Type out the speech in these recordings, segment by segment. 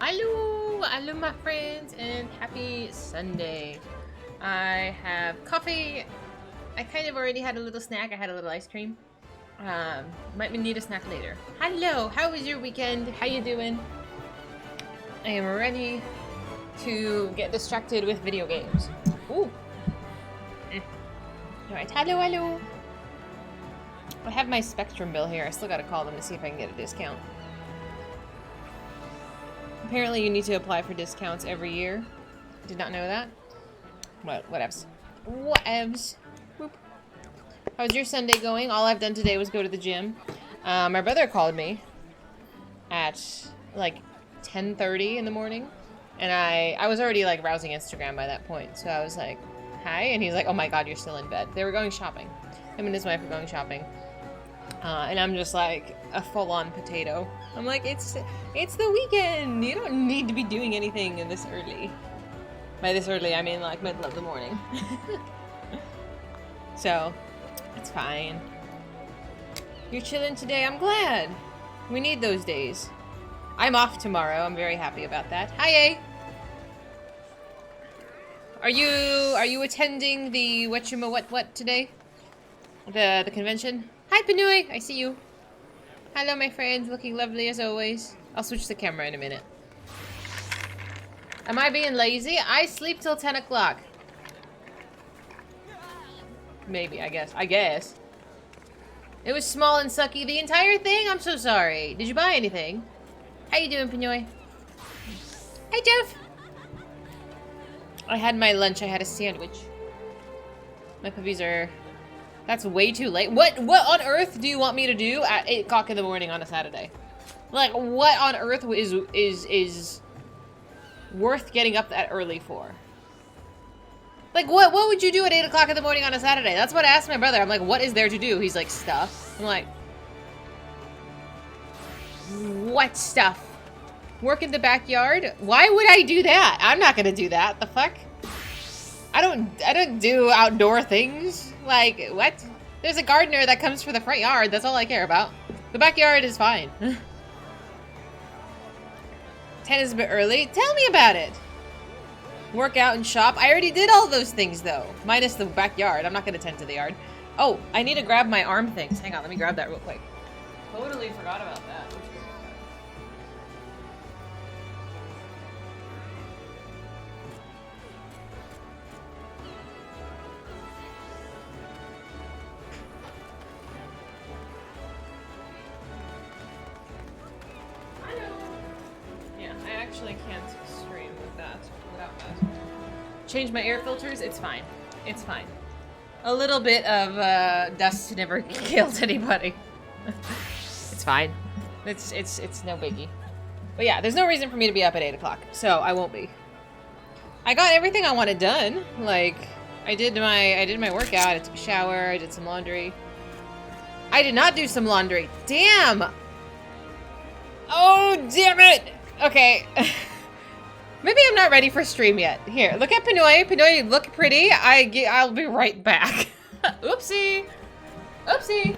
Hello, hello my friends, and happy Sunday. I have coffee. I kind of already had a little snack. I had a little ice cream. Might need a snack later. Hello, how was your weekend? How you doing? I am ready to get distracted with video games. Ooh. Alright, hello, hello. I have my Spectrum bill here. I still gotta call them to see if I can get a discount. Apparently you need to apply for discounts every year. Did not know that. Whatevs. Whatevs. Whoop. How's your Sunday going? All I've done today was go to the gym. My brother called me at like 10:30 in the morning. And I was already like browsing Instagram by that point. So I was like, hi. And he's like, oh my god, you're still in bed. They were going shopping. Him and his wife were going shopping. And I'm just like a full-on potato. I'm like, it's the weekend. You don't need to be doing anything this early. By this early, I mean like middle of the morning. So, it's fine. You're chilling today. I'm glad. We need those days. I'm off tomorrow. I'm very happy about that. Hi, A. Are you attending the what today? The convention? Hi, Pinoy! I see you. Hello, my friends. Looking lovely as always. I'll switch the camera in a minute. Am I being lazy? I sleep till 10 o'clock. Maybe, I guess. It was small and sucky. The entire thing? I'm so sorry. Did you buy anything? How you doing, Pinoy? Hi, Jeff! I had my lunch. I had a sandwich. My puppies are... That's way too late. What on earth do you want me to do at 8 o'clock in the morning on a Saturday? Like, what on earth is worth getting up that early for? Like, what would you do at 8 o'clock in the morning on a Saturday? That's what I asked my brother. I'm like, what is there to do? He's like, stuff. I'm like, what stuff? Work in the backyard? Why would I do that? I'm not gonna do that. The fuck? I don't do outdoor things. Like, what? There's a gardener that comes for the front yard. That's all I care about. The backyard is fine. 10 is a bit early. Tell me about it. Work out and shop. I already did all those things, though. Minus the backyard. I'm not going to tend to the yard. Oh, I need to grab my arm things. Hang on, let me grab that real quick. Totally forgot about that. Change my air filters, it's fine. It's fine. A little bit of dust never killed anybody. It's fine. It's no biggie. But yeah, there's no reason for me to be up at 8 o'clock, so I won't be. I got everything I wanted done. Like, I did my workout, I took a shower, I did some laundry. I did not do some laundry. Damn! Oh, damn it! Okay. Maybe I'm not ready for stream yet. Here, look at Pinoy. Pinoy, you look pretty. I'll be right back. Oopsie. Oopsie.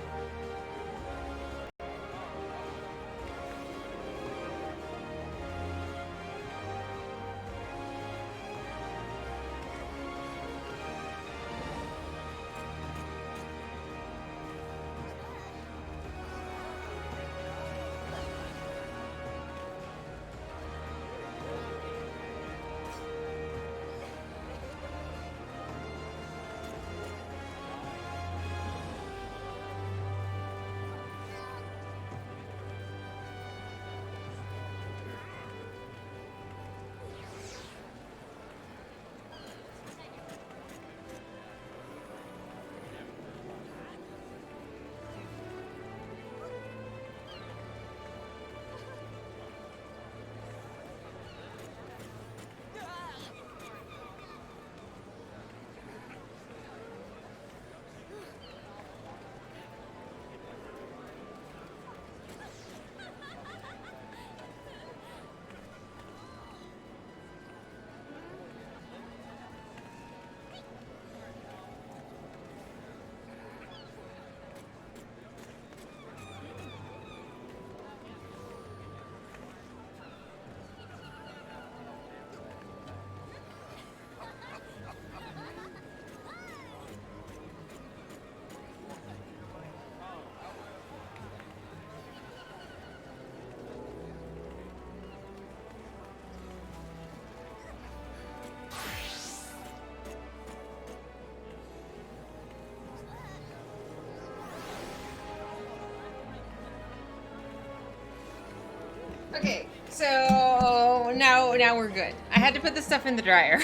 Okay, so now we're good. I had to put the stuff in the dryer.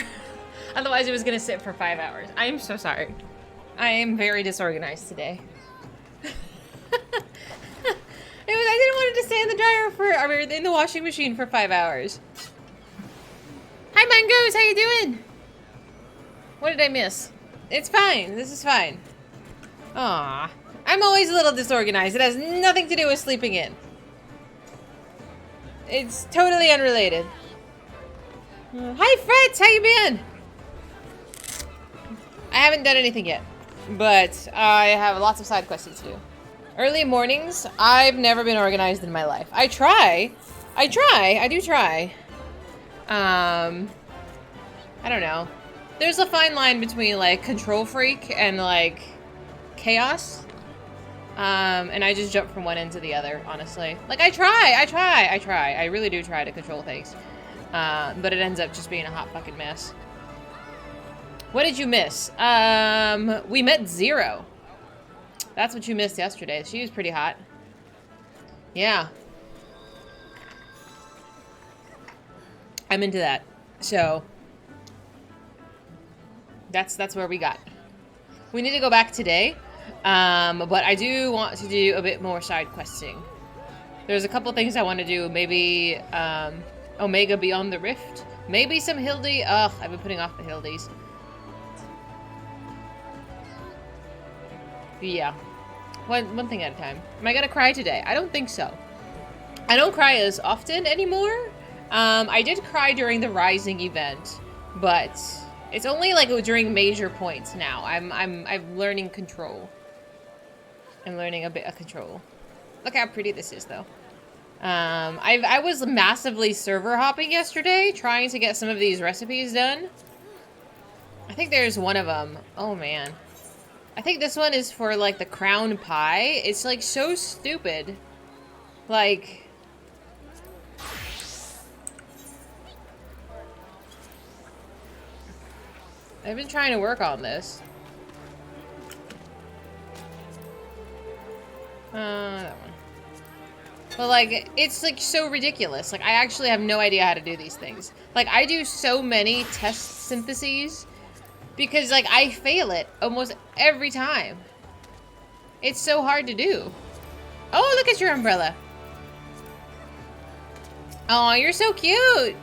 Otherwise it was gonna sit for 5 hours. I am so sorry. I am very disorganized today. I didn't want it to stay in the dryer in the washing machine for 5 hours. Hi Mangoes, how you doing? What did I miss? It's fine, this is fine. Aw, I'm always a little disorganized. It has nothing to do with sleeping in. It's totally unrelated. Hi Fritz, how you been? I haven't done anything yet, but I have lots of side quests to do. Early mornings, I've never been organized in my life. I do try. I don't know. There's a fine line between like control freak and like chaos. And I just jump from one end to the other, honestly. Like I try. I really do try to control things. But it ends up just being a hot fucking mess. What did you miss? We met Zero. That's what you missed yesterday. She was pretty hot. Yeah. I'm into that. So that's where we got. We need to go back today. But I do want to do a bit more side questing. There's a couple things I want to do. Maybe Omega Beyond the Rift. Maybe some Hildy. Ugh, I've been putting off the Hildies. Yeah. One thing at a time. Am I gonna cry today? I don't think so. I don't cry as often anymore. I did cry during the Rising event, but it's only like during major points now. I'm learning control. I'm learning a bit of control. Look how pretty this is, though. I was massively server hopping yesterday, trying to get some of these recipes done. I think there's one of them. Oh man. I think this one is for like the crown pie. It's like so stupid. Like, I've been trying to work on this. That one. But like, it's like so ridiculous. Like, I actually have no idea how to do these things. Like, I do so many test syntheses because like I fail it almost every time. It's so hard to do. Oh, look at your umbrella. Oh, you're so cute.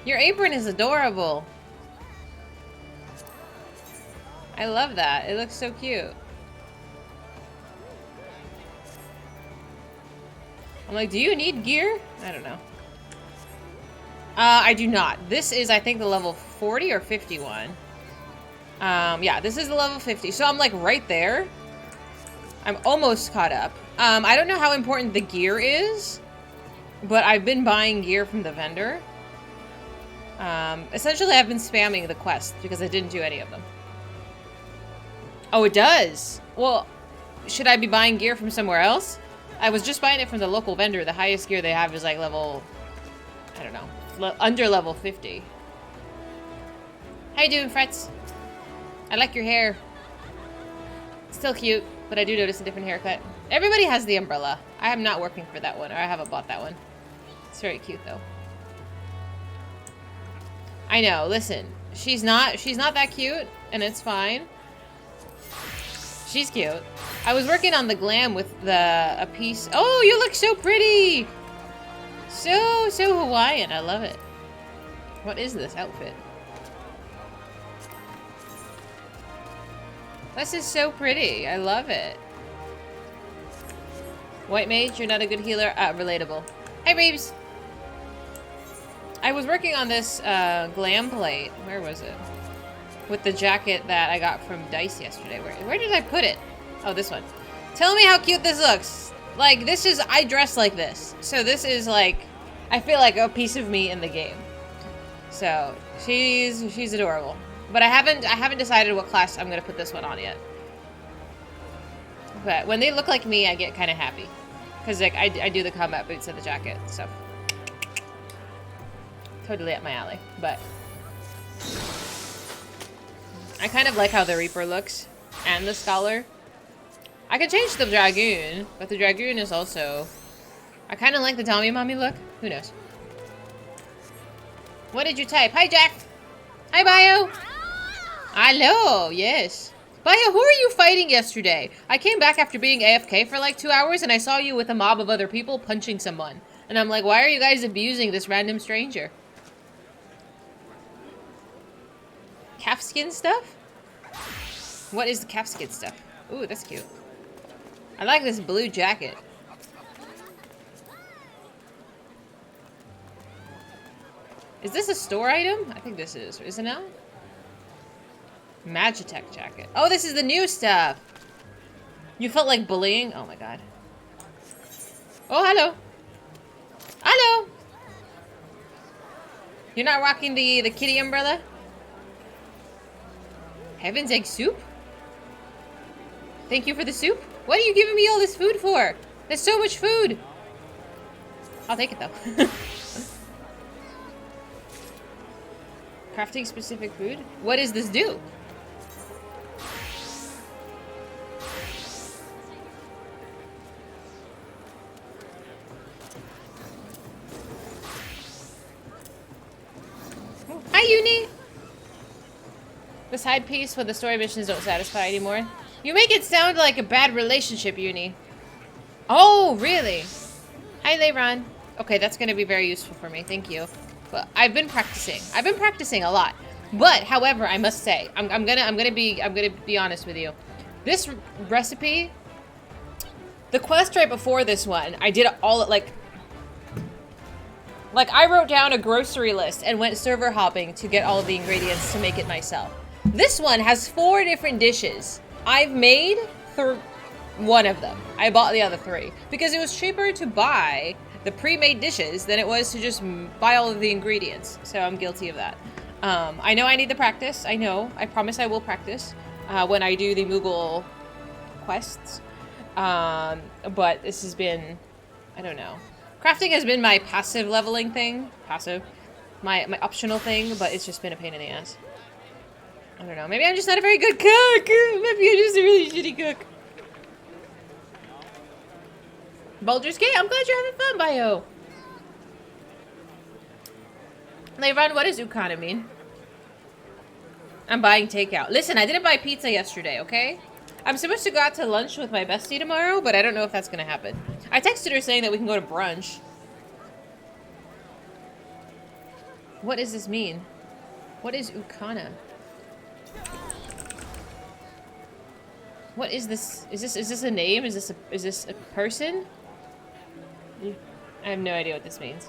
Your apron is adorable. I love that. It looks so cute. I'm like, do you need gear? I don't know. I do not. This is, I think, the level 40 or 51. Yeah, this is the level 50. So I'm like right there. I'm almost caught up. I don't know how important the gear is, but I've been buying gear from the vendor. Essentially, I've been spamming the quest because I didn't do any of them. Oh, it does? Well, should I be buying gear from somewhere else? I was just buying it from the local vendor. The highest gear they have is like level, I don't know, under level 50. How you doing, Fretz? I like your hair. Still cute, but I do notice a different haircut. Everybody has the umbrella. I am not working for that one, or I haven't bought that one. It's very cute, though. I know, listen. She's not that cute, and it's fine. She's cute. I was working on the glam with a piece. Oh, you look so pretty! So Hawaiian. I love it. What is this outfit? This is so pretty. I love it. White mage, you're not a good healer. Relatable. Hey, Reeves. I was working on this glam plate. Where was it? With the jacket that I got from Dice yesterday. Where did I put it? Oh, this one. Tell me how cute this looks. Like, this is, I dress like this. So this is like, I feel like a piece of me in the game. So, she's adorable. But I haven't decided what class I'm gonna put this one on yet. But when they look like me, I get kind of happy. Because like, I do the combat boots and the jacket and stuff. Totally up my alley, but I kind of like how the Reaper looks, and the Scholar. I could change the Dragoon, but the Dragoon is also I kind of like the Tommy Mommy look. Who knows? What did you type? Hi, Jack. Hi, Bio. Hello. Yes. Bio, who are you fighting yesterday? I came back after being AFK for like 2 hours and I saw you with a mob of other people punching someone. And I'm like, why are you guys abusing this random stranger? Calfskin stuff? What is the calfskin stuff? Ooh, that's cute. I like this blue jacket. Is this a store item? I think this is. Is it not? Magitech jacket. Oh, this is the new stuff. You felt like bullying? Oh my god. Oh, hello. Hello. You're not rocking the kitty umbrella? Heaven's egg soup? Thank you for the soup. What are you giving me all this food for? There's so much food. I'll take it though. Crafting specific food? What does this do? Hi, Uni! The side piece when the story missions don't satisfy anymore. You make it sound like a bad relationship, Uni. Oh, really? Hi, Leiron. Okay, that's gonna be very useful for me. Thank you. But I've been practicing. I've been practicing a lot. But, however, I must say, I'm gonna be honest with you. This recipe, the quest right before this one, I did it all at like I wrote down a grocery list and went server hopping to get all of the ingredients to make it myself. This one has 4 different dishes. I've made one of them. I bought the other 3 because it was cheaper to buy the pre-made dishes than it was to just buy all of the ingredients. So I'm guilty of that. I know I need the practice. I know. I promise I will practice when I do the Moogle quests. But this has been, I don't know. Crafting has been my passive leveling thing. Passive. My optional thing, but it's just been a pain in the ass. I don't know. Maybe I'm just not a very good cook. Maybe I'm just a really shitty cook. Baldur's Gate, I'm glad you're having fun, Bio. Leiron, what does Ukana mean? I'm buying takeout. Listen, I didn't buy pizza yesterday, okay? I'm supposed to go out to lunch with my bestie tomorrow, but I don't know if that's gonna happen. I texted her saying that we can go to brunch. What does this mean? What is Ukana? What is this? Is this a name? Is this a person? I have no idea what this means.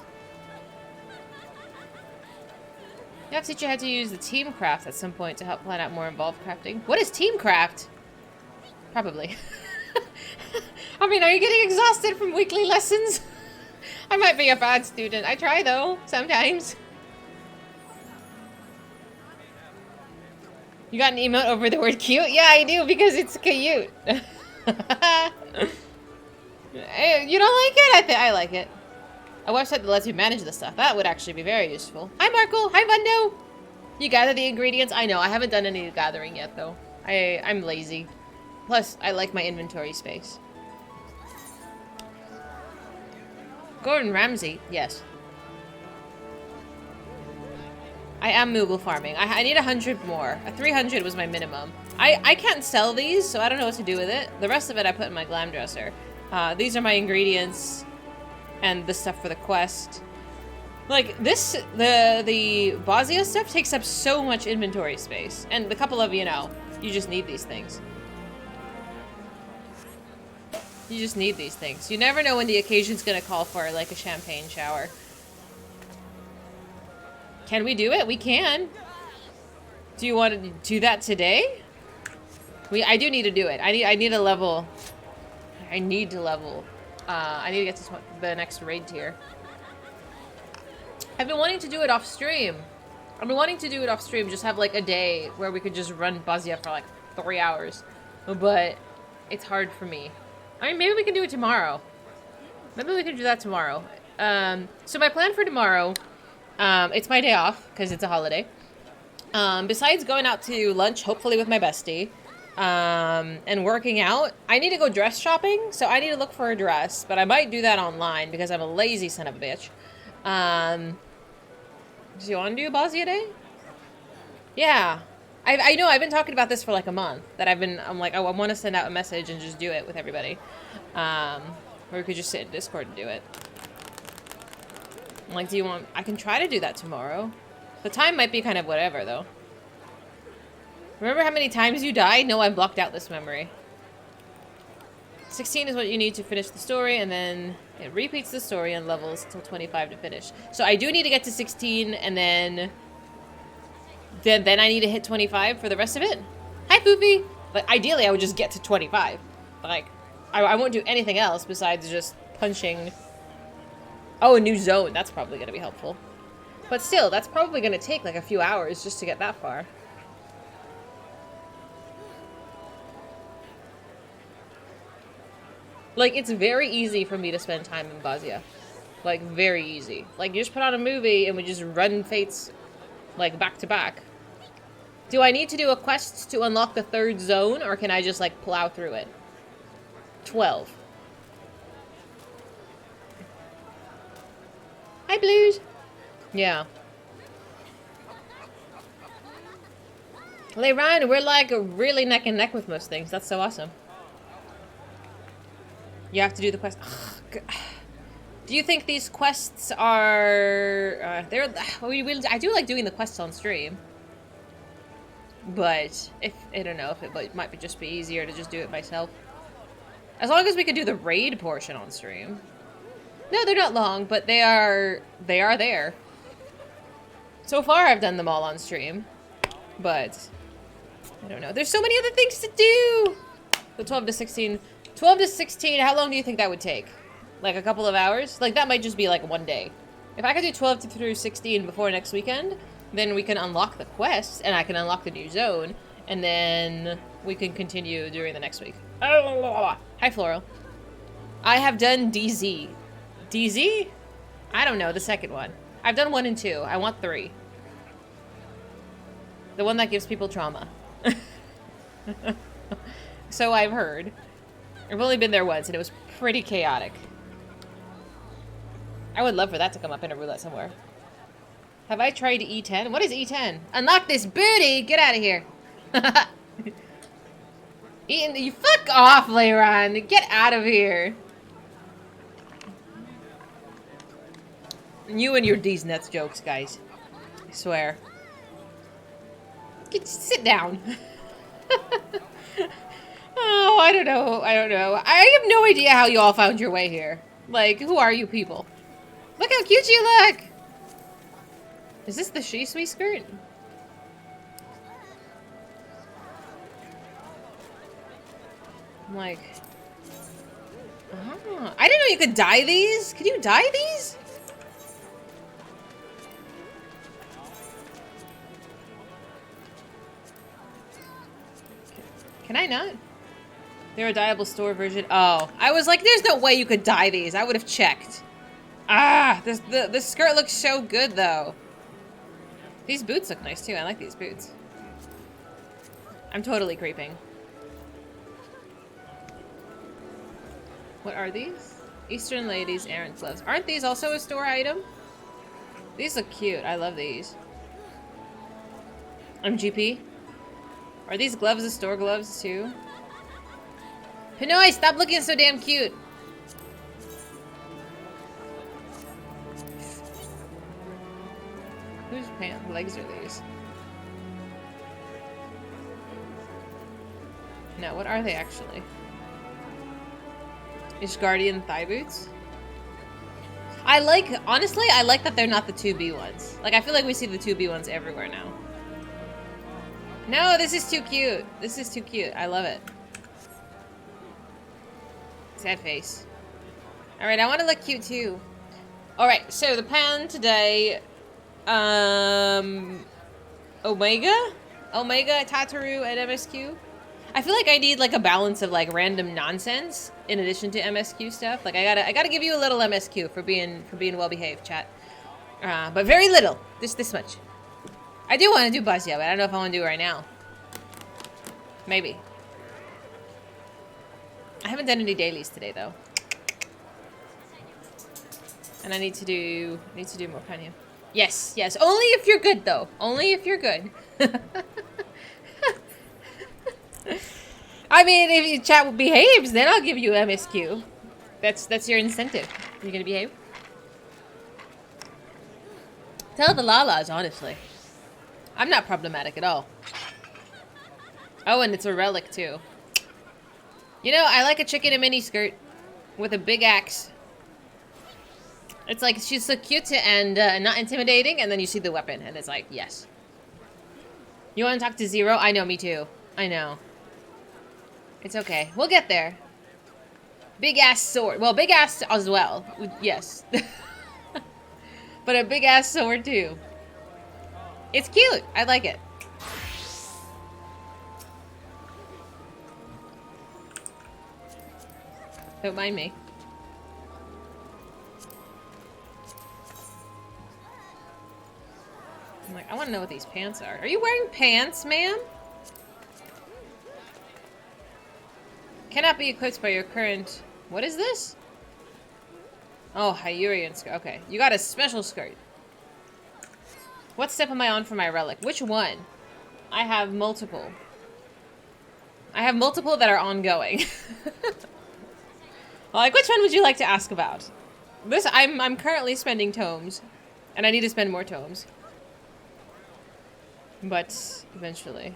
You have to teach you how to use the team craft at some point to help plan out more involved crafting. What is team craft? Probably. I mean, are you getting exhausted from weekly lessons? I might be a bad student. I try though, sometimes. You got an emote over the word cute? Yeah, I do, because it's cute. Hey, you don't like it? I like it. A website that lets you manage the stuff. That would actually be very useful. Hi, Marco. Hi, Mundo. You gather the ingredients? I know. I haven't done any gathering yet, though. I'm lazy. Plus, I like my inventory space. Gordon Ramsay. Yes. I am Moogle farming. I need 100 more. 300 was my minimum. I can't sell these, so I don't know what to do with it. The rest of it I put in my glam dresser. These are my ingredients and the stuff for the quest. Like, this, the Bosnia stuff takes up so much inventory space. And the couple of, you know, you just need these things. You just need these things. You never know when the occasion's gonna call for, like, a champagne shower. Can we do it? We can. Do you want to do that today? I do need to do it. I need a level. I need to level. I need to get to the next raid tier. I've been wanting to do it off stream. I've been wanting to do it off stream. Just have like a day where we could just run Bosnia for like 3 hours. But it's hard for me. I mean, maybe we can do it tomorrow. Maybe we can do that tomorrow. So my plan for tomorrow, it's my day off because it's a holiday. Besides going out to lunch, hopefully with my bestie, and working out. I need to go dress shopping, so I need to look for a dress, but I might do that online because I'm a lazy son of a bitch. Do you want to do a Bosnia Day? Yeah. I know, I've been talking about this for like a month, that I'm like, oh, I want to send out a message and just do it with everybody. Or we could just sit in Discord and do it. I'm like, do you want, I can try to do that tomorrow. The time might be kind of whatever, though. Remember how many times you died? No, I blocked out this memory. 16 is what you need to finish the story, and then it repeats the story and levels until 25 to finish. So I do need to get to 16, and then I need to hit 25 for the rest of it. Hi, Poopy! But ideally, I would just get to 25. Like, I won't do anything else besides just punching... Oh, a new zone. That's probably going to be helpful. But still, that's probably going to take like a few hours just to get that far. Like, it's very easy for me to spend time in Bosnia. Like, very easy. Like, you just put on a movie and we just run fates, like, back to back. Do I need to do a quest to unlock the 3rd zone, or can I just, like, plow through it? 12. Hi, Blues. Yeah. They run. We're, like, really neck and neck with most things. That's so awesome. You have to do the quest. Do you think these quests are... I do like doing the quests on stream. But, I don't know if it might just be easier to just do it myself. As long as we can do the raid portion on stream. No, they're not long, but they are there. So far, I've done them all on stream. But, I don't know. There's so many other things to do! The 12 to 16... 12 to 16, how long do you think that would take? Like a couple of hours? Like that might just be like one day. If I could do 12 through 16 before next weekend, then we can unlock the quests and I can unlock the new zone and then we can continue during the next week. Oh, hi Floral. I have done DZ. DZ? I don't know, the second one. I've done 1 and 2. I want 3. The one that gives people trauma. So I've heard. I've only been there once, and it was pretty chaotic. I would love for that to come up in a roulette somewhere. Have I tried E10? What is E10? Unlock this booty! Get out of here! Eaton, you fuck off, Leiron! Get out of here! You and your D's nuts jokes, guys. I swear. Sit down. Oh, I don't know. I don't know. I have no idea how you all found your way here. Like, who are you people? Look how cute you look! Is this the Shisui skirt? I'm like... Oh, I didn't know you could dye these! Can you dye these? Can I not? They're a dyeable store version. Oh, I was like, there's no way you could dye these. I would have checked. Ah, this skirt looks so good, though. These boots look nice, too. I like these boots. I'm totally creeping. What are these? Eastern Ladies errant gloves. Aren't these also a store item? These look cute. I love these. MGP. Are these gloves the store gloves, too? Pinoy, stop looking so damn cute. Whose legs are these? No, what are they actually? Is Guardian thigh boots? Honestly, I like that they're not the 2B ones. Like, I feel like we see the 2B ones everywhere now. No, this is too cute. This is too cute. I love it. Sad face. Alright, I want to look cute too. Alright, so the plan today, Omega, Tataru, and MSQ. I feel like I need like a balance of like random nonsense in addition to MSQ stuff. Like I gotta give you a little MSQ for being well behaved, chat. But very little, just this much. I do want to do Buzz, yeah, but I don't know if I want to do it right now. Maybe. haven't done any dailies today though. And I need to do more Panya. Yes, yes. Only if you're good though. Only if you're good. I mean, if your chat behaves, then I'll give you MSQ. That's your incentive. You're gonna behave. Tell the Lalas, honestly. I'm not problematic at all. Oh, and it's a relic too. You know, I like a chick in a mini skirt with a big axe. It's like she's so cute and not intimidating, and then you see the weapon, and it's like, yes. You want to talk to Zero? I know, me too. I know. It's okay. We'll get there. Big ass sword. Well, big ass as well. Yes. But a big ass sword too. It's cute. I like it. Don't mind me. I'm like, I want to know what these pants are. Are you wearing pants, ma'am? Cannot be equipped by your current... What is this? Oh, Hyurian skirt. Okay, you got a special skirt. What step am I on for my relic? Which one? I have multiple. I have multiple that are ongoing. Like, which one would you like to ask about? This, I'm currently spending tomes, and I need to spend more tomes. But eventually,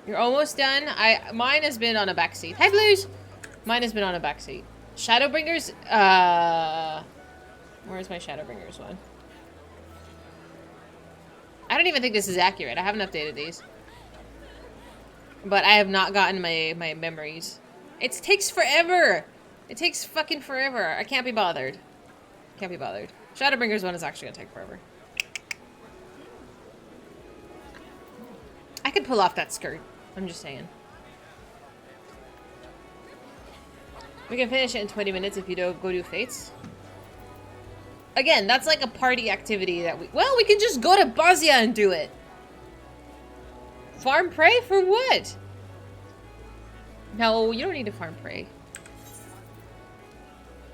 you're almost done. Mine has been on a backseat. Hi, Blues. Mine has been on a backseat. Shadowbringers. Where's my Shadowbringers one? I don't even think this is accurate. I haven't updated these, but I have not gotten my memories. It takes forever. It takes fucking forever. I can't be bothered. Can't be bothered. Shadowbringers one is actually gonna take forever. I could pull off that skirt. I'm just saying. We can finish it in 20 minutes if you don't go do fates. Again, that's like a party activity that we... Well, we can just go to Bosnia and do it. Farm prey for what? No, you don't need to farm prey.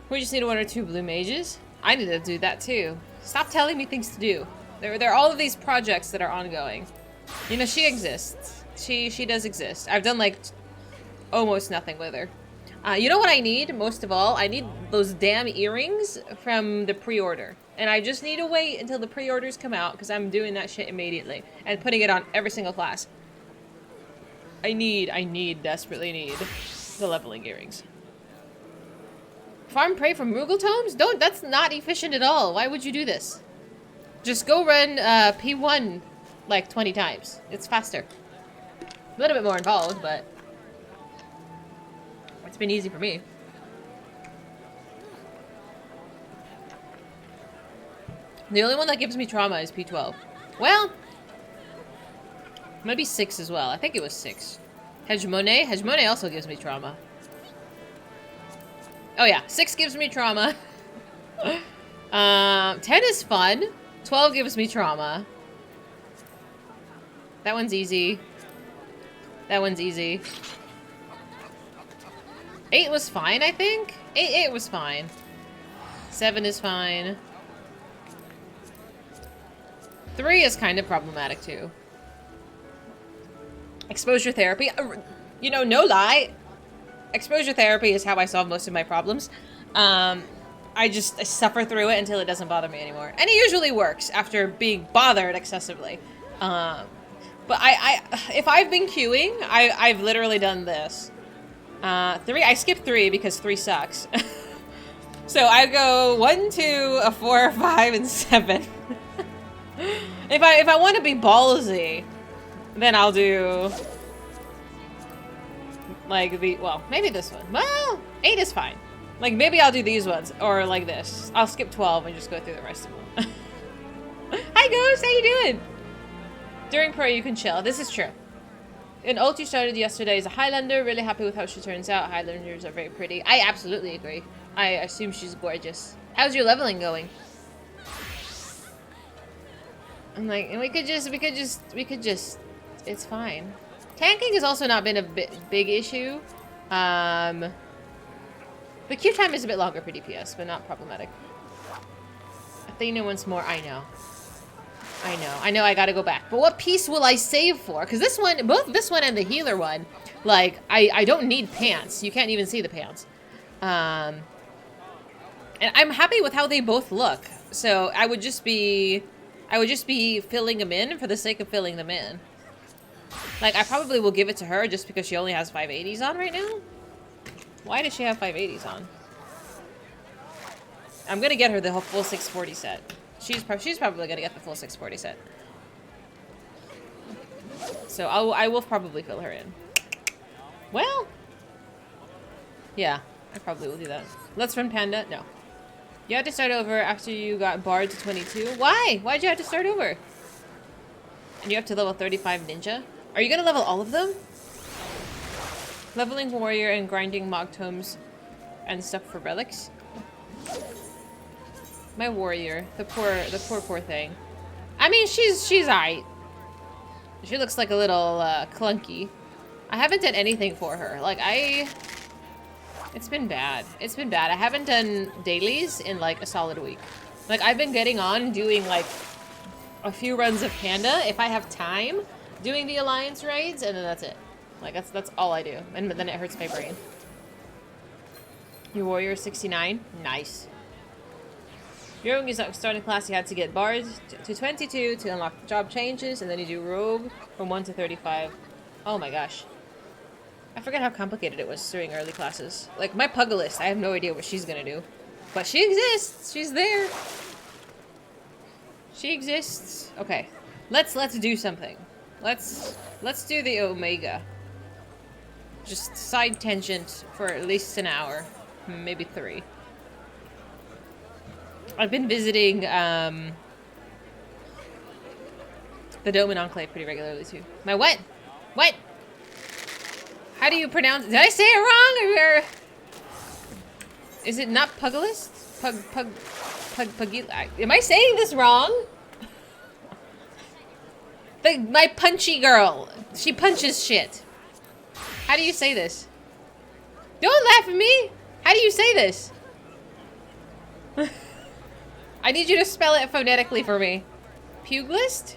We just need 1 or 2 blue mages. I need to do that too. Stop telling me things to do. There are all of these projects that are ongoing. You know, she exists. She does exist. I've done, like, almost nothing with her. You know what I need, most of all? I need those damn earrings from the pre-order. And I just need to wait until the pre-orders come out, because I'm doing that shit immediately. And putting it on every single class. Desperately need the leveling earrings. Farm prey from Moogle tomes? That's not efficient at all. Why would you do this? Just go run P1 like 20 times. It's faster. A little bit more involved, but it's been easy for me. The only one that gives me trauma is P12. Well, maybe 6 as well. I think it was 6. Hegemone? Hegemone also gives me trauma. Oh yeah, 6 gives me trauma. 10 is fun. 12 gives me trauma. That one's easy. That one's easy. 8 was fine, I think? 8 was fine. 7 is fine. 3 is kind of problematic, too. Exposure therapy. You know, no lie. Exposure therapy is how I solve most of my problems. I suffer through it until it doesn't bother me anymore. And it usually works after being bothered excessively. But if I've been queuing, I've literally done this. 3, I skipped 3 because 3 sucks. So I go 1, 2, 4, 5, and 7. If I want to be ballsy, then I'll do like well, maybe this one. Well, 8 is fine. Like maybe I'll do these ones or like this. I'll skip 12 and just go through the rest of them. Hi Ghost, how you doing? During prayer you can chill. This is true. An ult you started yesterday is a Highlander. Really happy with how she turns out. Highlanders are very pretty. I absolutely agree. I assume she's gorgeous. How's your leveling going? I'm like, and we could just, it's fine. Tanking has also not been a big issue. The queue time is a bit longer for DPS, but not problematic. Athena once more. I know. I know I gotta go back. But what piece will I save for? Because this one, both this one and the healer one, like, I don't need pants. You can't even see the pants. And I'm happy with how they both look. So I would just be filling them in for the sake of filling them in. Like, I probably will give it to her just because she only has 580s on right now. Why does she have 580s on? I'm gonna get her the whole full 640 set. She's probably gonna get the full 640 set. So I will probably fill her in. Well, yeah, I probably will do that. Let's run Panda. No, you had to start over after you got barred to 22. Why? Why'd you have to start over? And you're up to level 35 ninja. Are you gonna level all of them? Leveling warrior and grinding mog tomes and stuff for relics. My warrior, the poor thing. I mean, she's alright. She looks like a little clunky. I haven't done anything for her. Like, it's been bad. It's been bad. I haven't done dailies in like a solid week. Like, I've been getting on and doing like a few runs of Panda if I have time, doing the alliance raids, and then that's it. Like, that's all I do. And then it hurts my brain. Your warrior is 69. Nice. Rogue is starting class. You had to get bard to 22 to unlock job changes, and then you do rogue from 1 to 35. Oh my gosh. I forget how complicated it was during early classes. Like, my pugilist, I have no idea what she's gonna do. But she exists. She's there. She exists. Okay. Let's do something. Let's do the Omega. Just side tangent for at least an hour. Maybe 3. I've been visiting the Dome and Enclave pretty regularly too. My what? What? How do you pronounce it? Did I say it wrong? Or is it not pugilist? Am I saying this wrong? My punchy girl. She punches shit. How do you say this? Don't laugh at me. How do you say this? I need you to spell it phonetically for me. Pugilist?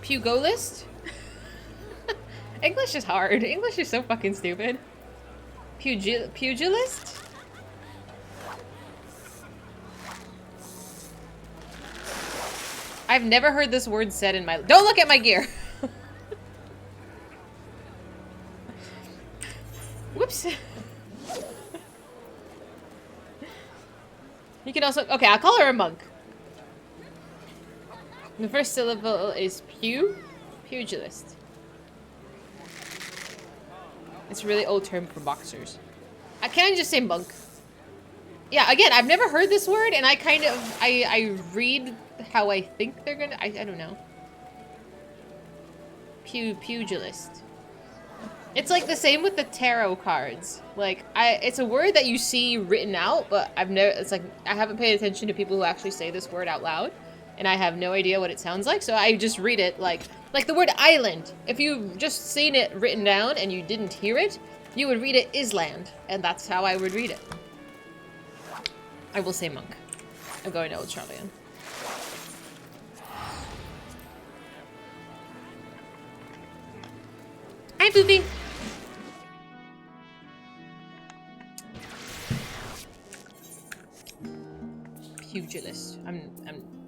Pugolist? English is hard. English is so fucking stupid. Pugilist? I've never heard this word said in my... Don't look at my gear! Whoops. You can also... Okay, I'll call her a monk. The first syllable is pugilist. It's a really old term for boxers. Can I just say monk? Yeah, again, I've never heard this word, and I kind of... I read how I think they're gonna... I don't know. Pugilist. It's like the same with the tarot cards. Like, it's a word that you see written out, but I've never, it's like, I haven't paid attention to people who actually say this word out loud, and I have no idea what it sounds like, so I just read it like the word island. If you've just seen it written down and you didn't hear it, you would read it island, and that's how I would read it. I will say monk. I'm going to Old Charlian. Hi, Boopy. Pugilist. I'm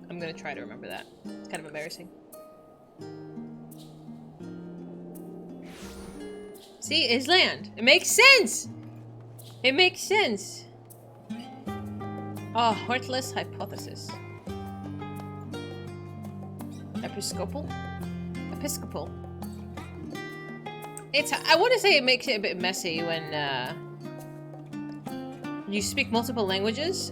gonna try to remember that. It's kind of embarrassing. See, island. It makes sense. It makes sense. Oh, heartless hypothesis. Episcopal. Episcopal. It's. I want to say it makes it a bit messy when you speak multiple languages.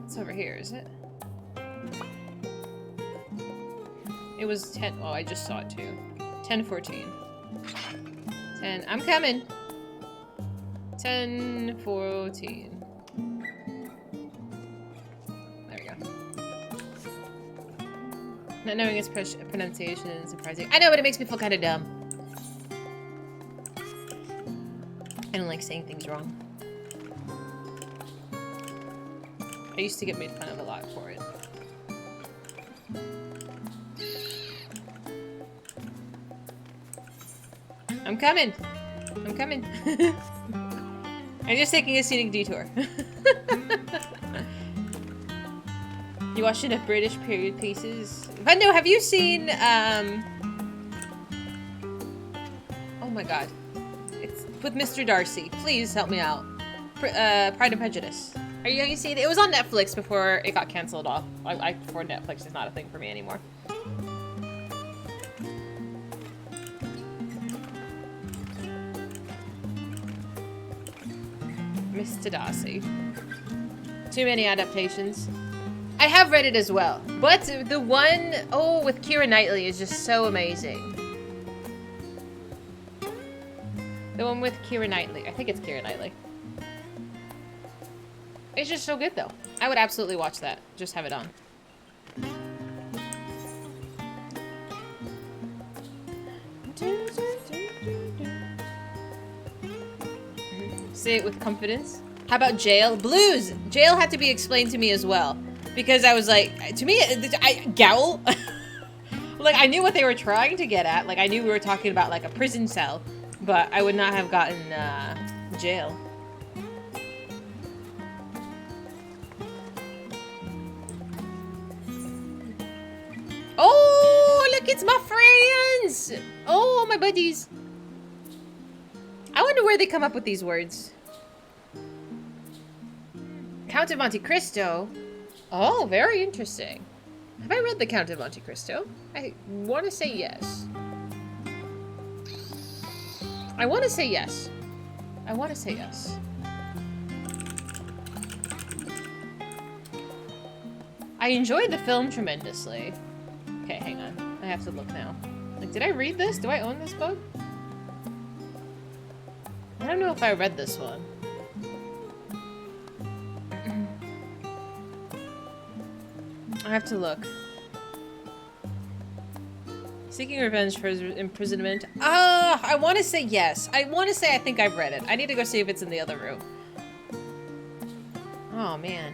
It's over here, is it? It was 10. Oh, I just saw it too. 10:14. 10. I'm coming. 10:14. There we go. Not knowing its pronunciation is surprising. I know, but it makes me feel kind of dumb. I don't like saying things wrong. I used to get made fun of a lot for it. I'm coming! I'm coming. I'm just taking a scenic detour. You watched enough British period pieces? But no, have you seen, oh my god. It's with Mr. Darcy. Please help me out. Pride and Prejudice. Have you seen it? It was on Netflix before it got cancelled off. Before Netflix is not a thing for me anymore. Mr. Darcy. Too many adaptations. I have read it as well, but the one, oh, with Keira Knightley is just so amazing. The one with Keira Knightley. I think it's Keira Knightley. It's just so good, though. I would absolutely watch that. Just have it on. Say it with confidence. How about Jail? Blues! Jail had to be explained to me as well. Because I was like, to me, Gowl? Like, I knew what they were trying to get at. Like, I knew we were talking about, like, a prison cell. But I would not have gotten, Jail. Oh, look, it's my friends! Oh, my buddies. I wonder where they come up with these words. Count of Monte Cristo? Oh, very interesting. Have I read The Count of Monte Cristo? I want to say yes. I want to say yes. I want to say yes. I enjoyed the film tremendously. Okay, hang on. I have to look now. Like, did I read this? Do I own this book? I don't know if I read this one. I have to look. Seeking Revenge for Imprisonment. Ah, I want to say yes. I want to say I think I've read it. I need to go see if it's in the other room. Oh, man.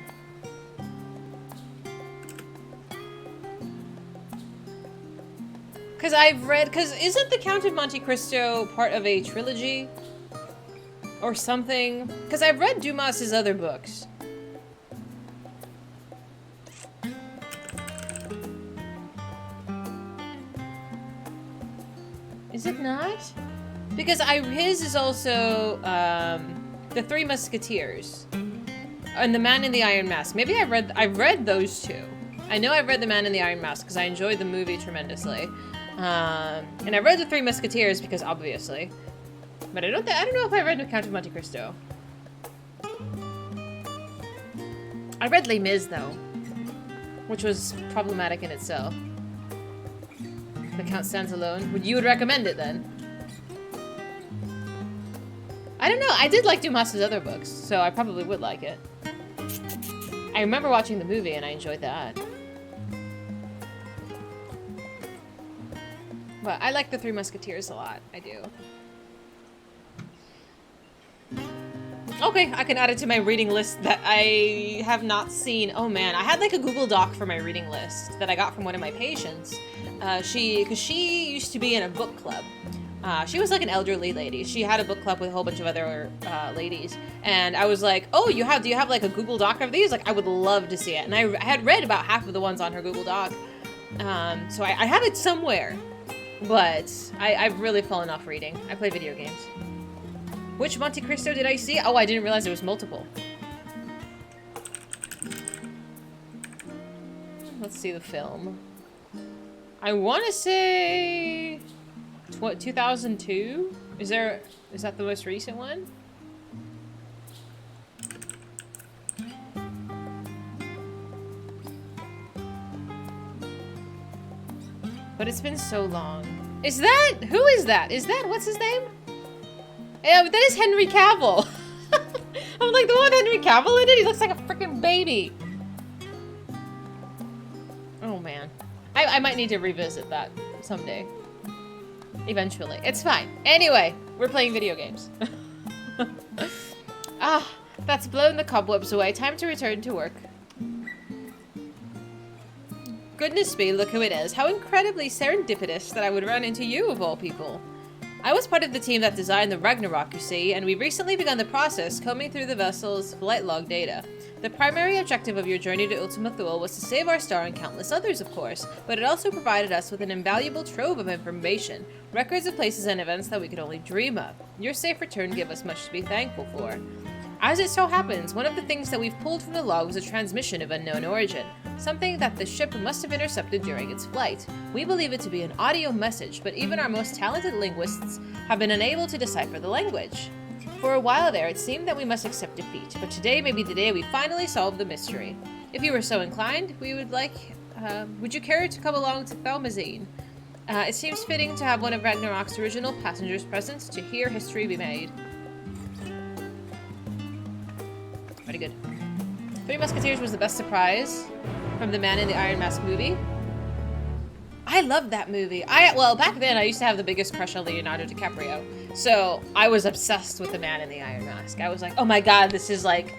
Because I've read... Because isn't The Count of Monte Cristo part of a trilogy? Or something? Because I've read Dumas's other books. Is it not? Because his is also The Three Musketeers and The Man in the Iron Mask. Maybe I've read those two. I know I've read The Man in the Iron Mask because I enjoyed the movie tremendously, and I read The Three Musketeers because obviously, but I don't know if I read The Count of Monte Cristo. I read Les Mis though, which was problematic in itself. The Count Stands Alone. You would recommend it then? I don't know. I did like Dumas's other books, so I probably would like it. I remember watching the movie and I enjoyed that. But I like The Three Musketeers a lot. I do. Okay, I can add it to my reading list that I have not seen. Oh man, I had like a Google Doc for my reading list that I got from one of my patients. Because she used to be in a book club. She was like an elderly lady. She had a book club with a whole bunch of other ladies. And I was like, oh, do you have like a Google Doc of these? Like, I would love to see it. And I had read about half of the ones on her Google Doc. So I have it somewhere. But I've really fallen off reading. I play video games. Which Monte Cristo did I see? Oh, I didn't realize there was multiple. Let's see the film. I want to say 2002? Is that the most recent one? But it's been so long. Who is that? What's his name? Yeah, but that is Henry Cavill. I'm like, the one Henry Cavill in it? He looks like a freaking baby. Oh man. I might need to revisit that someday. Eventually. It's fine. Anyway, we're playing video games. Ah, that's blown the cobwebs away. Time to return to work. Goodness me, look who it is. How incredibly serendipitous that I would run into you of all people. I was part of the team that designed the Ragnarok, you see, and we've recently begun the process combing through the vessel's flight log data. The primary objective of your journey to Ultima Thule was to save our star and countless others, of course, but it also provided us with an invaluable trove of information, records of places and events that we could only dream of. Your safe return gave us much to be thankful for. As it so happens, one of the things that we've pulled from the log was a transmission of unknown origin, something that the ship must have intercepted during its flight. We believe it to be an audio message, but even our most talented linguists have been unable to decipher the language. For a while there, it seemed that we must accept defeat, but today may be the day we finally solve the mystery. If you were so inclined, would you care to come along to Thelmazine? It seems fitting to have one of Ragnarok's original passengers present to hear history be made. Pretty good. Three Musketeers was the best surprise from the Man in the Iron Mask movie. I loved that movie. Well, back then I used to have the biggest crush on Leonardo DiCaprio. So I was obsessed with the Man in the Iron Mask. I was like, oh my god, this is like...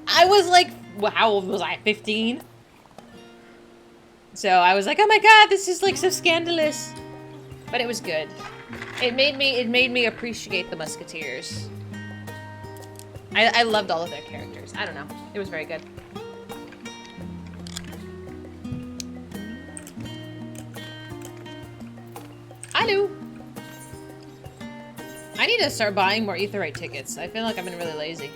I was like, well, how old was I? 15? So I was like, oh my god, this is like so scandalous. But it was good. It made me appreciate the Musketeers. I loved all of their characters. I don't know. It was very good. Hello. I need to start buying more Aetheryte tickets. I feel like I've been really lazy.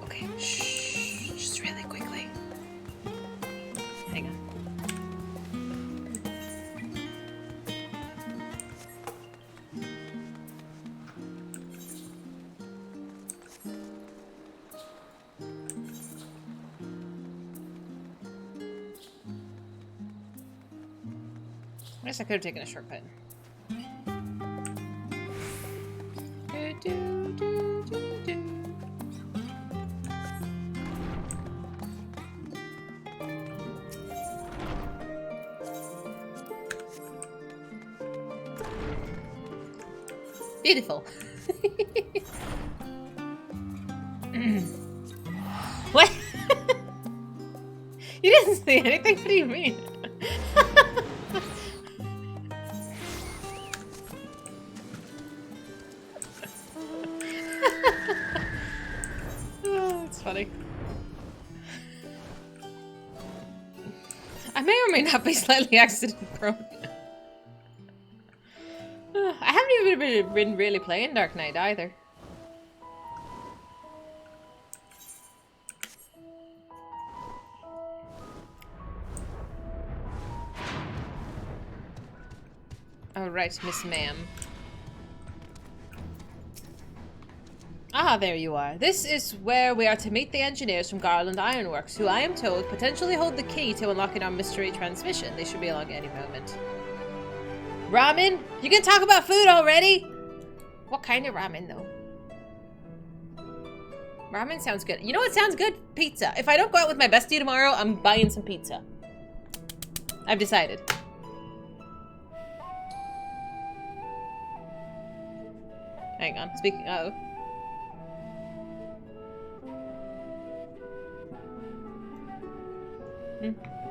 Okay. Shh. Just really quickly. Hang on. I guess I could have taken a shortcut. Beautiful. What? You didn't see anything? What do you mean? Funny. I may or may not be slightly accident prone. I haven't even been really playing Dark Knight either. Oh right, Miss Ma'am. Ah, there you are. This is where we are to meet the engineers from Garland Ironworks, who I am told potentially hold the key to unlocking our mystery transmission. They should be along any moment. Ramen? You can talk about food already? What kind of ramen, though? Ramen sounds good. You know what sounds good? Pizza. If I don't go out with my bestie tomorrow, I'm buying some pizza. I've decided. Hang on. Speaking of...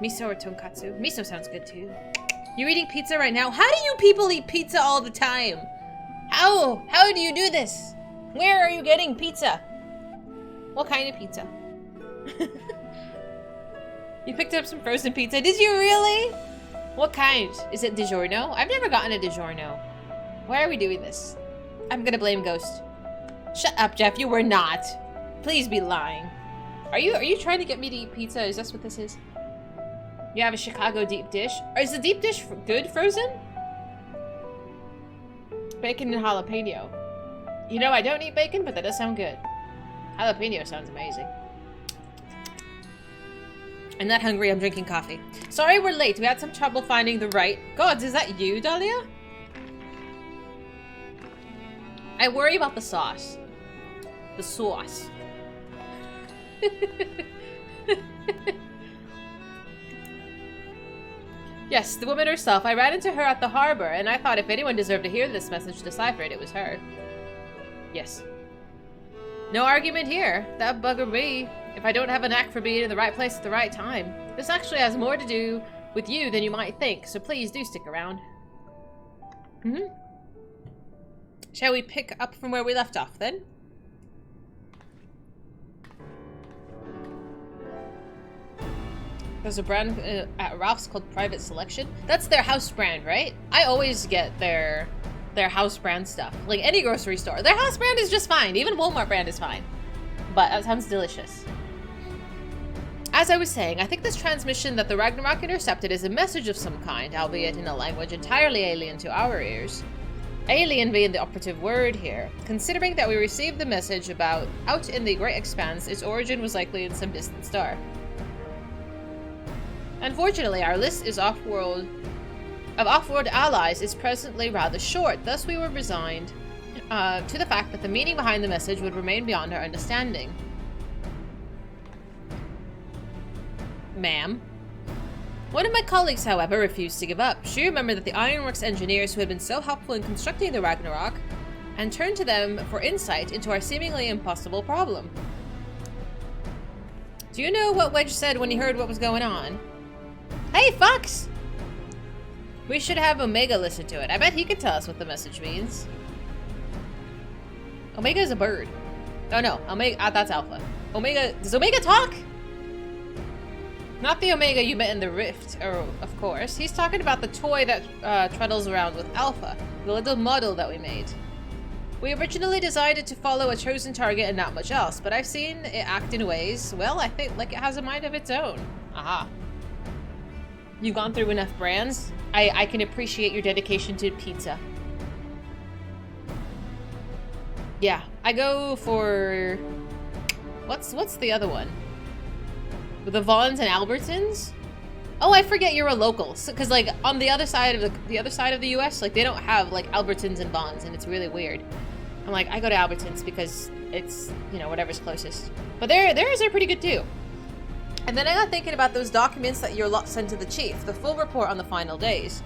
Miso or tonkatsu? Miso sounds good too. You're eating pizza right now? How do you people eat pizza all the time? How? How do you do this? Where are you getting pizza? What kind of pizza? You picked up some frozen pizza. Did you really? What kind? Is it DiGiorno? I've never gotten a DiGiorno. Why are we doing this? I'm gonna blame Ghost. Shut up, Jeff. You were not. Please be lying. Are you trying to get me to eat pizza? Is this what this is? You have a Chicago deep dish? Or is the deep dish good frozen? Bacon and jalapeno. You know, I don't eat bacon, but that does sound good. Jalapeno sounds amazing. I'm not hungry, I'm drinking coffee. Sorry we're late, we had some trouble finding the right... Gods, is that you, Dahlia? I worry about the sauce. The sauce. Yes, the woman herself. I ran into her at the harbor, and I thought if anyone deserved to hear this message deciphered, it was her. Yes. No argument here. That bugger me if I don't have a knack for being in the right place at the right time. This actually has more to do with you than you might think, so please do stick around. Shall we pick up from where we left off, then? There's a brand at Ralph's called Private Selection. That's their house brand, right? I always get their house brand stuff. Like any grocery store. Their house brand is just fine. Even Walmart brand is fine. But that sounds delicious. As I was saying, I think this transmission that the Ragnarok intercepted is a message of some kind, albeit in a language entirely alien to our ears. Alien being the operative word here. Considering that we received the message about out in the great expanse, its origin was likely in some distant star. Unfortunately, our list of off-world allies is presently rather short, thus we were resigned to the fact that the meaning behind the message would remain beyond our understanding. Ma'am. One of my colleagues, however, refused to give up. She remembered that the Ironworks engineers who had been so helpful in constructing the Ragnarok, and turned to them for insight into our seemingly impossible problem. Do you know what Wedge said when he heard what was going on? Hey, Fox! We should have Omega listen to it. I bet he could tell us what the message means. Omega is a bird. Oh no, Omega, that's Alpha. Omega, does Omega talk? Not the Omega you met in the Rift, of course. He's talking about the toy that treadles around with Alpha, the little model that we made. We originally decided to follow a chosen target and not much else, but I've seen it act in ways, well, I think like it has a mind of its own. Aha. You've gone through enough brands. I can appreciate your dedication to pizza. Yeah, I go for... What's the other one? The Vons and Albertsons? Oh, I forget you're a local. Because like on the other side of the US, like they don't have like Albertsons and Vons, and it's really weird. I'm like, I go to Albertsons because it's, you know, whatever's closest. But theirs are pretty good too. And then I got thinking about those documents that your lot sent to the chief, the full report on the final days.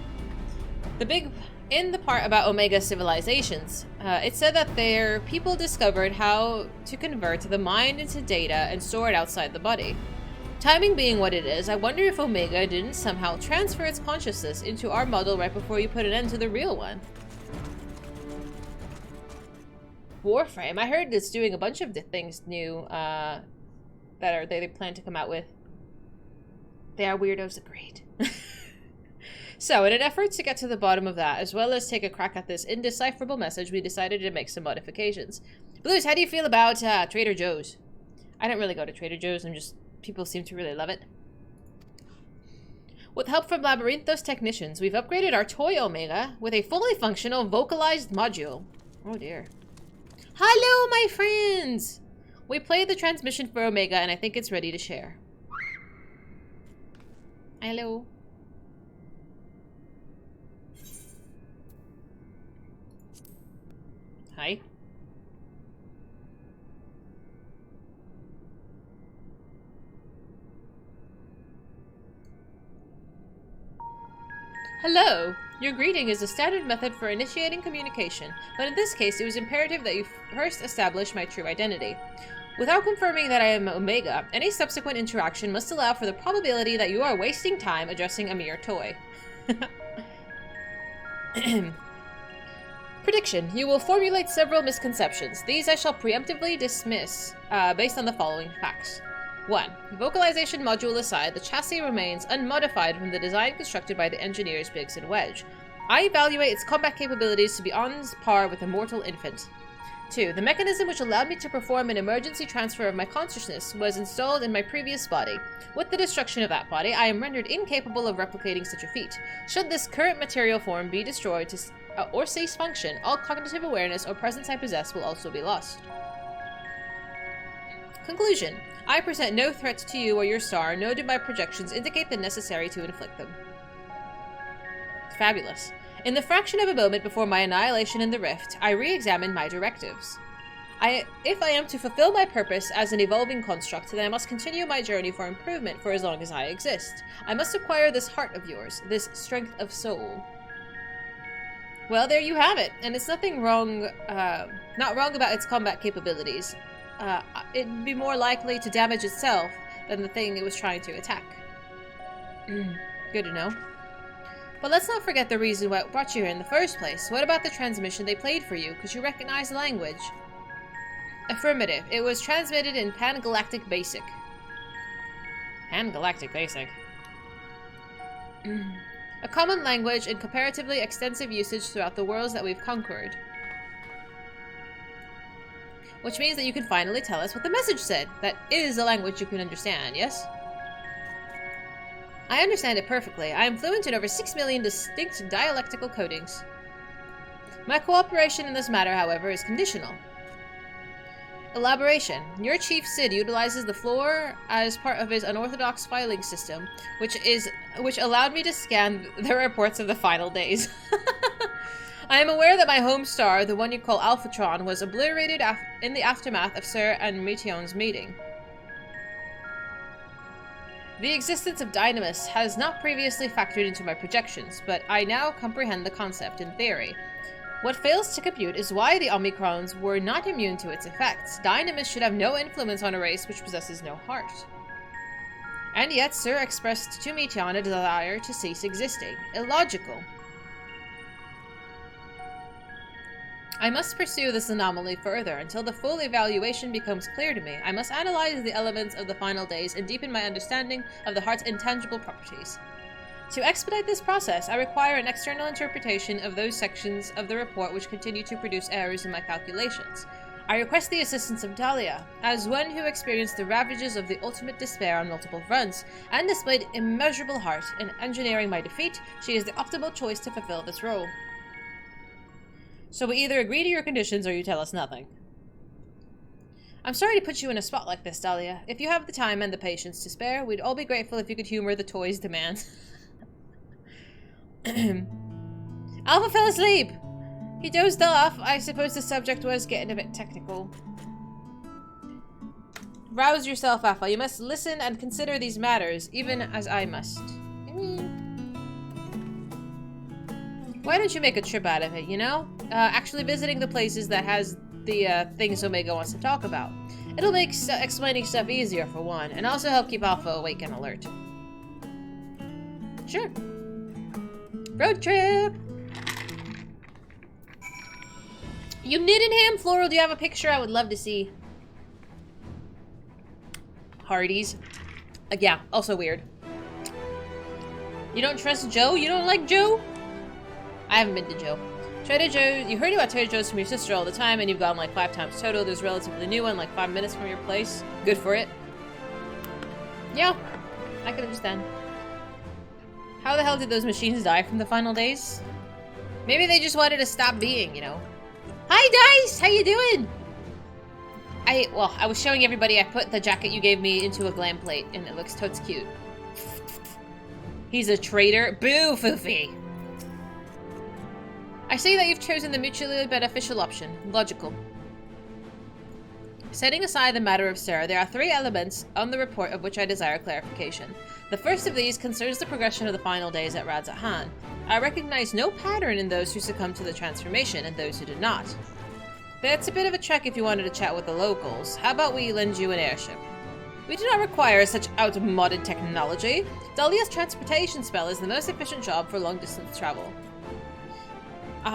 In the part about Omega civilizations, it said that their people discovered how to convert the mind into data and store it outside the body. Timing being what it is, I wonder if Omega didn't somehow transfer its consciousness into our model right before you put an end to the real one. Warframe, I heard it's doing a bunch of things new, that they plan to come out with. They are weirdos, agreed. So, in an effort to get to the bottom of that, as well as take a crack at this indecipherable message, we decided to make some modifications. Blues, how do you feel about Trader Joe's? I don't really go to Trader Joe's, people seem to really love it. With help from Labyrinthos technicians, we've upgraded our toy Omega with a fully functional vocalized module. Oh dear. Hello, my friends! We played the transmission for Omega, and I think it's ready to share. Hello. Hi. Hello. Your greeting is a standard method for initiating communication, but in this case, it was imperative that you first establish my true identity. Without confirming that I am Omega, any subsequent interaction must allow for the probability that you are wasting time addressing a mere toy. Prediction. You will formulate several misconceptions. These I shall preemptively dismiss, based on the following facts. 1. Vocalization module aside, the chassis remains unmodified from the design constructed by the engineers Biggs and Wedge. I evaluate its combat capabilities to be on par with a mortal infant. 2. The mechanism which allowed me to perform an emergency transfer of my consciousness was installed in my previous body. With the destruction of that body, I am rendered incapable of replicating such a feat. Should this current material form be destroyed or cease function, all cognitive awareness or presence I possess will also be lost. Conclusion. I present no threats to you or your star, nor do my projections indicate the necessary to inflict them. Fabulous. In the fraction of a moment before my annihilation in the rift, I re-examined my directives. If I am to fulfill my purpose as an evolving construct, then I must continue my journey for improvement for as long as I exist. I must acquire this heart of yours, this strength of soul. Well, there you have it. And it's nothing wrong, not wrong about its combat capabilities. It'd be more likely to damage itself than the thing it was trying to attack. Good to know. But let's not forget the reason what brought you here in the first place. What about the transmission they played for you? Could you recognize the language? Affirmative. It was transmitted in Pan-Galactic Basic. Pan-Galactic Basic? A common language in comparatively extensive usage throughout the worlds that we've conquered. Which means that you can finally tell us what the message said. That is a language you can understand, yes? I understand it perfectly. I am fluent in over 6 million distinct dialectical codings. My cooperation in this matter, however, is conditional. Elaboration. Your chief Sid utilizes the floor as part of his unorthodox filing system, which allowed me to scan the reports of the final days. I am aware that my home star, the one you call Alphatron, was obliterated in the aftermath of Sir and Meteon's meeting. The existence of Dynamis has not previously factored into my projections, but I now comprehend the concept in theory. What fails to compute is why the Omicrons were not immune to its effects. Dynamis should have no influence on a race which possesses no heart. And yet, Sir expressed to Meteon a desire to cease existing. Illogical. I must pursue this anomaly further until the full evaluation becomes clear to me. I must analyze the elements of the final days and deepen my understanding of the heart's intangible properties. To expedite this process, I require an external interpretation of those sections of the report which continue to produce errors in my calculations. I request the assistance of Dahlia. As one who experienced the ravages of the ultimate despair on multiple fronts, and displayed immeasurable heart in engineering my defeat, she is the optimal choice to fulfill this role. So we either agree to your conditions or you tell us nothing. I'm sorry to put you in a spot like this, Dahlia. If you have the time and the patience to spare, we'd all be grateful if you could humor the toy's demands. Alpha fell asleep! He dozed off. I suppose the subject was getting a bit technical. Rouse yourself, Alpha. You must listen and consider these matters, even as I must. Why don't you make a trip out of it, you know? Actually visiting the places that has the things Omega wants to talk about. It'll make explaining stuff easier, for one, and also help keep Alpha awake and alert. Sure. Road trip! You Nittingham Floral, do you have a picture I would love to see? Hardee's. Yeah, also weird. You don't trust Joe? You don't like Joe? I haven't been to Joe. Trader Joe, you heard about Trader Joe's from your sister all the time, and you've gone like 5 times total. There's a relatively new one, like 5 minutes from your place. Good for it. Yeah, I can understand. How the hell did those machines die from the final days? Maybe they just wanted to stop being, you know. Hi, Dice! How you doing? I was showing everybody I put the jacket you gave me into a glam plate, and it looks totes cute. He's a traitor. Boo, Foofy! I see that you've chosen the mutually beneficial option. Logical. Setting aside the matter of Sarah, there are 3 elements on the report of which I desire clarification. The first of these concerns the progression of the final days at Radz-at-Han. I recognize no pattern in those who succumbed to the transformation and those who did not. That's a bit of a trek if you wanted to chat with the locals. How about we lend you an airship? We do not require such outmoded technology. Dahlia's transportation spell is the most efficient job for long-distance travel.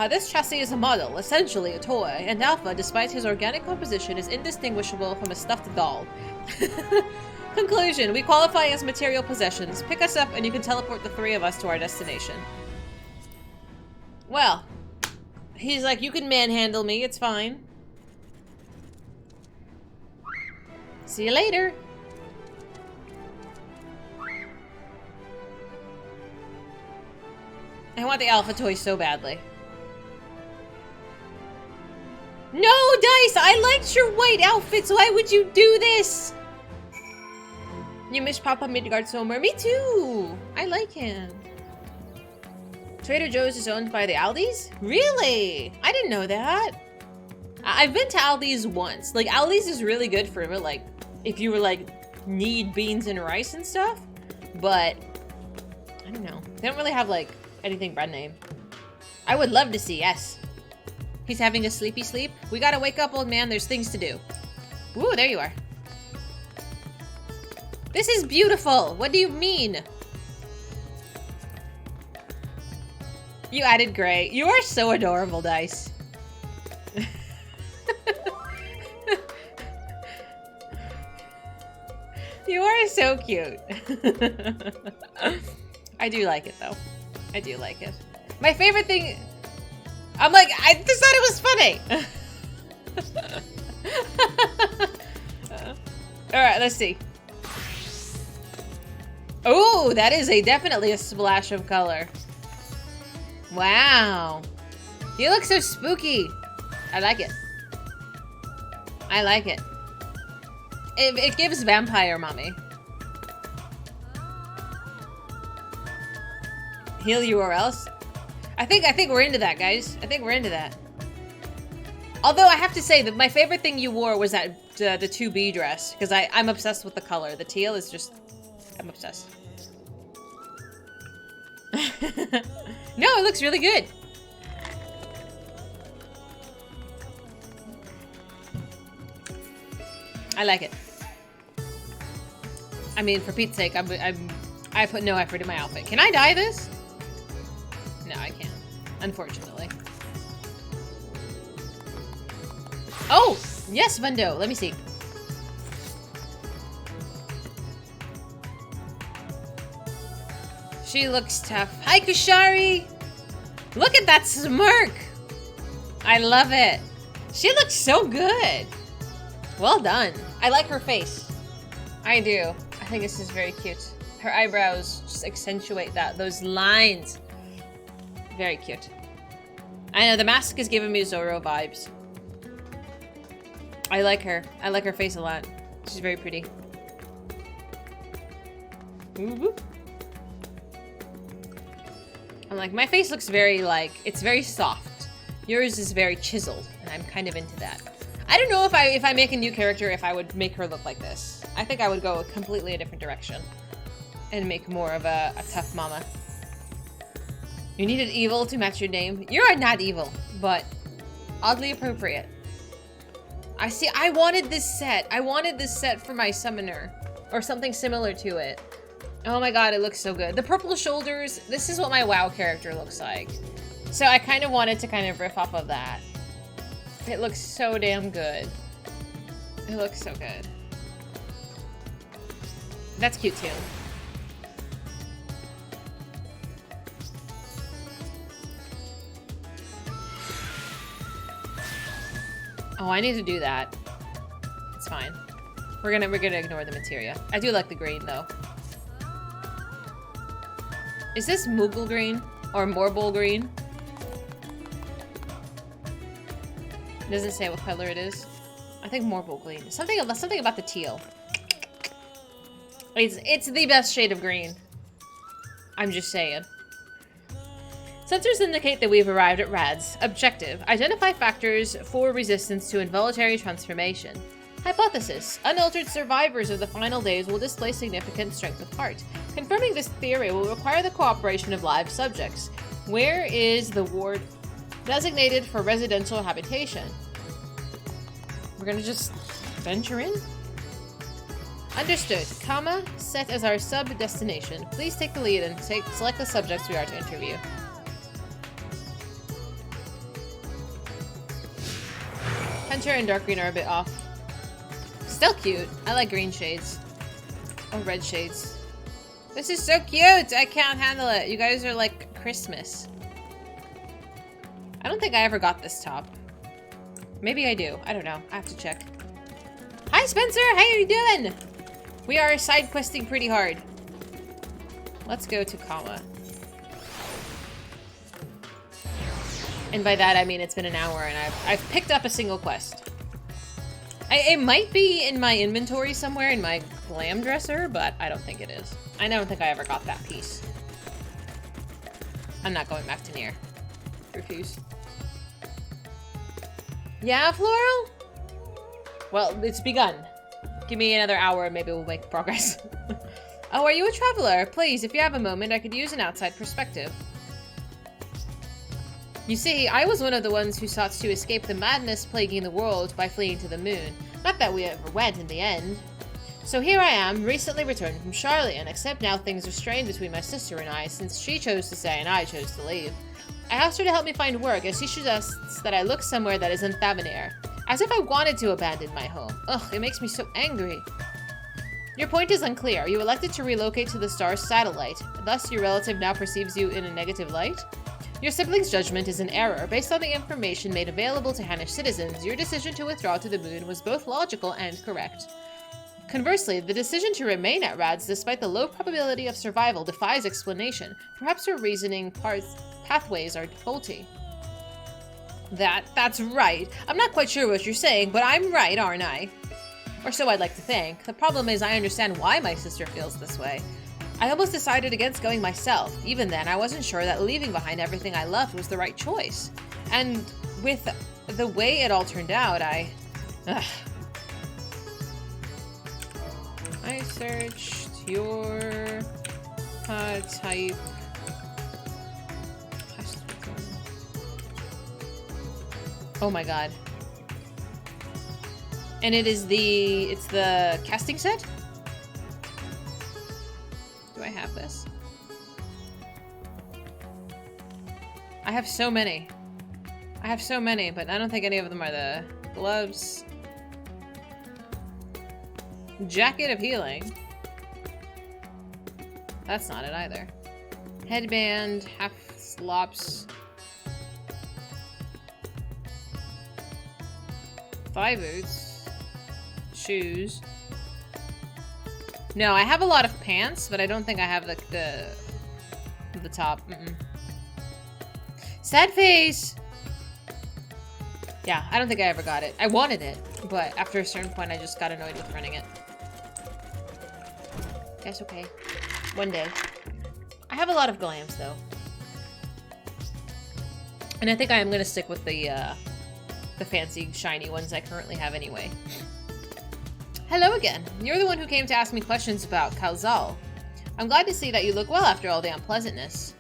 This chassis is a model, essentially a toy, and Alpha, despite his organic composition, is indistinguishable from a stuffed doll. Conclusion, we qualify as material possessions. Pick us up and you can teleport the 3 of us to our destination. Well, he's like, you can manhandle me, it's fine. See you later. I want the Alpha toy so badly. No, Dice! I liked your white outfits! Why would you do this? You miss Papa Midgard so much. Me too! I like him. Trader Joe's is owned by the Aldis? Really? I didn't know that. I've been to Aldi's once. Like, Aldi's is really good for, like, if you were, like, need beans and rice and stuff. But, I don't know. They don't really have, like, anything brand name. I would love to see, yes. He's having a sleepy sleep. We gotta wake up, old man. There's things to do. Ooh, there you are. This is beautiful. What do you mean? You added gray. You are so adorable, Dice. You are so cute. I do like it, though. I do like it. My favorite thing... I'm like, I just thought it was funny. Alright, let's see. Oh, that is definitely a splash of color. Wow. You look so spooky. I like it. I like it. It gives vampire mommy. Heal you or else? I think we're into that, guys. I think we're into that. Although I have to say that my favorite thing you wore was that the 2B dress, because I'm obsessed with the color. The teal is just... I'm obsessed. No, it looks really good. I like it. I mean, for Pete's sake, I put no effort in my outfit. Can I dye this? No, I can't. Unfortunately. Oh! Yes, Mundo. Let me see. She looks tough. Hi, Kushari! Look at that smirk! I love it. She looks so good. Well done. I like her face. I do. I think this is very cute. Her eyebrows just accentuate those lines. Very cute. I know, the mask is giving me Zorro vibes. I like her. I like her face a lot. She's very pretty. Ooh. I'm like, my face looks very, like, it's very soft. Yours is very chiseled, and I'm kind of into that. I don't know if I make a new character, if I would make her look like this. I think I would go completely a different direction. And make more of a tough mama. You needed evil to match your name. You're not evil, but oddly appropriate. I see, I wanted this set. I wanted this set for my summoner. Or something similar to it. Oh my god, it looks so good. The purple shoulders, this is what my WoW character looks like. So I kind of wanted to kind of riff off of that. It looks so damn good. It looks so good. That's cute too. Oh, I need to do that. It's fine. We're gonna ignore the materia. I do like the green though. Is this Moogle green? Or Morble green? It doesn't say what color it is. I think Morble green. Something about the teal. It's the best shade of green. I'm just saying. Sensors indicate that we've arrived at RAD's objective. Identify factors for resistance to involuntary transformation. Hypothesis. Unaltered survivors of the final days will display significant strength of heart. Confirming this theory will require the cooperation of live subjects. Where is the ward designated for residential habitation? We're gonna just venture in? Understood. Comma, set as our sub-destination. Please take the lead and select the subjects we are to interview. Hunter and dark green are a bit off. Still cute. I like green shades. Oh, red shades. This is so cute! I can't handle it. You guys are like Christmas. I don't think I ever got this top. Maybe I do. I don't know. I have to check. Hi, Spencer! How you doing? We are side questing pretty hard. Let's go to Kama. And by that I mean it's been an hour and I've picked up a single quest. It might be in my inventory somewhere in my glam dresser, but I don't think it is. I don't think I ever got that piece. I'm not going back to Nier. Refuse. Yeah, Floral? Well, it's begun. Give me another hour and maybe we'll make progress. Oh, are you a traveler? Please, if you have a moment, I could use an outside perspective. You see, I was one of the ones who sought to escape the madness plaguing the world by fleeing to the moon. Not that we ever went in the end. So here I am, recently returned from Charlotte, except now things are strained between my sister and I, since she chose to stay and I chose to leave. I asked her to help me find work, as she suggests that I look somewhere that isn't Thavanair. As if I wanted to abandon my home. Ugh, it makes me so angry. Your point is unclear. You elected to relocate to the star's satellite. Thus, your relative now perceives you in a negative light? Your sibling's judgment is an error. Based on the information made available to Hanish citizens, your decision to withdraw to the moon was both logical and correct. Conversely, the decision to remain at Rads despite the low probability of survival defies explanation. Perhaps your reasoning pathways are faulty. That's right. I'm not quite sure what you're saying, but I'm right, aren't I? Or so I'd like to think. The problem is I understand why my sister feels this way. I almost decided against going myself. Even then, I wasn't sure that leaving behind everything I loved was the right choice. And with the way it all turned out, I searched your type. Oh my god. And it's the casting set? Do I have this? I have so many. But I don't think any of them are the gloves. Jacket of healing. That's not it either. Headband, half slops. Thigh boots. Shoes. No, I have a lot of pants, but I don't think I have the top. Sad face! Yeah, I don't think I ever got it. I wanted it, but after a certain point, I just got annoyed with running it. That's okay. One day. I have a lot of glams, though. And I think I am going to stick with the fancy, shiny ones I currently have anyway. Hello again. You're the one who came to ask me questions about Kalzal. I'm glad to see that you look well after all the unpleasantness.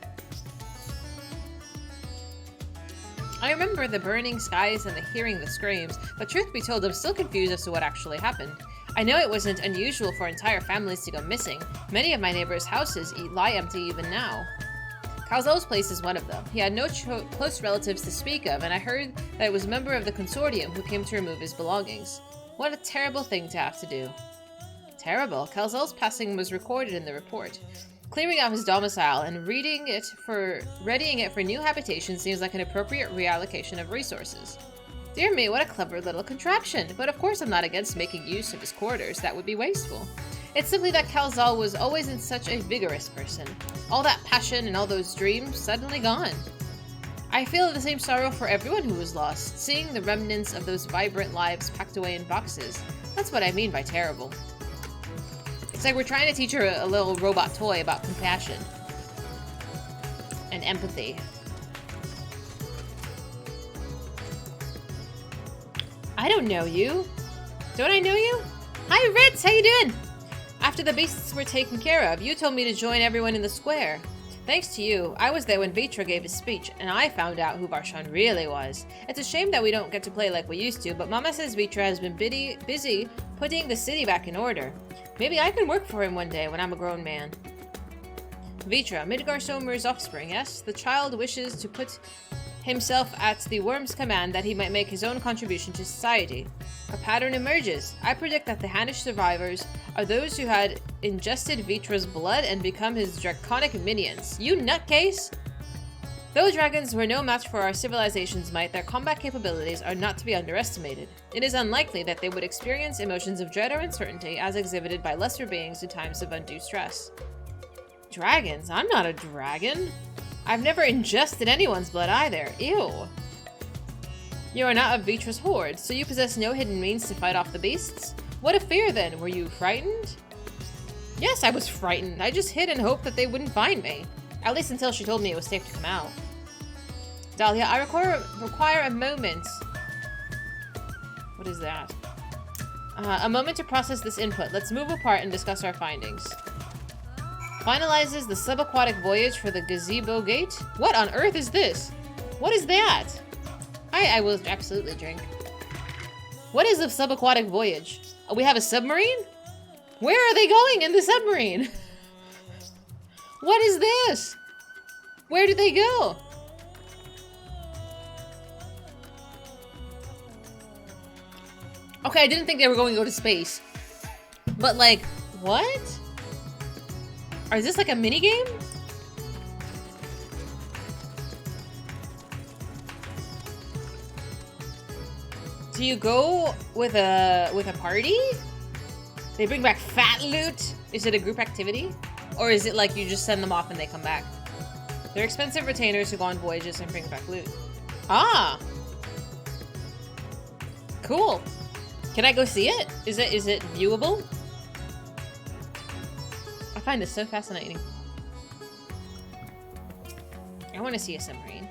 I remember the burning skies and hearing the screams, but truth be told, I'm still confused as to what actually happened. I know it wasn't unusual for entire families to go missing. Many of my neighbors' houses lie empty even now. Kalzal's place is one of them. He had no close relatives to speak of, and I heard that it was a member of the consortium who came to remove his belongings. What a terrible thing to have to do. Terrible. Kalzal's passing was recorded in the report. Clearing out his domicile and readying it for new habitation seems like an appropriate reallocation of resources. Dear me, what a clever little contraption. But of course I'm not against making use of his quarters. That would be wasteful. It's simply that Kalzal was always such a vigorous person. All that passion and all those dreams suddenly gone. I feel the same sorrow for everyone who was lost, seeing the remnants of those vibrant lives packed away in boxes. That's what I mean by terrible. It's like we're trying to teach her a little robot toy about compassion. And empathy. I don't know you. Don't I know you? Hi, Ritz! How you doing? After the beasts were taken care of, you told me to join everyone in the square. Thanks to you, I was there when Vitra gave his speech, and I found out who Varshan really was. It's a shame that we don't get to play like we used to, but Mama says Vitra has been busy putting the city back in order. Maybe I can work for him one day when I'm a grown man. Vitra, Midgar Somer's offspring, yes? The child wishes to put himself at the worm's command that he might make his own contribution to society. A pattern emerges. I predict that the Hanish survivors are those who had ingested Vitra's blood and become his draconic minions. You nutcase! Though dragons were no match for our civilization's might, their combat capabilities are not to be underestimated. It is unlikely that they would experience emotions of dread or uncertainty as exhibited by lesser beings in times of undue stress. Dragons? I'm not a dragon. I've never ingested anyone's blood either. Ew. You are not of Vitra's horde, so you possess no hidden means to fight off the beasts? What a fear then! Were you frightened? Yes, I was frightened. I just hid and hoped that they wouldn't find me. At least until she told me it was safe to come out. Dahlia, I require a moment. What is that? A moment to process this input. Let's move apart and discuss our findings. Finalizes the subaquatic voyage for the Gazebo Gate? What on earth is this? What is that? I will absolutely drink. What is a subaquatic voyage? Oh, we have a submarine? Where are they going in the submarine? What is this? Where did they go? Okay, I didn't think they were going to go to space. But like, what? Or is this like a mini game? Do you go with a party? They bring back fat loot? Is it a group activity? Or is it like you just send them off and they come back? They're expensive retainers who go on voyages and bring back loot. Ah! Cool. Can I go see it? Is it viewable? I find this so fascinating. I want to see a submarine.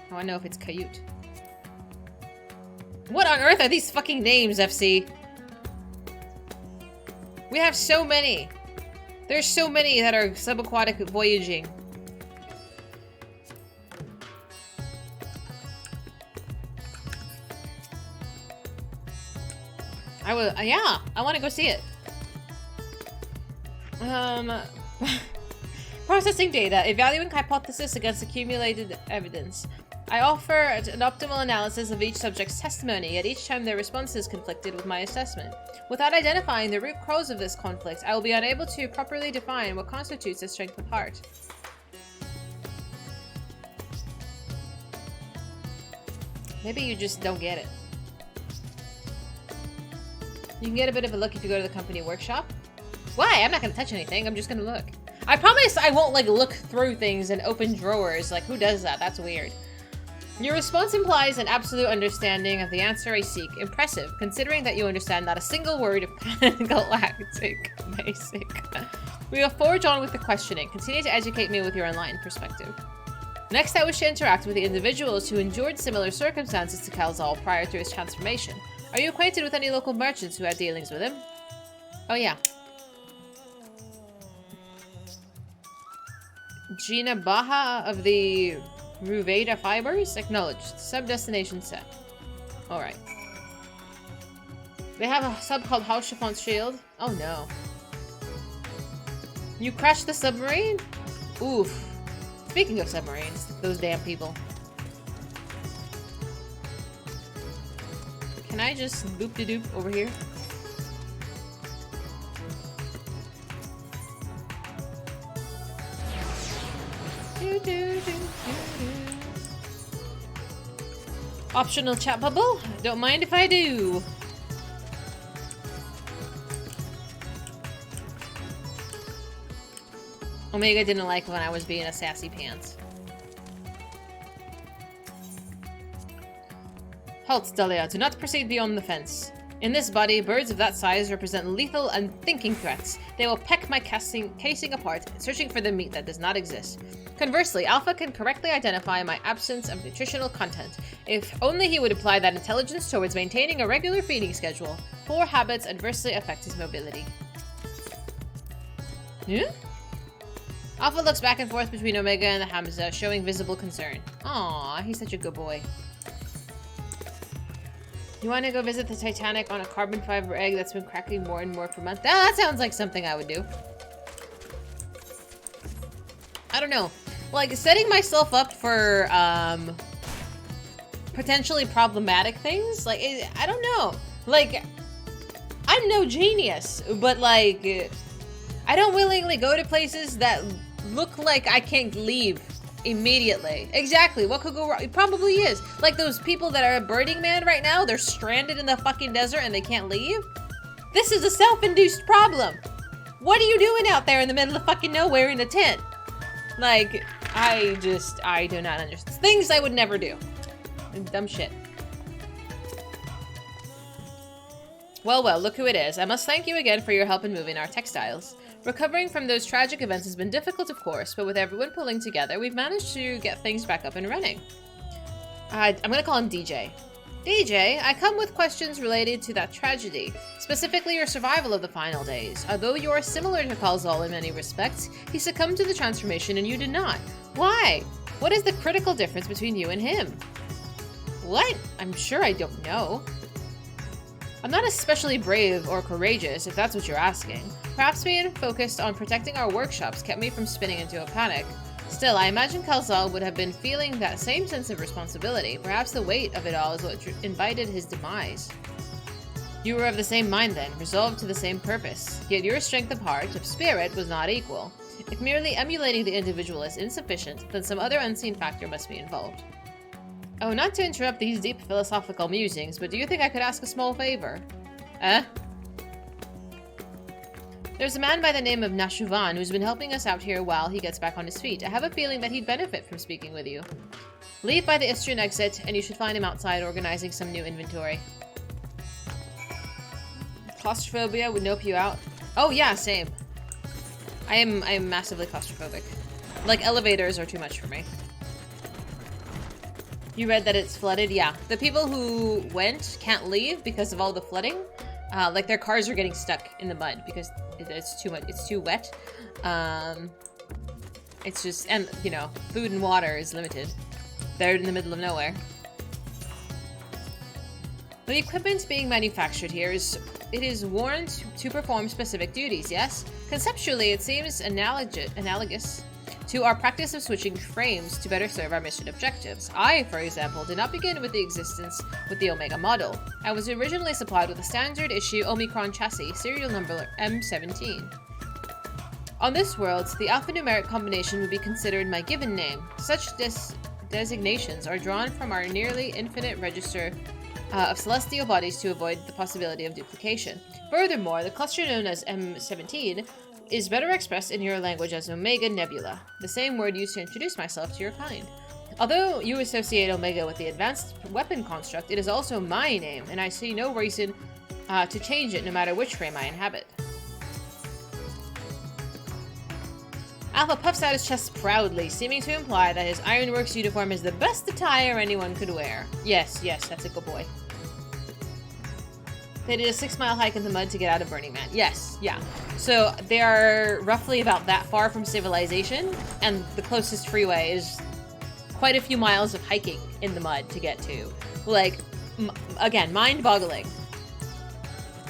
I want to know if it's Cayute. What on earth are these fucking names, FC? We have so many. There's so many that are subaquatic voyaging. Yeah, I want to go see it. Processing data, evaluating hypothesis against accumulated evidence. I offer an optimal analysis of each subject's testimony, yet each time their responses conflicted with my assessment. Without identifying the root cause of this conflict, I will be unable to properly define what constitutes a strength of heart. Maybe you just don't get it. You can get a bit of a look if you go to the company workshop. Why? I'm not gonna touch anything, I'm just gonna look. I promise I won't like look through things and open drawers. Like, who does that? That's weird. Your response implies an absolute understanding of the answer I seek. Impressive, considering that you understand not a single word of galactic basic. We will forge on with the questioning. Continue to educate me with your online perspective. Next, I wish to interact with the individuals who endured similar circumstances to Calzal prior to his transformation. Are you acquainted with any local merchants who had dealings with him? Oh yeah. Gina Baja of the Ruveda Fibers? Acknowledged. Sub-destination set. Alright. They have a sub called House Chiffon's Shield. Oh no. You crashed the submarine? Oof. Speaking of submarines, those damn people. Can I just boop-de-doop over here? Optional chat bubble? Don't mind if I do. Omega didn't like when I was being a sassy pants. Halt, Dahlia. Do not proceed beyond the fence. In this body, birds of that size represent lethal and thinking threats. They will peck my casing apart, searching for the meat that does not exist. Conversely, Alpha can correctly identify my absence of nutritional content. If only he would apply that intelligence towards maintaining a regular feeding schedule. Poor habits adversely affect his mobility. Yeah? Alpha looks back and forth between Omega and the Hamza, showing visible concern. Aww, he's such a good boy. You want to go visit the Titanic on a carbon fiber egg that's been cracking more and more per month? That sounds like something I would do. I don't know. Like, setting myself up for, potentially problematic things? Like, I don't know. Like, I'm no genius, but, like, I don't willingly go to places that look like I can't leave immediately. Exactly. What could go wrong? It probably is. Like those people that are at Burning Man right now, they're stranded in the fucking desert and they can't leave. This is a self-induced problem. What are you doing out there in the middle of fucking nowhere in a tent? Like, I do not understand. Things I would never do. Dumb shit. Well, look who it is. I must thank you again for your help in moving our textiles. Recovering from those tragic events has been difficult, of course, but with everyone pulling together, we've managed to get things back up and running. I'm gonna call him DJ. DJ, I come with questions related to that tragedy, specifically your survival of the final days. Although you are similar to Kalzal in many respects, he succumbed to the transformation and you did not. Why? What is the critical difference between you and him? What? I'm sure I don't know. I'm not especially brave or courageous, if that's what you're asking. Perhaps being focused on protecting our workshops kept me from spinning into a panic. Still, I imagine Kalsal would have been feeling that same sense of responsibility. Perhaps the weight of it all is what invited his demise. You were of the same mind then, resolved to the same purpose. Yet your strength of heart, of spirit, was not equal. If merely emulating the individual is insufficient, then some other unseen factor must be involved. Oh, not to interrupt these deep philosophical musings, but do you think I could ask a small favor? There's a man by the name of Nashuvan who's been helping us out here while he gets back on his feet. I have a feeling that he'd benefit from speaking with you. Leave by the Istrian exit, and you should find him outside organizing some new inventory. Claustrophobia would nope you out. Oh yeah, same. I am massively claustrophobic. Like, elevators are too much for me. You read that it's flooded? Yeah. The people who went can't leave because of all the flooding. Like, their cars are getting stuck in the mud because it's too much. It's too wet. It's just, and, you know, food and water is limited. They're in the middle of nowhere. The equipment being manufactured here is worn to perform specific duties, yes? Conceptually, it seems analogous to our practice of switching frames to better serve our mission objectives. I, for example, did not begin with the existence with the Omega model. I was originally supplied with a standard issue Omicron chassis, serial number M17. On this world, the alphanumeric combination would be considered my given name. Such designations are drawn from our nearly infinite register of celestial bodies to avoid the possibility of duplication. Furthermore, the cluster known as M17 is better expressed in your language as Omega Nebula, the same word used to introduce myself to your kind. Although you associate Omega with the advanced weapon construct, it is also my name, and I see no reason to change it no matter which frame I inhabit. Alpha puffs out his chest proudly, seeming to imply that his Ironworks uniform is the best attire anyone could wear. Yes, that's a good boy. They did a 6-mile hike in the mud to get out of Burning Man. Yes, yeah. So they are roughly about that far from civilization, and the closest freeway is quite a few miles of hiking in the mud to get to. Like, again, mind-boggling.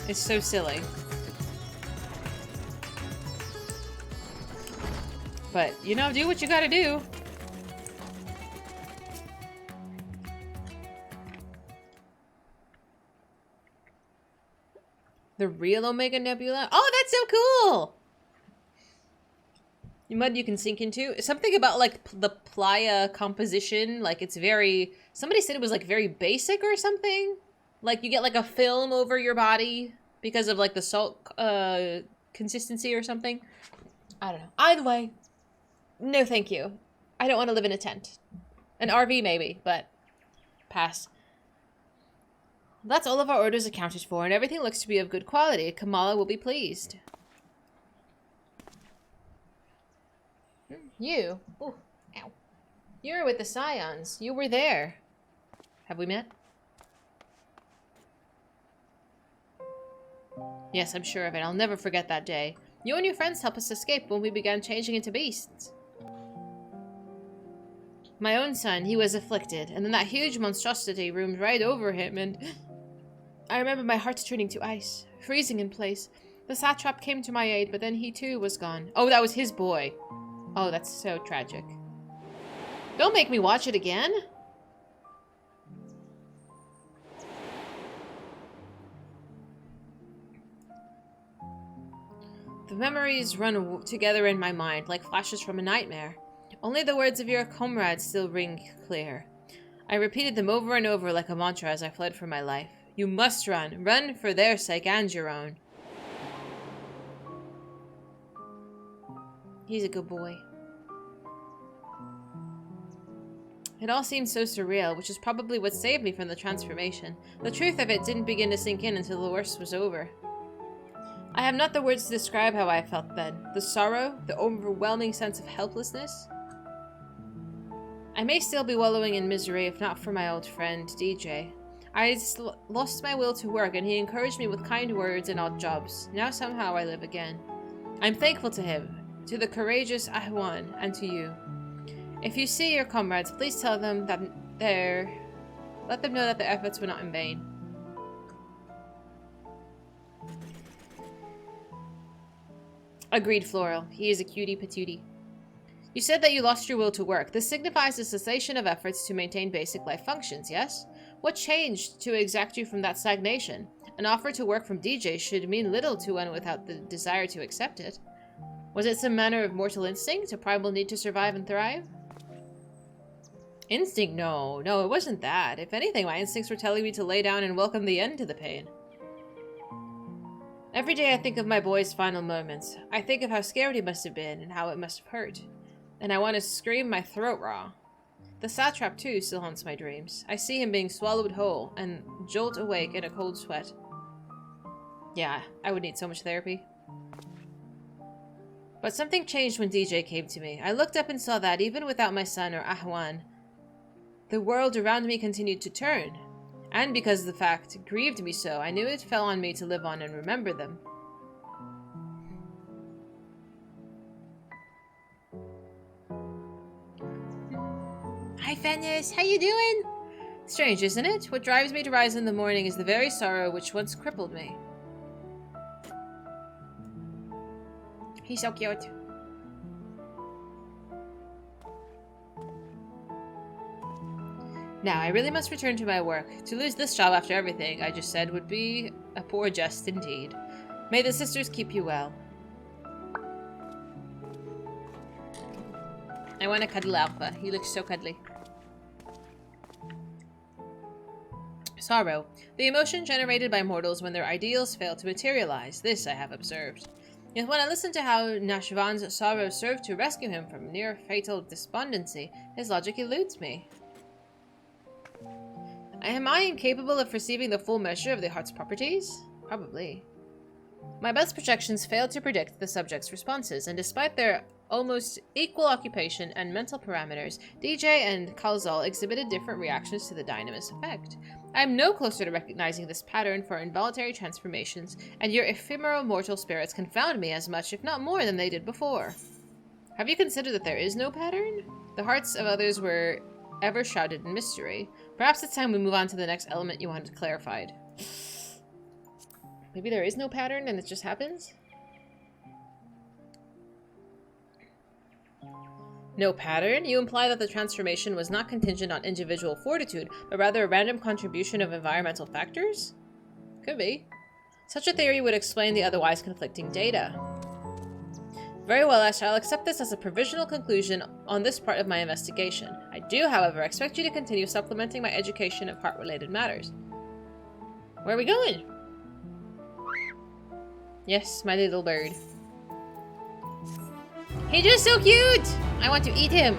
It's so silly. But, you know, do what you gotta do. The real Omega Nebula? Oh, that's so cool! Mud you can sink into. Something about, like, the playa composition. Like, it's very... Somebody said it was, like, very basic or something. Like, you get, like, a film over your body because of, like, the salt consistency or something. I don't know. Either way, no thank you. I don't want to live in a tent. An RV, maybe, but pass. That's all of our orders accounted for, and everything looks to be of good quality. Kamala will be pleased. You? Ooh, ow. You're with the Scions. You were there. Have we met? Yes, I'm sure of it. I'll never forget that day. You and your friends helped us escape when we began changing into beasts. My own son, he was afflicted, and then that huge monstrosity loomed right over him, and... I remember my heart turning to ice, freezing in place. The satrap came to my aid, but then he too was gone. Oh, that was his boy. Oh, that's so tragic. Don't make me watch it again. The memories run together in my mind like flashes from a nightmare. Only the words of your comrades still ring clear. I repeated them over and over like a mantra as I fled for my life. You must run. Run for their sake and your own. He's a good boy. It all seemed so surreal, which is probably what saved me from the transformation. The truth of it didn't begin to sink in until the worst was over. I have not the words to describe how I felt then. The sorrow, the overwhelming sense of helplessness. I may still be wallowing in misery if not for my old friend, DJ. I lost my will to work, and he encouraged me with kind words and odd jobs. Now somehow I live again. I'm thankful to him, to the courageous Ahwan, and to you. If you see your comrades, please tell them that let them know that their efforts were not in vain. Agreed, Floral. He is a cutie patootie. You said that you lost your will to work. This signifies the cessation of efforts to maintain basic life functions, yes? What changed to exact you from that stagnation? An offer to work from DJ should mean little to one without the desire to accept it. Was it some manner of mortal instinct, a primal need to survive and thrive? Instinct? No, it wasn't that. If anything, my instincts were telling me to lay down and welcome the end to the pain. Every day I think of my boy's final moments. I think of how scared he must have been and how it must have hurt. And I want to scream my throat raw. The satrap, too, still haunts my dreams. I see him being swallowed whole and jolt awake in a cold sweat. Yeah, I would need so much therapy. But something changed when DJ came to me. I looked up and saw that, even without my son or Ahwan, the world around me continued to turn. And because the fact grieved me so, I knew it fell on me to live on and remember them. Hi, Fennis. How you doing? Strange, isn't it? What drives me to rise in the morning is the very sorrow which once crippled me. He's so cute. Now, I really must return to my work. To lose this job after everything I just said would be a poor jest indeed. May the sisters keep you well. I want to cuddle Alpha. He looks so cuddly. Sorrow. The emotion generated by mortals when their ideals fail to materialize. This I have observed. Yet when I listen to how Nashvan's sorrow served to rescue him from near-fatal despondency, his logic eludes me. Am I incapable of perceiving the full measure of the heart's properties? Probably. My best projections failed to predict the subject's responses, and despite their almost equal occupation and mental parameters, DJ and Kalzal exhibited different reactions to the dynamis effect. I am no closer to recognizing this pattern for involuntary transformations, and your ephemeral mortal spirits confound me as much, if not more, than they did before. Have you considered that there is no pattern? The hearts of others were ever shrouded in mystery. Perhaps it's time we move on to the next element you wanted clarified. Maybe there is no pattern and it just happens? No pattern? You imply that the transformation was not contingent on individual fortitude, but rather a random contribution of environmental factors? Could be. Such a theory would explain the otherwise conflicting data. Very well, I shall accept this as a provisional conclusion on this part of my investigation. I do, however, expect you to continue supplementing my education of heart-related matters. Where are we going? Yes, my little bird. He's just so cute! I want to eat him.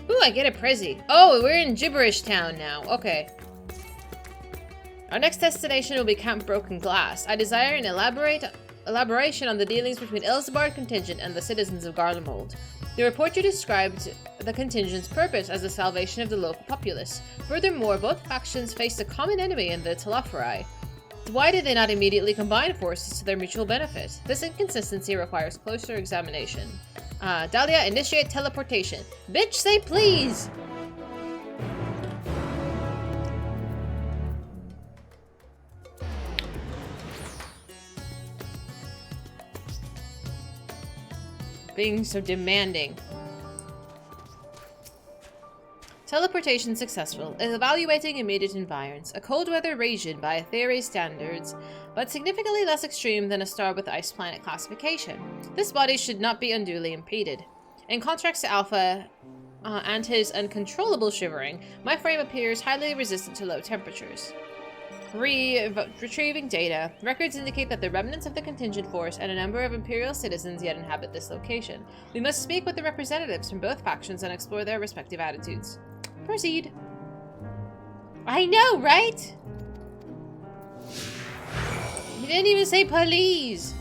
Ooh, I get a Prezi. Oh, we're in Gibberish Town now. Okay. Our next destination will be Camp Broken Glass. I desire an elaboration on the dealings between Elzebard contingent and the citizens of Garlemald. The reporter described the contingent's purpose as the salvation of the local populace. Furthermore, both factions faced a common enemy in the Telafari. Why did they not immediately combine forces to their mutual benefit? This inconsistency requires closer examination. Dahlia, initiate teleportation. Bitch, say please! Being so demanding. Teleportation successful. Evaluating immediate environs. A cold weather region by Aetheri's standards, but significantly less extreme than a star with ice planet classification. This body should not be unduly impeded. In contrast to Alpha and his uncontrollable shivering, my frame appears highly resistant to low temperatures. Retrieving data. Records indicate that the remnants of the contingent force and a number of Imperial citizens yet inhabit this location. We must speak with the representatives from both factions and explore their respective attitudes. Proceed. I know, right? You didn't even say please.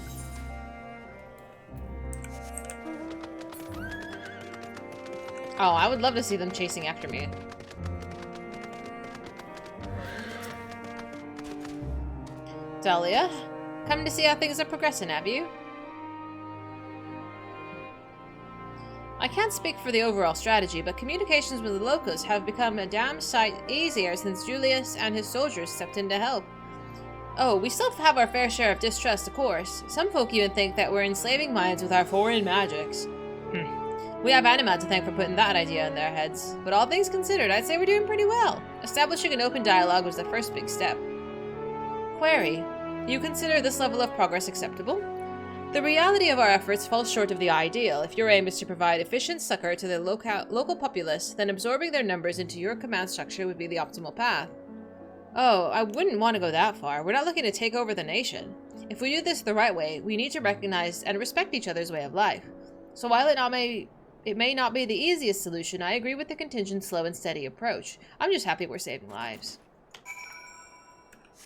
Oh, I would love to see them chasing after me. Dahlia, come to see how things are progressing, have you? I can't speak for the overall strategy, but communications with the locals have become a damn sight easier since Julius and his soldiers stepped in to help. Oh, we still have our fair share of distrust, of course. Some folk even think that we're enslaving minds with our foreign magics. We have Anima to thank for putting that idea in their heads. But all things considered, I'd say we're doing pretty well. Establishing an open dialogue was the first big step. Query. Do you consider this level of progress acceptable? The reality of our efforts falls short of the ideal. If your aim is to provide efficient succor to the local populace, then absorbing their numbers into your command structure would be the optimal path. Oh, I wouldn't want to go that far. We're not looking to take over the nation. If we do this the right way, we need to recognize and respect each other's way of life. So while it may not be the easiest solution, I agree with the contingent slow and steady approach. I'm just happy we're saving lives.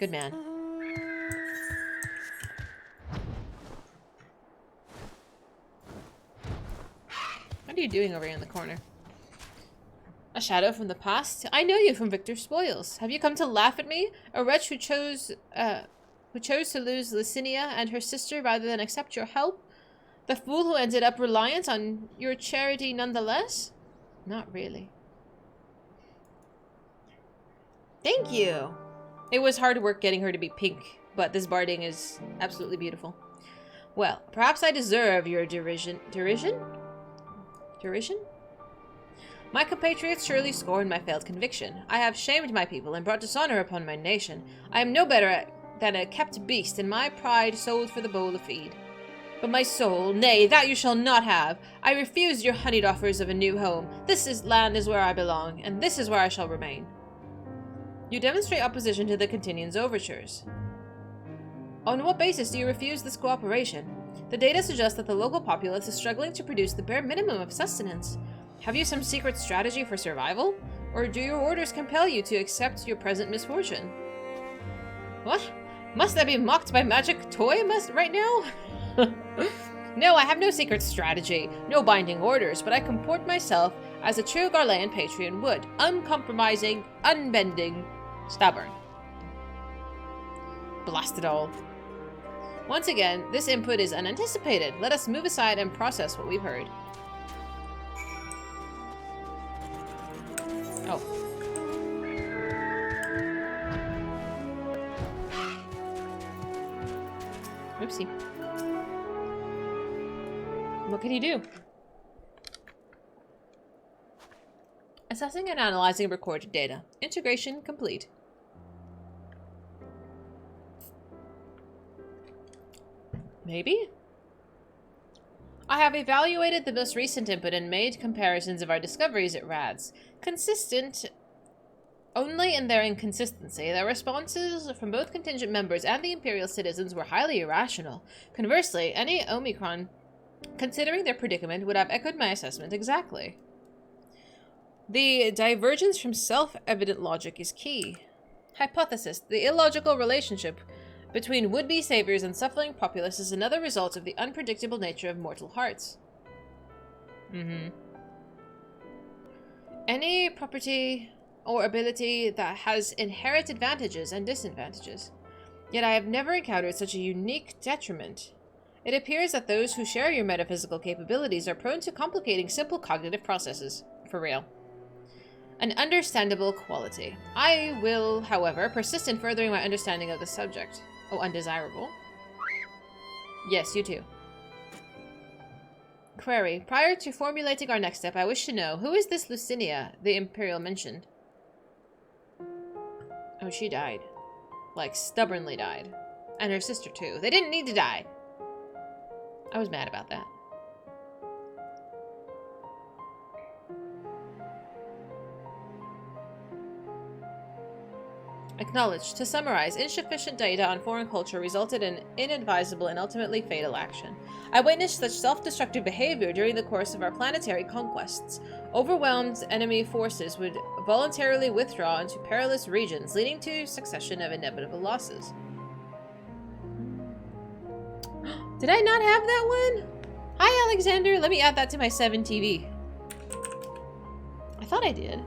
Good man. What are you doing over here in the corner? A shadow from the past? I know you from Victor's Spoils. Have you come to laugh at me? A wretch who chose to lose Licinia and her sister rather than accept your help? The fool who ended up reliant on your charity nonetheless? Not really. Thank you! It was hard work getting her to be pink, but this barding is absolutely beautiful. Well, perhaps I deserve your derision. Derision? Derision? My compatriots surely scorn my failed conviction. I have shamed my people and brought dishonor upon my nation. I am no better than a kept beast, and my pride sold for the bowl of feed. But my soul, nay, that you shall not have. I refuse your honeyed offers of a new home. Land is where I belong, and this is where I shall remain. You demonstrate opposition to the Continuan's overtures. On what basis do you refuse this cooperation? The data suggest that the local populace is struggling to produce the bare minimum of sustenance. Have you some secret strategy for survival? Or do your orders compel you to accept your present misfortune? What? Must I be mocked by magic toy right now? No, I have no secret strategy, no binding orders, but I comport myself as a true Garlean patriot would. Uncompromising, unbending, stubborn. Blast it all. Once again, this input is unanticipated. Let us move aside and process what we've heard. Oh. Oopsie. What can he do? Assessing and analyzing recorded data. Integration complete. Maybe? I have evaluated the most recent input and made comparisons of our discoveries at RADS. Consistent only in their inconsistency. The responses from both contingent members and the Imperial citizens were highly irrational. Conversely, any Omicron, considering their predicament, would have echoed my assessment exactly. The divergence from self-evident logic is key. Hypothesis. The illogical relationship between would-be saviors and suffering populace is another result of the unpredictable nature of mortal hearts. Any property or ability that has inherent advantages and disadvantages. Yet I have never encountered such a unique detriment. It appears that those who share your metaphysical capabilities are prone to complicating simple cognitive processes. For real. An understandable quality. I will, however, persist in furthering my understanding of the subject. Oh, undesirable. Yes, you too. Query. Prior to formulating our next step, I wish to know, who is this Licinia the Imperial mentioned? Oh, she died. Like, stubbornly died. And her sister, too. They didn't need to die. I was mad about that. Acknowledged. To summarize, insufficient data on foreign culture resulted in inadvisable and ultimately fatal action. I witnessed such self-destructive behavior during the course of our planetary conquests. Overwhelmed enemy forces would voluntarily withdraw into perilous regions, leading to a succession of inevitable losses. Did I not have that one? Hi, Alexander. Let me add that to my 7 TV. I thought I did.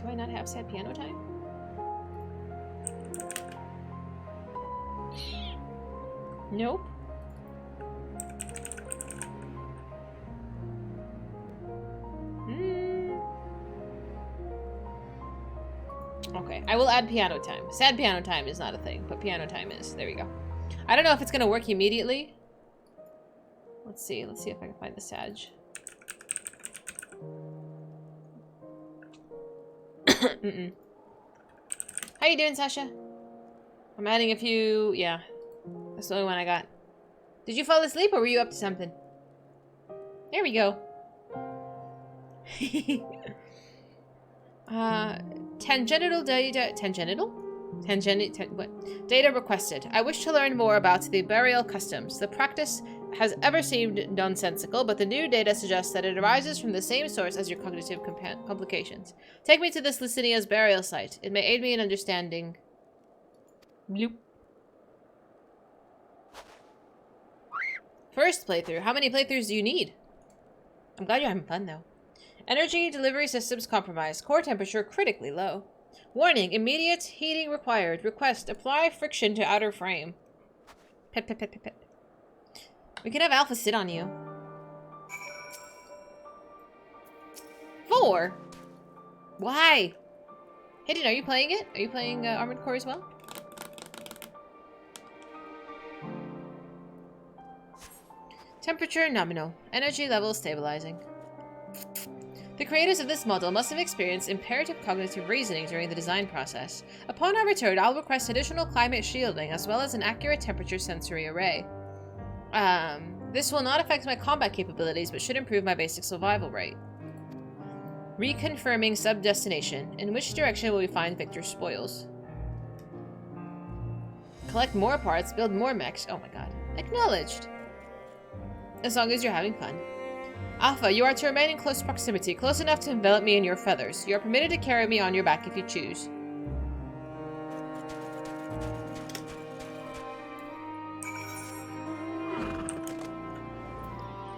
Do I not have sad piano time? Nope. Okay, I will add piano time. Sad piano time is not a thing, but piano time is. There we go. I don't know if it's gonna work immediately. Let's see if I can find the Sag. How you doing, Sasha? I'm adding a few, yeah. That's the only one I got. Did you fall asleep or were you up to something? There we go. Tangential data, what? Data requested. I wish to learn more about the burial customs. The practice has ever seemed nonsensical, but the new data suggests that it arises from the same source as your cognitive complications. Take me to this Licinia's burial site. It may aid me in understanding. Bloop. First playthrough. How many playthroughs do you need? I'm glad you're having fun, though. Energy delivery systems compromised. Core temperature critically low. Warning, immediate heating required. Request, apply friction to outer frame. Pet, pet, pet, pet, pet. We can have Alpha sit on you. 4? Why? Hayden, are you playing it? Are you playing Armored Core as well? Temperature nominal. Energy level stabilizing. The creators of this model must have experienced imperative cognitive reasoning during the design process. Upon our return, I'll request additional climate shielding as well as an accurate temperature sensory array. This will not affect my combat capabilities, but should improve my basic survival rate. Reconfirming sub-destination. In which direction will we find Victor's spoils? Collect more parts, build more mechs. Oh my god. Acknowledged. As long as you're having fun. Alpha, you are to remain in close proximity, close enough to envelop me in your feathers. You are permitted to carry me on your back if you choose.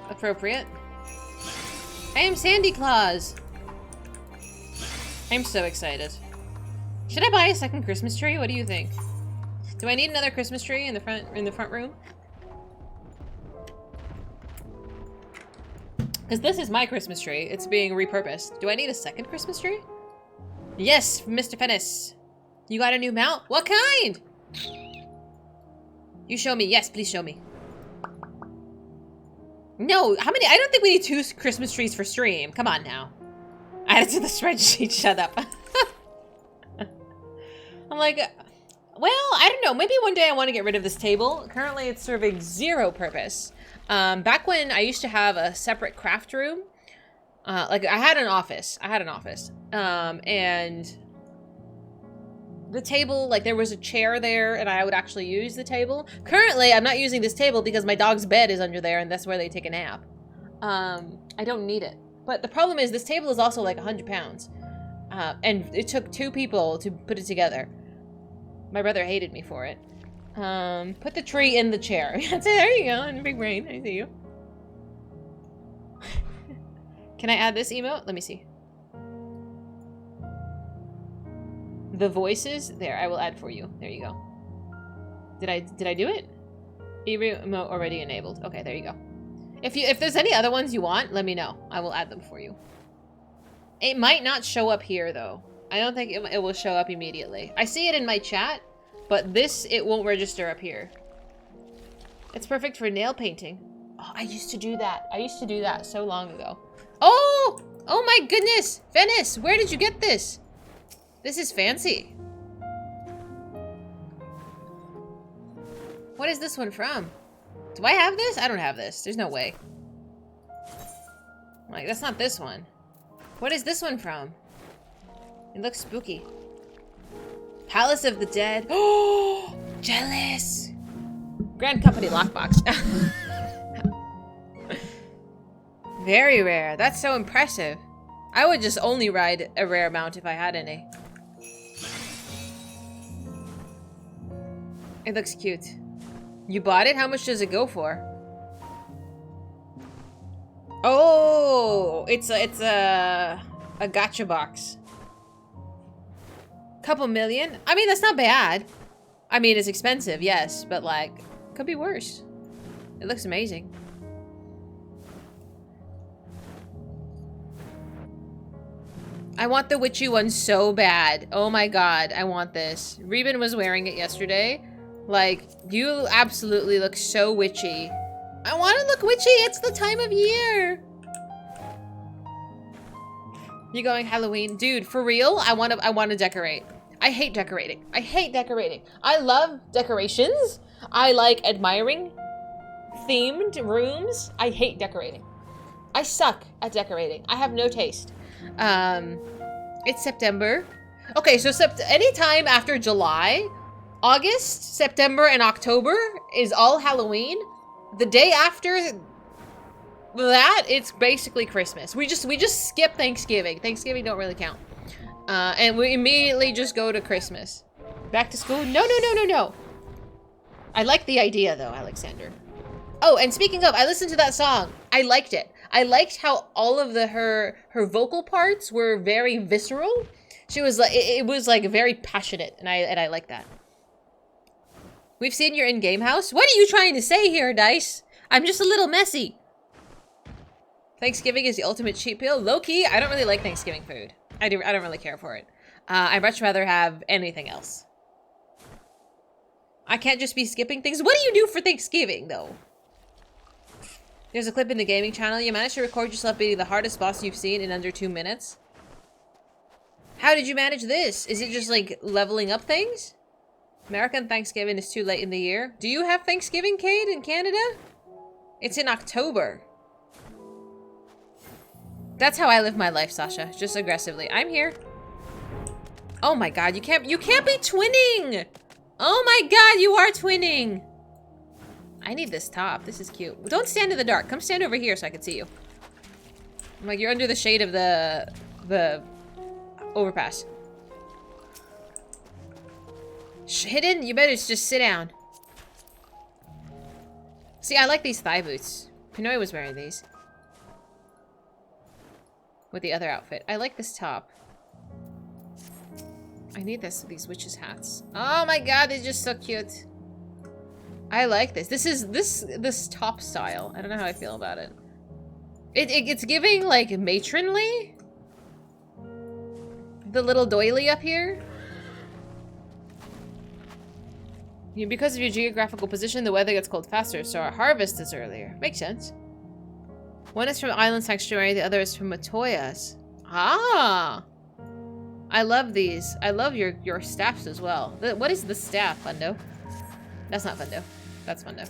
Appropriate. I am Sandy Claus. I'm so excited. Should I buy a second Christmas tree? What do you think? Do I need another Christmas tree in the front room? Because this is my Christmas tree. It's being repurposed. Do I need a second Christmas tree? Yes, Mr. Fennis. You got a new mount? What kind? You show me. Yes, please show me. No, how many? I don't think we need 2 Christmas trees for stream. Come on now. Add it to the spreadsheet. Shut up. I'm like, well, I don't know. Maybe one day I want to get rid of this table. Currently, it's serving 0 purpose. Back when I used to have a separate craft room, like I had an office, and the table, like there was a chair there and I would actually use the table. Currently, I'm not using this table because my dog's bed is under there and that's where they take a nap. I don't need it. But the problem is this table is also like 100 pounds. And it took 2 people to put it together. My brother hated me for it. Put the tree in the chair. There you go, in big brain. I see you. Can I add this emote? Let me see. The voices? There, I will add for you. There you go. Did I do it? Emote already enabled. Okay, there you go. If there's any other ones you want, let me know. I will add them for you. It might not show up here, though. I don't think it will show up immediately. I see it in my chat. But this, it won't register up here. It's perfect for nail painting. Oh, I used to do that. I used to do that so long ago. Oh! Oh my goodness! Venice, where did you get this? This is fancy. What is this one from? Do I have this? I don't have this. There's no way. Like, that's not this one. What is this one from? It looks spooky. Palace of the Dead. Oh, jealous. Grand Company lockbox. Very rare. That's so impressive. I would just only ride a rare mount if I had any. It looks cute. You bought it? How much does it go for? Oh, it's a gacha box. Couple million? I mean, that's not bad. I mean, it's expensive, yes, but like, Could be worse. It looks amazing. I want the witchy one so bad. Oh my god, I want this. Reuben was wearing it yesterday. Like, you absolutely look so witchy. I want to look witchy. It's the time of year. You going Halloween? Dude, for real? I want to decorate. I hate decorating. I hate decorating. I love decorations. I like admiring themed rooms. I hate decorating. I suck at decorating. I have no taste. It's September. Okay, so anytime after July, August, September, and October is all Halloween. The day after that, it's basically Christmas. We just skip Thanksgiving. Thanksgiving don't really count. And we immediately just go to Christmas. Back to school? No, no, no, no, no. I like the idea though, Alexander. Oh, and speaking of, I listened to that song. I liked it. I liked how all of her vocal parts were very visceral. She was like, it was like very passionate, and I like that. We've seen your in-game house. What are you trying to say here, Dice? I'm just a little messy. Thanksgiving is the ultimate cheat meal. Low-key, I don't really like Thanksgiving food. I don't really care for it. I'd much rather have anything else. I can't just be skipping things. What do you do for Thanksgiving, though? There's a clip in the gaming channel. You managed to record yourself beating the hardest boss you've seen in under 2 minutes. How did you manage this? Is it just, like, leveling up things? American Thanksgiving is too late in the year. Do you have Thanksgiving, Cade, in Canada? It's in October. That's how I live my life, Sasha. Just aggressively. I'm here. Oh my god, you can't be twinning! Oh my god, you are twinning! I need this top. This is cute. Don't stand in the dark. Come stand over here so I can see you. I'm like, you're under the shade of the overpass. Hidden? You better just sit down. See, I like these thigh boots. Pinoy was wearing these. With the other outfit. I like this top. I need these witches' hats. Oh my god, they're just so cute. I like this. This top style. I don't know how I feel about it. It's giving, like, matronly. The little doily up here. Because of your geographical position, the weather gets cold faster, so our harvest is earlier. Makes sense. One is from Island Sanctuary, the other is from Matoya's. Ah! I love these. I love your staffs as well. What is the staff, Fundo? That's not Fundo. That's Fundo.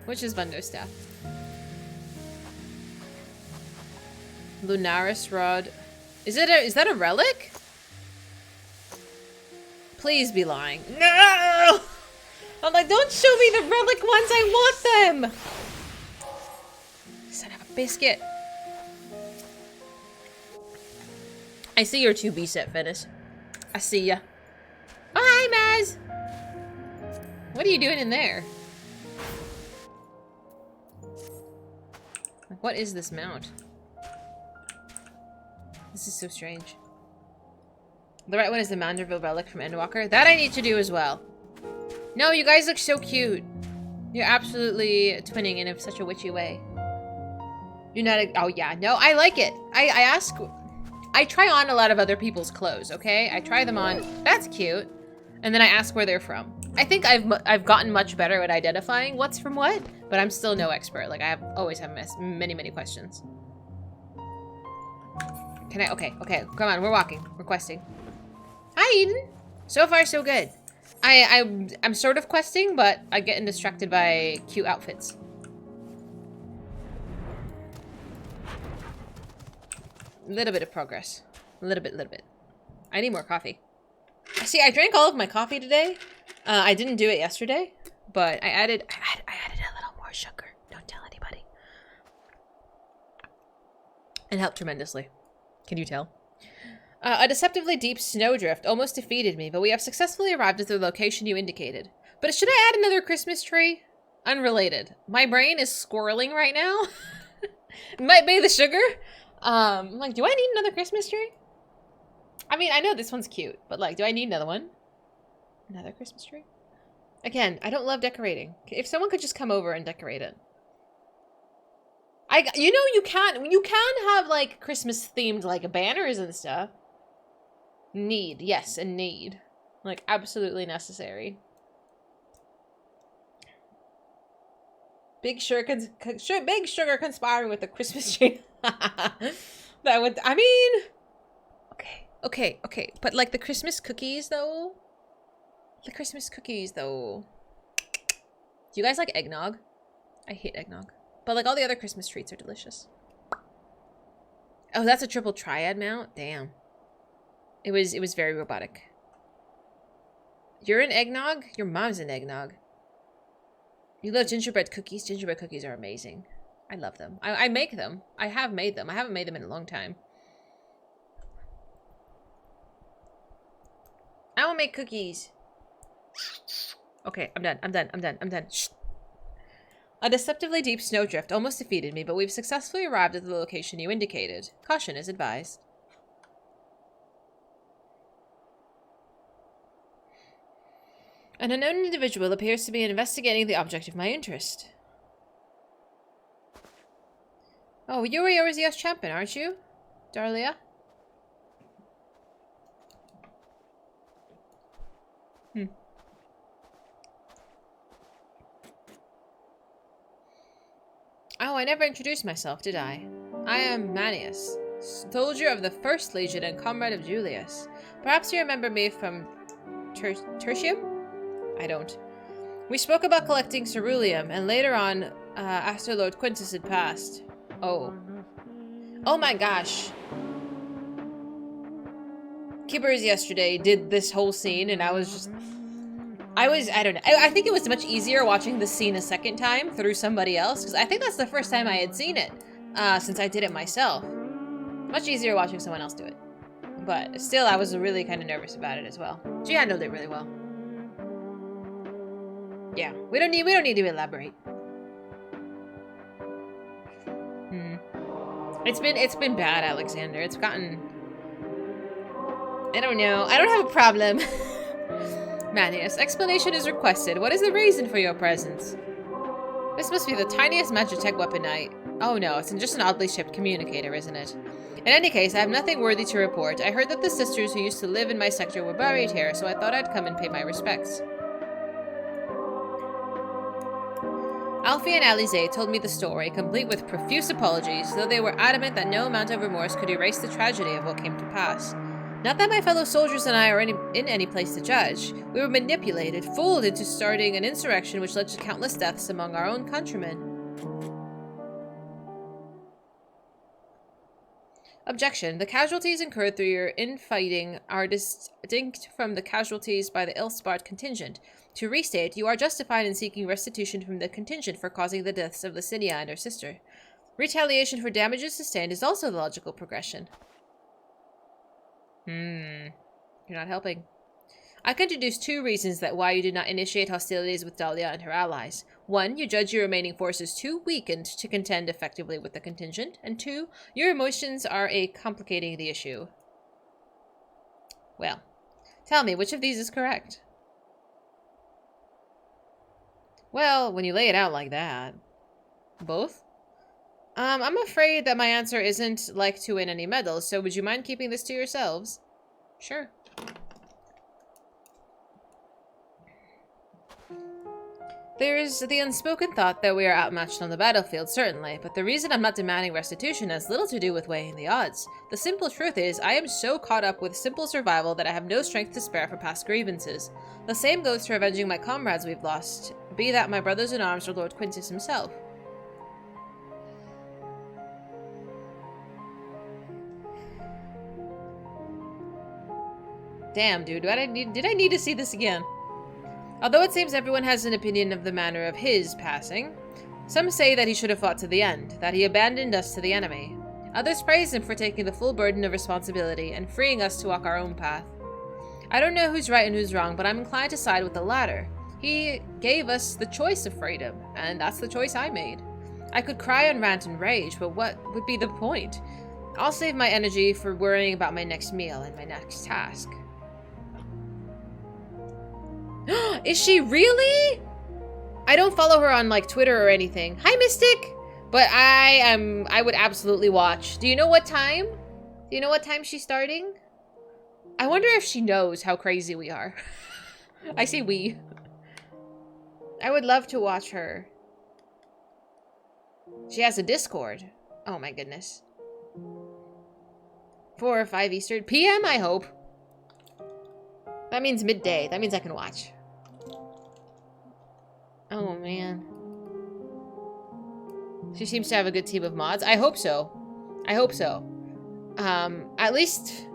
Which is Fundo's staff? Lunaris Rod. Is that a relic? Please be lying. No! I'm like, don't show me the relic ones, I want them! Son of a biscuit. I see your 2B set, Venice. I see ya. Oh, hi, Maz! What are you doing in there? Like, what is this mount? This is so strange. The right one is the Manderville relic from Endwalker. That I need to do as well. No, you guys look so cute. You're absolutely twinning in such a witchy way. You're not oh yeah, no, I like it. I try on a lot of other people's clothes, okay? I try them on, that's cute. And then I ask where they're from. I think I've gotten much better at identifying what's from what, but I'm still no expert. Like, always have many questions. Can I, okay, come on, we're walking, we're questing. Hi, Eden. So far, so good. I'm sort of questing, but I'm getting distracted by cute outfits. A little bit of progress. A little bit. I need more coffee. See, I drank all of my coffee today. I didn't do it yesterday, but I added a little more sugar. Don't tell anybody. It helped tremendously. Can you tell? A deceptively deep snowdrift almost defeated me, but we have successfully arrived at the location you indicated. But should I add another Christmas tree? Unrelated. My brain is squirreling right now. It might be the sugar. I'm like, do I need another Christmas tree? I mean, I know this one's cute, but like, do I need another one? Another Christmas tree? Again, I don't love decorating. If someone could just come over and decorate it. You know, you can have, like, Christmas-themed, like, banners and stuff. Need. Yes, a need. Like, absolutely necessary. Big Sugar conspiring with the Christmas tree. That would, I mean... Okay. But, like, the Christmas cookies, though? The Christmas cookies, though. Do you guys like eggnog? I hate eggnog. But, like, all the other Christmas treats are delicious. Oh, that's a triple triad mount? Damn. It was very robotic. You're an eggnog? Your mom's an eggnog. You love gingerbread cookies? Gingerbread cookies are amazing. I love them. I make them. I have made them. I haven't made them in a long time. I will make cookies. Okay, I'm done. Shh. A deceptively deep snowdrift almost defeated me, but we've successfully arrived at the location you indicated. Caution is advised. An unknown individual appears to be investigating the object of my interest. Oh, you're a Eurasias champion, aren't you, Darlia? Oh, I never introduced myself, did I? I am Manius, soldier of the 1st Legion and comrade of Julius. Perhaps you remember me from Tertium? I don't. We spoke about collecting ceruleum, and later on, after Lord Quintus had passed. Oh. Oh my gosh. Kibbers yesterday did this whole scene, and I don't know. I think it was much easier watching the scene a second time through somebody else, because I think that's the first time I had seen it, since I did it myself. Much easier watching someone else do it. But still, I was really kind of nervous about it as well. She handled it really well. Yeah, we don't need to elaborate. It's been bad, Alexander. It's gotten... I don't know. I don't have a problem. Manius, explanation is requested. What is the reason for your presence? This must be the tiniest Magitech weapon Oh no, it's just an oddly shaped communicator, isn't it? In any case, I have nothing worthy to report. I heard that the sisters who used to live in my sector were buried here, so I thought I'd come and pay my respects. Alfie and Alize told me the story, complete with profuse apologies, though they were adamant that no amount of remorse could erase the tragedy of what came to pass. Not that my fellow soldiers and I are in any place to judge. We were manipulated, fooled into starting an insurrection which led to countless deaths among our own countrymen. Objection. The casualties incurred through your infighting are distinct from the casualties by the ill-sparred contingent. To restate, you are justified in seeking restitution from the contingent for causing the deaths of Licinia and her sister. Retaliation for damages sustained is also the logical progression. You're not helping. I can deduce 2 reasons why you did not initiate hostilities with Dahlia and her allies. 1, you judge your remaining forces too weakened to contend effectively with the contingent, and 2, your emotions are complicating the issue. Well, tell me, which of these is correct? Well, when you lay it out like that. Both? I'm afraid that my answer isn't like to win any medals, so would you mind keeping this to yourselves? Sure. There is the unspoken thought that we are outmatched on the battlefield, certainly, but the reason I'm not demanding restitution has little to do with weighing the odds. The simple truth is, I am so caught up with simple survival that I have no strength to spare for past grievances. The same goes for avenging my comrades we've lost, be that my brothers-in-arms or Lord Quintus himself. Damn, dude, did I need to see this again? Although it seems everyone has an opinion of the manner of his passing, some say that he should have fought to the end, that he abandoned us to the enemy. Others praise him for taking the full burden of responsibility and freeing us to walk our own path. I don't know who's right and who's wrong, but I'm inclined to side with the latter. He gave us the choice of freedom, and that's the choice I made. I could cry and rant and rage, but what would be the point? I'll save my energy for worrying about my next meal and my next task. Is she really? I don't follow her on like Twitter or anything. Hi, Mystic. But I would absolutely watch. Do you know what time? Do you know what time she's starting? I wonder if she knows how crazy we are. I say we. I would love to watch her. She has a Discord. Oh my goodness. 4 or 5 Eastern. PM, I hope. That means midday. That means I can watch. Oh man. She seems to have a good team of mods. I hope so. I hope so. At least...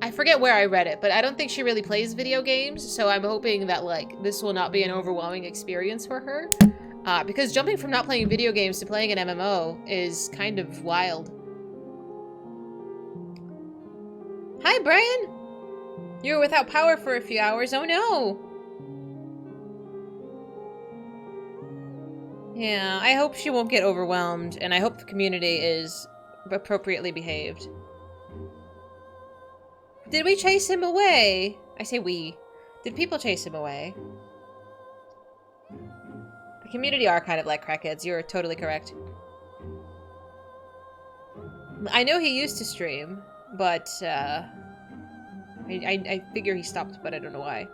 I forget where I read it, but I don't think she really plays video games, so I'm hoping that, like, this will not be an overwhelming experience for her. Because jumping from not playing video games to playing an MMO is kind of wild. Hi, Brian! You were without power for a few hours. Oh, no! Yeah, I hope she won't get overwhelmed, and I hope the community is appropriately behaved. Did we chase him away? I say we. Did people chase him away? The community are kind of like crackheads. You're totally correct. I know he used to stream, but I figure he stopped, but I don't know why.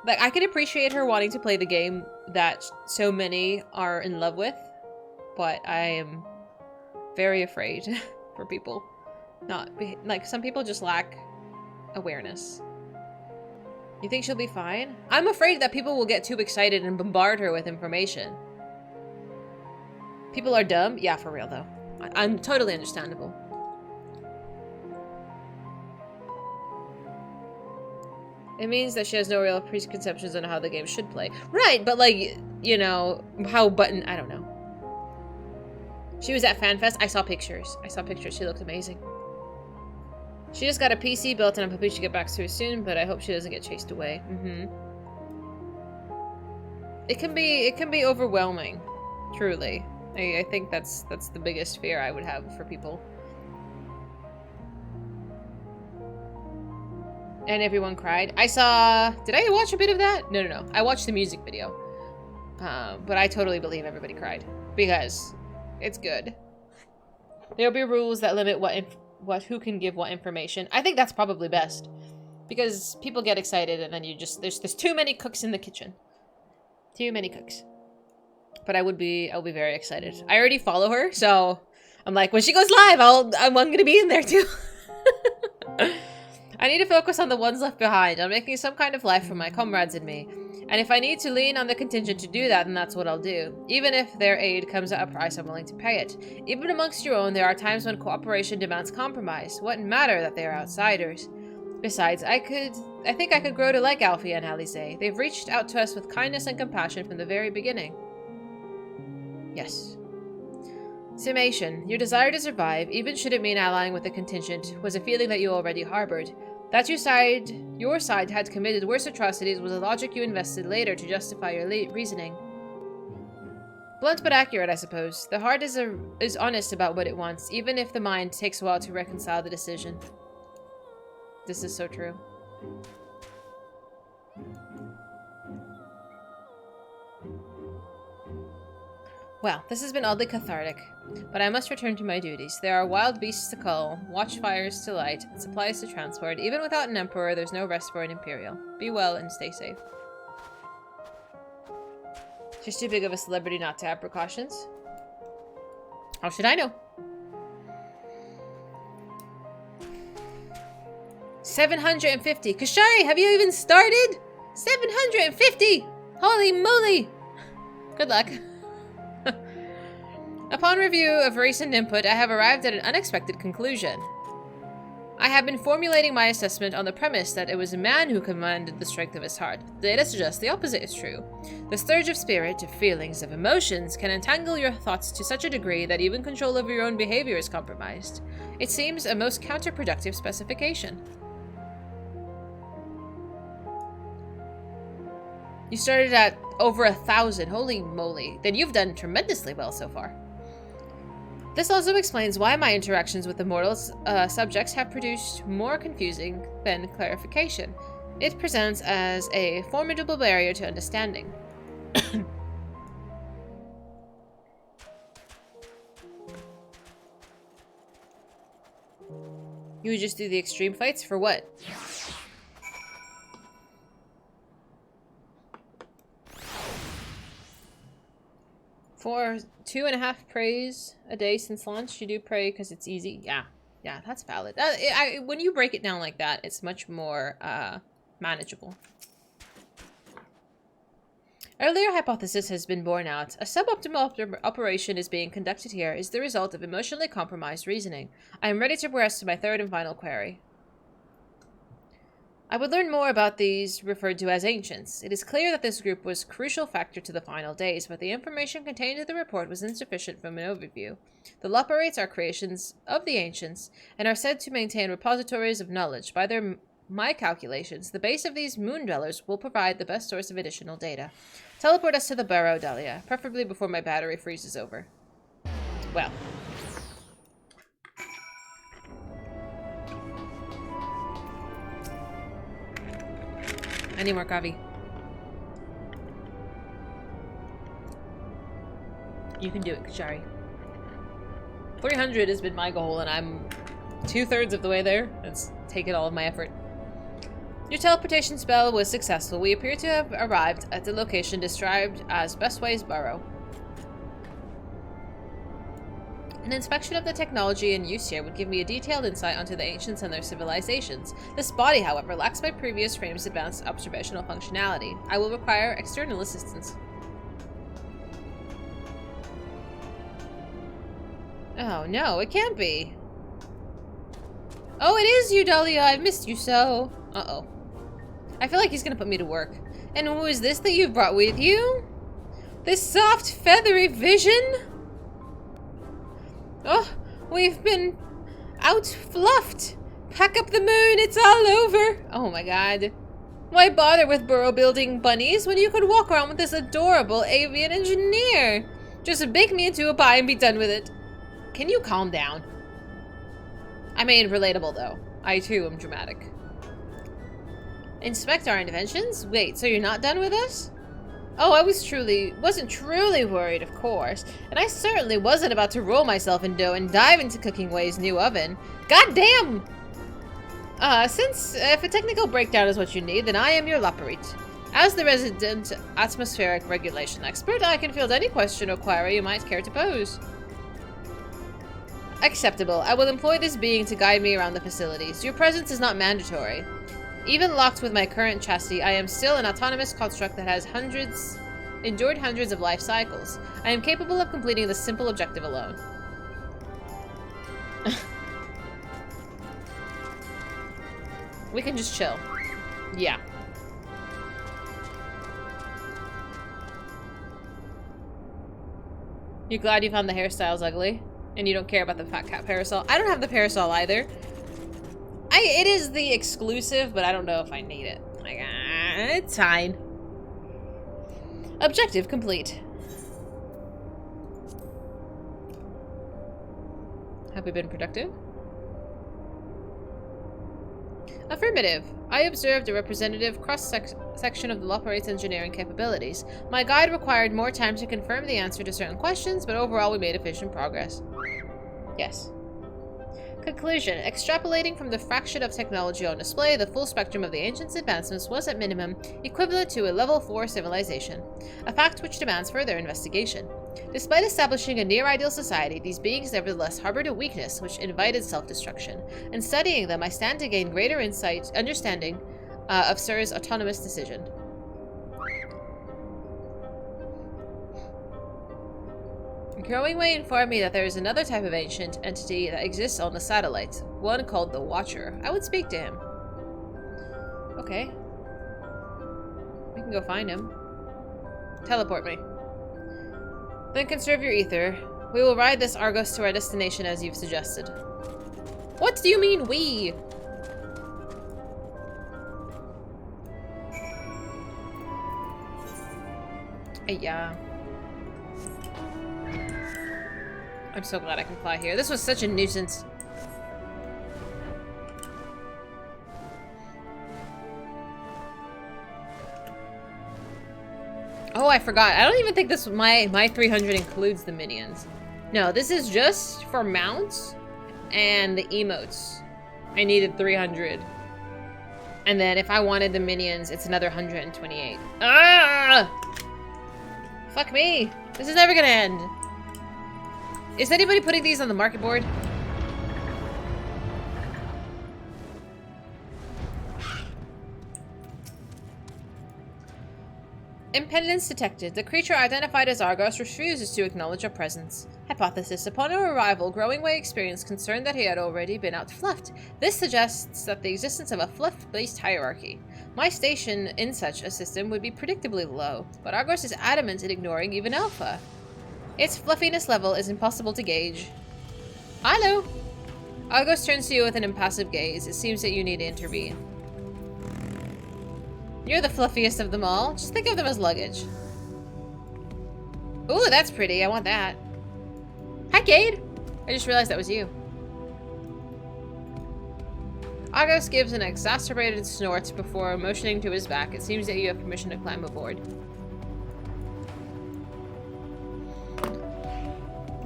Like, I can appreciate her wanting to play the game that so many are in love with, but I am very afraid for people. Like, some people just lack awareness. You think she'll be fine? I'm afraid that people will get too excited and bombard her with information. People are dumb? Yeah, for real, though. I'm totally understandable. It means that she has no real preconceptions on how the game should play. Right, but like, you know, how button... I don't know. She was at FanFest. I saw pictures. She looked amazing. She just got a PC built and I'm hoping she get back to her soon, but I hope she doesn't get chased away. It can be overwhelming, truly. I think that's the biggest fear I would have for people. And everyone cried. I saw... Did I watch a bit of that? No. I watched the music video. But I totally believe everybody cried. Because it's good. There'll be rules that limit who can give what information. I think that's probably best. Because people get excited and then you just... There's too many cooks in the kitchen. Too many cooks. But I'll be very excited. I already follow her, so... I'm like, when she goes live, I'm gonna be in there too. I need to focus on the ones left behind. I'm making some kind of life for my comrades and me. And if I need to lean on the contingent to do that, then that's what I'll do. Even if their aid comes at a price, I'm willing to pay it. Even amongst your own, there are times when cooperation demands compromise. Wouldn't matter that they are outsiders. Besides, I think I could grow to like Alfie and Alice. They've reached out to us with kindness and compassion from the very beginning. Yes. Summation. Your desire to survive, even should it mean allying with the contingent, was a feeling that you already harbored. That your side had committed worse atrocities was a logic you invested later to justify your reasoning. Blunt but accurate, I suppose. The heart is honest about what it wants, even if the mind takes a while to reconcile the decision. This is so true. Well, this has been oddly cathartic, but I must return to my duties. There are wild beasts to cull, watchfires to light, and supplies to transport. Even without an emperor, there's no rest for an imperial. Be well and stay safe. She's too big of a celebrity not to have precautions. How should I know? 750! Kashari, have you even started? 750! Holy moly! Good luck. Upon review of recent input, I have arrived at an unexpected conclusion. I have been formulating my assessment on the premise that it was a man who commanded the strength of his heart. Data suggests the opposite is true. The surge of spirit, of feelings, of emotions can entangle your thoughts to such a degree that even control over your own behavior is compromised. It seems a most counterproductive specification. You started at over 1,000. Holy moly. Then you've done tremendously well so far. This also explains why my interactions with the mortal subjects have produced more confusing than clarification. It presents as a formidable barrier to understanding. You would just do the extreme fights for what? For 2.5 prays a day since launch, you do pray because it's easy. Yeah, that's valid. When you break it down like that, it's much more manageable. Earlier hypothesis has been borne out. A suboptimal operation is being conducted here is the result of emotionally compromised reasoning. I am ready to progress to my third and final query. I would learn more about these referred to as ancients. It is clear that this group was a crucial factor to the final days, but the information contained in the report was insufficient from an overview. The Loperates are creations of the ancients, and are said to maintain repositories of knowledge. By my calculations, the base of these moon dwellers will provide the best source of additional data. Teleport us to the burrow, Dahlia, preferably before my battery freezes over. Well. I need more coffee. You can do it, Kashari. 300 has been my goal, and I'm 2/3 of the way there. It's taken all of my effort. Your teleportation spell was successful. We appear to have arrived at the location described as Bestway's Burrow. An inspection of the technology in use here would give me a detailed insight onto the ancients and their civilizations. This body, however, lacks my previous frame's advanced observational functionality. I will require external assistance. Oh no, it can't be. Oh, it is you, Dahlia. I've missed you so. Uh-oh. I feel like he's gonna put me to work. And who is this that you've brought with you? This soft, feathery vision? Oh, we've been out-fluffed. Pack up the moon, it's all over. Oh my god. Why bother with burrow-building bunnies when you could walk around with this adorable avian engineer? Just bake me into a pie and be done with it. Can you calm down? I made relatable, though. I, too, am dramatic. Inspect our inventions? Wait, so you're not done with us? Oh, I wasn't truly worried, of course. And I certainly wasn't about to roll myself in dough and dive into Cooking Way's new oven. God damn! If a technical breakdown is what you need, then I am your Loperite. As the resident atmospheric regulation expert, I can field any question or query you might care to pose. Acceptable. I will employ this being to guide me around the facilities. Your presence is not mandatory. Even locked with my current chassis, I am still an autonomous construct that has endured hundreds of life cycles. I am capable of completing this simple objective alone. We can just chill. Yeah. You glad you found the hairstyles ugly? And you don't care about the fat cat parasol? I don't have the parasol either. It is the exclusive, but I don't know if I need it. Like, it's fine. Objective complete. Have we been productive? Affirmative. I observed a representative cross-section of the Loperate's engineering capabilities. My guide required more time to confirm the answer to certain questions, but overall we made efficient progress. Yes. Conclusion. Extrapolating from the fraction of technology on display, the full spectrum of the ancients' advancements was at minimum equivalent to a level 4 civilization, a fact which demands further investigation. Despite establishing a near-ideal society, these beings nevertheless harbored a weakness which invited self-destruction. In studying them, I stand to gain greater understanding of Sir's autonomous decision. Growing Way informed me that there is another type of ancient entity that exists on the satellite, one called the Watcher. I would speak to him. Okay. We can go find him. Teleport me. Then conserve your ether. We will ride this Argos to our destination as you've suggested. What do you mean, we? Yeah. I'm so glad I can fly here. This was such a nuisance. Oh, I forgot. I don't even think this my 300 includes the minions. No, this is just for mounts and the emotes. I needed 300. And then if I wanted the minions, it's another 128. Ah! Fuck me. This is never gonna end. Is anybody putting these on the market board? Impedance detected. The creature identified as Argos refuses to acknowledge our presence. Hypothesis. Upon our arrival, Growingway experienced concern that he had already been outfluffed. This suggests that the existence of a fluff-based hierarchy. My station in such a system would be predictably low, but Argos is adamant in ignoring even Alpha. Its fluffiness level is impossible to gauge. Hello! Argos turns to you with an impassive gaze. It seems that you need to intervene. You're the fluffiest of them all. Just think of them as luggage. Ooh, that's pretty. I want that. Hi, Cade. I just realized that was you. Argos gives an exacerbated snort before motioning to his back. It seems that you have permission to climb aboard.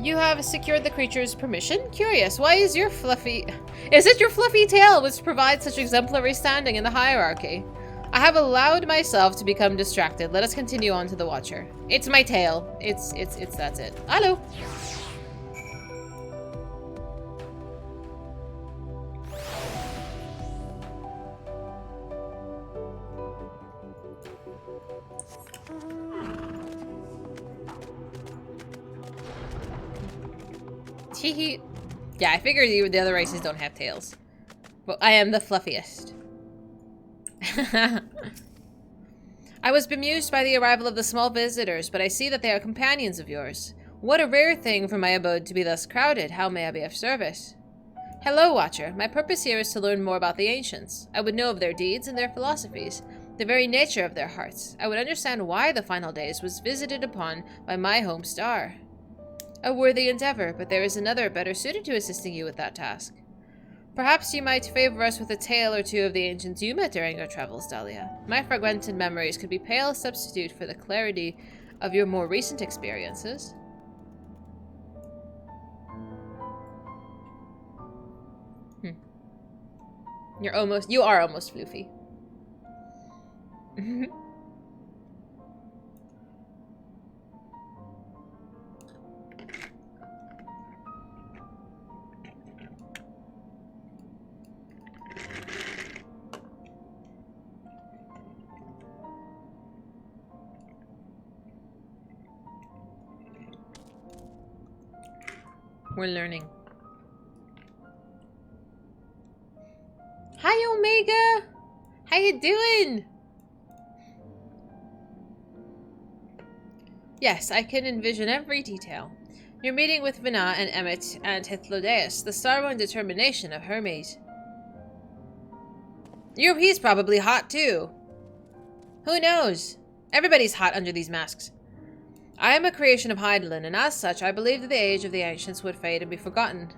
You have secured the creature's permission? Curious, why is your fluffy... Is it your fluffy tail which provides such exemplary standing in the hierarchy? I have allowed myself to become distracted. Let us continue on to the Watcher. It's my tail. That's it. Hello. Teehee. Yeah, I figured the other races don't have tails. But I am the fluffiest. I was bemused by the arrival of the small visitors, but I see that they are companions of yours. What a rare thing for my abode to be thus crowded. How may I be of service? Hello, Watcher. My purpose here is to learn more about the ancients. I would know of their deeds and their philosophies, the very nature of their hearts. I would understand why the final days was visited upon by my home star. A worthy endeavor, but there is another better suited to assisting you with that task. Perhaps you might favor us with a tale or two of the ancients you met during your travels, Dahlia. My fragmented memories could be pale substitute for the clarity of your more recent experiences. You are almost floofy. We're learning. Hi, Omega! How you doing? Yes, I can envision every detail. Your meeting with Vina and Emmet and Hythlodaeus, the sorrow and determination of Hermes. He's probably hot too. Who knows? Everybody's hot under these masks. I am a creation of Hydaelyn, and as such, I believe that the age of the ancients would fade and be forgotten.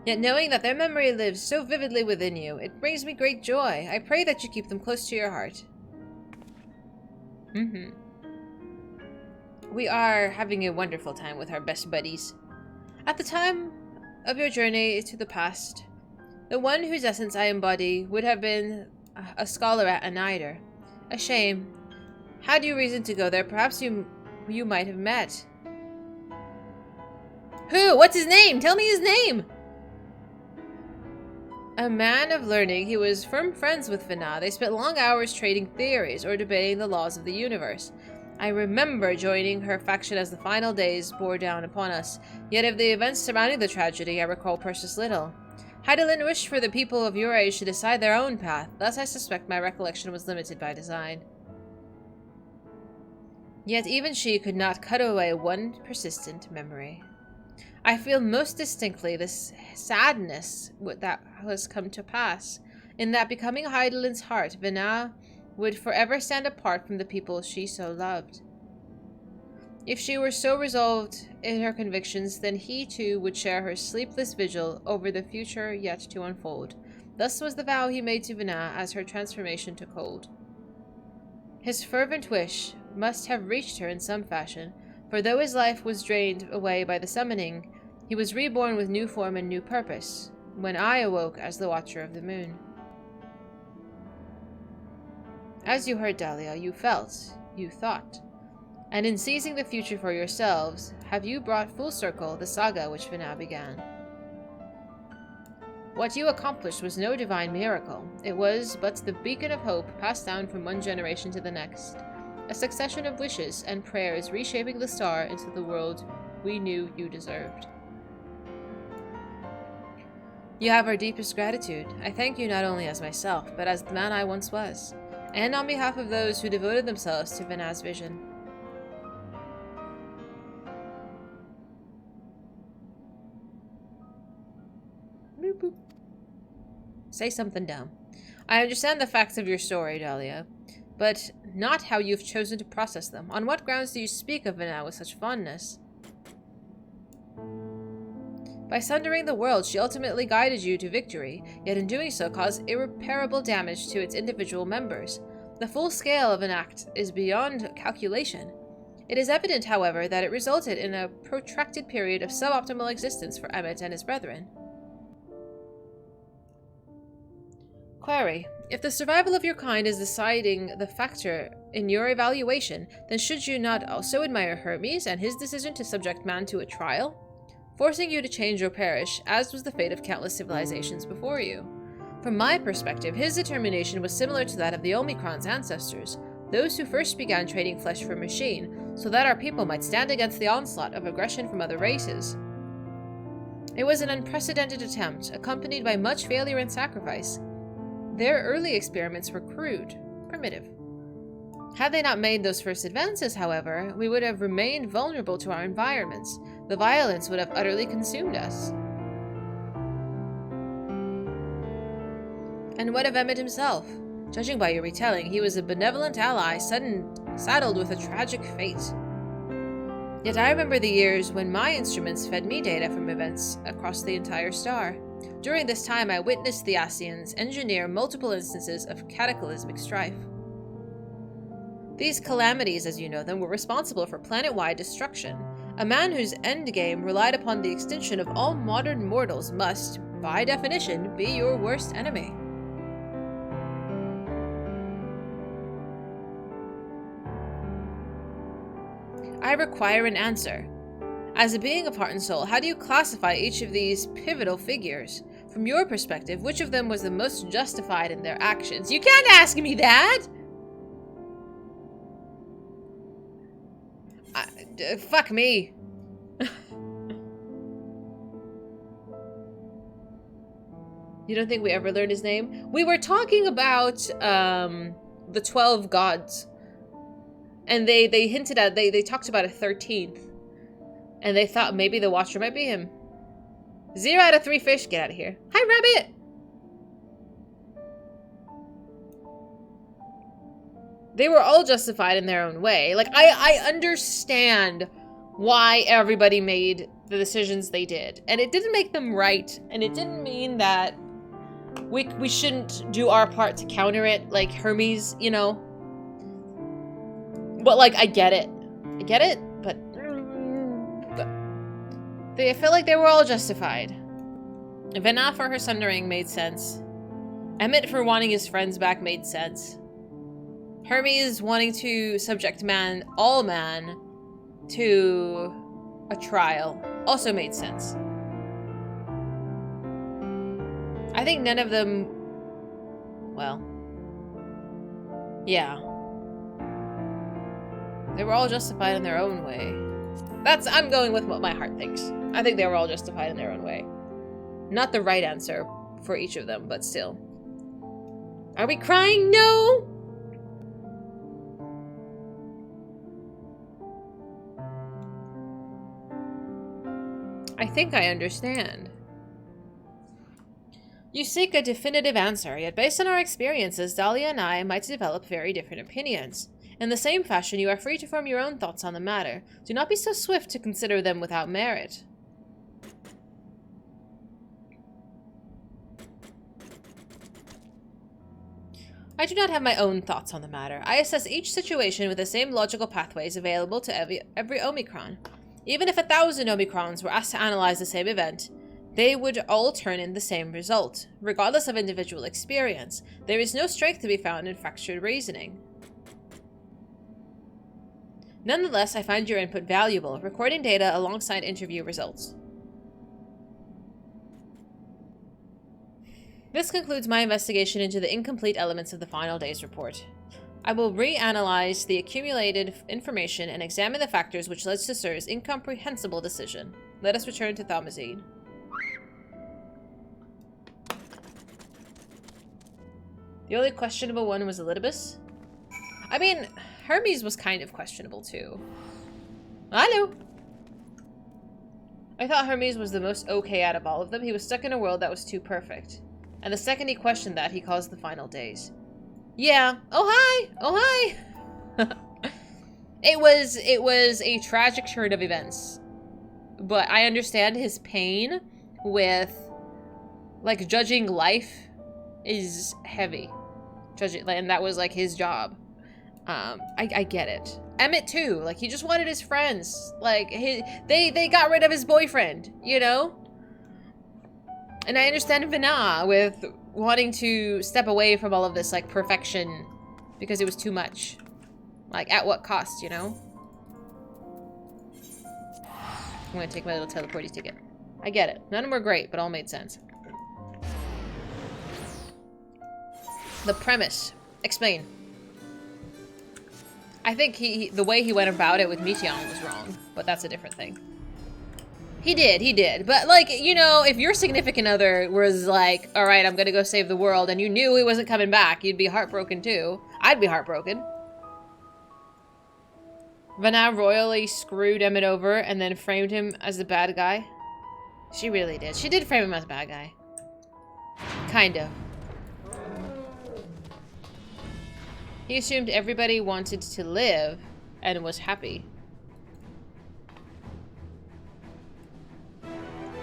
Yet knowing that their memory lives so vividly within you, it brings me great joy. I pray that you keep them close to your heart. We are having a wonderful time with our best buddies. At the time of your journey to the past, the one whose essence I embody would have been a scholar at Anider. A shame. Had you reason to go there, perhaps you might have met. Who? What's his name? Tell me his name! A man of learning, he was firm friends with Vina. They spent long hours trading theories or debating the laws of the universe. I remember joining her faction as the final days bore down upon us, yet of the events surrounding the tragedy I recall precious little. Hydaelyn wished for the people of your age to decide their own path, thus I suspect my recollection was limited by design. Yet even she could not cut away one persistent memory. I feel most distinctly this sadness that has come to pass, in that becoming Hydaelyn's heart, Vina would forever stand apart from the people she so loved. If she were so resolved in her convictions, then he too would share her sleepless vigil over the future yet to unfold. Thus was the vow he made to Vina as her transformation took hold. His fervent wish must have reached her in some fashion, for though his life was drained away by the summoning, he was reborn with new form and new purpose, when I awoke as the Watcher of the Moon. As you heard, Dahlia, you felt, you thought, and in seizing the future for yourselves, have you brought full circle the saga which now began. What you accomplished was no divine miracle. It was but the beacon of hope passed down from one generation to the next, a succession of wishes and prayers reshaping the star into the world we knew you deserved. You have our deepest gratitude. I thank you not only as myself, but as the man I once was, and on behalf of those who devoted themselves to Vana's vision. Boop, boop. Say something dumb. I understand the facts of your story, Dahlia, but not how you've chosen to process them. On what grounds do you speak of Vana with such fondness? By sundering the world, she ultimately guided you to victory, yet in doing so caused irreparable damage to its individual members. The full scale of an act is beyond calculation. It is evident, however, that it resulted in a protracted period of suboptimal existence for Emmett and his brethren. Query. If the survival of your kind is deciding the factor in your evaluation, then should you not also admire Hermes and his decision to subject man to a trial, forcing you to change or perish, as was the fate of countless civilizations before you? From my perspective, his determination was similar to that of the Omicron's ancestors, those who first began trading flesh for machine, so that our people might stand against the onslaught of aggression from other races. It was an unprecedented attempt, accompanied by much failure and sacrifice. Their early experiments were crude, primitive. Had they not made those first advances, however, we would have remained vulnerable to our environments. The violence would have utterly consumed us. And what of Emmett himself? Judging by your retelling, he was a benevolent ally saddled with a tragic fate. Yet I remember the years when my instruments fed me data from events across the entire star. During this time, I witnessed the Asians engineer multiple instances of cataclysmic strife. These calamities, as you know them, were responsible for planet-wide destruction. A man whose endgame relied upon the extinction of all modern mortals must, by definition, be your worst enemy. I require an answer. As a being of heart and soul, how do you classify each of these pivotal figures? From your perspective, which of them was the most justified in their actions? You can't ask me that! Fuck me. You don't think we ever learned his name? We were talking about the 12 gods. And they hinted at, they talked about a 13th. And they thought maybe the Watcher might be him. 0 out of 3 fish. Get out of here. Hi, Rabbit! They were all justified in their own way. Like, I understand why everybody made the decisions they did. And it didn't make them right. And it didn't mean that we shouldn't do our part to counter it. Like Hermes, you know. But, like, I get it. I get it, but I felt like they were all justified. Vana for her sundering made sense. Emmett for wanting his friends back made sense. Hermes wanting to subject all man, to a trial also made sense. I think none of them, well, yeah. They were all justified in their own way. I'm going with what my heart thinks. I think they were all justified in their own way. Not the right answer for each of them, but still. Are we crying? No! I think I understand. You seek a definitive answer, yet based on our experiences, Dahlia and I might develop very different opinions. In the same fashion, you are free to form your own thoughts on the matter. Do not be so swift to consider them without merit. I do not have my own thoughts on the matter. I assess each situation with the same logical pathways available to every Omicron. Even if 1,000 Omicrons were asked to analyze the same event, they would all turn in the same result, regardless of individual experience. There is no strength to be found in fractured reasoning. Nonetheless, I find your input valuable, recording data alongside interview results. This concludes my investigation into the incomplete elements of the final day's report. I will reanalyze the accumulated information and examine the factors which led to Sir's incomprehensible decision. Let us return to Thaumazeed. The only questionable one was Elidibus. I mean, Hermes was kind of questionable too. Hello! I thought Hermes was the most okay out of all of them. He was stuck in a world that was too perfect. And the second he questioned that, he caused the final days. Yeah. Oh, hi! Oh, hi! It was a tragic turn of events. But I understand his pain with, like, judging life is heavy. And that was, like, his job. I get it. Emmett, too. Like, he just wanted his friends. Like, they got rid of his boyfriend, you know? And I understand Vina with wanting to step away from all of this, like, perfection because it was too much. Like, at what cost, you know? I'm gonna take my little teleporty ticket. I get it. None of them were great, but all made sense. The premise. Explain. I think the way he went about it with Meteion was wrong, but that's a different thing. He did. But, like, you know, if your significant other was like, all right, I'm gonna go save the world, and you knew he wasn't coming back, you'd be heartbroken too. I'd be heartbroken. Vana royally screwed Emmett over and then framed him as the bad guy. She really did. She did frame him as a bad guy. Kind of. He assumed everybody wanted to live and was happy.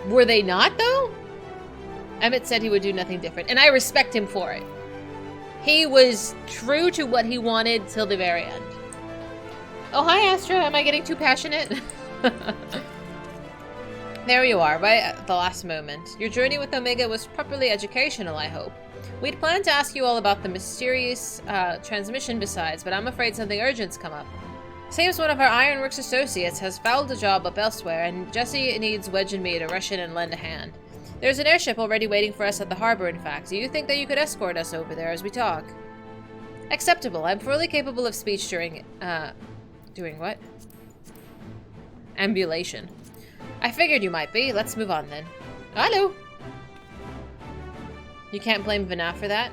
Were they not, though? Emmett said he would do nothing different, and I respect him for it. He was true to what he wanted till the very end. Oh, hi, Astra. Am I getting too passionate? There you are, right at the last moment. Your journey with Omega was properly educational, I hope. We'd planned to ask you all about the mysterious transmission besides, but I'm afraid something urgent's come up. Seems one of our Ironworks associates has fouled a job up elsewhere, and Jesse needs Wedge and me to rush in and lend a hand. There's an airship already waiting for us at the harbor, in fact. Do you think that you could escort us over there as we talk? Acceptable. I'm fully capable of speech during, doing what? Ambulation. I figured you might be. Let's move on then. Hello! You can't blame Vana for that?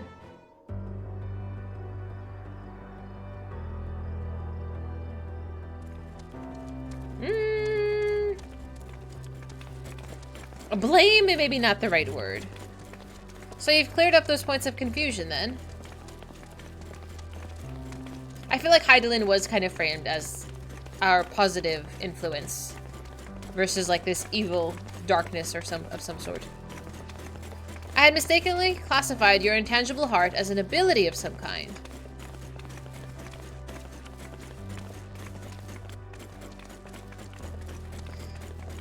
Blame maybe not the right word. So you've cleared up those points of confusion then. I feel like Heidelin was kind of framed as our positive influence versus like this evil darkness or of some sort. I had mistakenly classified your intangible heart as an ability of some kind.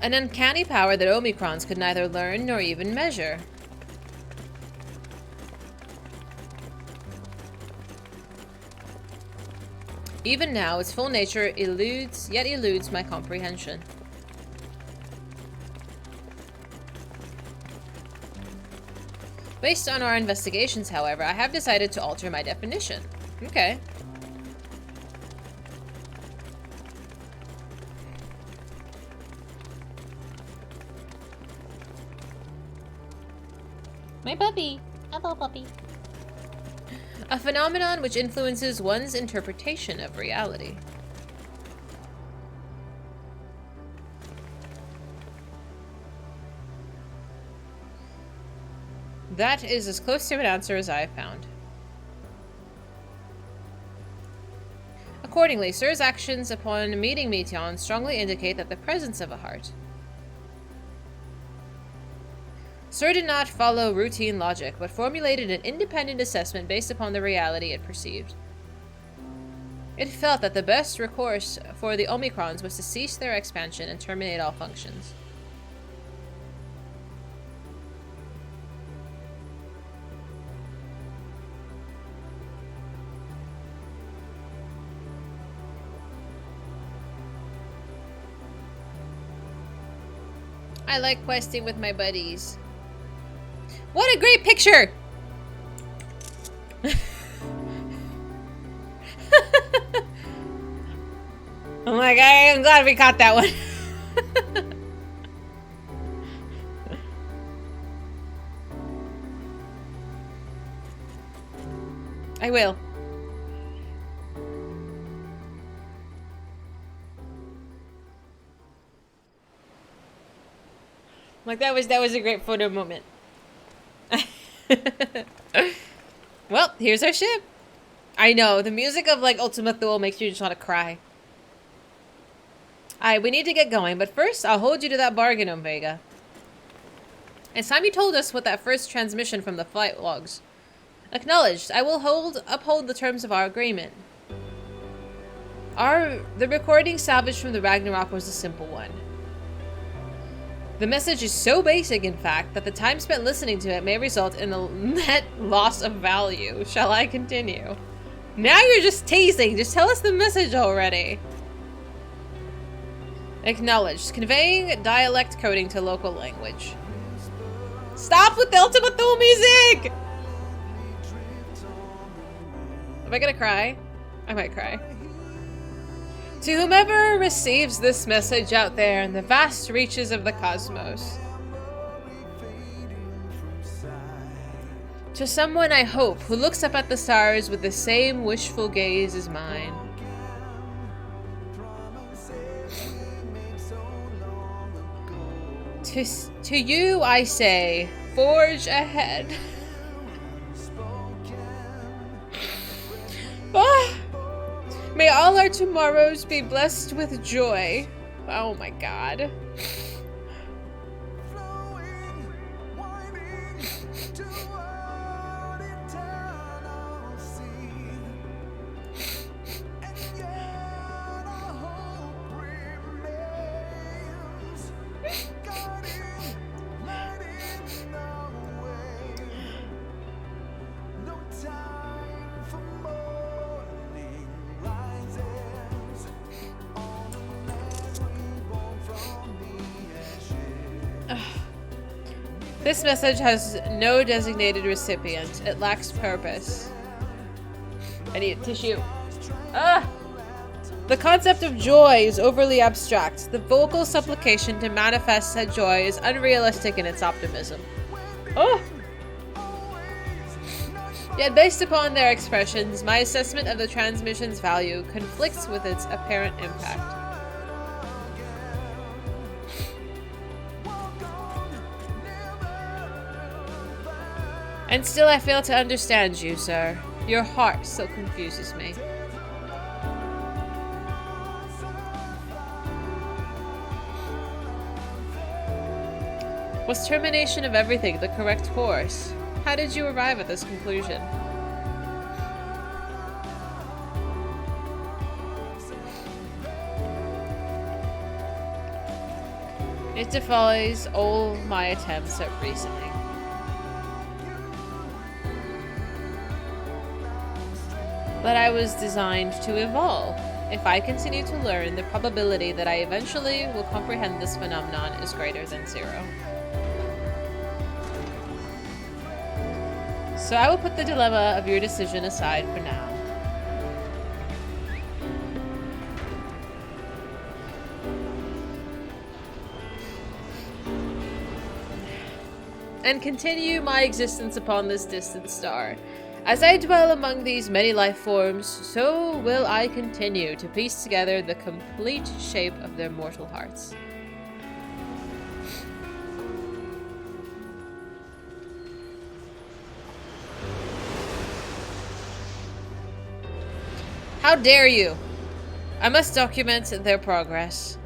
An uncanny power that Omicrons could neither learn nor even measure. Even now, its full nature eludes my comprehension. Based on our investigations, however, I have decided to alter my definition. Okay. My puppy. Hello, puppy. A phenomenon which influences one's interpretation of reality. That is as close to an answer as I have found. Accordingly, Sir's actions upon meeting Meteion strongly indicate that the presence of a heart. Sir did not follow routine logic, but formulated an independent assessment based upon the reality it perceived. It felt that the best recourse for the Omicrons was to cease their expansion and terminate all functions. I like questing with my buddies. What a great picture! I'm like, I'm glad we caught that one. I will. Like that was a great photo moment. Well, here's our ship. I know, the music of like Ultima Thule makes you just want to cry. Alright, we need to get going, but first I'll hold you to that bargain, Omega. It's time you told us what that first transmission from the flight logs. Acknowledged. I will uphold the terms of our agreement. The recording salvaged from the Ragnarok was a simple one. The message is so basic, in fact, that the time spent listening to it may result in a net loss of value. Shall I continue? Now you're just teasing. Just tell us the message already. Acknowledged. Conveying dialect coding to local language. Stop with the Ultima Thule music! Am I gonna cry? I might cry. To whomever receives this message out there in the vast reaches of the cosmos. To someone, I hope, who looks up at the stars with the same wishful gaze as mine. To you, I say, forge ahead. Ah! May all our tomorrows be blessed with joy. Oh my god. This message has no designated recipient. It lacks purpose. I need a tissue. Ah! The concept of joy is overly abstract. The vocal supplication to manifest said joy is unrealistic in its optimism. Oh! Yet based upon their expressions, my assessment of the transmission's value conflicts with its apparent impact. And still I fail to understand you, sir. Your heart still confuses me. Was termination of everything the correct course? How did you arrive at this conclusion? It defies all my attempts at reasoning. But I was designed to evolve. If I continue to learn, the probability that I eventually will comprehend this phenomenon is greater than 0. So I will put the dilemma of your decision aside for now. And continue my existence upon this distant star. As I dwell among these many life forms, so will I continue to piece together the complete shape of their mortal hearts. How dare you! I must document their progress.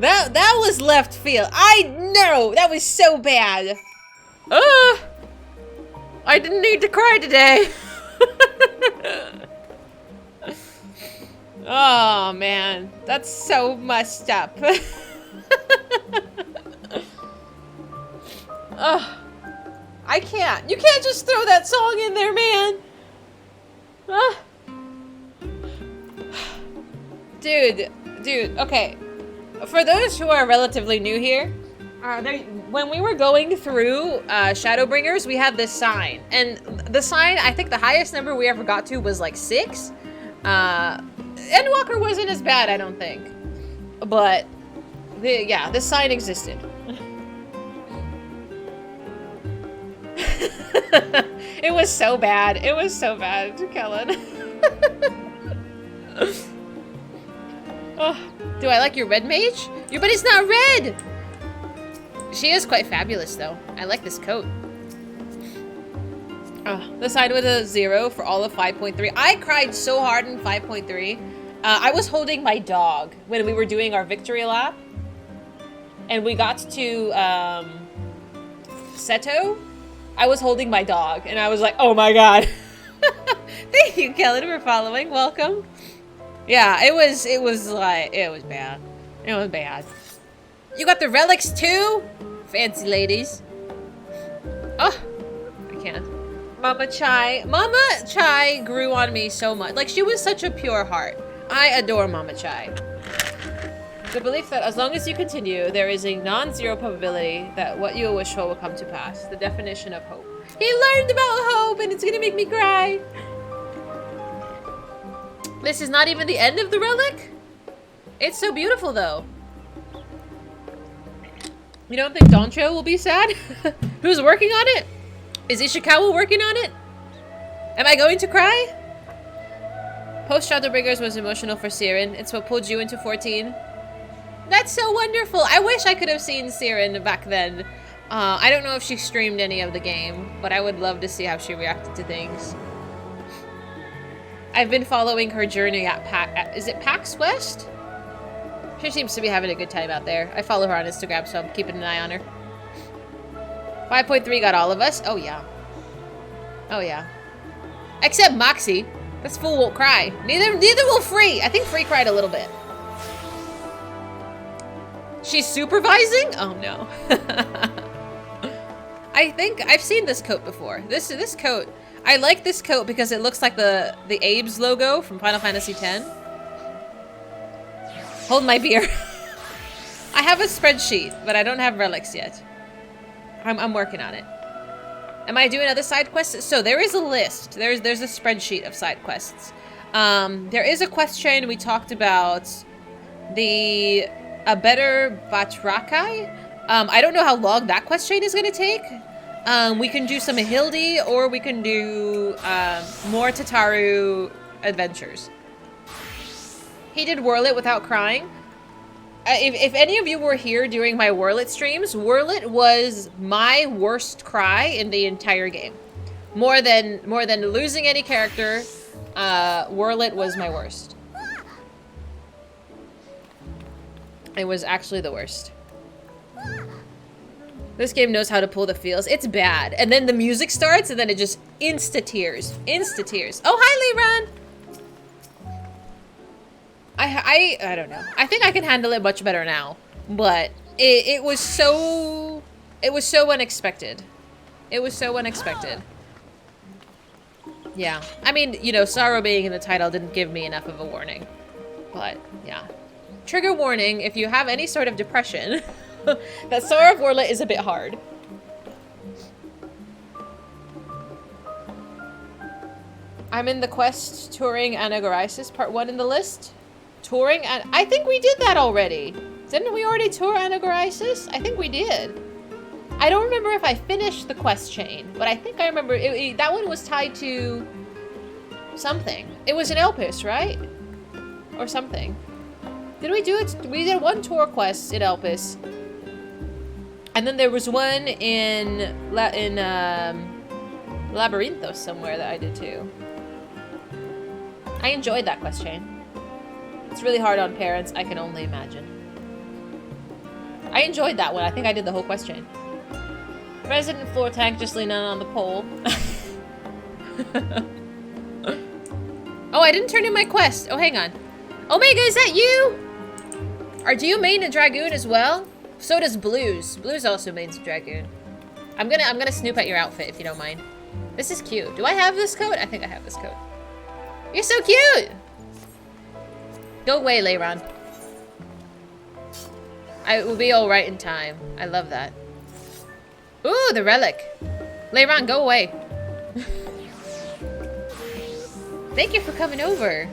That was left field. I know! That was so bad. I didn't need to cry today. Oh, man. That's so messed up. I can't. You can't just throw that song in there, man. Dude, okay. For those who are relatively new here, when we were going through Shadowbringers, we had this sign. And the sign, I think the highest number we ever got to was like 6. Endwalker wasn't as bad, I don't think. But, yeah, this sign existed. It was so bad. It was so bad, Kellen. Oh, do I like your red mage? But it's not red! She is quite fabulous, though. I like this coat. Oh, the side with a 0 for all of 5.3. I cried so hard in 5.3. I was holding my dog when we were doing our victory lap. And we got to Seto. I was holding my dog, and I was like, oh my god. Thank you, Kellen, for following. Welcome. Yeah, it was bad. It was bad. You got the relics too? Fancy ladies. Oh, I can't. Mama Chai grew on me so much. Like, she was such a pure heart. I adore Mama Chai. The belief that as long as you continue, there is a non-zero probability that what you wish for will come to pass. The definition of hope. He learned about hope, and it's gonna make me cry. This is not even the end of the relic? It's so beautiful, though. You don't think Doncho will be sad? Who's working on it? Is Ishikawa working on it? Am I going to cry? Post Shadowbringers was emotional for Siren. It's what pulled you into 14. That's so wonderful. I wish I could have seen Siren back then. I don't know if she streamed any of the game, but I would love to see how she reacted to things. I've been following her journey at is it PAX West? She seems to be having a good time out there. I follow her on Instagram, so I'm keeping an eye on her. 5.3 got all of us. Oh, yeah. Oh, yeah. Except Moxie. This fool won't cry. Neither will Free. I think Free cried a little bit. She's supervising? Oh, no. I think I've seen this coat before. This coat. I like this coat because it looks like the Abe's logo from Final Fantasy X. Hold my beer. I have a spreadsheet, but I don't have relics yet. I'm working on it. Am I doing other side quests? So there is a list. There's a spreadsheet of side quests. There is a quest chain we talked about. A better Batrakai. I don't know how long that quest chain is going to take. We can do some Hildy, or we can do more Tataru adventures. He did Whirlit without crying. If any of you were here during my Whirlit streams, Whirlit was my worst cry in the entire game. More than losing any character, Whirlit was my worst. It was actually the worst. This game knows how to pull the feels. It's bad. And then the music starts, and then it just insta-tears. Insta-tears. Oh, hi, Leron! I don't know. I think I can handle it much better now. But it was so unexpected. It was so unexpected. Yeah. I mean, you know, sorrow being in the title didn't give me enough of a warning. But, yeah. Trigger warning, if you have any sort of depression, that Sorrow of Whirlit is a bit hard. I'm in the quest touring Anagorisis, part 1 in the list. Touring, and I think we did that already. Didn't we already tour Anagorisis? I think we did. I don't remember if I finished the quest chain, but I think I remember that one was tied to something. It was an Elpis, right? Or something. Did we do it? We did one tour quest in Elpis. And then there was one in Labyrinthos somewhere that I did too. I enjoyed that quest chain. It's really hard on parents, I can only imagine. I enjoyed that one. I think I did the whole quest chain. Resident floor tank just leaning on the pole. Oh, I didn't turn in my quest. Oh, hang on. Omega, is that you? Or do you main a Dragoon as well? So does Blues. Blues also mains a Dragoon. I'm gonna snoop at your outfit if you don't mind. This is cute. Do I have this coat? I think I have this coat. You're so cute! Go away, Leiron. I will be alright in time. I love that. Ooh, the relic. Leiron, go away. Thank you for coming over.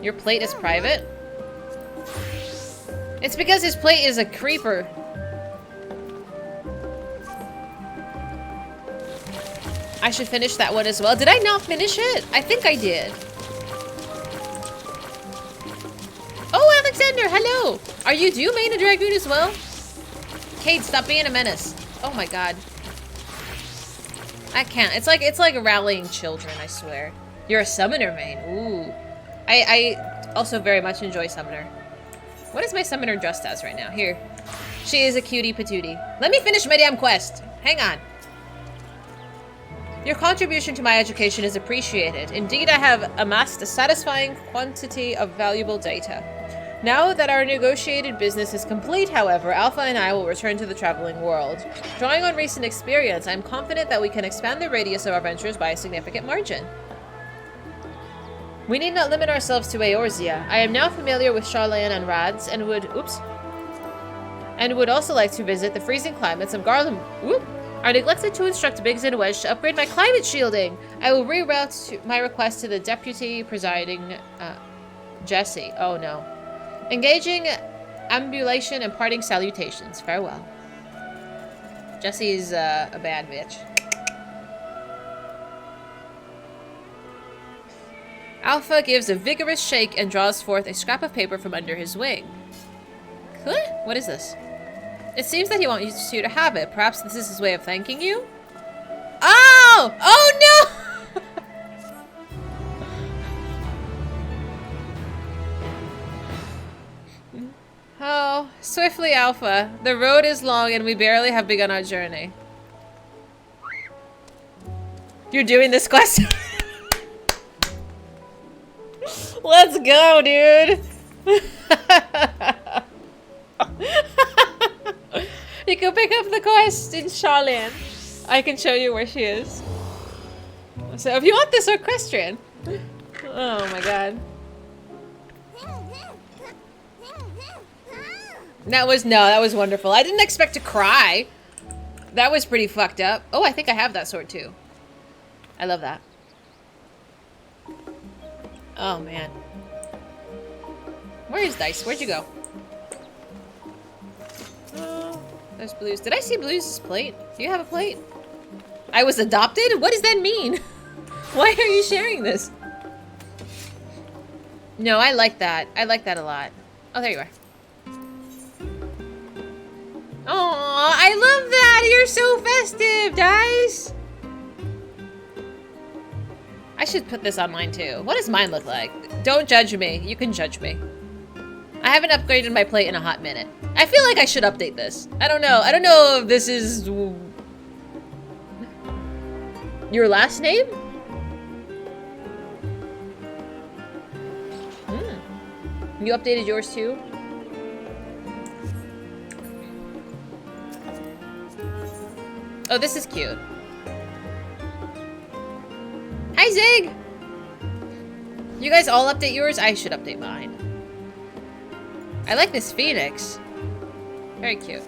Your plate is private? It's because his plate is a creeper. I should finish that one as well. Did I not finish it? I think I did. Oh, Alexander, hello. Do you main a Dragoon as well? Kate, stop being a menace. Oh my god. I can't. It's like rallying children, I swear. You're a summoner main. Ooh. I also very much enjoy summoner. What is my summoner dressed as right now? Here. She is a cutie patootie. Let me finish my damn quest. Hang on. Your contribution to my education is appreciated. Indeed, I have amassed a satisfying quantity of valuable data. Now that our negotiated business is complete, however, Alpha and I will return to the traveling world. Drawing on recent experience, I am confident that we can expand the radius of our ventures by a significant margin. We need not limit ourselves to Eorzea. I am now familiar with Charlayan and Rads and would also like to visit the freezing climates of Garlem. I neglected to instruct Biggs and Wedge to upgrade my climate shielding. I will reroute my request to the deputy presiding Jesse. Oh no. Engaging ambulation and parting salutations. Farewell. Jesse's a bad bitch. Alpha gives a vigorous shake and draws forth a scrap of paper from under his wing. What is this? It seems that he wants you to have it. Perhaps this is his way of thanking you? Oh! Oh no! Oh, swiftly, Alpha. The road is long and we barely have begun our journey. You're doing this quest? Let's go, dude! You can pick up the quest in Charlayan. I can show you where she is. So if you want this equestrian. Oh my god. That was wonderful. I didn't expect to cry. That was pretty fucked up. Oh, I think I have that sword too. I love that. Oh man. Where is Dice? Where'd you go? There's Blues. Did I see Blues' plate? Do you have a plate? I was adopted? What does that mean? Why are you sharing this? No, I like that. I like that a lot. Oh, there you are. Oh, I love that! You're so festive, Dice! I should put this on mine too. What does mine look like? Don't judge me. You can judge me. I haven't upgraded my plate in a hot minute. I feel like I should update this. I don't know. I don't know if this is... Your last name? You updated yours too? Oh, this is cute. Hi, Zig! You guys all update yours? I should update mine. I like this phoenix. Very cute.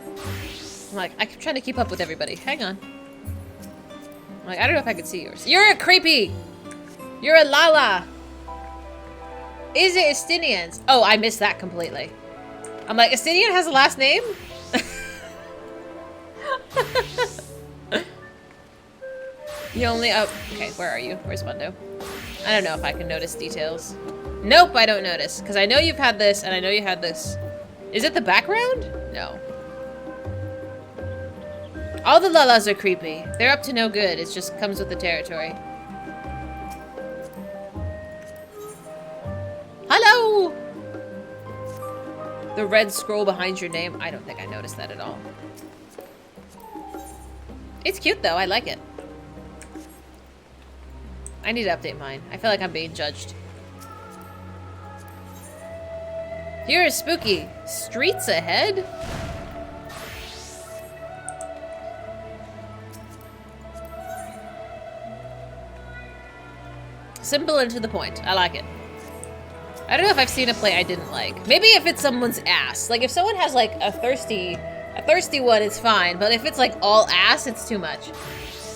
I'm trying to keep up with everybody. Hang on. I don't know if I can see yours. You're a creepy! You're a Lala! Is it Estinians? Oh, I missed that completely. I'm like, Estinian has a last name? You only... Oh, okay, where are you? Where's Mundo? I don't know if I can notice details. Nope, I don't notice. Because I know you've had this, and I know you had this. Is it the background? No. All the Lalas are creepy. They're up to no good. It just comes with the territory. Hello! The red scroll behind your name. I don't think I noticed that at all. It's cute though, I like it. I need to update mine. I feel like I'm being judged. Here is spooky. Streets ahead? Simple and to the point. I like it. I don't know if I've seen a play I didn't like. Maybe if it's someone's ass. Like if someone has like a thirsty one, it's fine. But if it's like all ass, it's too much.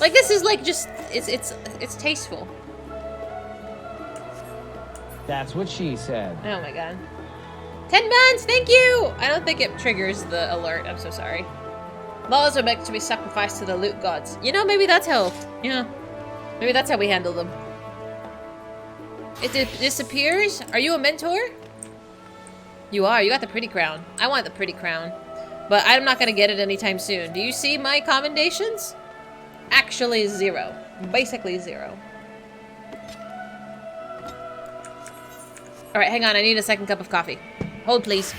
Like this is like just it's tasteful. That's what she said. Oh my god. 10 months, thank you! I don't think it triggers the alert. I'm so sorry. Laws are meant to be sacrificed to the loot gods. You know, maybe that's how. Yeah. Maybe that's how we handle them. It disappears? Are you a mentor? You are. You got the pretty crown. I want the pretty crown. But I'm not going to get it anytime soon. Do you see my commendations? Actually 0. Basically 0. Alright, hang on. I need a second cup of coffee. Hold, please.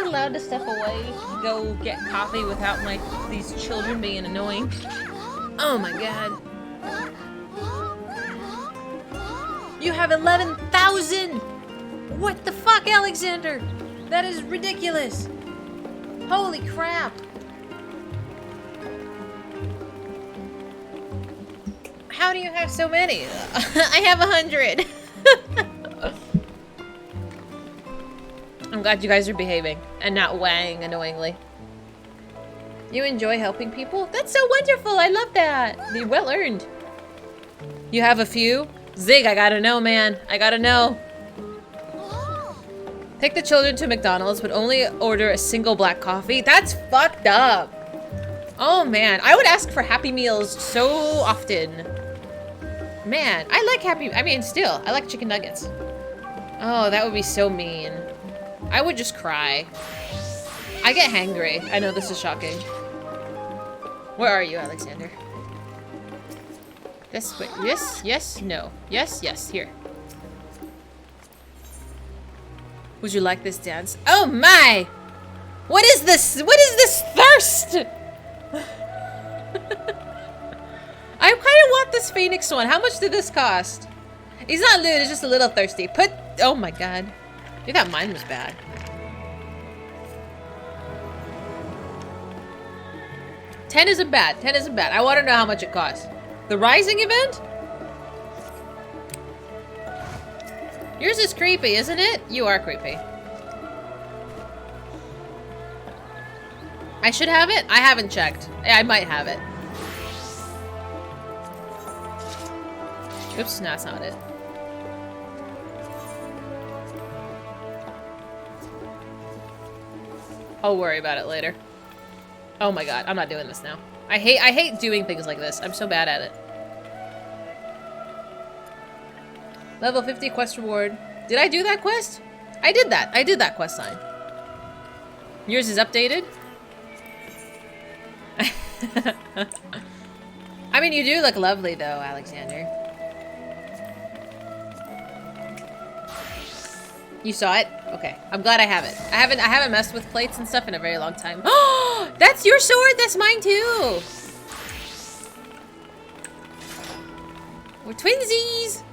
Allowed to step away, go get coffee without these children being annoying. Oh my god. You have 11,000! What the fuck, Alexander? That is ridiculous. Holy crap. How do you have so many? I have 100. I'm glad you guys are behaving and not wang annoyingly. You enjoy helping people? That's so wonderful. I love that. They're well earned. You have a few? Zig, I gotta know, man. I gotta know. Take the children to McDonald's, but only order a single black coffee? That's fucked up. Oh, man. I would ask for Happy Meals so often. Man, I like I like chicken nuggets. Oh, that would be so mean. I would just cry. I get hangry. I know this is shocking. Where are you, Alexander? This way. Yes, yes, no. Yes, yes, here. Would you like this dance? Oh my! What is this? What is this thirst? I kind of want this Phoenix one. How much did this cost? He's not lewd, it's just a little thirsty. Oh my god. You thought mine was bad. $10 isn't bad. 10 isn't bad. I want to know how much it costs. The Rising event? Yours is creepy, isn't it? You are creepy. I should have it? I haven't checked. I might have it. Oops, no, that's not it. I'll worry about it later. Oh my god, I'm not doing this now. I hate doing things like this. I'm so bad at it. Level 50 quest reward. Did I do that quest? I did that. I did that quest line. Yours is updated? I mean, you do look lovely though, Alexander. You saw it? Okay. I'm glad I have it. I haven't messed with plates and stuff in a very long time. Oh, that's your sword. That's mine too. We're twinsies.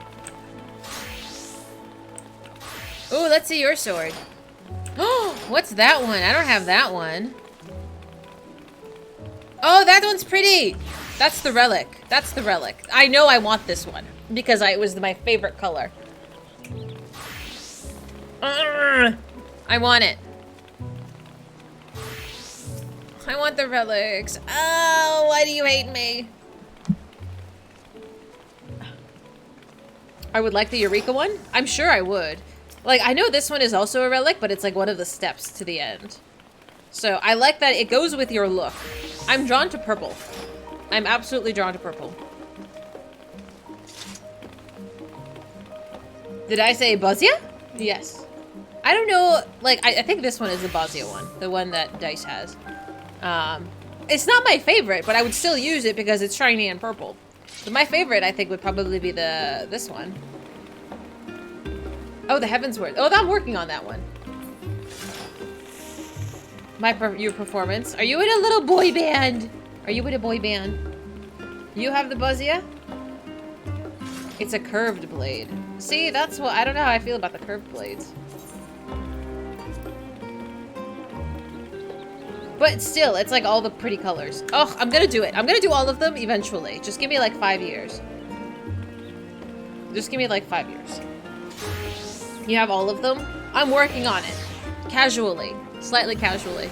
Ooh, let's see your sword. Oh, what's that one? I don't have that one. Oh, that one's pretty. That's the relic. That's the relic. I know I want this one because it was my favorite color. I want it. I want the relics. Oh, why do you hate me? I would like the Eureka one. I'm sure I would. Like, I know this one is also a relic, but it's like one of the steps to the end. So I like that it goes with your look. I'm drawn to purple. I'm absolutely drawn to purple. Did I say Buzia? Yes. I don't know, like, I think this one is the Bozia one. The one that Dice has. It's not my favorite, but I would still use it because it's shiny and purple. But my favorite, I think, would probably be this one. Oh, the Heaven's Word. Oh, I'm working on that one. Your performance. Are you in a little boy band? Are you in a boy band? You have the Buzia? It's a curved blade. See, that's what, I don't know how I feel about the curved blades. But still, it's like all the pretty colors. Oh, I'm gonna do it. I'm gonna do all of them eventually. Just give me like 5 years. Just give me like 5 years. You have all of them? I'm working on it. Casually. Slightly casually.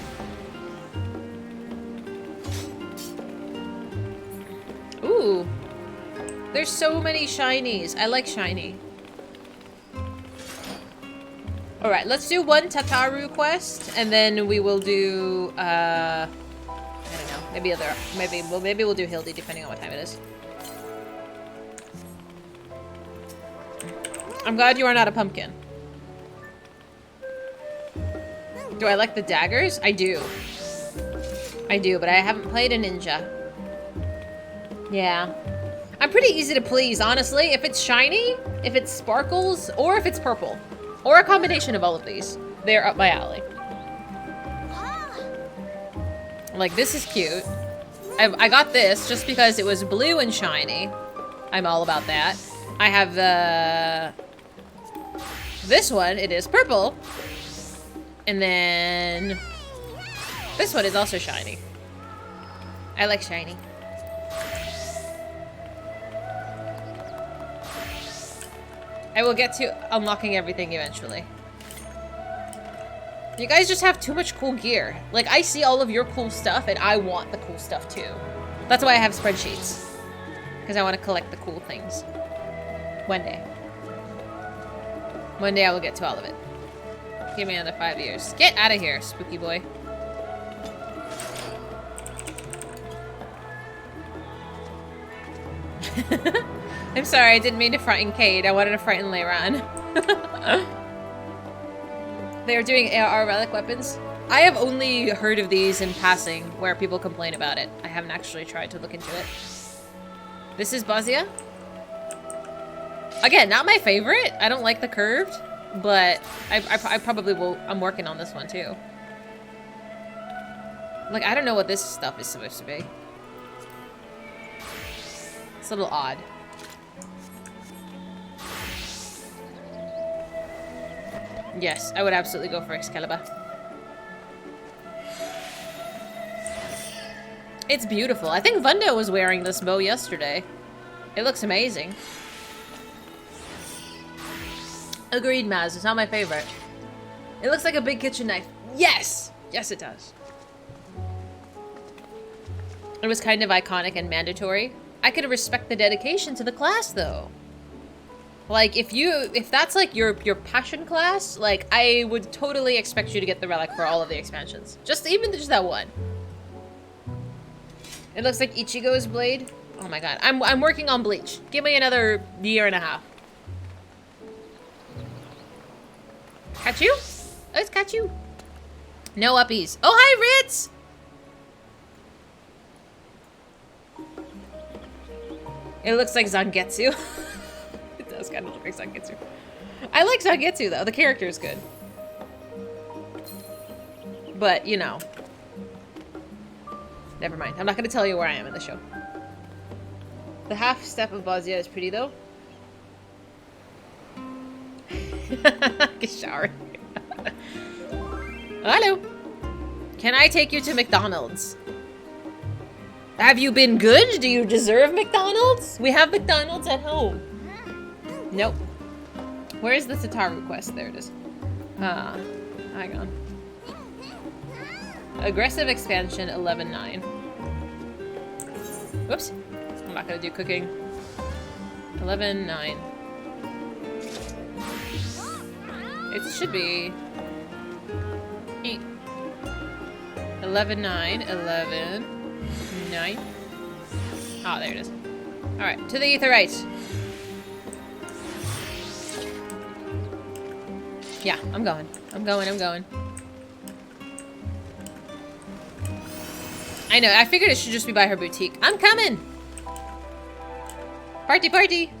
Ooh. There's so many shinies. I like shiny. Alright, let's do one Tataru quest, and then we will do, I don't know, maybe we'll do Hildy, depending on what time it is. I'm glad you are not a pumpkin. Do I like the daggers? I do. I do, but I haven't played a ninja. Yeah. I'm pretty easy to please, honestly. If it's shiny, if it sparkles, or if it's purple. Or a combination of all of these. They're up my alley. Like, this is cute. I got this just because it was blue and shiny. I'm all about that. I have the... This one, it is purple. And then... This one is also shiny. I like shiny. I will get to unlocking everything eventually. You guys just have too much cool gear. Like, I see all of your cool stuff, and I want the cool stuff too. That's why I have spreadsheets. Because I want to collect the cool things. One day. One day I will get to all of it. Give me another 5 years. Get out of here, spooky boy. I'm sorry, I didn't mean to frighten Cade. I wanted to frighten Leiron. They are doing AR relic weapons. I have only heard of these in passing where people complain about it. I haven't actually tried to look into it. This is Buzia. Again, not my favorite. I don't like the curved, but I probably will. I'm working on this one too. Like, I don't know what this stuff is supposed to be. It's a little odd. Yes, I would absolutely go for Excalibur. It's beautiful. I think Vundo was wearing this bow yesterday. It looks amazing. Agreed, Maz. It's not my favorite. It looks like a big kitchen knife. Yes! Yes, it does. It was kind of iconic and mandatory. I could respect the dedication to the class, though. Like, if that's like your passion class, like, I would totally expect you to get the relic for all of the expansions. Even just that one. It looks like Ichigo's blade. Oh my god. I'm working on Bleach. Give me another year and a half. Catch you? Let's catch you. No uppies. Oh, hi, Ritz! It looks like Zangetsu. It does kind of look like Zangetsu. I like Zangetsu, though. The character is good. But, you know. Never mind. I'm not going to tell you where I am in the show. The half step of Bosnia is pretty, though. Get showered. Hello. Can I take you to McDonald's? Have you been good? Do you deserve McDonald's? We have McDonald's at home. Nope. Where is the Sataru quest? There it is. Hang on. Aggressive expansion 11-9. Whoops. I'm not gonna do cooking. 11-9. It should be 8. 11-9. 11-9. Ah, there it is. Alright, to the Aetheryte. Yeah, I'm going. I'm going. I know, I figured it should just be by her boutique. I'm coming! Party, party!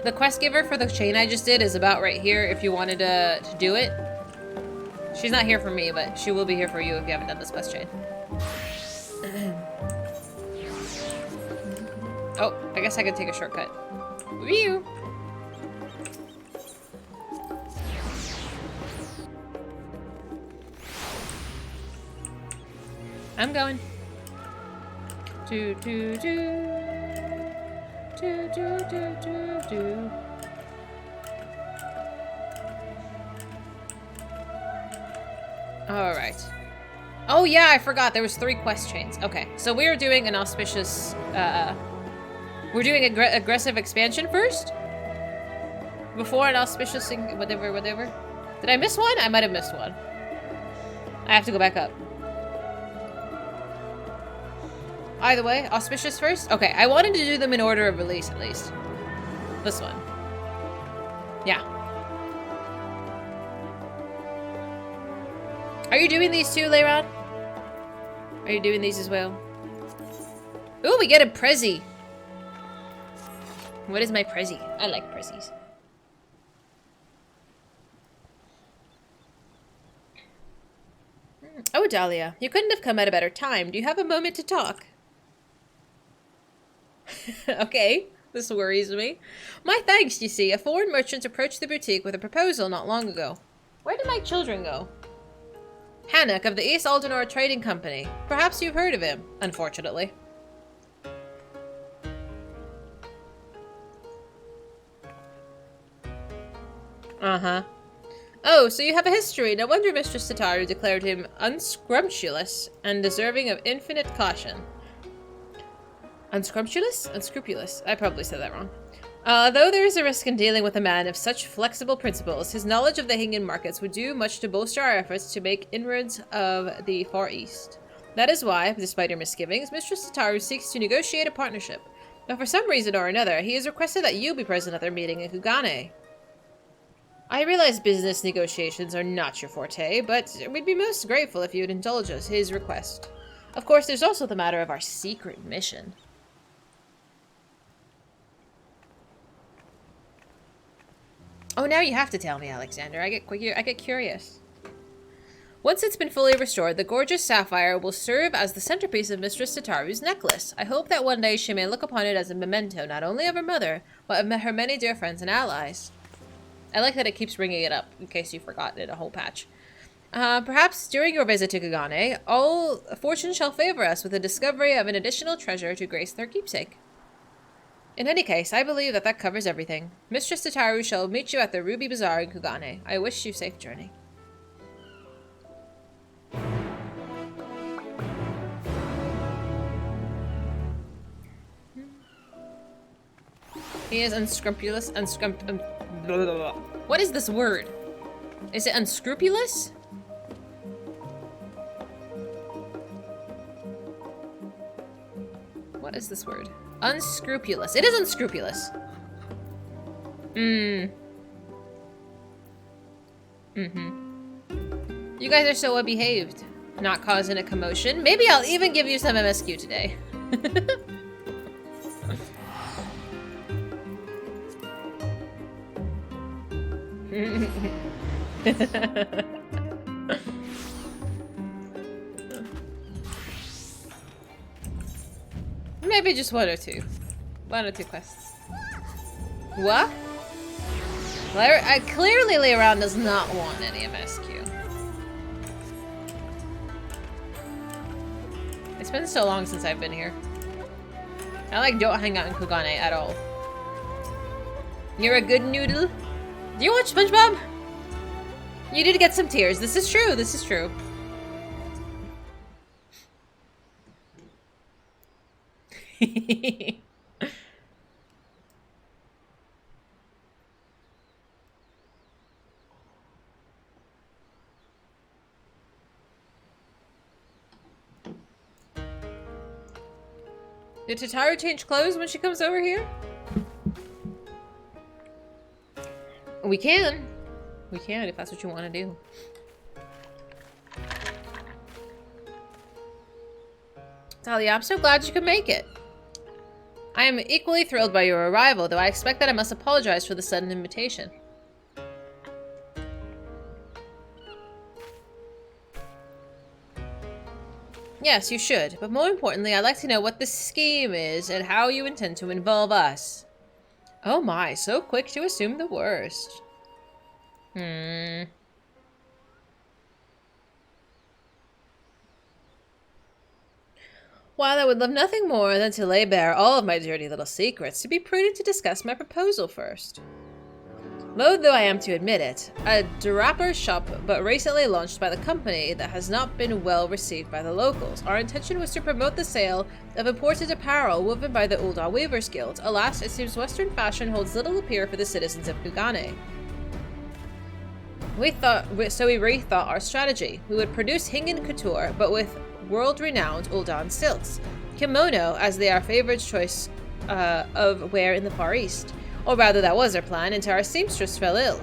The quest giver for the chain I just did is about right here if you wanted to do it. She's not here for me, but she will be here for you if you haven't done this quest chain. Oh, I guess I could take a shortcut. Whew. I'm going. Do do do. Do do do do do. All right. Oh yeah, I forgot there was 3 quest chains. Okay, so we are doing an auspicious. We're doing aggressive expansion first. Before an auspicious thing, whatever. Did I miss one? I might have missed one. I have to go back up. Either way, auspicious first? Okay, I wanted to do them in order of release at least. This one. Yeah. Are you doing these too, Leiron? Are you doing these as well? Ooh, we get a Prezi. What is my Prezi? I like Prezis. Oh, Dahlia, you couldn't have come at a better time. Do you have a moment to talk? Okay, this worries me. My thanks, you see. A foreign merchant approached the boutique with a proposal not long ago. Where did my children go? Hannock of the East Aldenor Trading Company. Perhaps you've heard of him, unfortunately. Uh-huh. Oh, so you have a history. No wonder Mistress Sataru declared him unscrumptious and deserving of infinite caution. Unscrumptious? Unscrupulous. I probably said that wrong. Though there is a risk in dealing with a man of such flexible principles, his knowledge of the Hingan markets would do much to bolster our efforts to make inroads of the Far East. That is why, despite her misgivings, Mistress Sataru seeks to negotiate a partnership. But for some reason or another, he has requested that you be present at their meeting in Kugane. I realize business negotiations are not your forte, but we'd be most grateful if you would indulge us his request. Of course, there's also the matter of our secret mission. Oh, now you have to tell me, Alexander. I get curious. Once it's been fully restored, the gorgeous sapphire will serve as the centerpiece of Mistress Sataru's necklace. I hope that one day she may look upon it as a memento not only of her mother, but of her many dear friends and allies. I like that it keeps bringing it up, in case you forgot it a whole patch. Perhaps during your visit to Kugane, all fortune shall favor us with the discovery of an additional treasure to grace their keepsake. In any case, I believe that covers everything. Mistress Tataru shall meet you at the Ruby Bazaar in Kugane. I wish you safe journey. He is unscrupulous. What is this word? Is it unscrupulous? What is this word? Unscrupulous. It is unscrupulous. You guys are so well behaved. Not causing a commotion. Maybe I'll even give you some MSQ today. Maybe just one or two. One or two quests. What? Clearly Leoran does not want any MSQ. It's been so long since I've been here. I like don't hang out in Kugane at all. You're a good noodle. Do you watch SpongeBob? You did get some tears. This is true. This is true. Did Tataru change clothes when she comes over here? We can. We can if that's what you want to do. Talia, I'm so glad you could make it. I am equally thrilled by your arrival, though I expect that I must apologize for the sudden invitation. Yes, you should, but more importantly, I'd like to know what the scheme is and how you intend to involve us. Oh my, so quick to assume the worst. While I would love nothing more than to lay bare all of my dirty little secrets, to be prudent to discuss my proposal first. Loath though I am to admit it, a draper's shop but recently launched by the company that has not been well received by the locals. Our intention was to promote the sale of imported apparel woven by the Ulda Weavers Guild. Alas, it seems Western fashion holds little appeal for the citizens of Kugane. We rethought our strategy. We would produce Hingen couture, but with world-renowned Uldan silks. Kimono, as they are favored choice of wear in the Far East. Or rather, that was our plan, until our seamstress fell ill.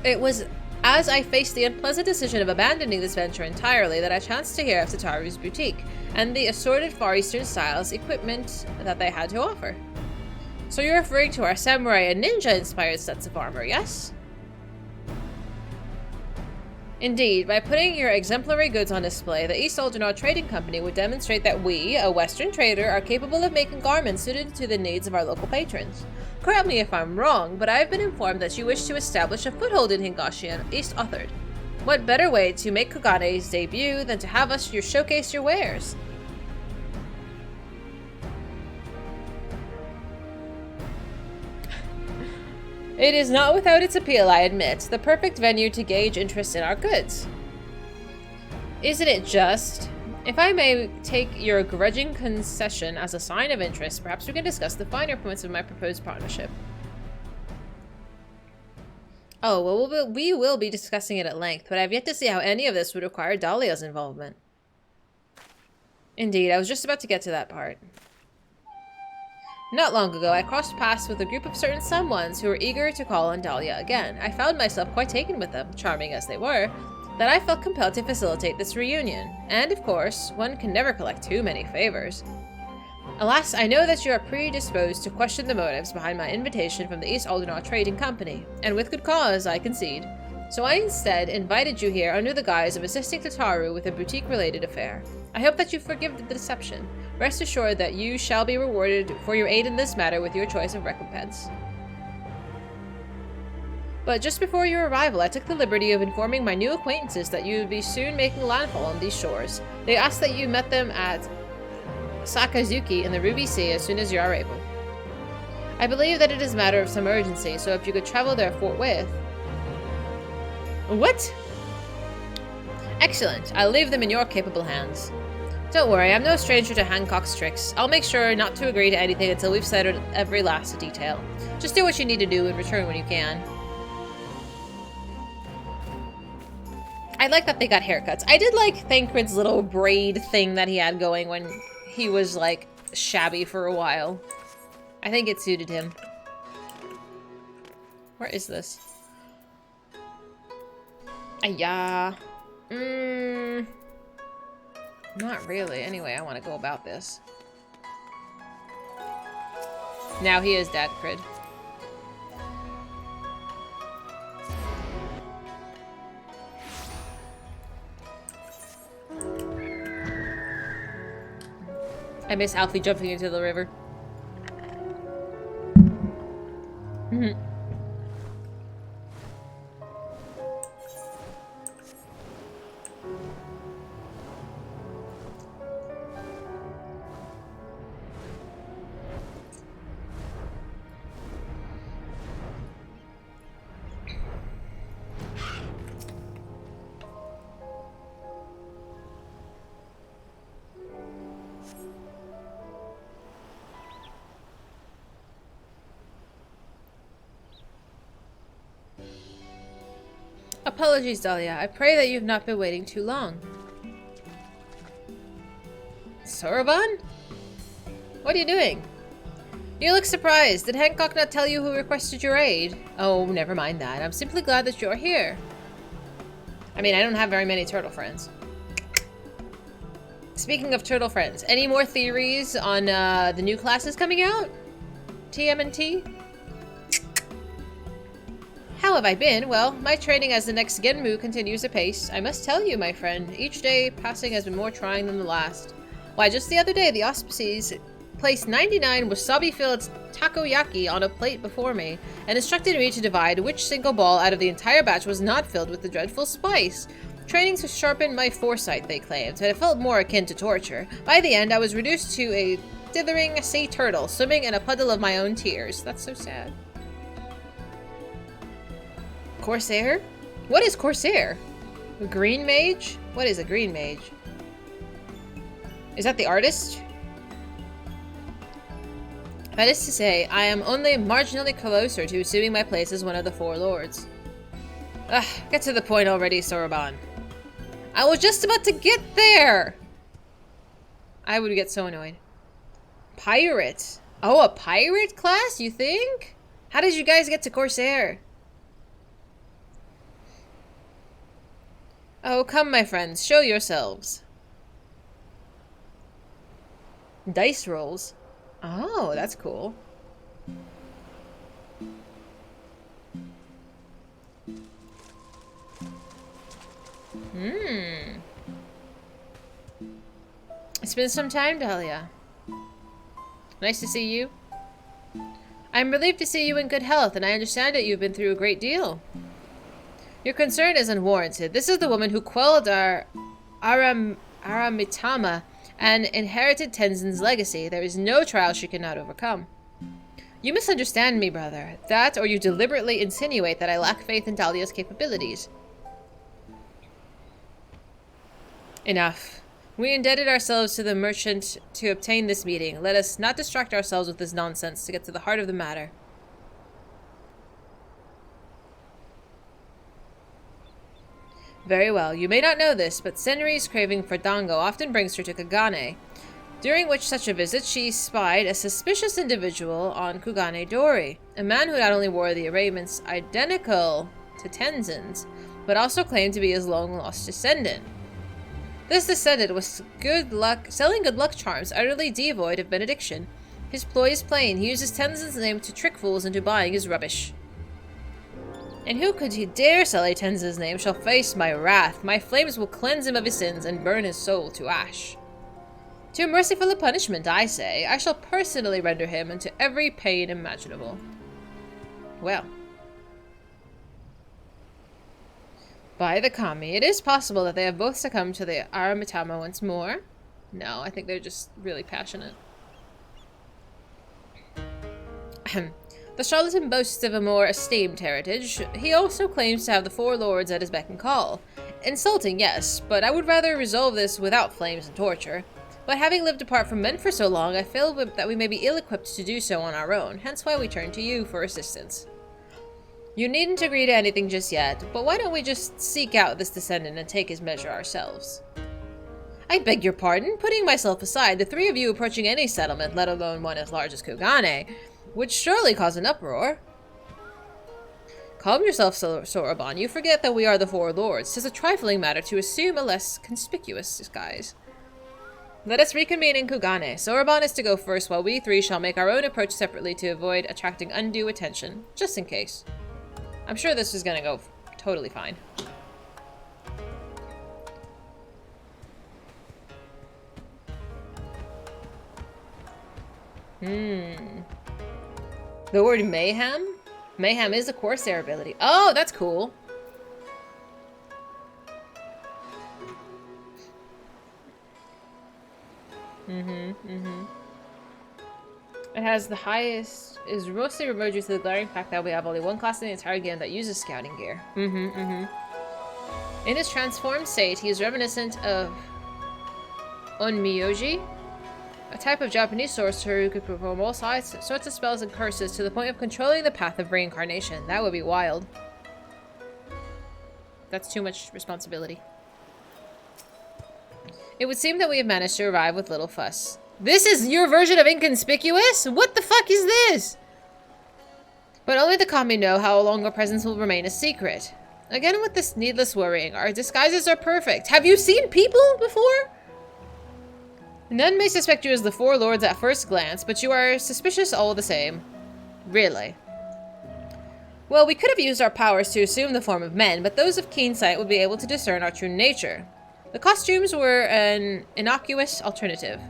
It was as I faced the unpleasant decision of abandoning this venture entirely that I chanced to hear of Tataru's boutique, and the assorted Far Eastern styles equipment that they had to offer. So you're referring to our samurai and ninja-inspired sets of armor, yes? Indeed, by putting your exemplary goods on display, the East Aldernaut Trading Company would demonstrate that we, a Western trader, are capable of making garments suited to the needs of our local patrons. Correct me if I'm wrong, but I've been informed that you wish to establish a foothold in Hingashi and East Uthard. What better way to make Kugane's debut than to have us showcase your wares? It is not without its appeal, I admit, the perfect venue to gauge interest in our goods. Isn't it just? If I may take your grudging concession as a sign of interest, perhaps we can discuss the finer points of my proposed partnership. Oh, well, we will be discussing it at length, but I have yet to see how any of this would require Dahlia's involvement. Indeed, I was just about to get to that part. Not long ago, I crossed paths with a group of certain someones who were eager to call on Dahlia again. I found myself quite taken with them, charming as they were, that I felt compelled to facilitate this reunion. And of course, one can never collect too many favors. Alas, I know that you are predisposed to question the motives behind my invitation from the East Aldernaut Trading Company, and with good cause, I concede. So I instead invited you here under the guise of assisting Tataru with a boutique-related affair. I hope that you forgive the deception. Rest assured that you shall be rewarded for your aid in this matter with your choice of recompense. But just before your arrival, I took the liberty of informing my new acquaintances that you would be soon making landfall on these shores. They asked that you met them at Sakazuki in the Ruby Sea as soon as you are able. I believe that it is a matter of some urgency, so if you could travel there forthwith... What? Excellent. I'll leave them in your capable hands. Don't worry, I'm no stranger to Hancock's tricks. I'll make sure not to agree to anything until we've settled every last detail. Just do what you need to do and return when you can. I like that they got haircuts. I did like Thancred's little braid thing that he had going when he was, like, shabby for a while. I think it suited him. Where is this? Ayah. Not really. Anyway, I want to go about this. Now he is Dad Crid. I miss Alfie jumping into the river. Apologies, Dahlia. I pray that you've not been waiting too long. Soroban? What are you doing? You look surprised. Did Hancock not tell you who requested your aid? Oh, never mind that. I'm simply glad that you're here. I mean, I don't have very many turtle friends. Speaking of turtle friends, any more theories on the new classes coming out? TMNT? How have I been? Well, my training as the next Genmu continues apace. I must tell you, my friend, each day passing has been more trying than the last. Why, just the other day, the auspices placed 99 wasabi-filled takoyaki on a plate before me, and instructed me to divide which single ball out of the entire batch was not filled with the dreadful spice. Training to sharpen my foresight, they claimed, but it felt more akin to torture. By the end, I was reduced to a dithering sea turtle, swimming in a puddle of my own tears. That's so sad. Corsair? What is Corsair? A green mage? What is a green mage? Is that the artist? That is to say, I am only marginally closer to assuming my place as one of the four lords. Ugh, get to the point already, Soroban. I was just about to get there! I would get so annoyed. Pirate. Oh, a pirate class, you think? How did you guys get to Corsair? Oh, come, my friends, show yourselves. Dice rolls. Oh, that's cool. It's been some time, Dahlia. Nice to see you. I'm relieved to see you in good health, and I understand that you've been through a great deal. Your concern is unwarranted. This is the woman who quelled our Aramitama and inherited Tenzin's legacy. There is no trial she cannot overcome. You misunderstand me, brother. That, or you deliberately insinuate that I lack faith in Dahlia's capabilities. Enough. We indebted ourselves to the merchant to obtain this meeting. Let us not distract ourselves with this nonsense to get to the heart of the matter. Very well. You may not know this, but Senri's craving for dango often brings her to Kagane, during which such a visit she spied a suspicious individual on Kugane Dori, a man who not only wore the arrayments identical to Tenzin's, but also claimed to be his long-lost descendant. This descendant was selling good luck charms utterly devoid of benediction. His ploy is plain. He uses Tenzin's name to trick fools into buying his rubbish. And who could he dare sully Tenzin's name shall face my wrath. My flames will cleanse him of his sins and burn his soul to ash. Too merciful a punishment, I say. I shall personally render him into every pain imaginable. Well. By the Kami, it is possible that they have both succumbed to the Aramitama once more. No, I think they're just really passionate. The charlatan boasts of a more esteemed heritage. He also claims to have the four lords at his beck and call. Insulting, yes, but I would rather resolve this without flames and torture. But having lived apart from men for so long, I feel that we may be ill-equipped to do so on our own, hence why we turn to you for assistance. You needn't agree to anything just yet, but why don't we just seek out this descendant and take his measure ourselves? I beg your pardon, putting myself aside, the three of you approaching any settlement, let alone one as large as Kugane, would surely cause an uproar. Calm yourself, Soroban. You forget that we are the four lords. 'Tis a trifling matter to assume a less conspicuous disguise. Let us reconvene in Kugane. Soroban is to go first, while we three shall make our own approach separately to avoid attracting undue attention, just in case. I'm sure this is gonna go totally fine. The word mayhem? Mayhem is a Corsair ability. Oh, that's cool. It has the highest, is mostly removed due to the glaring fact that we have only one class in the entire game that uses scouting gear. In his transformed state, he is reminiscent of Onmyoji, a type of Japanese sorcerer who could perform all sorts of spells and curses to the point of controlling the path of reincarnation. That would be wild. That's too much responsibility. It would seem that we have managed to arrive with little fuss. This is your version of inconspicuous? What the fuck is this? But only the kami know how long our presence will remain a secret. Again with this needless worrying. Our disguises are perfect. Have you seen people before? None may suspect you as the four lords at first glance, but you are suspicious all the same. Really? Well, we could have used our powers to assume the form of men, but those of keen sight would be able to discern our true nature. The costumes were an innocuous alternative.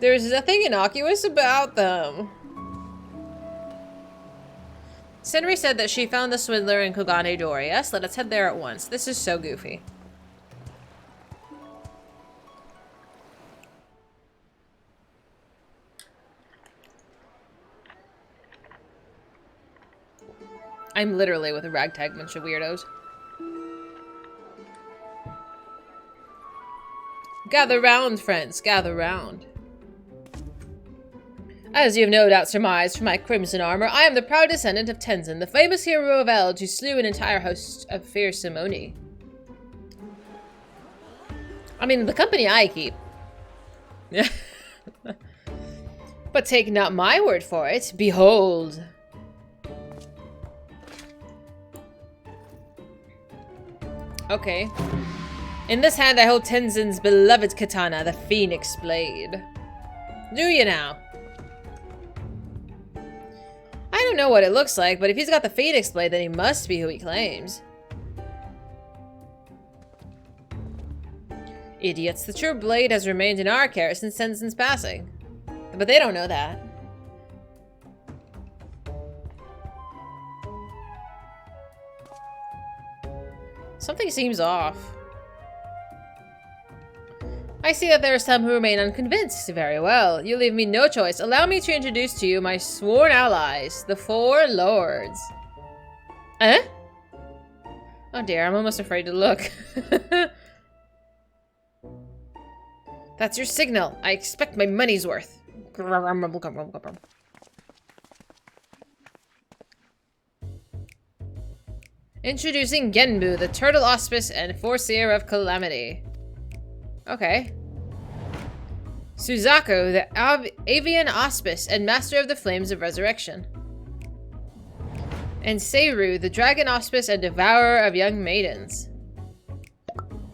There's nothing innocuous about them. Senri said that she found the swindler in Kugane Dori. Yes, let us head there at once. This is so goofy. I'm literally with a ragtag bunch of weirdos. Gather round, friends, gather round. As you have no doubt surmised from my crimson armor, I am the proud descendant of Tenzin, the famous hero of Eld who slew an entire host of fierce Simoni. I mean, the company I keep. But take not my word for it. Behold. Okay. In this hand I hold Tenzin's beloved katana, the Phoenix Blade. Do you now? I don't know what it looks like, but if he's got the Phoenix Blade, then he must be who he claims. Idiots, the true blade has remained in our care since Tenzin's passing. But they don't know that. Something seems off. I see that there are some who remain unconvinced. Very well. You leave me no choice. Allow me to introduce to you my sworn allies, the Four Lords. Eh? Oh dear, I'm almost afraid to look. That's your signal. I expect my money's worth. Introducing Genbu, the Turtle Auspice and Foreseer of Calamity. Okay. Suzaku, the Avian Auspice and Master of the Flames of Resurrection. And Seiru, the Dragon Auspice and Devourer of Young Maidens.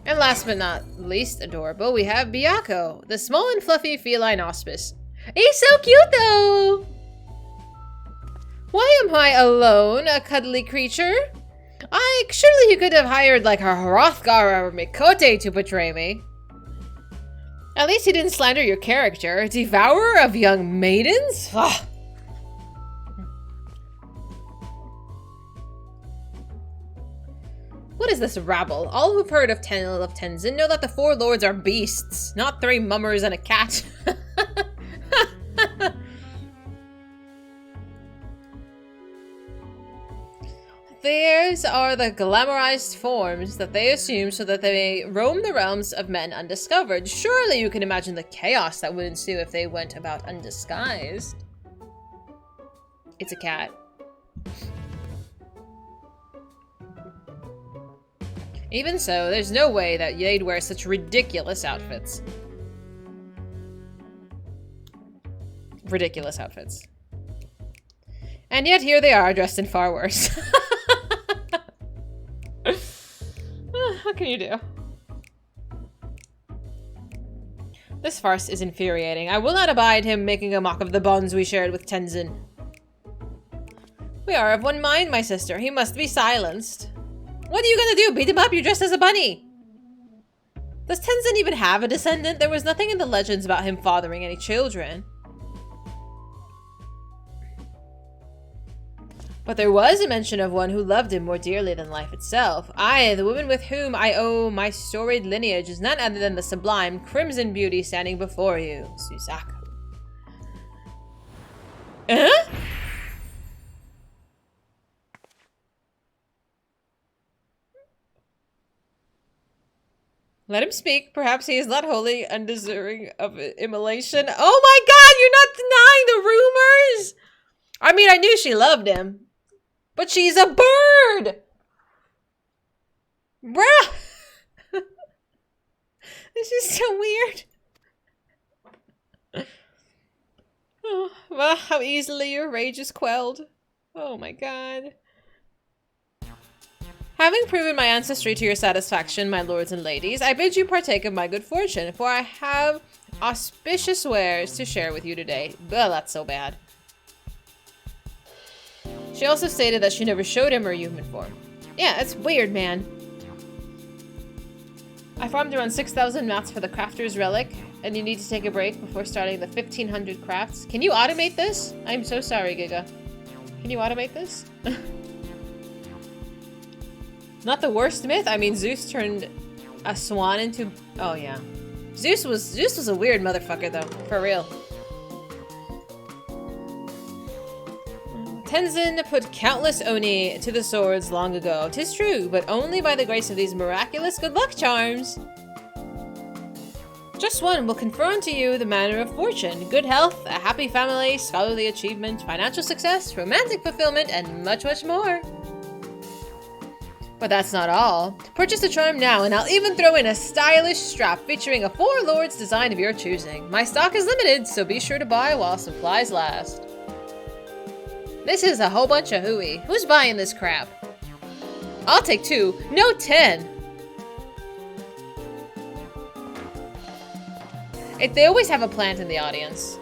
And last but not least adorable, we have Byaku, the small and fluffy feline auspice. He's so cute though! Why am I alone, a cuddly creature? Surely you could have hired like a Hrothgar or Mikote to portray me. At least he didn't slander your character. Devourer of young maidens? Ugh. What is this rabble? All who've heard of Tenzin know that the four lords are beasts, not three mummers and a cat. Theirs are the glamorized forms that they assume so that they may roam the realms of men undiscovered. Surely you can imagine the chaos that would ensue if they went about undisguised. It's a cat. Even so, there's no way that they'd wear such ridiculous outfits. Ridiculous outfits. And yet here they are, dressed in far worse. What can you do? This farce is infuriating. I will not abide him making a mock of the bonds we shared with Tenzin. We are of one mind, my sister. He must be silenced. What are you gonna do? Beat him up? You're dressed as a bunny. Does Tenzin even have a descendant? There was nothing in the legends about him fathering any children. But there was a mention of one who loved him more dearly than life itself. I, the woman with whom I owe my storied lineage, is none other than the sublime crimson beauty standing before you, Suzaku. Let him speak. Perhaps he is not wholly undeserving of immolation. Oh my god, you're not denying the rumors! I mean, I knew she loved him. But she's a bird! Bruh! This is so weird. Oh, well, how easily your rage is quelled. Oh my god. Having proven my ancestry to your satisfaction, my lords and ladies, I bid you partake of my good fortune, for I have auspicious wares to share with you today. Well, that's so bad. She also stated that she never showed him her human form. Yeah, it's weird, man. I farmed around 6,000 mats for the crafter's relic, and you need to take a break before starting the 1,500 crafts. Can you automate this? I'm so sorry, Giga. Can you automate this? Not the worst myth. I mean, Zeus turned a swan into... Oh, yeah. Zeus was a weird motherfucker, though. For real. Tenzin put countless Oni to the swords long ago. 'Tis true, but only by the grace of these miraculous good luck charms. Just one will confer unto you the manner of fortune, good health, a happy family, scholarly achievement, financial success, romantic fulfillment, and much, much more. But that's not all. Purchase the charm now, and I'll even throw in a stylish strap featuring a four lords design of your choosing. My stock is limited, so be sure to buy while supplies last. This is a whole bunch of hooey. Who's buying this crap? I'll take 2. No, 10. They always have a plant in the audience.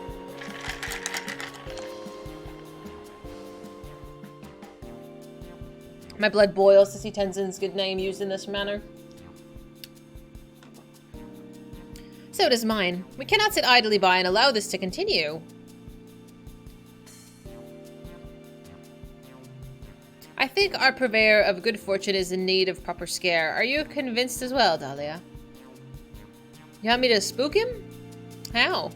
My blood boils to see Tenzin's good name used in this manner. So does mine. We cannot sit idly by and allow this to continue. I think our purveyor of good fortune is in need of proper scare. Are you convinced as well, Dahlia? You want me to spook him? How?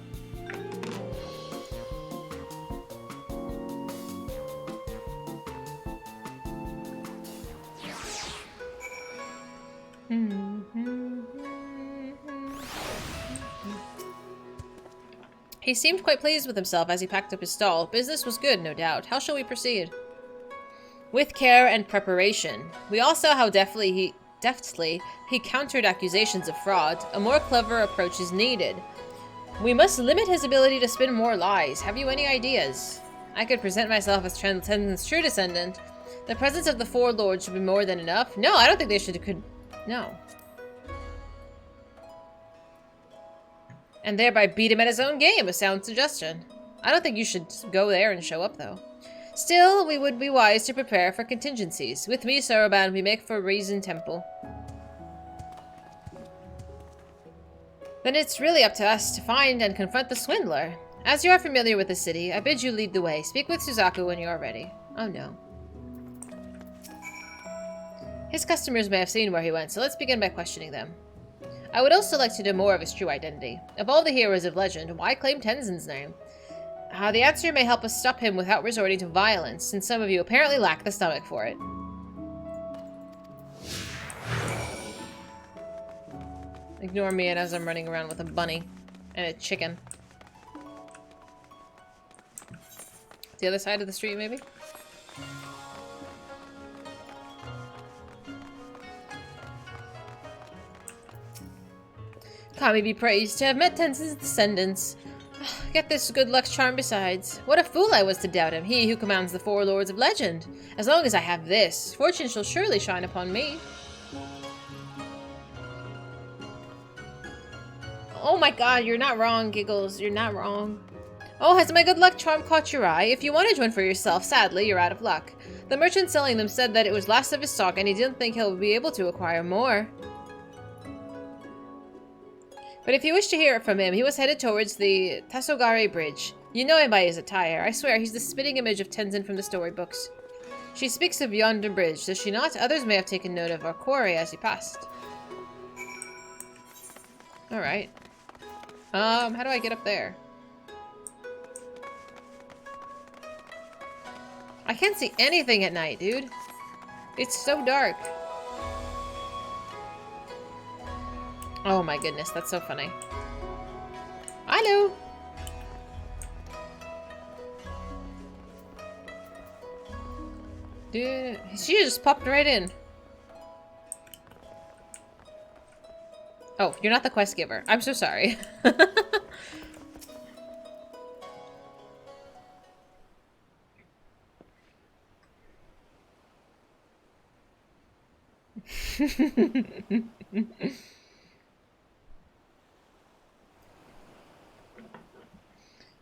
He seemed quite pleased with himself as he packed up his stall. Business was good, no doubt. How shall we proceed? With care and preparation. We all saw how deftly he countered accusations of fraud. A more clever approach is needed. We must limit his ability to spin more lies. Have you any ideas? I could present myself as Tenzin's true descendant. The presence of the four lords should be more than enough. No, I don't think they could. No. And thereby beat him at his own game. A sound suggestion. I don't think you should go there and show up, though. Still, we would be wise to prepare for contingencies. With me, Soroban, we make for Reason Temple. Then it's really up to us to find and confront the swindler. As you are familiar with the city, I bid you lead the way. Speak with Suzaku when you are ready. Oh no. His customers may have seen where he went, so let's begin by questioning them. I would also like to know more of his true identity. Of all the heroes of legend, why claim Tenzin's name? The answer may help us stop him without resorting to violence, since some of you apparently lack the stomach for it. Ignore me as I'm running around with a bunny and a chicken. The other side of the street, maybe? Kami be praised to have met Tenzin's descendants. Get this good luck charm besides. What a fool I was to doubt him, he who commands the four lords of legend. As long as I have this, fortune shall surely shine upon me. Oh my god, you're not wrong, Giggles. You're not wrong. Oh, has my good luck charm caught your eye? If you wanted one for yourself, sadly, you're out of luck. The merchant selling them said that it was last of his stock and he didn't think he'll be able to acquire more. But if you wish to hear it from him, he was headed towards the Tasogare Bridge. You know him by his attire. I swear he's the spitting image of Tenzin from the storybooks. She speaks of yonder bridge, does she not? Others may have taken note of our quarry as he passed. Alright. How do I get up there? I can't see anything at night, dude. It's so dark. Oh my goodness, that's so funny. Hello! Dude, she just popped right in. Oh, you're not the quest giver. I'm so sorry.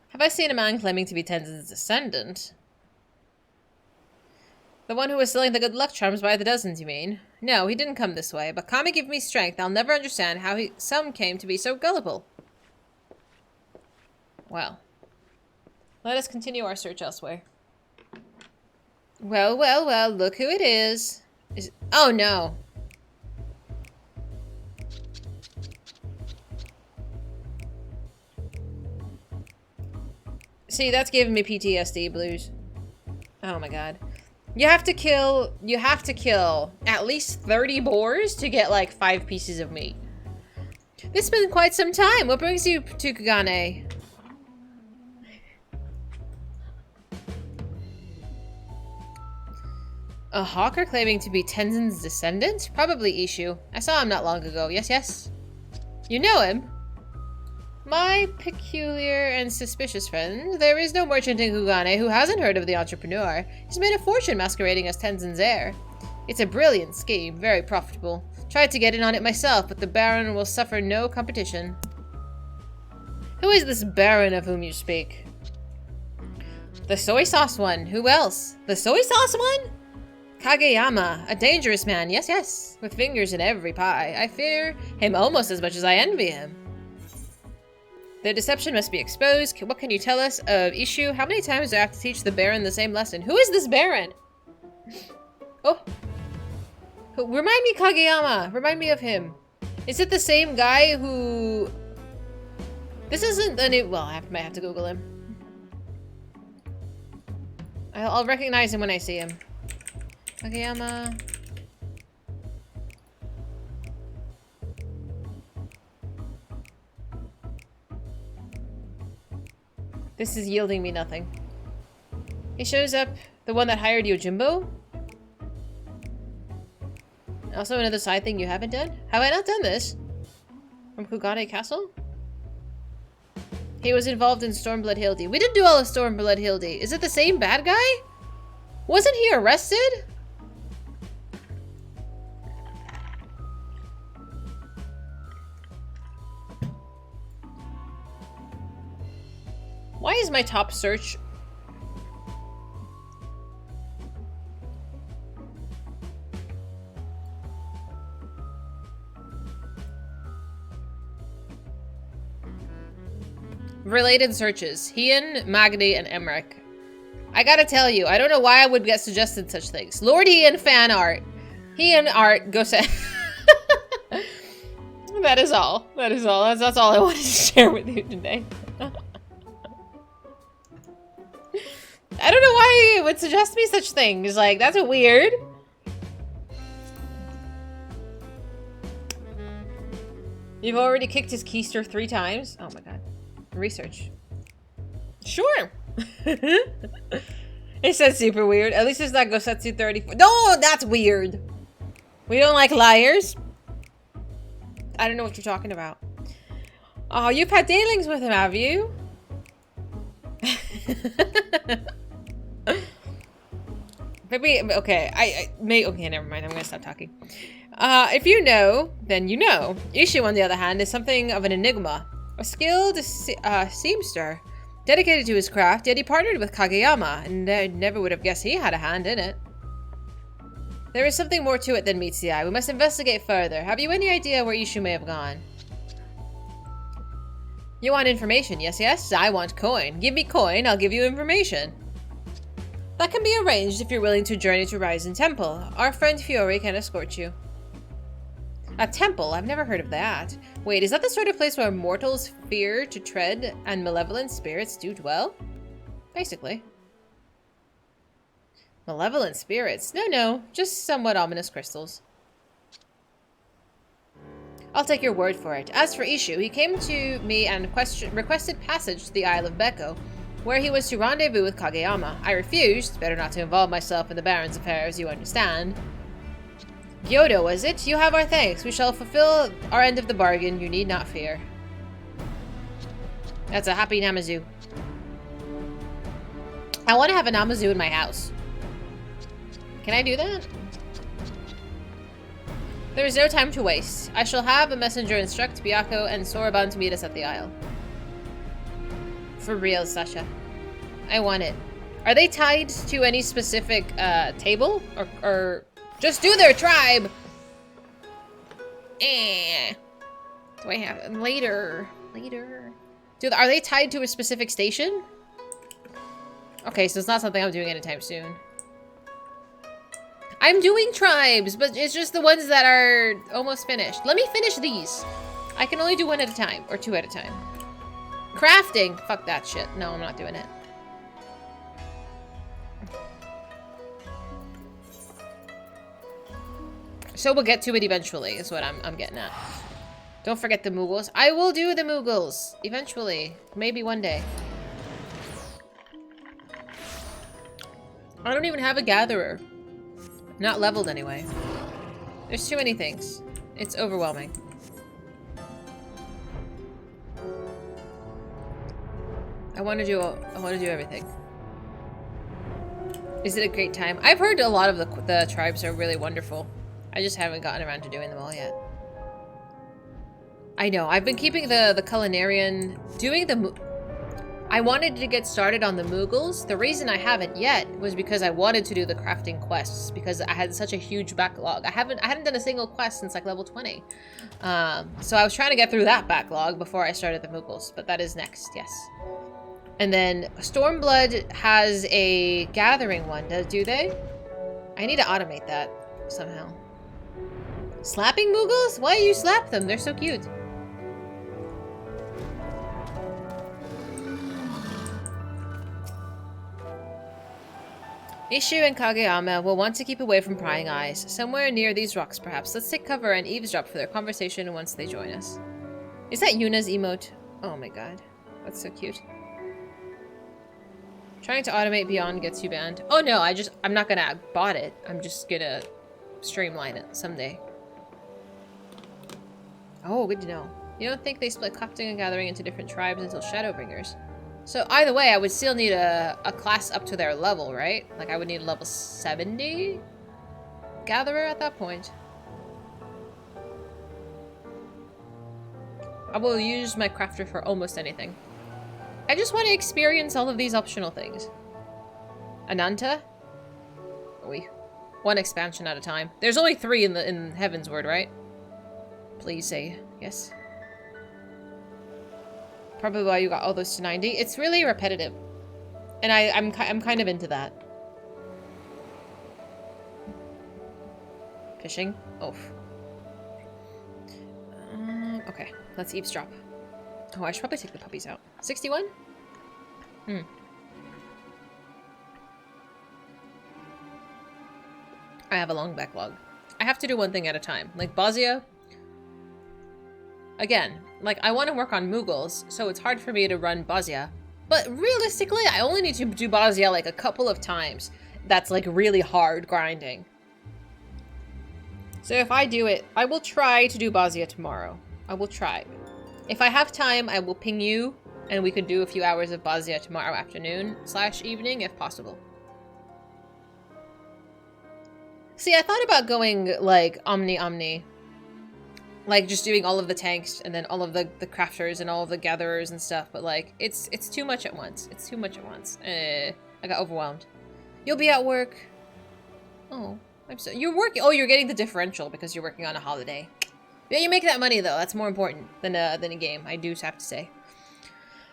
Have I seen a man claiming to be Tenzin's descendant? The one who was selling the good luck charms by the dozens, you mean? No, he didn't come this way, but Kami give me strength. I'll never understand how some came to be so gullible. Well, let us continue our search elsewhere. Well, well, well, look who it is. Oh no. See, that's giving me PTSD blues. Oh my god. You have to kill at least 30 boars to get like 5 pieces of meat. This has been quite some time. What brings you to Kagane? A hawker claiming to be Tenzin's descendant? Probably Ishu. I saw him not long ago. Yes, yes. You know him? My peculiar and suspicious friend. There is no merchant in Kugane who hasn't heard of the entrepreneur. He's made a fortune masquerading as Tenzin's heir. It's a brilliant scheme, very profitable. Tried to get in on it myself, but the Baron will suffer no competition. Who is this Baron of whom you speak? The soy sauce one. Who else? The soy sauce one? Kageyama, a dangerous man. Yes, yes. With fingers in every pie. I fear him almost as much as I envy him. The deception must be exposed. What can you tell us of Ishu? How many times do I have to teach the Baron the same lesson? Who is this Baron? Oh. Remind me, Kageyama. Remind me of him. Is it the same guy who... This isn't the new... Well, I might have to Google him. I'll recognize him when I see him. Kageyama... This is yielding me nothing. He shows up, the one that hired Yojimbo? Also another side thing you haven't done? Have I not done this? From Kugane Castle? He was involved in Stormblood Hildy. We didn't do all of Stormblood Hildy. Is it the same bad guy? Wasn't he arrested? Why is my top search... Related searches. Hien, Magni, and Emmerich. I gotta tell you, I don't know why I would get suggested such things. Lord Hien fan art. He and Art go set. That is all. That is all. That's all I wanted to share with you today. I don't know why it would suggest me such things. Like, that's weird. You've already kicked his keister 3 times? Oh my god. Research. Sure. It said super weird. At least it's not Gosetsu 34. No, that's weird. We don't like liars. I don't know what you're talking about. Oh, you've had dealings with him, have you? Maybe, okay, okay, never mind. I'm gonna stop talking. If you know, then you know. Ishu, on the other hand, is something of an enigma. A skilled seamster, dedicated to his craft, yet he partnered with Kageyama, and I never would have guessed he had a hand in it. There is something more to it than meets the eye. We must investigate further. Have you any idea where Ishu may have gone? You want information? Yes, yes. I want coin. Give me coin, I'll give you information. That can be arranged if you're willing to journey to Ryzen Temple. Our friend Fiore can escort you. A temple? I've never heard of that. Wait, is that the sort of place where mortals fear to tread and malevolent spirits do dwell? Basically. Malevolent spirits? No, just somewhat ominous crystals. I'll take your word for it. As for Ishu, he came to me and requested passage to the Isle of Beko, where he was to rendezvous with Kageyama. I refused. Better not to involve myself in the Baron's affairs, you understand. Gyodo, was it? You have our thanks. We shall fulfill our end of the bargain. You need not fear. That's a happy Namazu. I want to have a Namazu in my house. Can I do that? There is no time to waste. I shall have a messenger instruct Byaku and Soraban to meet us at the Isle. For real, Sasha. I want it. Are they tied to any specific table? Or just do their tribe? Do I have later? Are they tied to a specific station? Okay, so it's not something I'm doing anytime soon. I'm doing tribes, but it's just the ones that are almost finished. Let me finish these. I can only do 1 at a time, or 2 at a time. Crafting. Fuck that shit. No, I'm not doing it. So we'll get to it eventually, is what I'm getting at. Don't forget the Mughals. I will do the Mughals. Eventually. Maybe one day. I don't even have a gatherer. Not leveled anyway. There's too many things. It's overwhelming. I want to do everything. Is it a great time? I've heard a lot of the tribes are really wonderful. I just haven't gotten around to doing them all yet. I know. I've been keeping the culinarian, doing the. I wanted to get started on the Mughals. The reason I haven't yet was because I wanted to do the crafting quests because I had such a huge backlog. I hadn't done a single quest since like level 20. So I was trying to get through that backlog before I started the Mughals, but that is next, yes. And then Stormblood has a gathering one, do they? I need to automate that somehow. Slapping Mughals? Why you slap them? They're so cute. Ishu and Kageyama will want to keep away from prying eyes. Somewhere near these rocks, perhaps. Let's take cover and eavesdrop for their conversation once they join us. Is that Yuna's emote? Oh my god. That's so cute. Trying to automate beyond gets you banned. Oh no, I'm not gonna bot it. I'm just gonna streamline it someday. Oh, good to know. You don't think they split crafting and gathering into different tribes until Shadowbringers? So either way, I would still need a class up to their level, right? Like I would need a level 70 gatherer at that point. I will use my crafter for almost anything. I just want to experience all of these optional things. Ananta? One expansion at a time. There's only 3 in Heaven's Word, right? Please say yes. Probably why you got all those to 90. It's really repetitive. And I'm kind of into that. Fishing? Oof. Okay, let's eavesdrop. Oh, I should probably take the puppies out. 61? Hmm. I have a long backlog. I have to do one thing at a time. Like Bosnia. Again, like I want to work on Mughals, so it's hard for me to run Bosnia. But realistically, I only need to do Bosnia like a couple of times. That's like really hard grinding. So if I do it, I will try to do Bosnia tomorrow. I will try. If I have time, I will ping you, and we could do a few hours of Bosnia tomorrow afternoon / evening if possible. See, I thought about going like Omni. Like just doing all of the tanks and then all of the crafters and all of the gatherers and stuff, but like it's too much at once. It's too much at once. I got overwhelmed. You'll be at work. Oh, I'm so you're working. Oh, you're getting the differential because you're working on a holiday. Yeah, you make that money though. That's more important than a game. I do have to say.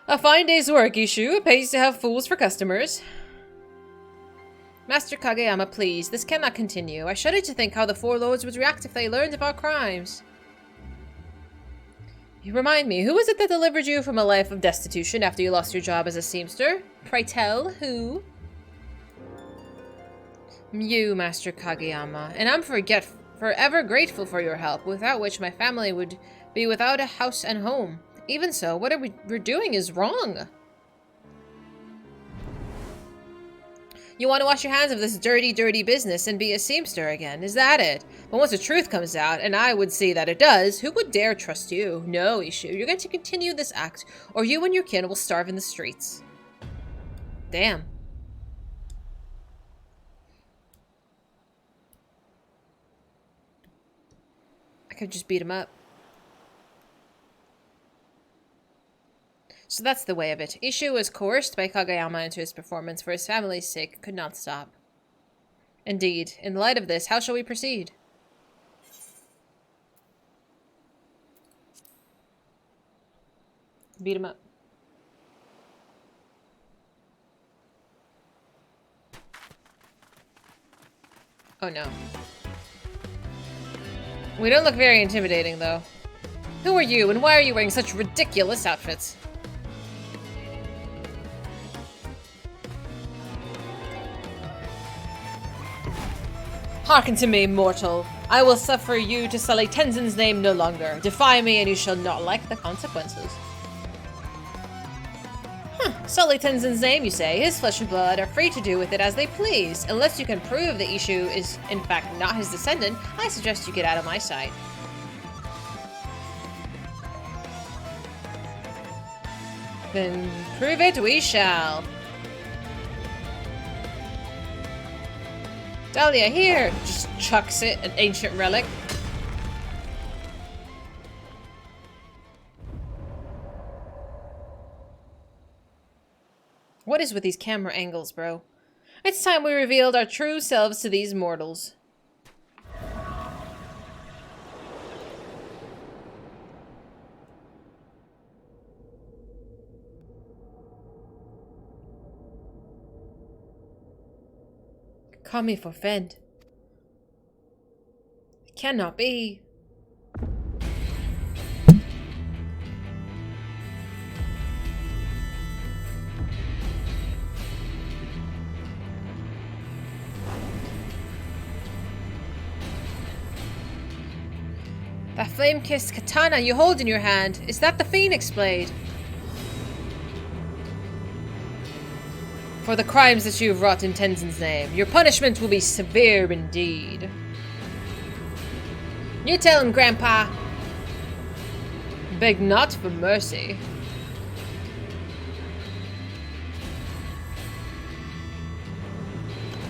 A fine day's work, Ishu. It pays to have fools for customers. Master Kageyama, please. This cannot continue. I shudder to think how the Four Lords would react if they learned of our crimes. You remind me, who was it that delivered you from a life of destitution after you lost your job as a seamster? Pray tell, who? You, Master Kageyama, and I'm forever grateful for your help, without which my family would be without a house and home. Even so, what we're doing is wrong. You want to wash your hands of this dirty, dirty business and be a seamster again, is that it? But once the truth comes out, and I would see that it does, who would dare trust you? No, Ishu, you're going to continue this act, or you and your kin will starve in the streets. Damn. I could just beat him up. So that's the way of it. Ishu was coerced by Kageyama into his performance for his family's sake, could not stop. Indeed, in light of this, how shall we proceed? Beat him up. Oh no. We don't look very intimidating, though. Who are you, and why are you wearing such ridiculous outfits? Hearken to me, mortal. I will suffer you to sully Tenzin's name no longer. Defy me and you shall not like the consequences. Sully Tenzin's name, you say? His flesh and blood are free to do with it as they please. Unless you can prove that Ishu is, in fact, not his descendant, I suggest you get out of my sight. Then prove it we shall. Dahlia, here! Just chucks it, an ancient relic. What is with these camera angles, bro? It's time we revealed our true selves to these mortals. Kami forfend. It cannot be. That flame-kissed katana you hold in your hand, is that the Phoenix Blade? For the crimes that you have wrought in Tenzin's name, your punishment will be severe indeed. You tell him, Grandpa. Beg not for mercy.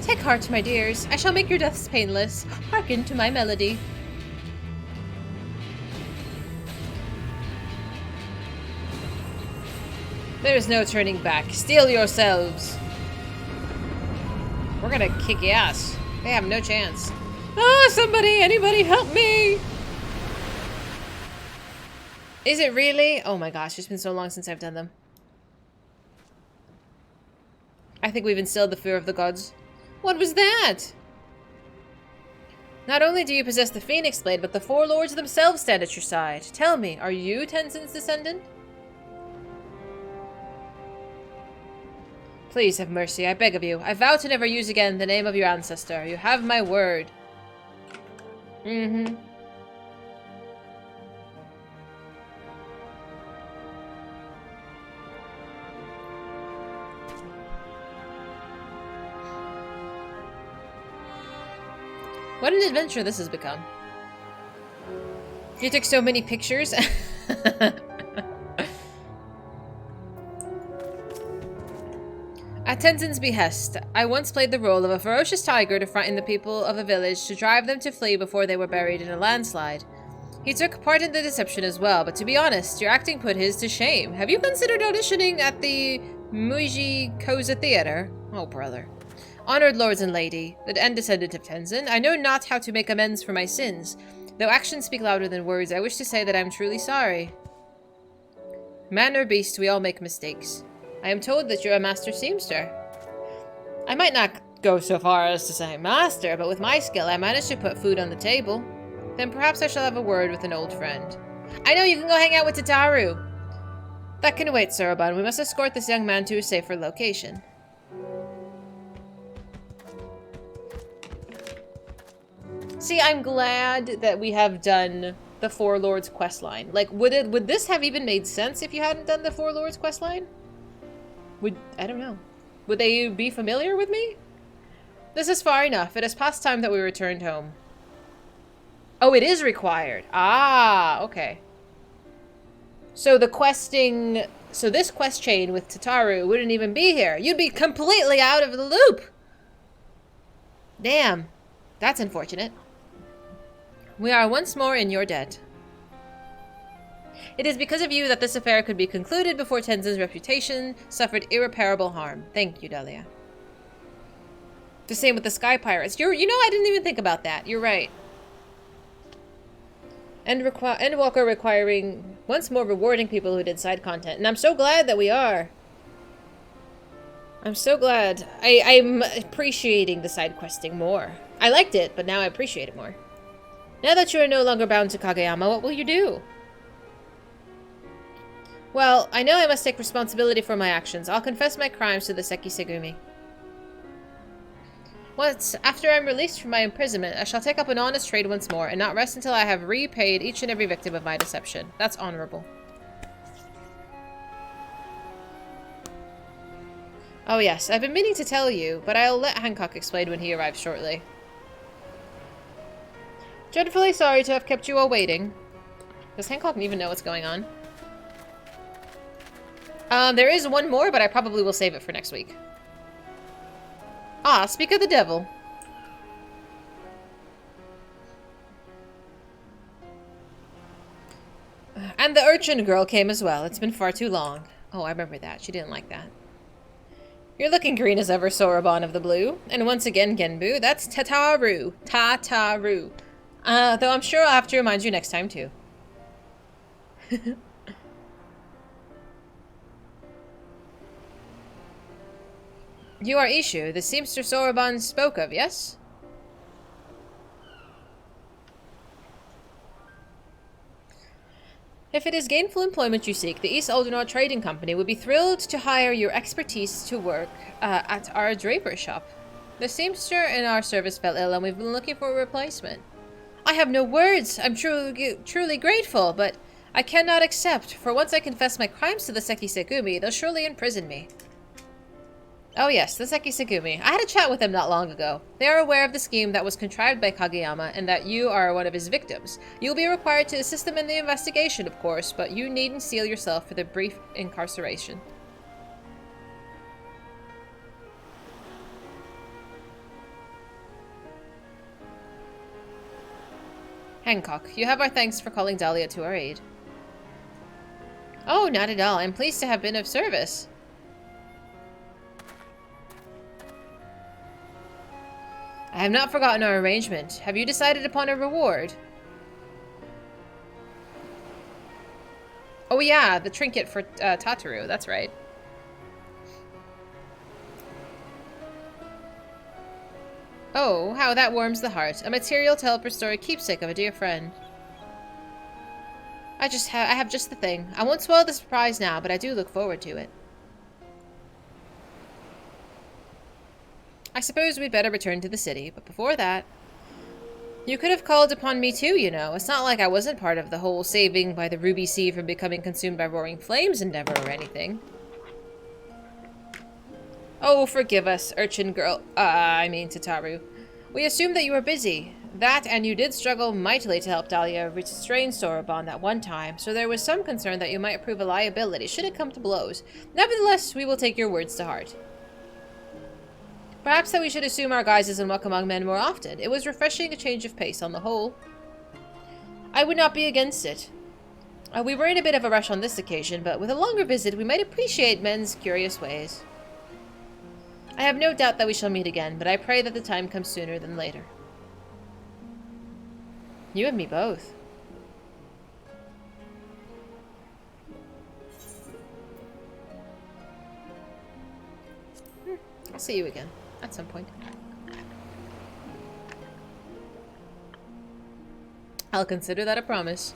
Take heart, my dears. I shall make your deaths painless. Hearken to my melody. There is no turning back. Steel yourselves. We're gonna kick your ass. They have no chance. Ah, somebody, anybody help me! Is it really? Oh my gosh, it's been so long since I've done them. I think we've instilled the fear of the gods. What was that? Not only do you possess the Phoenix Blade, but the four lords themselves stand at your side. Tell me, are you Tenzin's descendant? Please have mercy, I beg of you. I vow to never use again the name of your ancestor. You have my word. Mm-hmm. What an adventure this has become. You took so many pictures. At Tenzin's behest, I once played the role of a ferocious tiger to frighten the people of a village to drive them to flee before they were buried in a landslide. He took part in the deception as well, but to be honest, your acting put his to shame. Have you considered auditioning at the Muiji Koza Theater? Oh, brother. Honored lords and lady, and descendant of Tenzin, I know not how to make amends for my sins. Though actions speak louder than words, I wish to say that I am truly sorry. Man or beast, we all make mistakes. I am told that you're a master seamster. I might not go so far as to say master, but with my skill I managed to put food on the table. Then perhaps I shall have a word with an old friend. I know, you can go hang out with Tataru. That can wait, Soroban. We must escort this young man to a safer location. See, I'm glad that we have done the Four Lords questline. Like, would this have even made sense if you hadn't done the Four Lords questline? I don't know. Would they be familiar with me? This is far enough. It is past time that we returned home. Oh, it is required. Ah, okay. So the questing... So this quest chain with Tataru wouldn't even be here. You'd be completely out of the loop. Damn. That's unfortunate. We are once more in your debt. It is because of you that this affair could be concluded before Tenzin's reputation suffered irreparable harm. Thank you, Delia. The same with the Sky Pirates. You know, I didn't even think about that. You're right. Endwalker requiring once more rewarding people who did side content. And I'm so glad that we are. I'm so glad. I'm appreciating the side questing more. I liked it, but now I appreciate it more. Now that you are no longer bound to Kageyama, what will you do? Well, I know I must take responsibility for my actions. I'll confess my crimes to the Seki Segumi. Once, after I'm released from my imprisonment, I shall take up an honest trade once more, and not rest until I have repaid each and every victim of my deception. That's honorable. Oh yes, I've been meaning to tell you, but I'll let Hancock explain when he arrives shortly. Dreadfully sorry to have kept you all waiting. Does Hancock even know what's going on? There is one more, but I probably will save it for next week. Ah, speak of the devil. And the urchin girl came as well. It's been far too long. Oh, I remember that. She didn't like that. You're looking green as ever, Soroban of the Blue. And once again, Genbu, that's Tataru. Tataru. Though I'm sure I'll have to remind you next time, too. You are Ishu, the seamster Soroban spoke of, yes? If it is gainful employment you seek, the East Aldernaut Trading Company would be thrilled to hire your expertise to work at our draper shop. The seamster in our service fell ill and we've been looking for a replacement. I have no words. I'm truly grateful, but I cannot accept, for once I confess my crimes to the Seki Segumi, they'll surely imprison me. Oh yes, the Seki Segumi. I had a chat with them not long ago. They are aware of the scheme that was contrived by Kageyama and that you are one of his victims. You'll be required to assist them in the investigation, of course, but you needn't seal yourself for the brief incarceration. Hancock, you have our thanks for calling Dahlia to our aid. Oh, not at all. I'm pleased to have been of service. I have not forgotten our arrangement. Have you decided upon a reward? Oh yeah, the trinket for Tataru, that's right. Oh, how that warms the heart. A material to help restore a keepsake of a dear friend. I have just the thing. I won't spoil the surprise now, but I do look forward to it. I suppose we'd better return to the city, but before that... You could have called upon me too, you know. It's not like I wasn't part of the whole saving by the Ruby Sea from becoming consumed by roaring flames endeavor or anything. Oh, forgive us, urchin girl. I mean Tataru. We assumed that you were busy. That, and you did struggle mightily to help Dahlia restrain Sorobon that one time, so there was some concern that you might prove a liability should it come to blows. Nevertheless, we will take your words to heart. Perhaps that we should assume our guises and walk among men more often. It was refreshing a change of pace on the whole. I would not be against it. We were in a bit of a rush on this occasion, but with a longer visit we might appreciate men's curious ways. I have no doubt that we shall meet again, but I pray that the time comes sooner than later. You and me both. I'll see you again. At some point. I'll consider that a promise.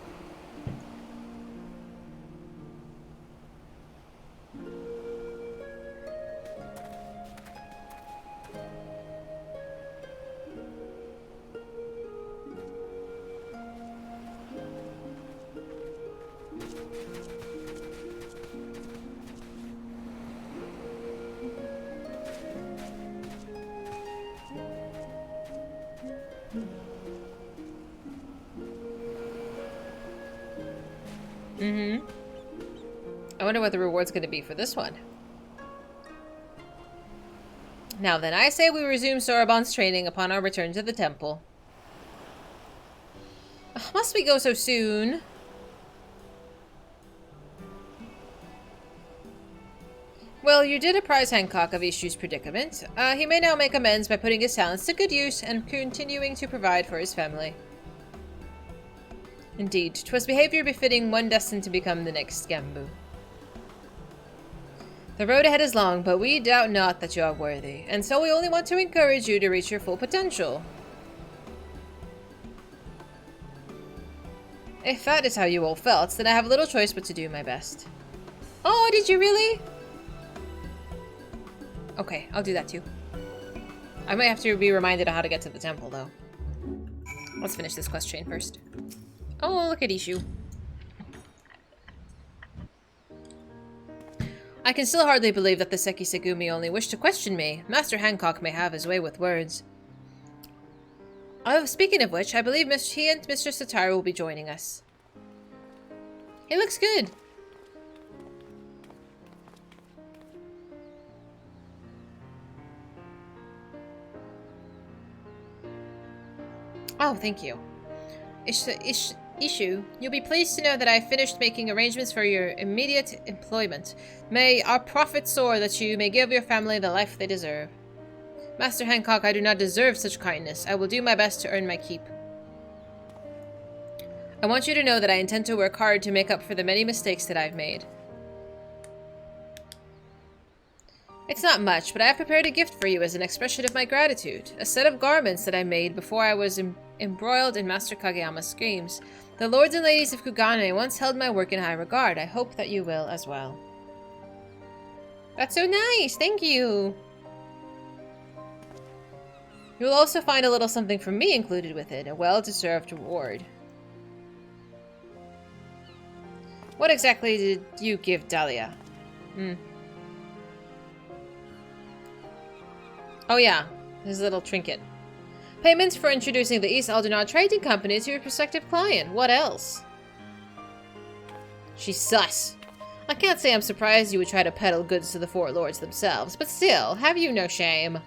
I wonder what the reward's going to be for this one. Now then, I say we resume Sorobon's training upon our return to the temple. Must we go so soon? Well, you did apprise Hancock of Ishu's predicament. He may now make amends by putting his talents to good use and continuing to provide for his family. Indeed, 'twas behavior befitting one destined to become the next Gambu. The road ahead is long, but we doubt not that you are worthy, and so we only want to encourage you to reach your full potential. If that is how you all felt, then I have little choice but to do my best. Oh, did you really? Okay, I'll do that too. I might have to be reminded of how to get to the temple, though. Let's finish this quest chain first. Oh, look at Ishu. I can still hardly believe that the Seki Segumi only wished to question me. Master Hancock may have his way with words. Speaking of which, I believe he and Mr. Sataru will be joining us. He looks good. Oh, thank you. Ishu, you'll be pleased to know that I have finished making arrangements for your immediate employment. May our profits soar that you may give your family the life they deserve. Master Hancock, I do not deserve such kindness. I will do my best to earn my keep. I want you to know that I intend to work hard to make up for the many mistakes that I've made. It's not much, but I have prepared a gift for you as an expression of my gratitude. A set of garments that I made before I was embroiled in Master Kageyama's schemes. The lords and ladies of Kugane once held my work in high regard. I hope that you will as well. That's so nice! Thank you! You'll also find a little something from me included with it, a well-deserved reward. What exactly did you give Dahlia? Oh yeah, his little trinket. Payments for introducing the East Aldernaut Trading Company to your prospective client. What else? She's sus. I can't say I'm surprised you would try to peddle goods to the four lords themselves, but still, have you no shame?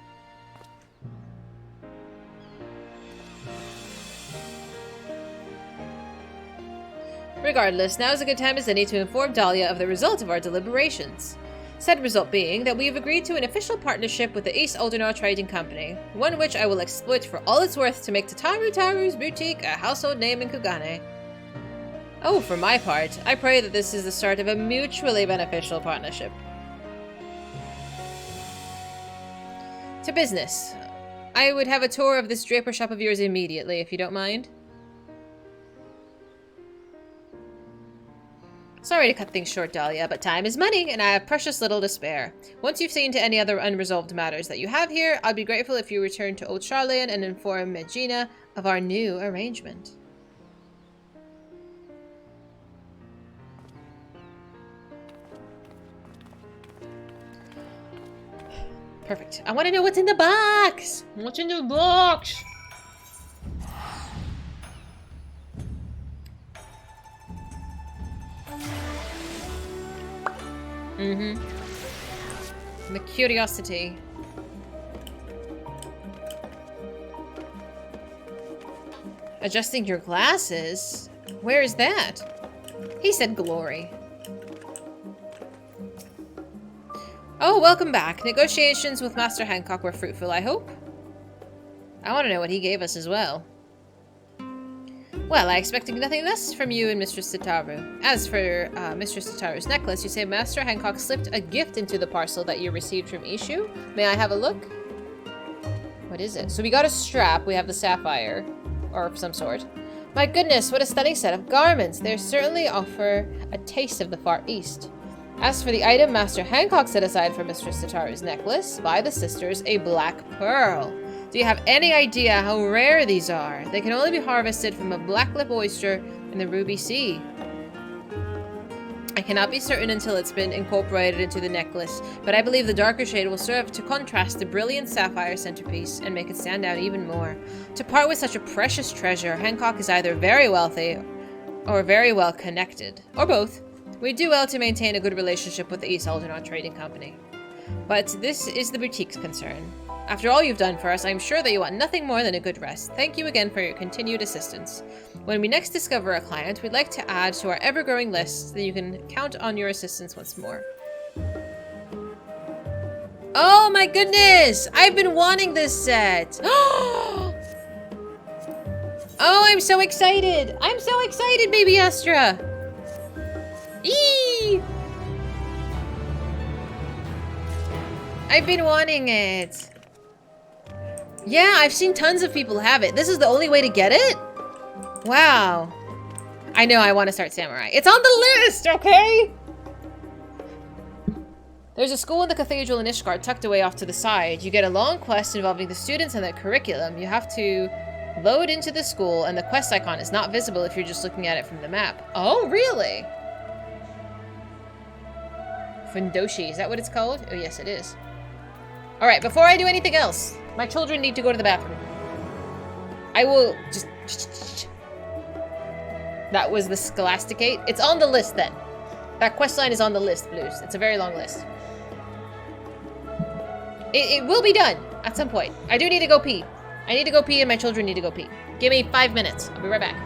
Regardless, now is a good time as any to inform Dahlia of the result of our deliberations. Said result being that we have agreed to an official partnership with the East Aldernaut Trading Company, one which I will exploit for all it's worth to make Tataru Taru's boutique a household name in Kugane. Oh, for my part, I pray that this is the start of a mutually beneficial partnership. To business. I would have a tour of this draper shop of yours immediately, if you don't mind. Sorry to cut things short, Dahlia, but time is money, and I have precious little to spare. Once you've seen to any other unresolved matters that you have here, I'd be grateful if you return to Old Charlayan and inform Megina of our new arrangement. Perfect. I want to know what's in the box! What's in the box? The curiosity. Adjusting your glasses? Where is that? He said glory. Oh, welcome back. Negotiations with Master Hancock were fruitful, I hope? I want to know what he gave us as well. Well, I expected nothing less from you and Mistress Sitaru. As for Mistress Sitaru's necklace, you say Master Hancock slipped a gift into the parcel that you received from Ishu. May I have a look? What is it? So we got a strap. We have the sapphire. Or of some sort. My goodness, what a stunning set of garments. They certainly offer a taste of the Far East. As for the item Master Hancock set aside for Mistress Sitaru's necklace, by the sisters, a black pearl. Do you have any idea how rare these are? They can only be harvested from a blacklip oyster in the Ruby Sea. I cannot be certain until it's been incorporated into the necklace, but I believe the darker shade will serve to contrast the brilliant sapphire centerpiece and make it stand out even more. To part with such a precious treasure, Hancock is either very wealthy or very well connected, or both. We do well to maintain a good relationship with the East Algernon Trading Company. But this is the boutique's concern. After all you've done for us, I am sure that you want nothing more than a good rest. Thank you again for your continued assistance. When we next discover a client, we'd like to add to our ever-growing list so that you can count on your assistance once more. Oh my goodness! I've been wanting this set! Oh, I'm so excited! I'm so excited, baby Astra! Eee! I've been wanting it. Yeah, I've seen tons of people have it. This is the only way to get it? Wow. I know I want to start Samurai. It's on the list, okay? There's a school in the cathedral in Ishgard tucked away off to the side. You get a long quest involving the students and their curriculum. You have to load into the school, and the quest icon is not visible if you're just looking at it from the map. Oh, really? Fundoshi, is that what it's called? Oh, yes, it is. Alright, before I do anything else, my children need to go to the bathroom. I will just... That was the Scholasticate. It's on the list, then. That questline is on the list, Blues. It's a very long list. It will be done at some point. I do need to go pee. I need to go pee and my children need to go pee. Give me 5 minutes. I'll be right back.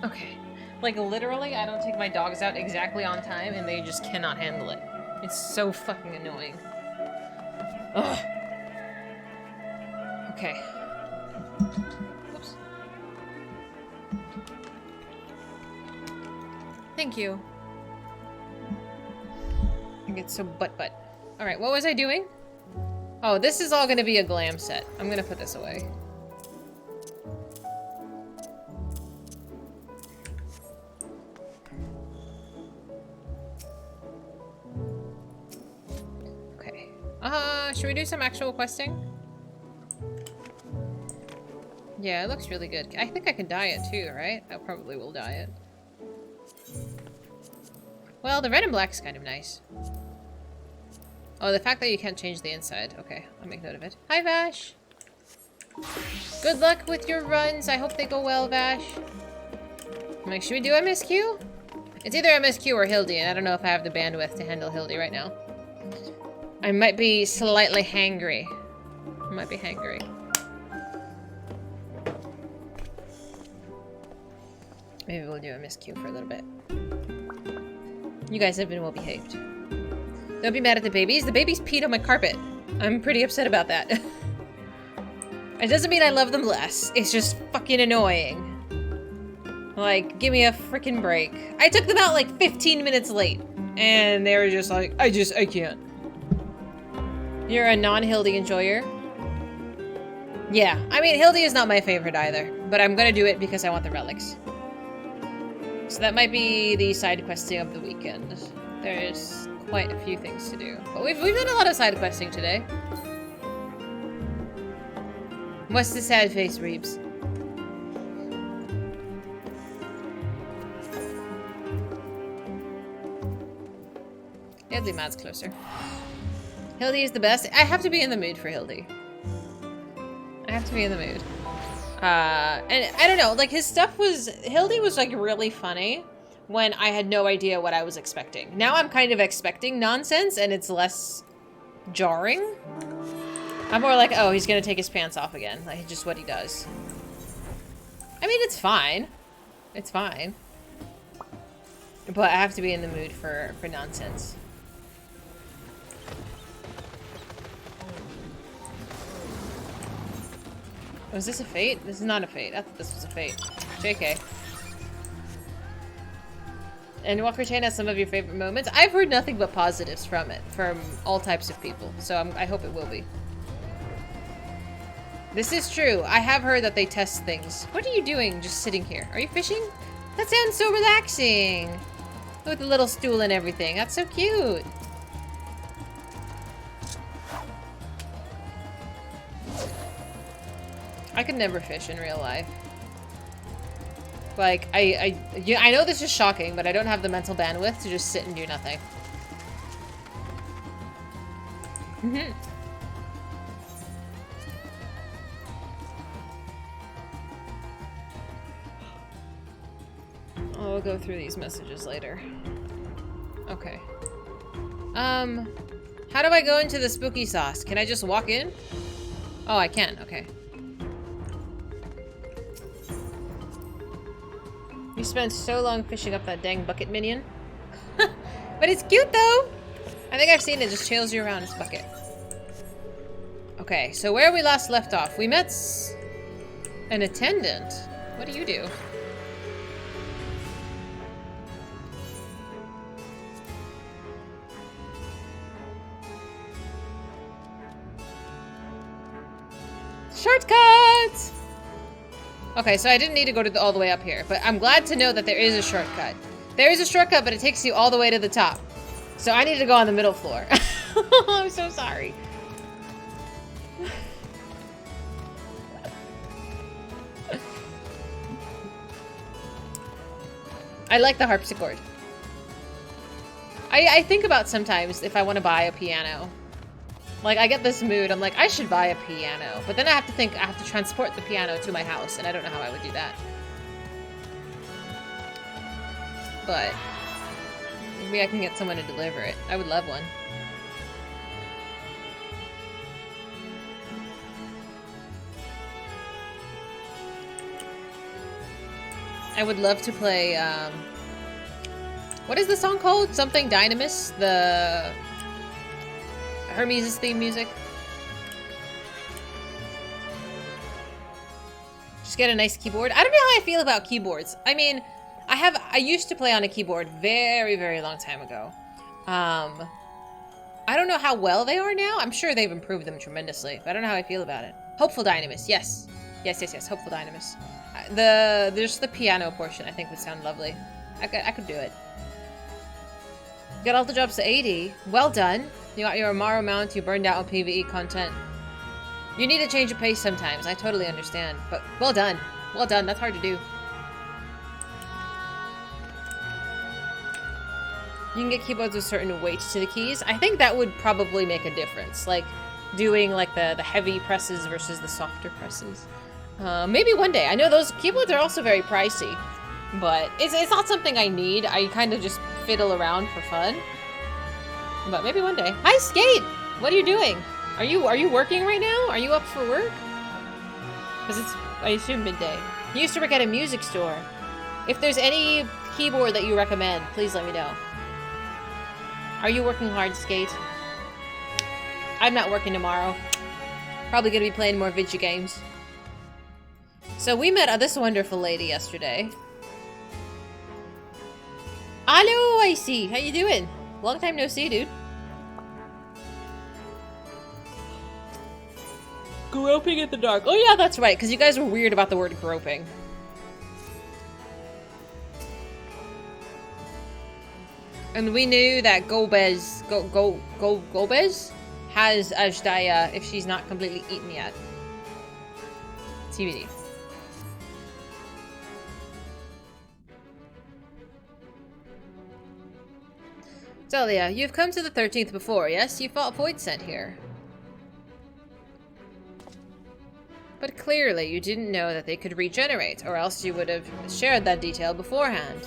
Okay. Like, literally, I don't take my dogs out exactly on time, and they just cannot handle it. It's so fucking annoying. Ugh. Okay. Oops. Thank you. I get so butt. Alright, what was I doing? Oh, this is all gonna be a glam set. I'm gonna put this away. Okay. Should we do some actual questing? Yeah, it looks really good. I think I can dye it too, right? I probably will dye it. Well, the red and black's kind of nice. Oh, the fact that you can't change the inside. Okay, I'll make note of it. Hi, Vash! Good luck with your runs. I hope they go well, Vash. I'm like, should we do MSQ? It's either MSQ or Hildy, and I don't know if I have the bandwidth to handle Hildy right now. I might be slightly hangry. I might be hangry. Maybe we'll do MSQ for a little bit. You guys have been well behaved. Don't be mad at the babies. The babies peed on my carpet. I'm pretty upset about that. It doesn't mean I love them less. It's just fucking annoying. Like, give me a freaking break. I took them out like 15 minutes late. And they were just like, I can't. You're a non-Hildy enjoyer? Yeah. I mean, Hildy is not my favorite either. But I'm gonna do it because I want the relics. So that might be the side questing of the weekend. There's quite a few things to do. But we've done a lot of side questing today. What's the sad face, Reeves? Hildy Mad's closer. Hildy is the best. I have to be in the mood for Hildy. I have to be in the mood. And I don't know, like his stuff was, Hildy was like really funny when I had no idea what I was expecting. Now I'm kind of expecting nonsense and it's less jarring. I'm more like, oh, he's gonna take his pants off again. Like, just what he does. I mean, it's fine. It's fine. But I have to be in the mood for nonsense. Was this a fate? This is not a fate. I thought this was a fate. JK. Endwalker Chain has some of your favorite moments. I've heard nothing but positives from it, from all types of people. So I hope it will be. This is true. I have heard that they test things. What are you doing just sitting here? Are you fishing? That sounds so relaxing. With a little stool and everything. That's so cute. I could never fish in real life. Like, I know this is shocking, but I don't have the mental bandwidth to just sit and do nothing. I'll go through these messages later. Okay. How do I go into the spooky sauce? Can I just walk in? Oh, I can. Okay. You spent so long fishing up that dang bucket minion. But it's cute though! I think I've seen it, just trails you around its bucket. Okay, so where we last left off, we met an attendant. What do you do? Shortcuts! Okay, so I didn't need to go all the way up here, but I'm glad to know that there is a shortcut. There is a shortcut, but it takes you all the way to the top. So I need to go on the middle floor. I'm so sorry. I like the harpsichord. I think about sometimes if I want to buy a piano. Like, I get this mood, I'm like, I should buy a piano. But then I have to think, I have to transport the piano to my house, and I don't know how I would do that. But maybe I can get someone to deliver it. I would love one. I would love to play, what is the song called? Something Dynamis? The Hermes' theme music? Just get a nice keyboard. I don't know how I feel about keyboards. I mean, I used to play on a keyboard very, very long time ago. I don't know how well they are now. I'm sure they've improved them tremendously, but I don't know how I feel about it. Hopeful Dynamis, yes. Yes. Hopeful Dynamis. There's the piano portion I think would sound lovely. I could do it. Got all the jobs to 80. Well done. You got your Amaro mount, you burned out on PvE content. You need to change of pace sometimes, I totally understand. But well done. Well done, that's hard to do. You can get keyboards with certain weight to the keys. I think that would probably make a difference. Like, doing like the heavy presses versus the softer presses. Maybe one day. I know those keyboards are also very pricey. But it's not something I need. I kind of just fiddle around for fun. But maybe one day. Hi, Skate! What are you doing? Are you working right now? Are you up for work? Because it's, I assume, midday. You used to work at a music store. If there's any keyboard that you recommend, please let me know. Are you working hard, Skate? I'm not working tomorrow. Probably gonna be playing more video games. So we met this wonderful lady yesterday. Hello, Icy. How you doing? Long time no see, dude. Groping in the dark. Oh yeah, that's right, because you guys were weird about the word groping. And we knew that Gobez has Ajdaya if she's not completely eaten yet. TBD. Delia, you've come to the 13th before, yes? You fought Void Scent here. But clearly you didn't know that they could regenerate, or else you would have shared that detail beforehand.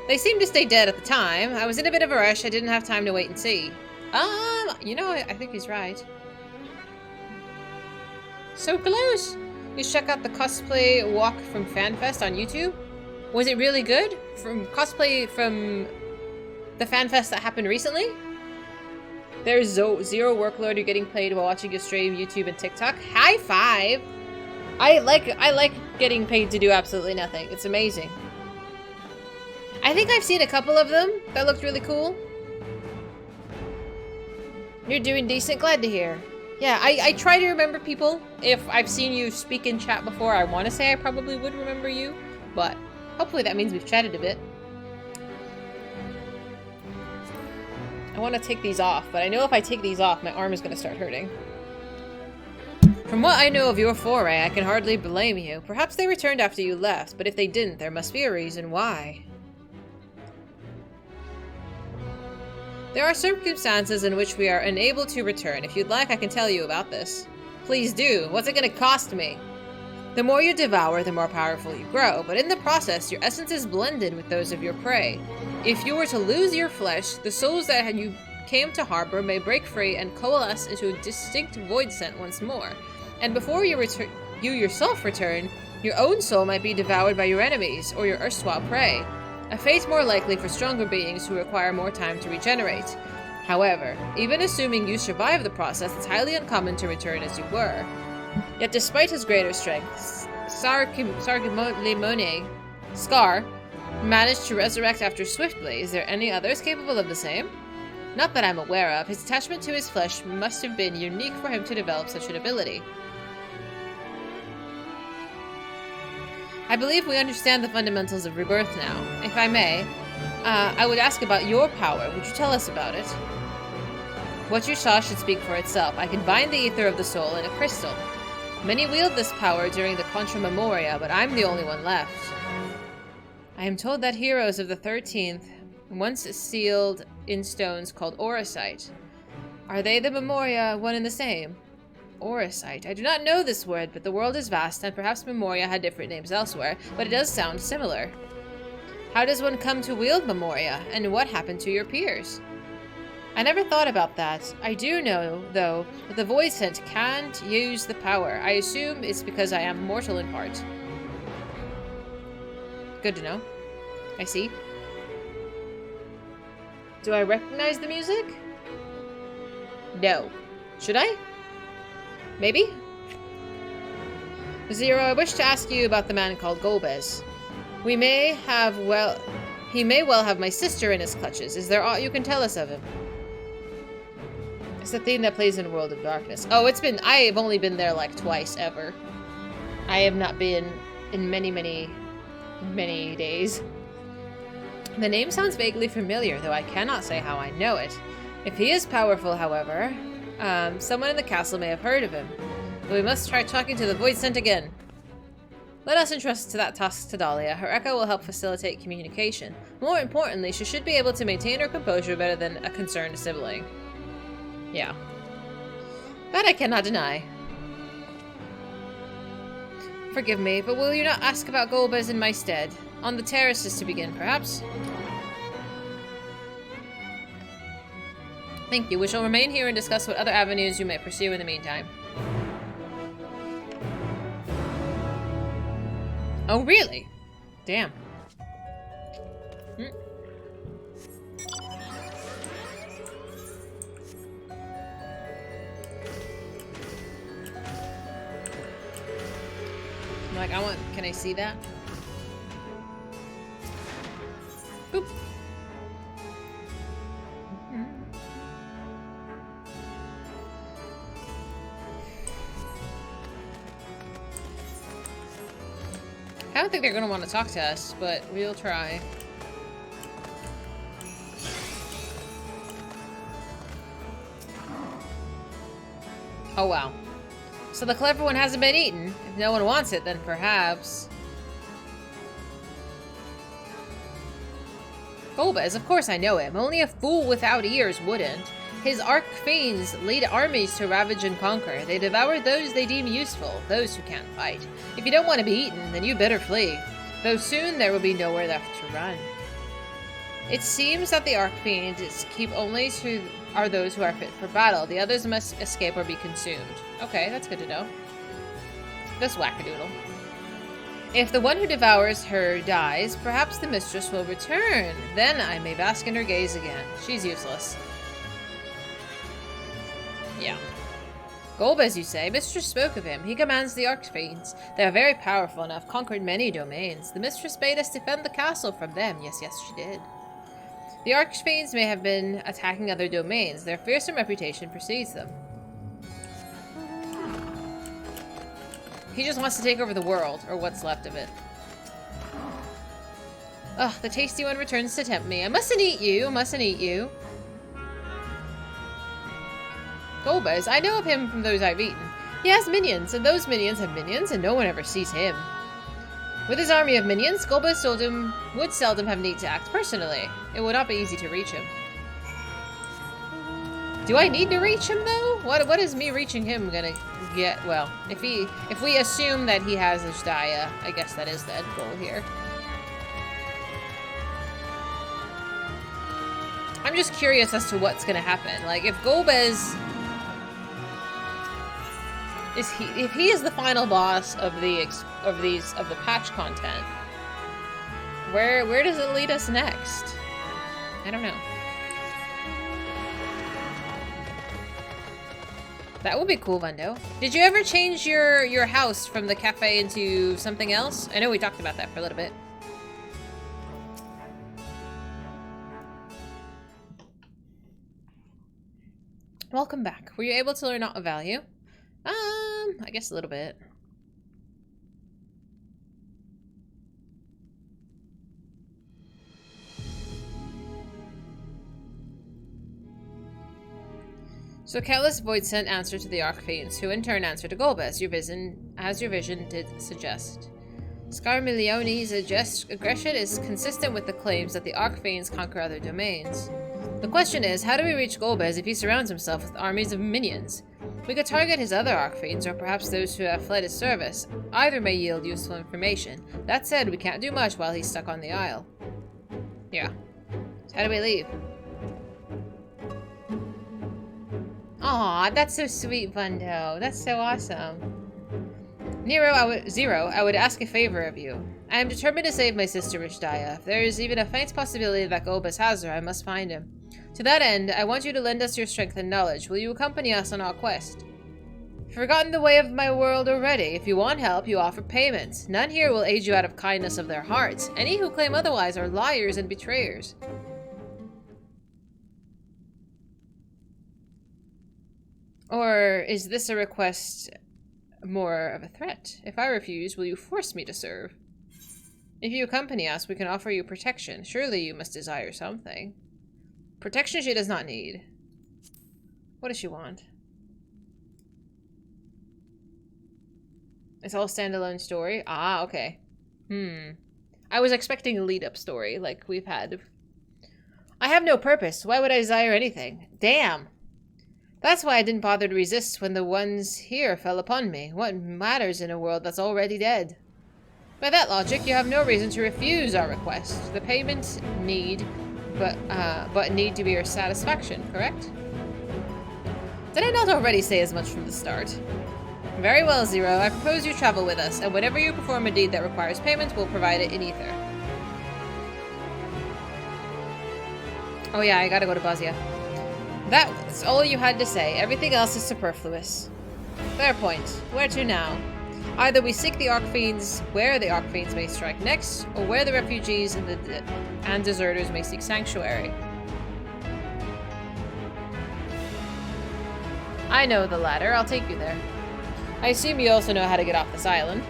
They seemed to stay dead at the time. I was in a bit of a rush, I didn't have time to wait and see. You know, I think he's right. So close! You check out the cosplay walk from FanFest on YouTube? Was it really good? From cosplay from the FanFest that happened recently? There's zero workload, you're getting paid while watching your stream, YouTube, and TikTok. High five! I like getting paid to do absolutely nothing. It's amazing. I think I've seen a couple of them that looked really cool. You're doing decent, glad to hear. Yeah, I try to remember people. If I've seen you speak in chat before, I want to say I probably would remember you. But hopefully that means we've chatted a bit. I want to take these off, but I know if I take these off, my arm is going to start hurting. From what I know of your foray, I can hardly blame you. Perhaps they returned after you left, but if they didn't, there must be a reason why. There are circumstances in which we are unable to return. If you'd like, I can tell you about this. Please do. What's it going to cost me? The more you devour, the more powerful you grow, but in the process, your essence is blended with those of your prey. If you were to lose your flesh, the souls that you came to harbor may break free and coalesce into a distinct void scent once more. And before you yourself return, your own soul might be devoured by your enemies, or your erstwhile prey. A fate more likely for stronger beings who require more time to regenerate. However, even assuming you survive the process, it's highly uncommon to return as you were. Yet despite his greater strength, Scar managed to resurrect after swiftly. Is there any others capable of the same? Not that I'm aware of. His attachment to his flesh must have been unique for him to develop such an ability. I believe we understand the fundamentals of rebirth now. If I may, I would ask about your power. Would you tell us about it? What you saw should speak for itself. I can bind the ether of the soul in a crystal. Many wield this power during the Contra Memoria, but I'm the only one left. I am told that heroes of the 13th once sealed in stones called Orosite. Are they the Memoria one and the same? Orosite. I do not know this word, but the world is vast, and perhaps Memoria had different names elsewhere, but it does sound similar. How does one come to wield Memoria, and what happened to your peers? I never thought about that. I do know, though, that the Void Scent can't use the power. I assume it's because I am mortal in part. Good to know. I see. Do I recognize the music? No. Should I? Maybe? Zero, I wish to ask you about the man called Golbez. He may well have my sister in his clutches. Is there aught you can tell us of him? It's the theme that plays in World of Darkness. Oh, I have only been there like twice ever. I have not been in many, many, many days. The name sounds vaguely familiar, though I cannot say how I know it. If he is powerful, however, someone in the castle may have heard of him. But we must try talking to the Void Sent again. Let us entrust that task to Dahlia. Her echo will help facilitate communication. More importantly, she should be able to maintain her composure better than a concerned sibling. Yeah. That I cannot deny. Forgive me, but will you not ask about Golbez in my stead? On the terraces to begin, perhaps? Thank you. We shall remain here and discuss what other avenues you may pursue in the meantime. Oh, really? Damn. I'm like, can I see that? Boop. I don't think they're going to want to talk to us, but we'll try. Oh, wow. So the clever one hasn't been eaten. If no one wants it, then perhaps... Golbez, of course I know him. Only a fool without ears wouldn't. His Archfiends lead armies to ravage and conquer. They devour those they deem useful, those who can't fight. If you don't want to be eaten, then you better flee. Though soon there will be nowhere left to run. It seems that the Archfiends keep only are those who are fit for battle. The others must escape or be consumed. Okay, that's good to know. This wackadoodle. If the one who devours her dies, perhaps the mistress will return. Then I may bask in her gaze again. She's useless. Yeah. Golbez, you say? Mistress spoke of him. He commands the Archfiends. They are very powerful and have conquered many domains. The mistress bade us defend the castle from them. Yes, she did. The Archfiends may have been attacking other domains. Their fearsome reputation precedes them. He just wants to take over the world, or what's left of it. Ugh, the tasty one returns to tempt me. I mustn't eat you, mustn't eat you. Golbez, I know of him from those I've eaten. He has minions, and those minions have minions, and no one ever sees him. With his army of minions, Golbez would seldom have need to act personally. It would not be easy to reach him. Do I need to reach him, though? What is me reaching him gonna get? Well, if we assume that he has Ajdaia, I guess that is the end goal here. I'm just curious as to what's gonna happen. Like, if Golbez if he is the final boss of the patch content, where does it lead us next? I don't know. That would be cool, Vendo. Did you ever change your house from the cafe into something else? I know we talked about that for a little bit. Welcome back. Were you able to learn out of value? I guess a little bit. So Callus Void sent answer to the Archfiends, who in turn answered to Golbez, as your vision did suggest. Scarmilione's aggression is consistent with the claims that the Archfiends conquer other domains. The question is, how do we reach Golbez if he surrounds himself with armies of minions? We could target his other Archfiends, or perhaps those who have fled his service. Either may yield useful information. That said, we can't do much while he's stuck on the Isle. Yeah. So how do we leave? Aw, that's so sweet, Bundo. That's so awesome. Zero, I would ask a favor of you. I am determined to save my sister Rishdaya. If there is even a faint possibility that Golbez has her, I must find him. To that end, I want you to lend us your strength and knowledge. Will you accompany us on our quest? Forgotten the way of my world already. If you want help, you offer payment. None here will aid you out of kindness of their hearts. Any who claim otherwise are liars and betrayers. Or is this a request more of a threat? If I refuse, will you force me to serve? If you accompany us, we can offer you protection. Surely you must desire something. Protection she does not need. What does she want? It's all standalone story? Ah, okay. I was expecting a lead-up story, like we've had. I have no purpose. Why would I desire anything? Damn! That's why I didn't bother to resist when the ones here fell upon me. What matters in a world that's already dead? By that logic, you have no reason to refuse our request. The payment need, but need to be your satisfaction, correct? Did I not already say as much from the start? Very well, Zero. I propose you travel with us, and whenever you perform a deed that requires payment, we'll provide it in ether. Oh yeah, I gotta go to Bosnia. That's all you had to say. Everything else is superfluous. Fair point. Where to now? Either we seek the Archfiends where the Archfiends may strike next, or where the refugees and deserters may seek sanctuary. I know the latter. I'll take you there. I assume you also know how to get off this island.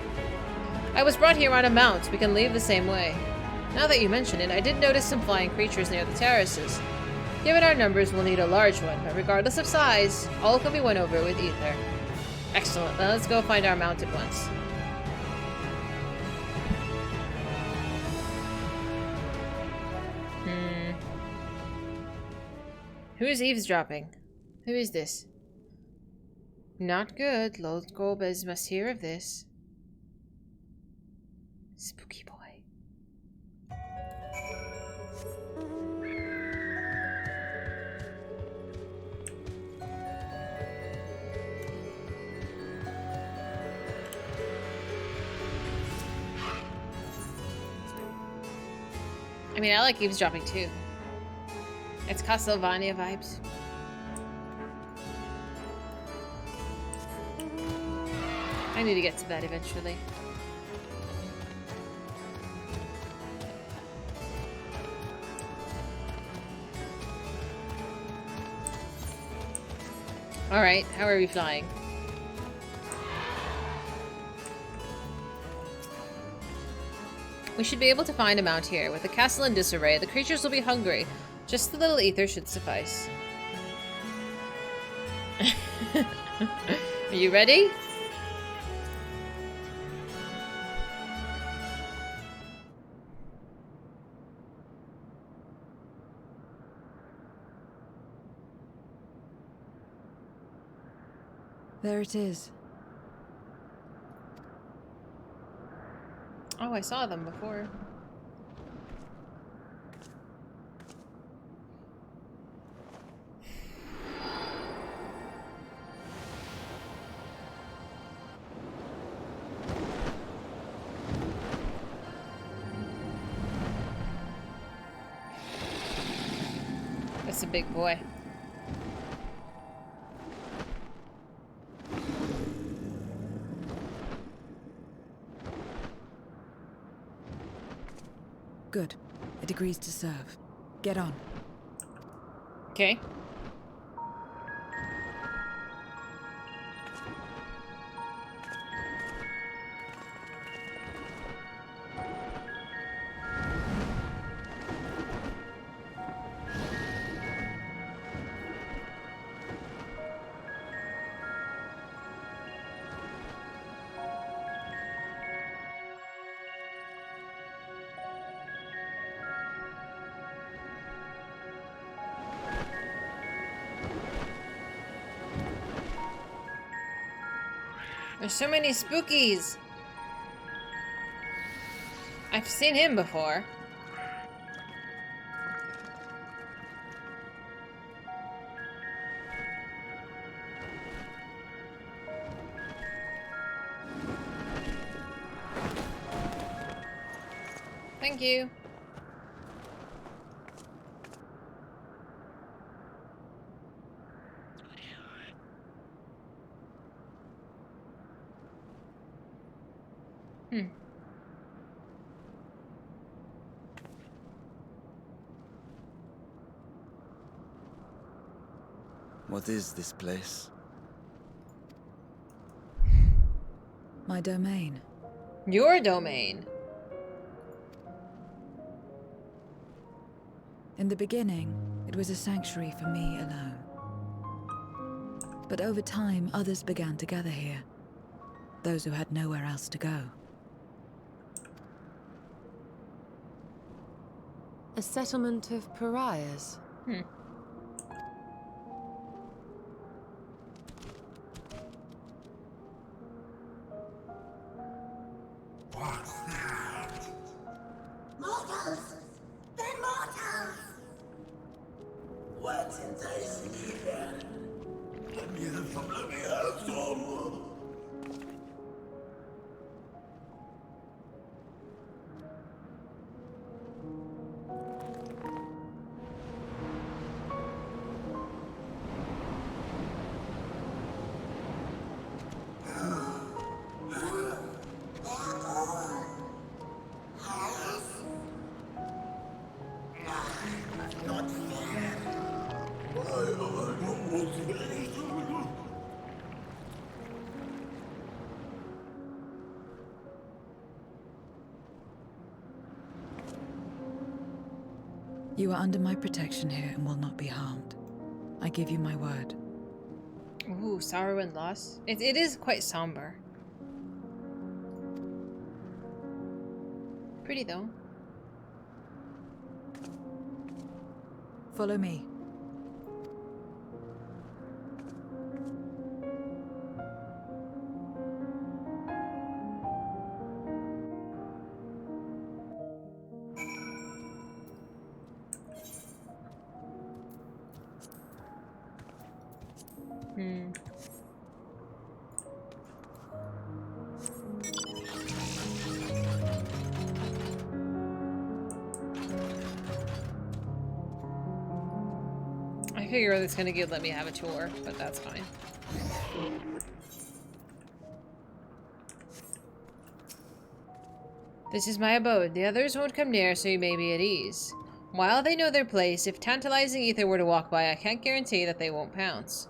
I was brought here on a mount. We can leave the same way. Now that you mention it, I did notice some flying creatures near the terraces. Given our numbers, we'll need a large one, but regardless of size, all can be won over with ether. Excellent. Now let's go find our mount at once. Who is eavesdropping? Who is this? Not good. Lord Golbez must hear of this. Spooky boy. I mean, I like eavesdropping too. It's Castlevania vibes. I need to get to bed eventually. Alright, how are we flying? We should be able to find a mount here. With the castle in disarray, the creatures will be hungry. Just a little ether should suffice. Are you ready? There it is. Oh, I saw them before. That's a big boy. Good. It agrees to serve. Get on. Okay. There's so many spookies. I've seen him before. Thank you. Hmm. What is this place? My domain. Your domain. In the beginning, it was a sanctuary for me alone. But over time, others began to gather here. Those who had nowhere else to go. A settlement of pariahs. Hmm. What's that? Mortals! They're mortals! What's enticing you here? Let me have some, let me have some! Not fair! I almost made it. You are under my protection here and will not be harmed. I give you my word. Ooh, sorrow and loss. It is quite somber. Pretty though. Follow me. Hmm. I figure it's gonna let me have a tour, but that's fine. This is my abode. The others won't come near, so you may be at ease. While they know their place, if tantalizing ether were to walk by, I can't guarantee that they won't pounce.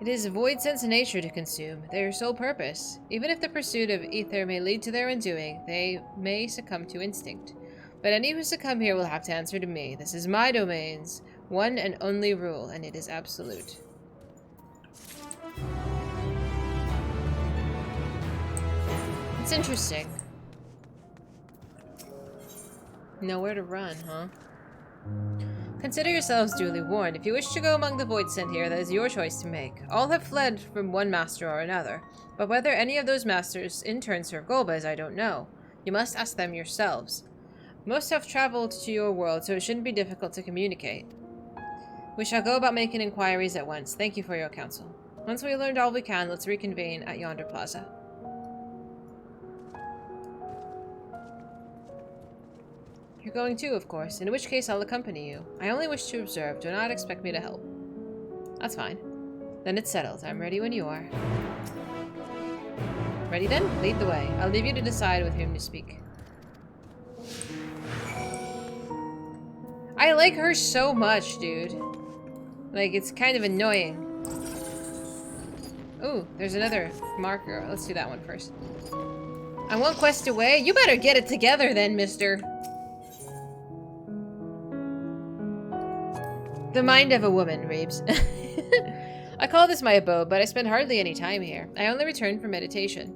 It is a void sense of nature to consume, their sole purpose. Even if the pursuit of ether may lead to their undoing, they may succumb to instinct. But any who succumb here will have to answer to me. This is my domain's one and only rule, and it is absolute. It's interesting. Nowhere to run, huh? Consider yourselves duly warned. If you wish to go among the void sent here, that is your choice to make. All have fled from one master or another, but whether any of those masters in turn serve Golbez, I don't know. You must ask them yourselves. Most have traveled to your world, so it shouldn't be difficult to communicate. We shall go about making inquiries at once. Thank you for your counsel. Once we learned all we can, let's reconvene at yonder plaza. You're going too, of course, in which case I'll accompany you. I only wish to observe. Do not expect me to help. That's fine. Then it's settled. I'm ready when you are. Ready then? Lead the way. I'll leave you to decide with whom to speak. I like her so much, dude. Like, it's kind of annoying. Ooh, there's another marker. Let's do that one first. I'm one quest away. You better get it together then, mister. The mind of a woman, Reeves. I call this my abode, but I spend hardly any time here. I only return for meditation.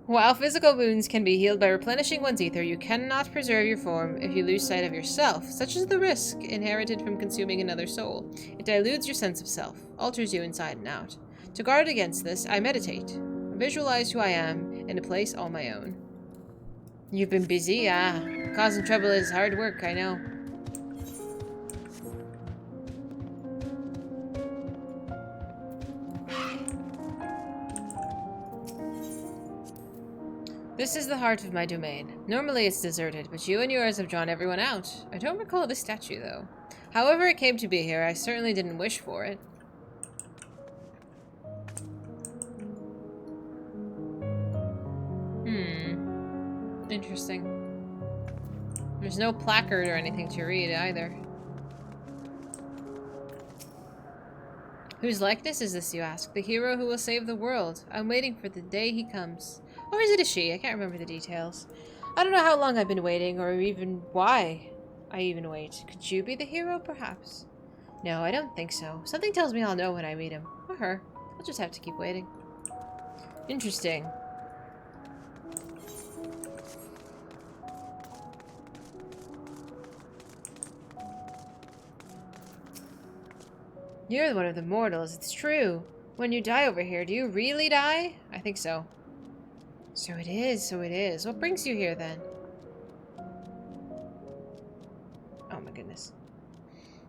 While physical wounds can be healed by replenishing one's ether, you cannot preserve your form if you lose sight of yourself. Such is the risk inherited from consuming another soul. It dilutes your sense of self, alters you inside and out. To guard against this, I meditate. Visualize who I am in a place all my own. You've been busy? Ah, causing trouble is hard work, I know. This is the heart of my domain. Normally it's deserted, but you and yours have drawn everyone out. I don't recall this statue, though. However it came to be here, I certainly didn't wish for it. Interesting. There's no placard or anything to read, either. Whose likeness is this, you ask? The hero who will save the world. I'm waiting for the day he comes. Or is it a she? I can't remember the details. I don't know how long I've been waiting, or even why I even wait. Could you be the hero, perhaps? No, I don't think so. Something tells me I'll know when I meet him. Or her. I'll just have to keep waiting. Interesting. You're one of the mortals, it's true. When you die over here, do you really die? I think so. So it is, so it is. What brings you here, then? Oh my goodness.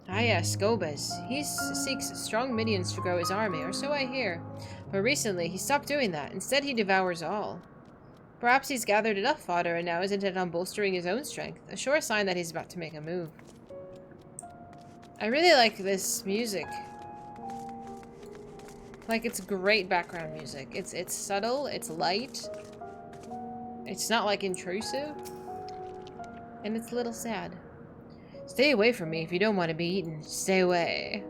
Ah yes, Gobez. He seeks strong minions to grow his army, or so I hear. But recently, he stopped doing that. Instead, he devours all. Perhaps he's gathered enough fodder and now is intent on bolstering his own strength. A sure sign that he's about to make a move. I really like this music. Like, it's great background music. It's subtle, it's light. It's not, like, intrusive. And it's a little sad. Stay away from me if you don't want to be eaten. Stay away.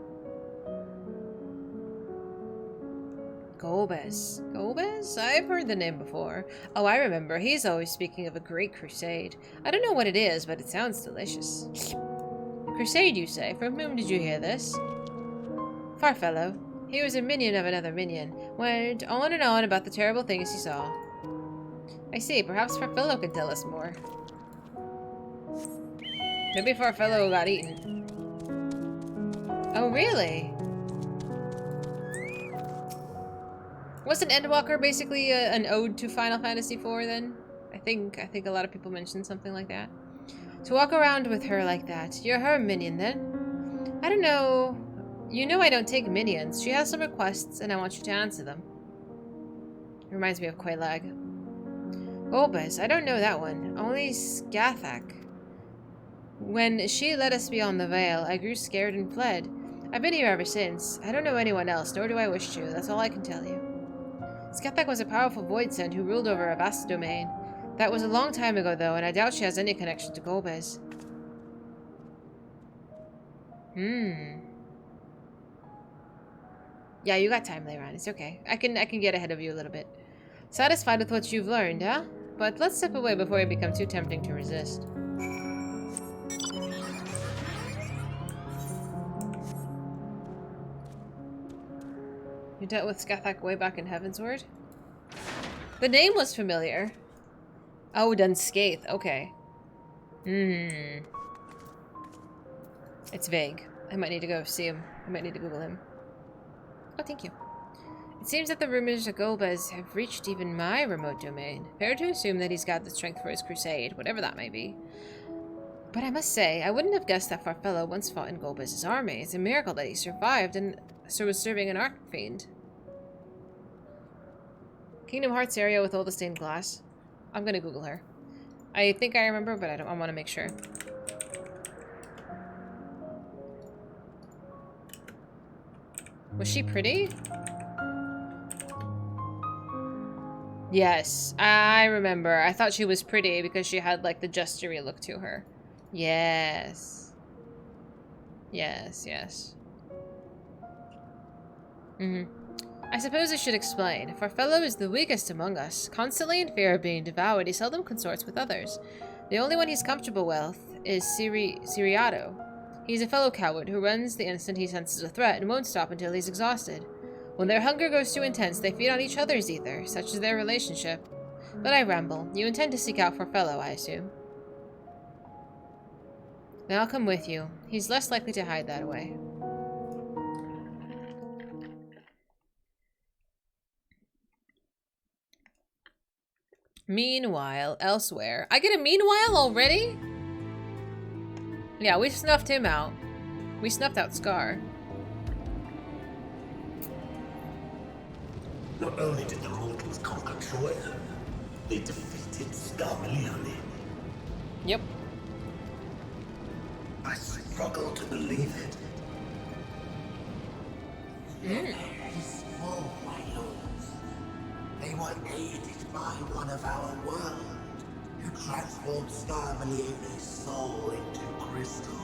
Gobez. Gobez? I've heard the name before. Oh, I remember. He's always speaking of a great crusade. I don't know what it is, but it sounds delicious. Crusade, you say? From whom did you hear this? Farfellow. He was a minion of another minion. Went on and on about the terrible things he saw. I see. Perhaps Farfellow can tell us more. Maybe Farfellow got eaten. Oh, really? Wasn't Endwalker basically an ode to Final Fantasy IV then? I think a lot of people mentioned something like that. To walk around with her like that. You're her minion then? I don't know. You know I don't take minions. She has some requests and I want you to answer them. Reminds me of Quelaag. Gobez, I don't know that one. Only Skathak. When she let us beyond the veil, I grew scared and fled. I've been here ever since. I don't know anyone else, nor do I wish to. That's all I can tell you. Skathak was a powerful void sent who ruled over a vast domain. That was a long time ago, though, and I doubt she has any connection to Gobez. Yeah, you got time later on. It's okay. I can get ahead of you a little bit. Satisfied with what you've learned, huh? But let's step away before it becomes too tempting to resist. You dealt with Skathak way back in Heavensward? The name was familiar. Oh, Dunskaith. Okay. It's vague. I might need to go see him. I might need to Google him. Oh, thank you. It seems that the rumors of Gobez have reached even my remote domain. Fair to assume that he's got the strength for his crusade, whatever that may be. But I must say, I wouldn't have guessed that Farfellow once fought in Gobez's army. It's a miracle that he survived and so was serving an archfiend. Kingdom Hearts area with all the stained glass. I'm gonna Google her. I think I remember, but I want to make sure. Was she pretty? Yes, I remember. I thought she was pretty because she had, like, the gestury look to her. Yes. Yes, yes. I suppose I should explain. Farfellow is the weakest among us. Constantly in fear of being devoured, he seldom consorts with others. The only one he's comfortable with is Siriato. He's a fellow coward who runs the instant he senses a threat and won't stop until he's exhausted. When their hunger grows too intense, they feed on each other's ether. Such is their relationship. But I ramble. You intend to seek out Farfellow, I assume. Then I'll come with you. He's less likely to hide that away. Meanwhile, elsewhere. I get a meanwhile already? Yeah, we snuffed him out. We snuffed out Scar. Not only did the mortals conquer Troy, they defeated defeated Scarmalione. Yep. I struggle to believe it. Very small, my lords. They were aided by one of our world, who transformed Scarmalione's soul into crystal.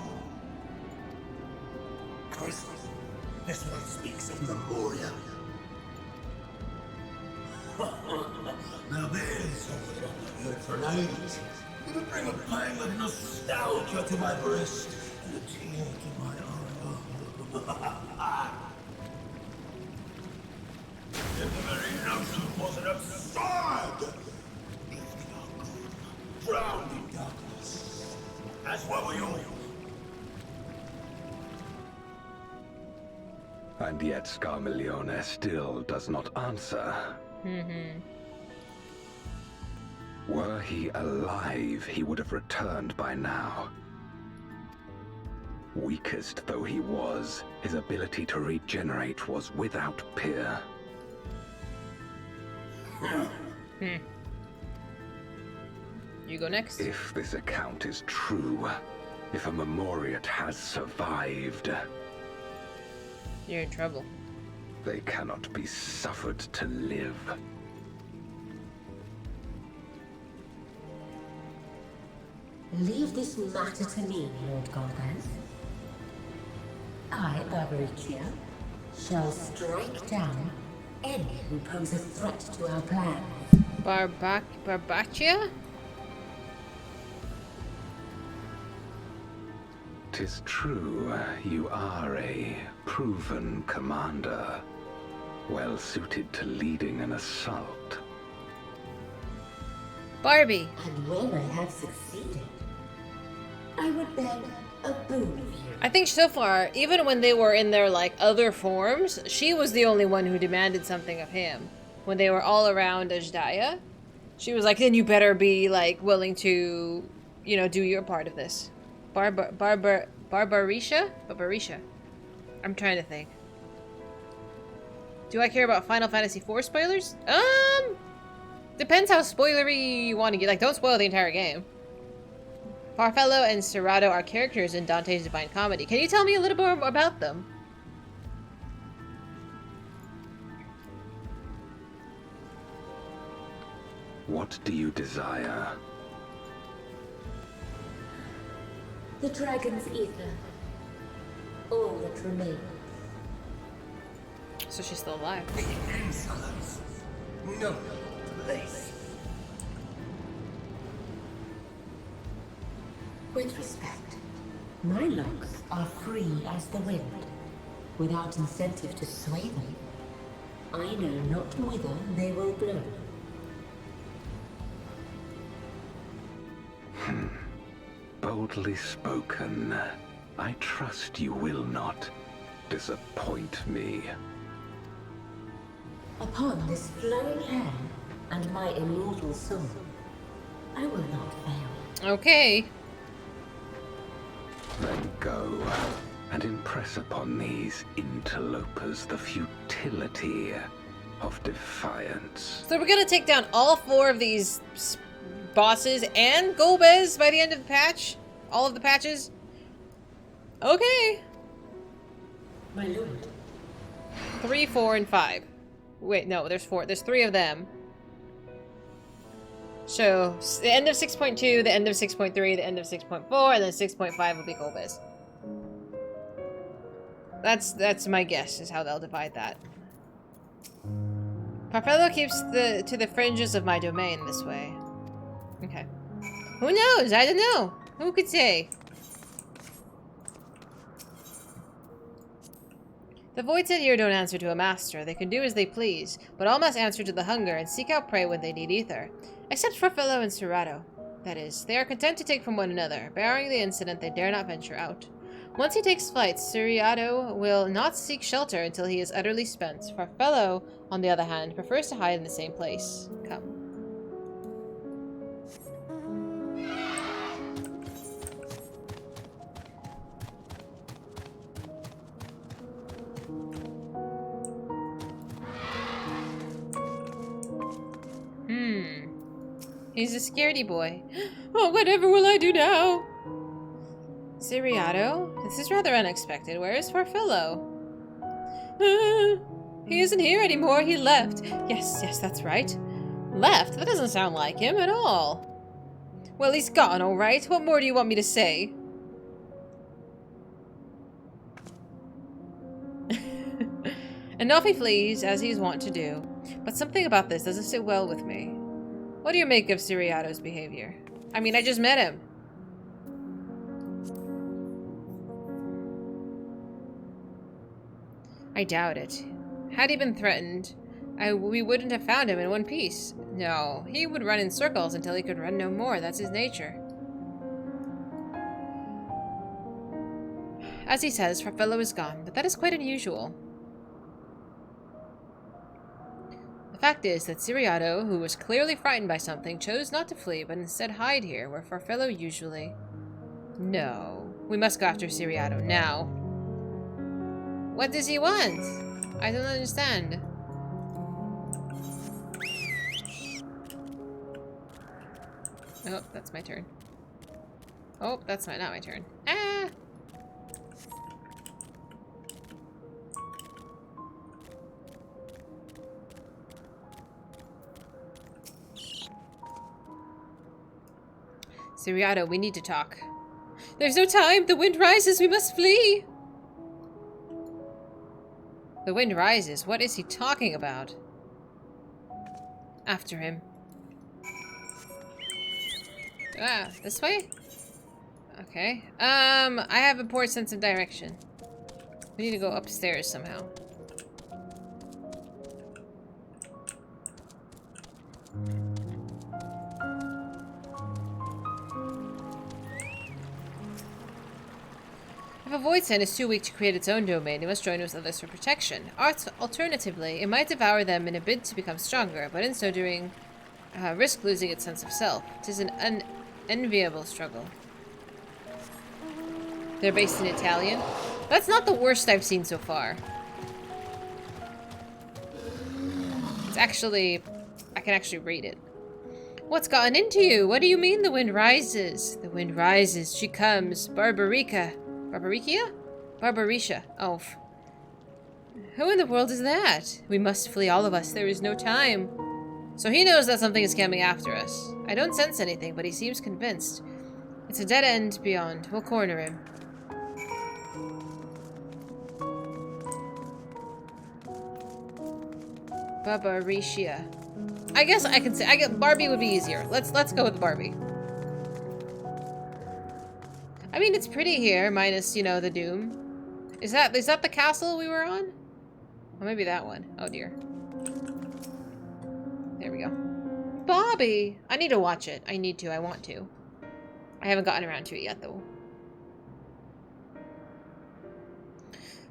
Crystal? This one speaks of Memoria. Now there's something I've heard for an age. It'll bring a pang of nostalgia to my breast and a tear to my eye. And the very notion was an absurd! Lifting our good, drowned in darkness. As well were you. And yet Scarmalione still does not answer. Were he alive, he would have returned by now. Weakest though he was, his ability to regenerate was without peer. You go next. If this account is true, if a Memoriat has survived, You're in trouble. they cannot be suffered to live. Leave this matter to me, Lord Golbez. I, Barbaricia, shall strike down any who pose a threat to our plans. Barbaccia? 'Tis true, you are a proven commander, well suited to leading an assault. Barbie. And when I have succeeded, I would beg a boon of you. I think so far, even when they were in their like other forms, she was the only one who demanded something of him. When they were all around Ajdaya, she was like, then you better be like willing to, you know, do your part of this. Barbaricia? Barbaricia. I'm trying to think. Do I care about Final Fantasy IV spoilers? Depends how spoilery you want to get. Like, don't spoil the entire game. Farfellow and Serrato are characters in Dante's Divine Comedy. Can you tell me a little more about them? What do you desire? The dragon's ether. All that remains. So she's still alive. Insolence. No place. With respect, my locks are free as the wind, without incentive to sway them. I know not whither they will blow. Boldly spoken. I trust you will not disappoint me. Upon this flowing hair and my immortal soul, I will not fail. Okay. Then go and impress upon these interlopers the futility of defiance. So we're gonna take down all 4 of these bosses and Golbez by the end of the patch? All of the patches? Okay. My lord. 3, 4, and 5. Wait, no, there's 4. There's 3 of them. So, the end of 6.2, the end of 6.3, the end of 6.4, and then 6.5 will be Golbez. That's my guess, is how they'll divide that. Farfellow keeps to the fringes of my domain this way. Okay. Who knows? I don't know. Who could say? The Void said here don't answer to a master. They can do as they please, but all must answer to the hunger and seek out prey when they need ether. Except Farfellow and Serrato. That is, they are content to take from one another. Barring the incident, they dare not venture out. Once he takes flight, Serrato will not seek shelter until he is utterly spent. Farfellow, on the other hand, prefers to hide in the same place. Come. He's a scaredy boy. Oh, whatever will I do now? Siriato? This is rather unexpected. Where is Farfillo? He isn't here anymore. He left. Yes, that's right. Left? That doesn't sound like him at all. Well, he's gone, all right. What more do you want me to say? And off he flees, as he's wont to do. But something about this doesn't sit well with me. What do you make of Siriato's behavior? I mean, I just met him. I doubt it. Had he been threatened, we wouldn't have found him in one piece. No, he would run in circles until he could run no more. That's his nature. As he says, Farfillo is gone, but that is quite unusual. The fact is that Siriato, who was clearly frightened by something, chose not to flee, but instead hide here, where Farfillo usually... No. We must go after Siriato, now. What does he want? I don't understand. Oh, that's my turn. Oh, that's not my turn. Ah! Siriato, we need to talk. There's no time! The wind rises! We must flee! The wind rises? What is he talking about? After him. Ah, this way? Okay. I have a poor sense of direction. We need to go upstairs somehow. If a void sand is too weak to create its own domain, it must join with others for protection. Alternatively, it might devour them in a bid to become stronger, but in so doing, risk losing its sense of self. It is an unenviable struggle. They're based in Italian. That's not the worst I've seen so far. It's actually... I can actually read it. What's gotten into you? What do you mean the wind rises? The wind rises. She comes. Barbarica. Barbaricia? Barbaricia. Oh. Who in the world is that? We must flee, all of us. There is no time. So he knows that something is coming after us. I don't sense anything, but he seems convinced. It's a dead end beyond. We'll corner him. Barbaricia. I guess I can say Barbie would be easier. Let's go with Barbie. I mean, it's pretty here, minus, you know, the doom. Is that the castle we were on? Or maybe that one. Oh dear. There we go. Bobby! I need to watch it. I need to. I want to. I haven't gotten around to it yet, though.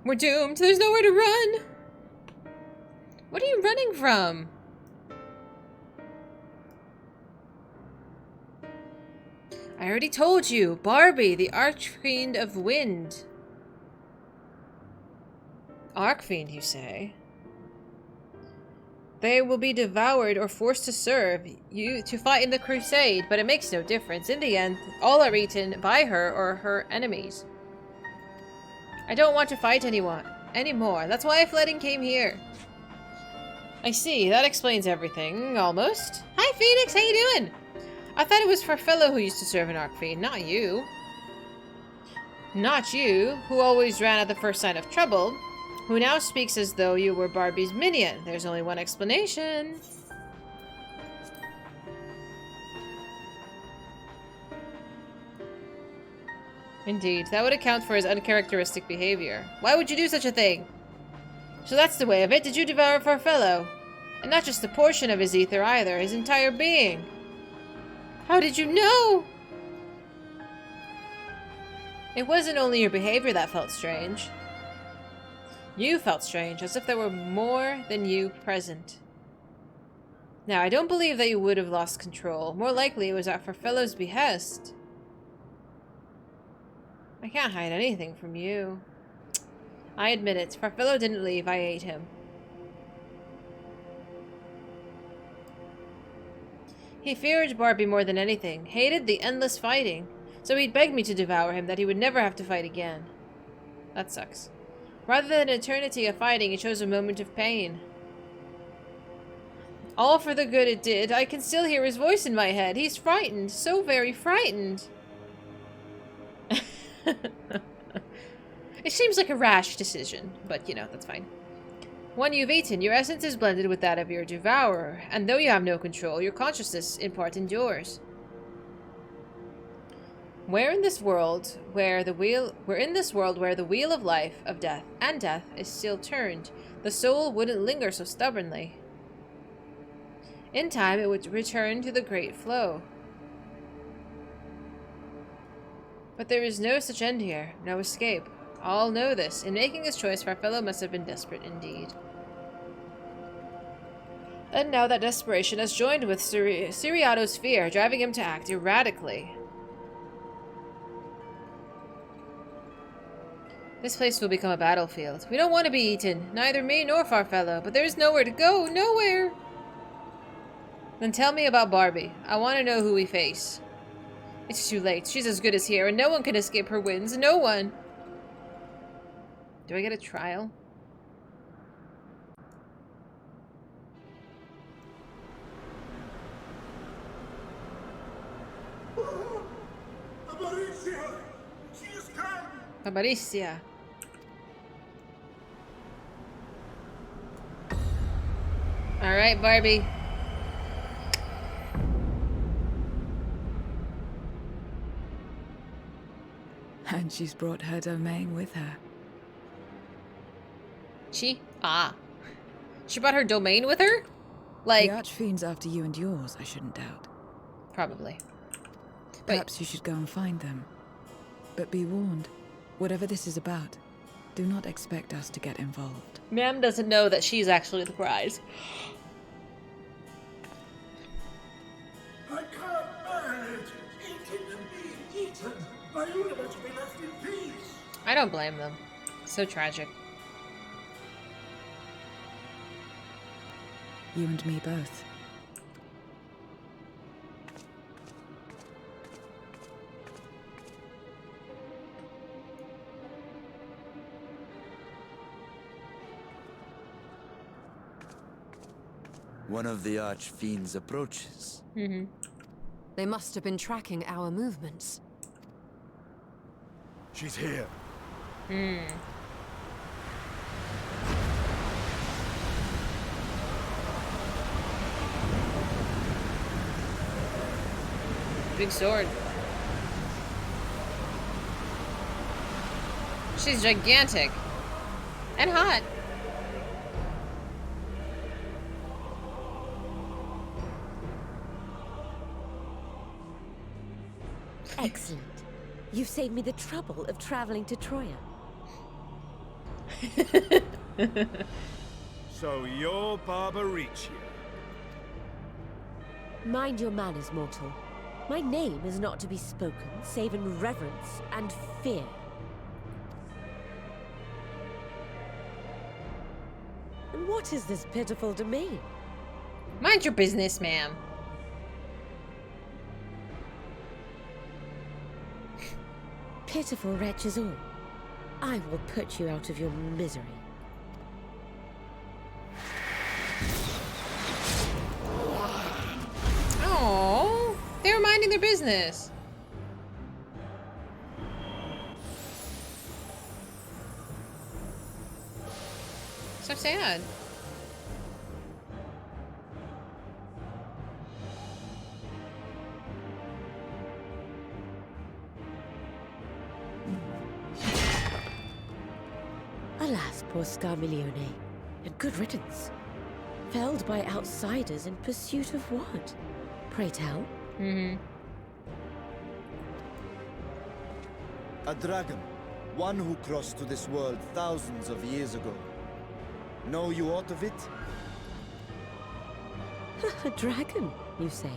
We're doomed. There's nowhere to run. What are you running from? I already told you. Barbie, the Archfiend of Wind. Archfiend, you say? They will be devoured or forced to serve you to fight in the crusade, but it makes no difference. In the end, all are eaten by her or her enemies. I don't want to fight anyone anymore. That's why I fled and came here. I see. That explains everything, almost. Hi, Phoenix. How you doing? I thought it was Farfillo who used to serve an Archfiend, not you. Not you, who always ran at the first sign of trouble. Who now speaks as though you were Barbie's minion. There's only one explanation. Indeed, that would account for his uncharacteristic behavior. Why would you do such a thing? So that's the way of it. Did you devour Farfillo? And not just a portion of his ether either, his entire being. How did you know? It wasn't only your behavior that felt strange. You felt strange, as if there were more than you present. Now, I don't believe that you would have lost control. More likely it was at Farfillo's behest. I can't hide anything from you. I admit it. Farfillo didn't leave. I ate him. He feared Barbie more than anything, hated the endless fighting, so he'd begged me to devour him that he would never have to fight again. That sucks. Rather than an eternity of fighting, he chose a moment of pain. All for the good it did. I can still hear his voice in my head. He's frightened. So very frightened. It seems like a rash decision, but you know, that's fine. When you've eaten, your essence is blended with that of your devourer, and though you have no control, your consciousness in part endures. We're in this world where the wheel of life, of death, and death is still turned. The soul wouldn't linger so stubbornly. In time, it would return to the great flow. But there is no such end here, no escape. All know this. In making his choice, Farfello must have been desperate indeed. And now that desperation has joined with Siriato's fear, driving him to act erratically. This place will become a battlefield. We don't want to be eaten, neither me nor Farfello, but there's nowhere to go, nowhere! Then tell me about Barbie. I want to know who we face. It's too late. She's as good as here, and no one can escape her winds. No one! Do I get a trial? Aparicia! She has come! Aparicia. Alright, Barbie. And she's brought her domain with her. She? Ah. She brought her domain with her? Like... The Archfiend's after you and yours, I shouldn't doubt. Probably. Perhaps you should go and find them. But be warned, whatever this is about, do not expect us to get involved. Ma'am doesn't know that she's actually the prize. I can't bear it! Eaten and being eaten! My universe will be left in peace! I don't blame them. So tragic. You and me both. One of the Archfiends approaches. Mm-hmm. They must have been tracking our movements. She's here. Hmm. Big sword. She's gigantic. And hot. Excellent. You've saved me the trouble of traveling to Troya. So you're Barbaricia. Mind your manners, mortal. My name is not to be spoken, save in reverence and fear. And what is this pitiful domain? Mind your business, ma'am. Pitiful wretches all. I will put you out of your misery. Oh, they were minding their business. So sad. Alas, poor Scarmiglione, and good riddance. Felled by outsiders in pursuit of what? Pray tell? Mm-hmm. A dragon. One who crossed to this world thousands of years ago. Know you aught of it? A dragon, you say?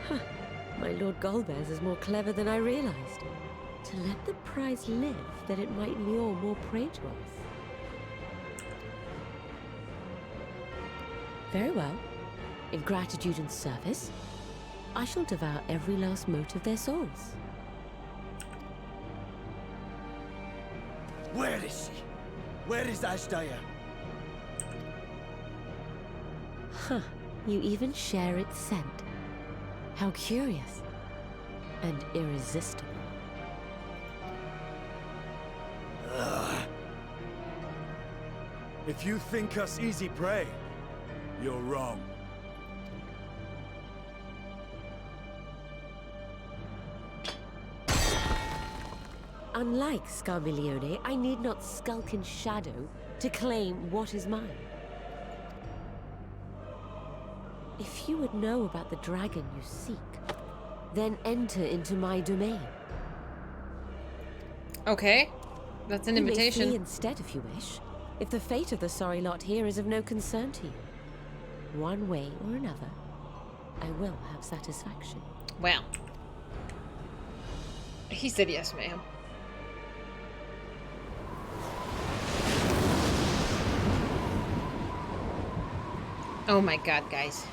Huh. My Lord Golbez is more clever than I realized. To let the prize live, that it might lure more prey to us. Very well. In gratitude and service, I shall devour every last mote of their souls. Where is she? Where is Ashdaya? Huh. You even share its scent. How curious. And irresistible. If you think us easy prey, you're wrong. Unlike Scarmiglione, I need not skulk in shadow to claim what is mine. If you would know about the dragon you seek, then enter into my domain. Okay. That's an You may invitation. flee instead if you wish, if the fate of the sorry lot here is of no concern to you. One way or another, I will have satisfaction. Well. He said yes, ma'am. Oh my god, guys.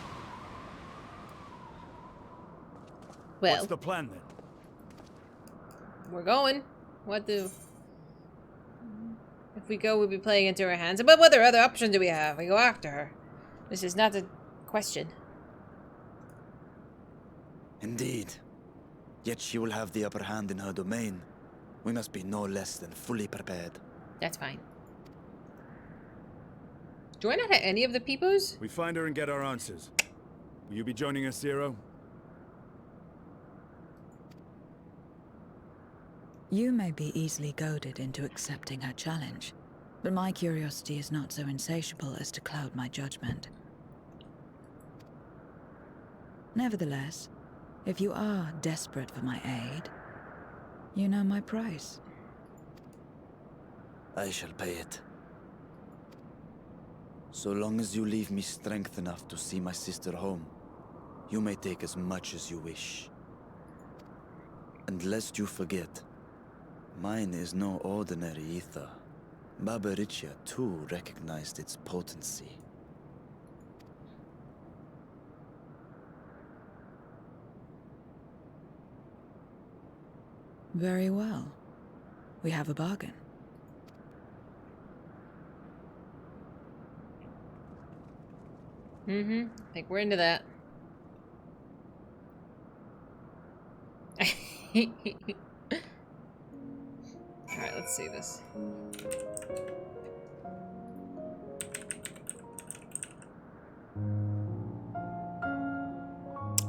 Well, What's the plan then? we're going. What do... If we go, we'll be playing into her hands. But what other option do we have? We go after her. This is not a question. Indeed. Yet she will have the upper hand in her domain. We must be no less than fully prepared. That's fine. Do I not have any of the peepos? We find her and get our answers. Will you be joining us, Zero? You may be easily goaded into accepting her challenge, but my curiosity is not so insatiable as to cloud my judgment. Nevertheless, if you are desperate for my aid, you know my price. I shall pay it. So long as you leave me strength enough to see my sister home, you may take as much as you wish. And lest you forget, mine is no ordinary ether. Barbaricia too recognized its potency. Very well. We have a bargain. I think we're into that. Alright, let's see this.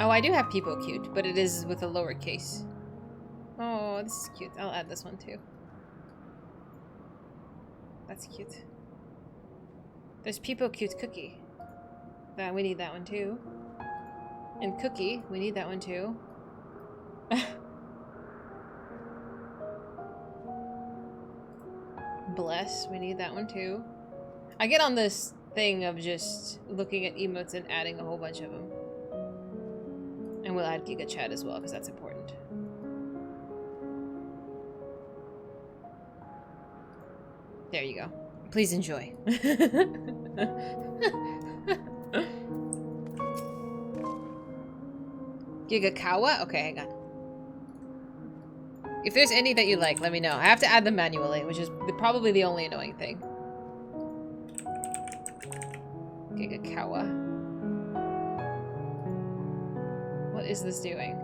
Oh, I do have people cute, but it is with a lowercase. Oh, this is cute. I'll add this one too. That's cute. There's people cute cookie. That we need that one too. And cookie, we need that one too. Bless, we need that one too. I get on this thing of just looking at emotes and adding a whole bunch of them. And we'll add Giga Chat as well, because that's important. There you go. Please enjoy. Gigakawa? Okay, hang on. If there's any that you like, let me know. I have to add them manually, which is probably the only annoying thing. Gigakawa. What is this doing?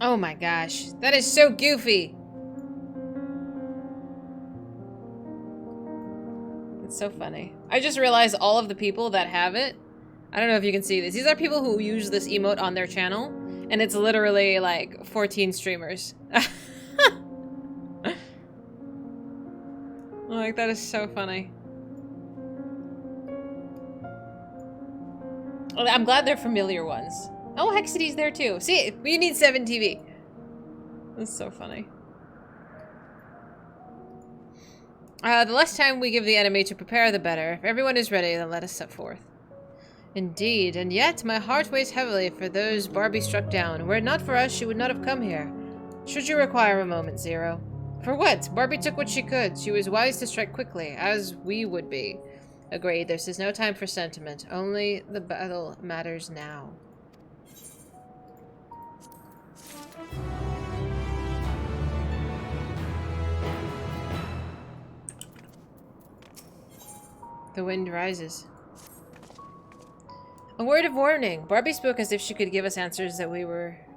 Oh my gosh. That is so goofy. It's so funny. I just realized all of the people that have it, I don't know if you can see this. These are people who use this emote on their channel, and it's literally like 14 streamers. Like, that is so funny. I'm glad they're familiar ones. Oh, Hexidy's there too. See, we need 7 TV. That's so funny. The less time we give the enemy to prepare, the better. If everyone is ready, then let us set forth. Indeed, and yet my heart weighs heavily for those Barbie struck down. Were it not for us, she would not have come here. Should you require a moment, Zero? For what? Barbie took what she could. She was wise to strike quickly, as we would be. Agreed, this is no time for sentiment. Only the battle matters now. The wind rises. A word of warning. Barbie spoke as if she could give us answers that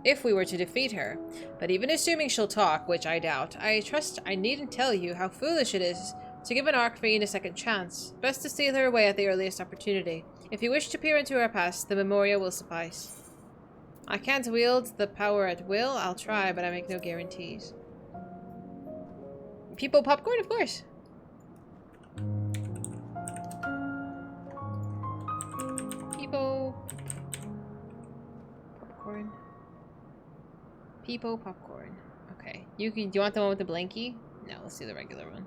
if we were to defeat her. But even assuming she'll talk, which I doubt, I trust I needn't tell you how foolish it is to give an Archfiend a second chance. Best to steal her away at the earliest opportunity. If you wish to peer into her past, the memorial will suffice. I can't wield the power at will. I'll try, but I make no guarantees. People popcorn, of course. Popcorn. Peepo popcorn. Okay. Do you want the one with the blankie? No, let's do the regular one.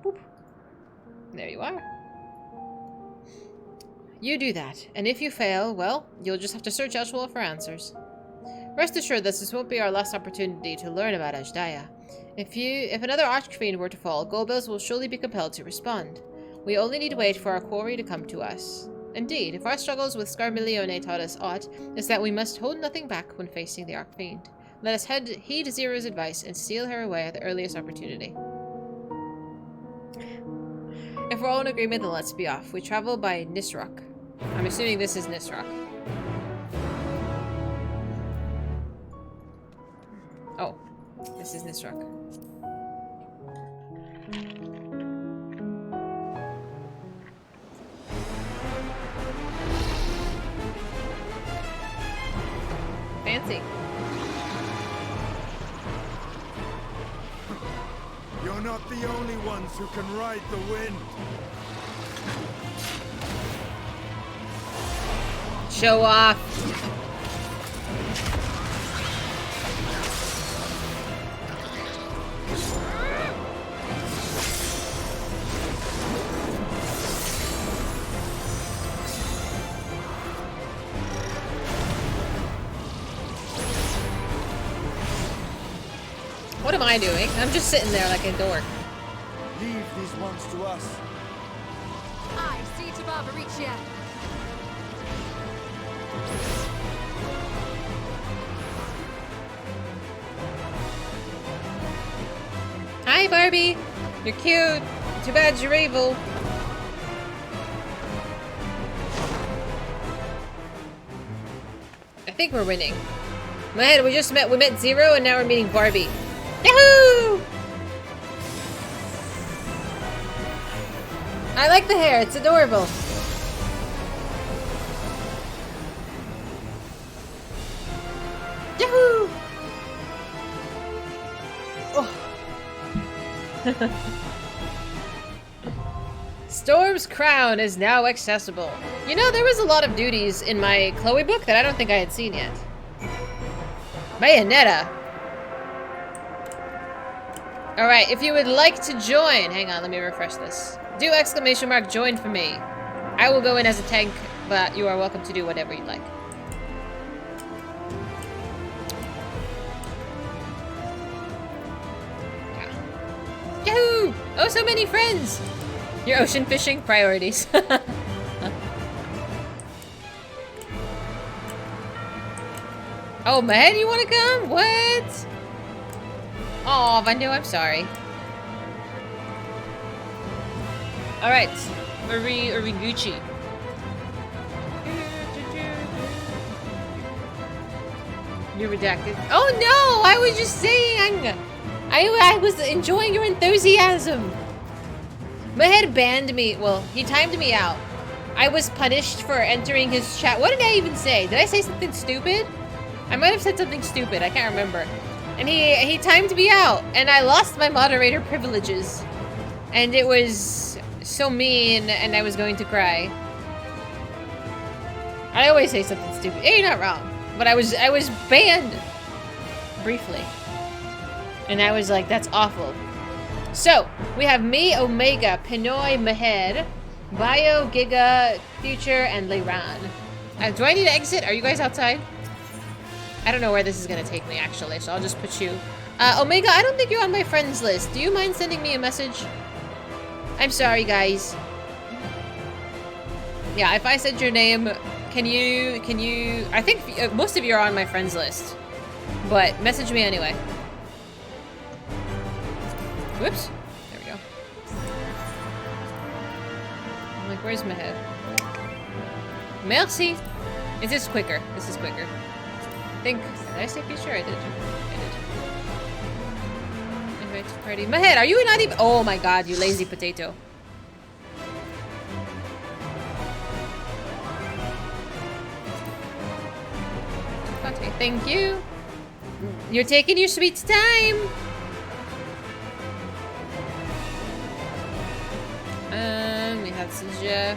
Boop. There you are. You do that, and if you fail, well, you'll just have to search elsewhere for answers. Rest assured that this won't be our last opportunity to learn about Ajdaya. If another Archfiend were to fall, Goldbills will surely be compelled to respond. We only need to wait for our quarry to come to us. Indeed, if our struggles with Scarmiglione taught us aught, it's that we must hold nothing back when facing the Archfiend. Let us heed Zero's advice and steal her away at the earliest opportunity. If we're all in agreement, then let's be off. We travel by Nisroch. I'm assuming this is Nisroch. Oh, this is Nisroch. Fancy. You're not the only ones who can ride the wind. Show off. What am I doing? I'm just sitting there like a dork. Leave these ones to us. I see to Barbaricia. Hi, Barbie. You're cute. Too bad you're evil. I think we're winning. Man, we met Zero and now we're meeting Barbie. Yahoo! I like the hair, it's adorable. Yahoo! Oh. Storm's Crown is now accessible. You know, there was a lot of duties in my Chloe book that I don't think I had seen yet. Bayonetta. Alright, if you would like to join, hang on, let me refresh this. Do ! Join for me. I will go in as a tank, but you are welcome to do whatever you'd like. Yeah. Yahoo! Oh, so many friends! Your ocean fishing priorities. Oh, man, you want to come? What? Aw, Vando, I'm sorry. Alright, Uriguchi. You're redacted. Oh no! I was just saying I was enjoying your enthusiasm. Mahed banned me. Well, he timed me out. I was punished for entering his chat. What did I even say? Did I say something stupid? I might have said something stupid. I can't remember. And he timed me out, and I lost my moderator privileges. And it was so mean, and I was going to cry. I always say something stupid. Hey, you're not wrong. But I was banned briefly. And I was like, that's awful. So, we have me, Omega, Pinoy, Mahed, Bio, Giga, Future, and Leiran. Do I need to exit? Are you guys outside? I don't know where this is gonna take me actually, so I'll just put you. Omega, I don't think you're on my friends list. Do you mind sending me a message? I'm sorry, guys. Yeah, if I said your name, can you, I think most of you are on my friends list, but message me anyway. Whoops. There we go. I'm like, where's my head? Merci. Is this quicker? This is quicker. I think, did I say future? I did. Invite to party. Mahed, are you not even? Oh my god, you lazy potato. Okay, thank you. You're taking your sweet time. We had Suja.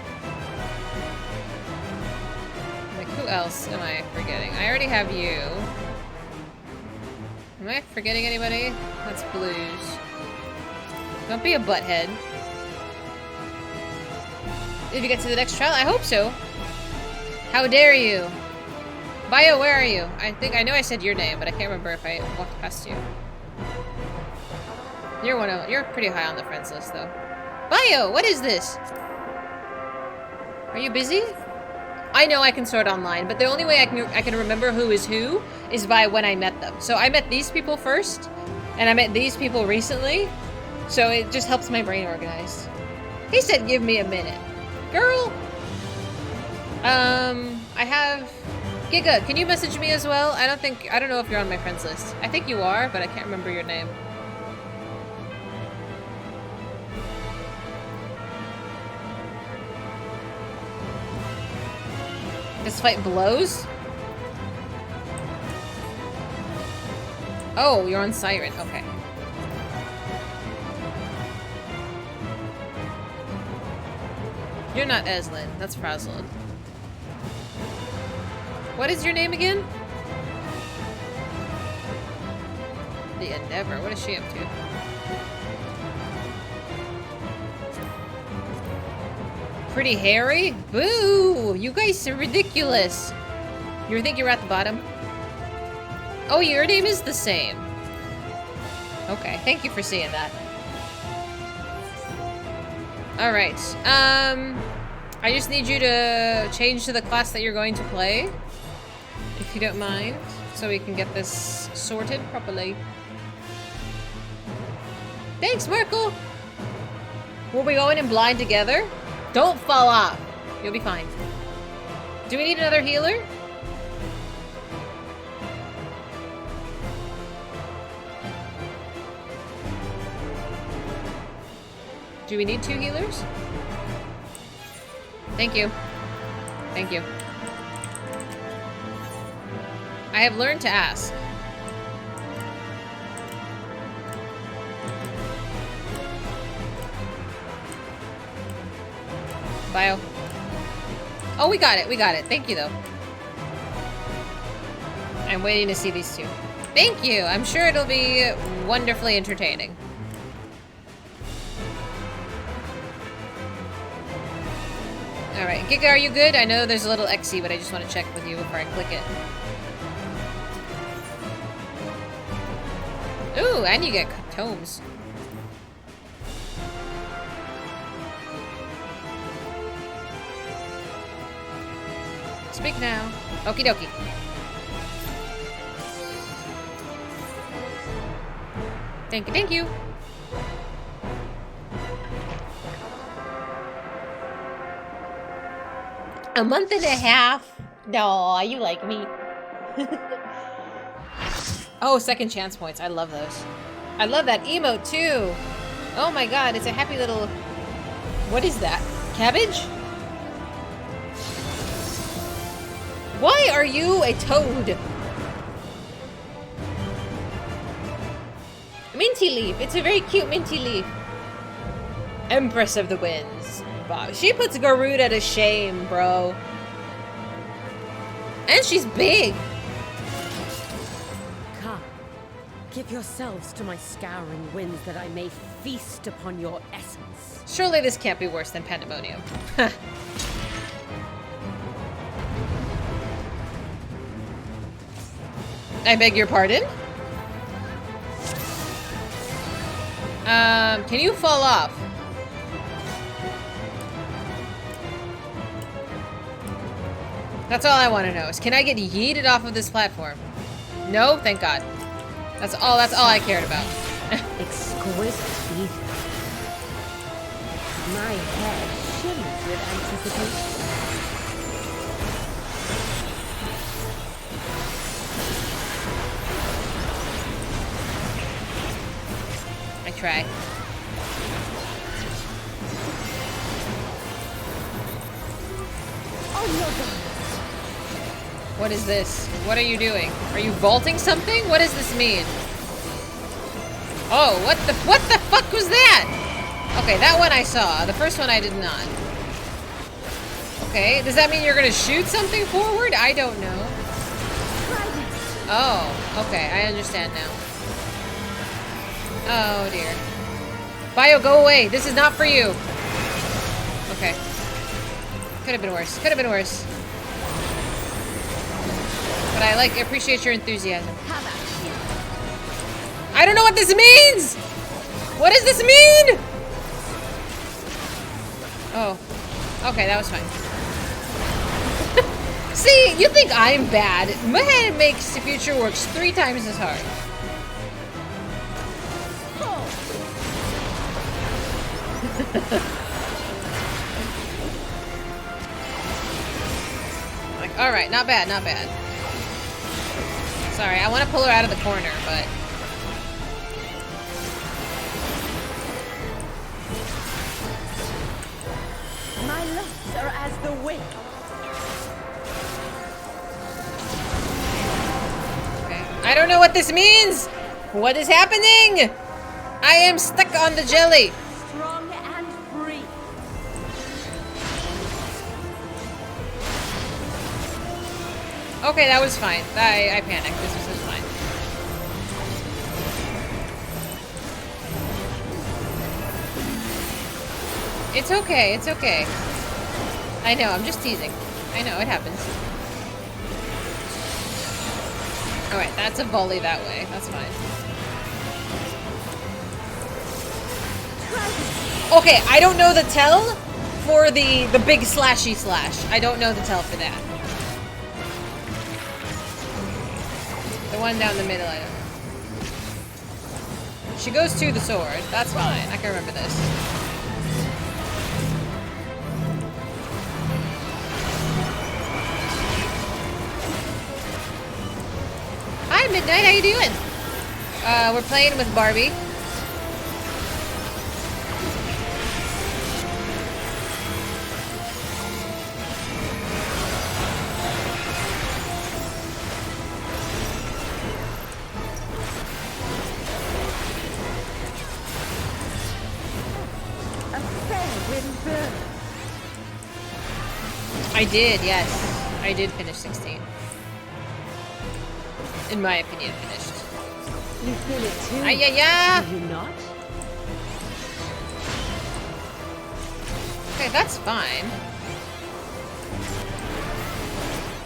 Like, who else am I forgetting? I already have you. Am I forgetting anybody? That's Blues. Don't be a butthead. Did you get to the next trial? I hope so. How dare you? Bio, where are you? I know I said your name, but I can't remember if I walked past you. You're pretty high on the friends list, though. Bio, what is this? Are you busy? I know I can sort online, but the only way I can remember who is by when I met them. So I met these people first, and I met these people recently, so it just helps my brain organize. He said give me a minute. Girl! I have... Giga, can you message me as well? I don't know if you're on my friends list. I think you are, but I can't remember your name. This fight blows? Oh, you're on Siren. Okay. You're not Eslin. That's Frazzled. What is your name again? The Endeavor. What is she up to? Pretty hairy? Boo! You guys are ridiculous. You think you're at the bottom? Oh, your name is the same. Okay, thank you for seeing that. Alright, I just need you to change to the class that you're going to play. If you don't mind. So we can get this sorted properly. Thanks, Merkel! Will we go in and blind together? Don't fall off. You'll be fine. Do we need another healer? Do we need 2 healers? Thank you. Thank you. I have learned to ask. Bio. Oh, we got it. We got it. Thank you, though. I'm waiting to see these 2. Thank you. I'm sure it'll be wonderfully entertaining. Alright, Giga, are you good? I know there's a little XE, but I just want to check with you before I click it. Ooh, and you get tomes. Speak now. Okie dokie. Thank you, thank you. A month and a half? No, you like me. Oh, second chance points. I love those. I love that emote too. Oh my god, it's a happy little... What is that? Cabbage? Why are you a toad? Minty leaf. It's a very cute minty leaf. Empress of the Winds. Wow, she puts Garuda to shame, bro. And she's big. Come, give yourselves to my scouring winds that I may feast upon your essence. Surely this can't be worse than Pandemonium. I beg your pardon? Can you fall off? That's all I want to know is, can I get yeeted off of this platform? No? Thank God. That's all I cared about. Exquisite feet. My head shimmers with anticipation. I try. Oh no, God. What is this? What are you doing? Are you vaulting something? What does this mean? Oh, what the fuck was that? Okay, that one I saw. The first one I did not. Okay, does that mean you're gonna shoot something forward? I don't know. Oh, okay, I understand now. Oh dear. Bio, go away. This is not for you. Okay. Could have been worse. Could have been worse. But I appreciate your enthusiasm. I don't know what this means! What does this mean? Oh. Okay, that was fine. See, you think I'm bad. My head makes the future works 3 times as hard. Like, alright, not bad, not bad. Sorry, I want to pull her out of the corner, but... My locks are as the wind. Okay. I don't know what this means! What is happening? I am stuck on the jelly! Strong and free. Okay, that was fine. I panicked. This was fine. It's okay, it's okay. I know, I'm just teasing. I know, it happens. Alright, that's a volley that way. That's fine. Okay, I don't know the tell for the big slashy slash. I don't know the tell for that. The one down the middle, I don't know. She goes to the sword. That's fine. I can remember this. Hi, Midnight. How you doing? We're playing with Barbie. I did, yes. I did finish 16. In my opinion, finished. You feel it too. Ay-ya-ya! Do you not? Okay, that's fine.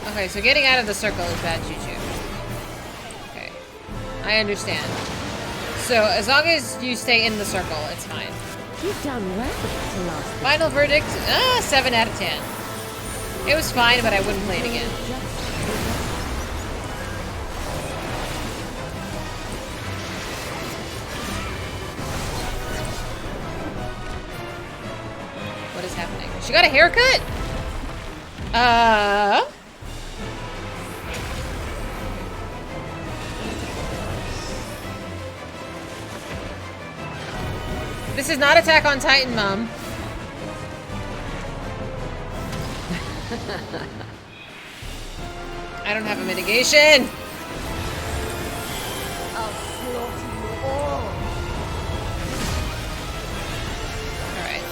Okay, so getting out of the circle is bad juju. Okay. I understand. So, as long as you stay in the circle, it's fine. You've done well to last. Final verdict, 7 out of 10. It was fine, but I wouldn't play it again. What is happening? She got a haircut? This is not Attack on Titan, Mom. I don't have a mitigation. I'll slaughter you all. Alright.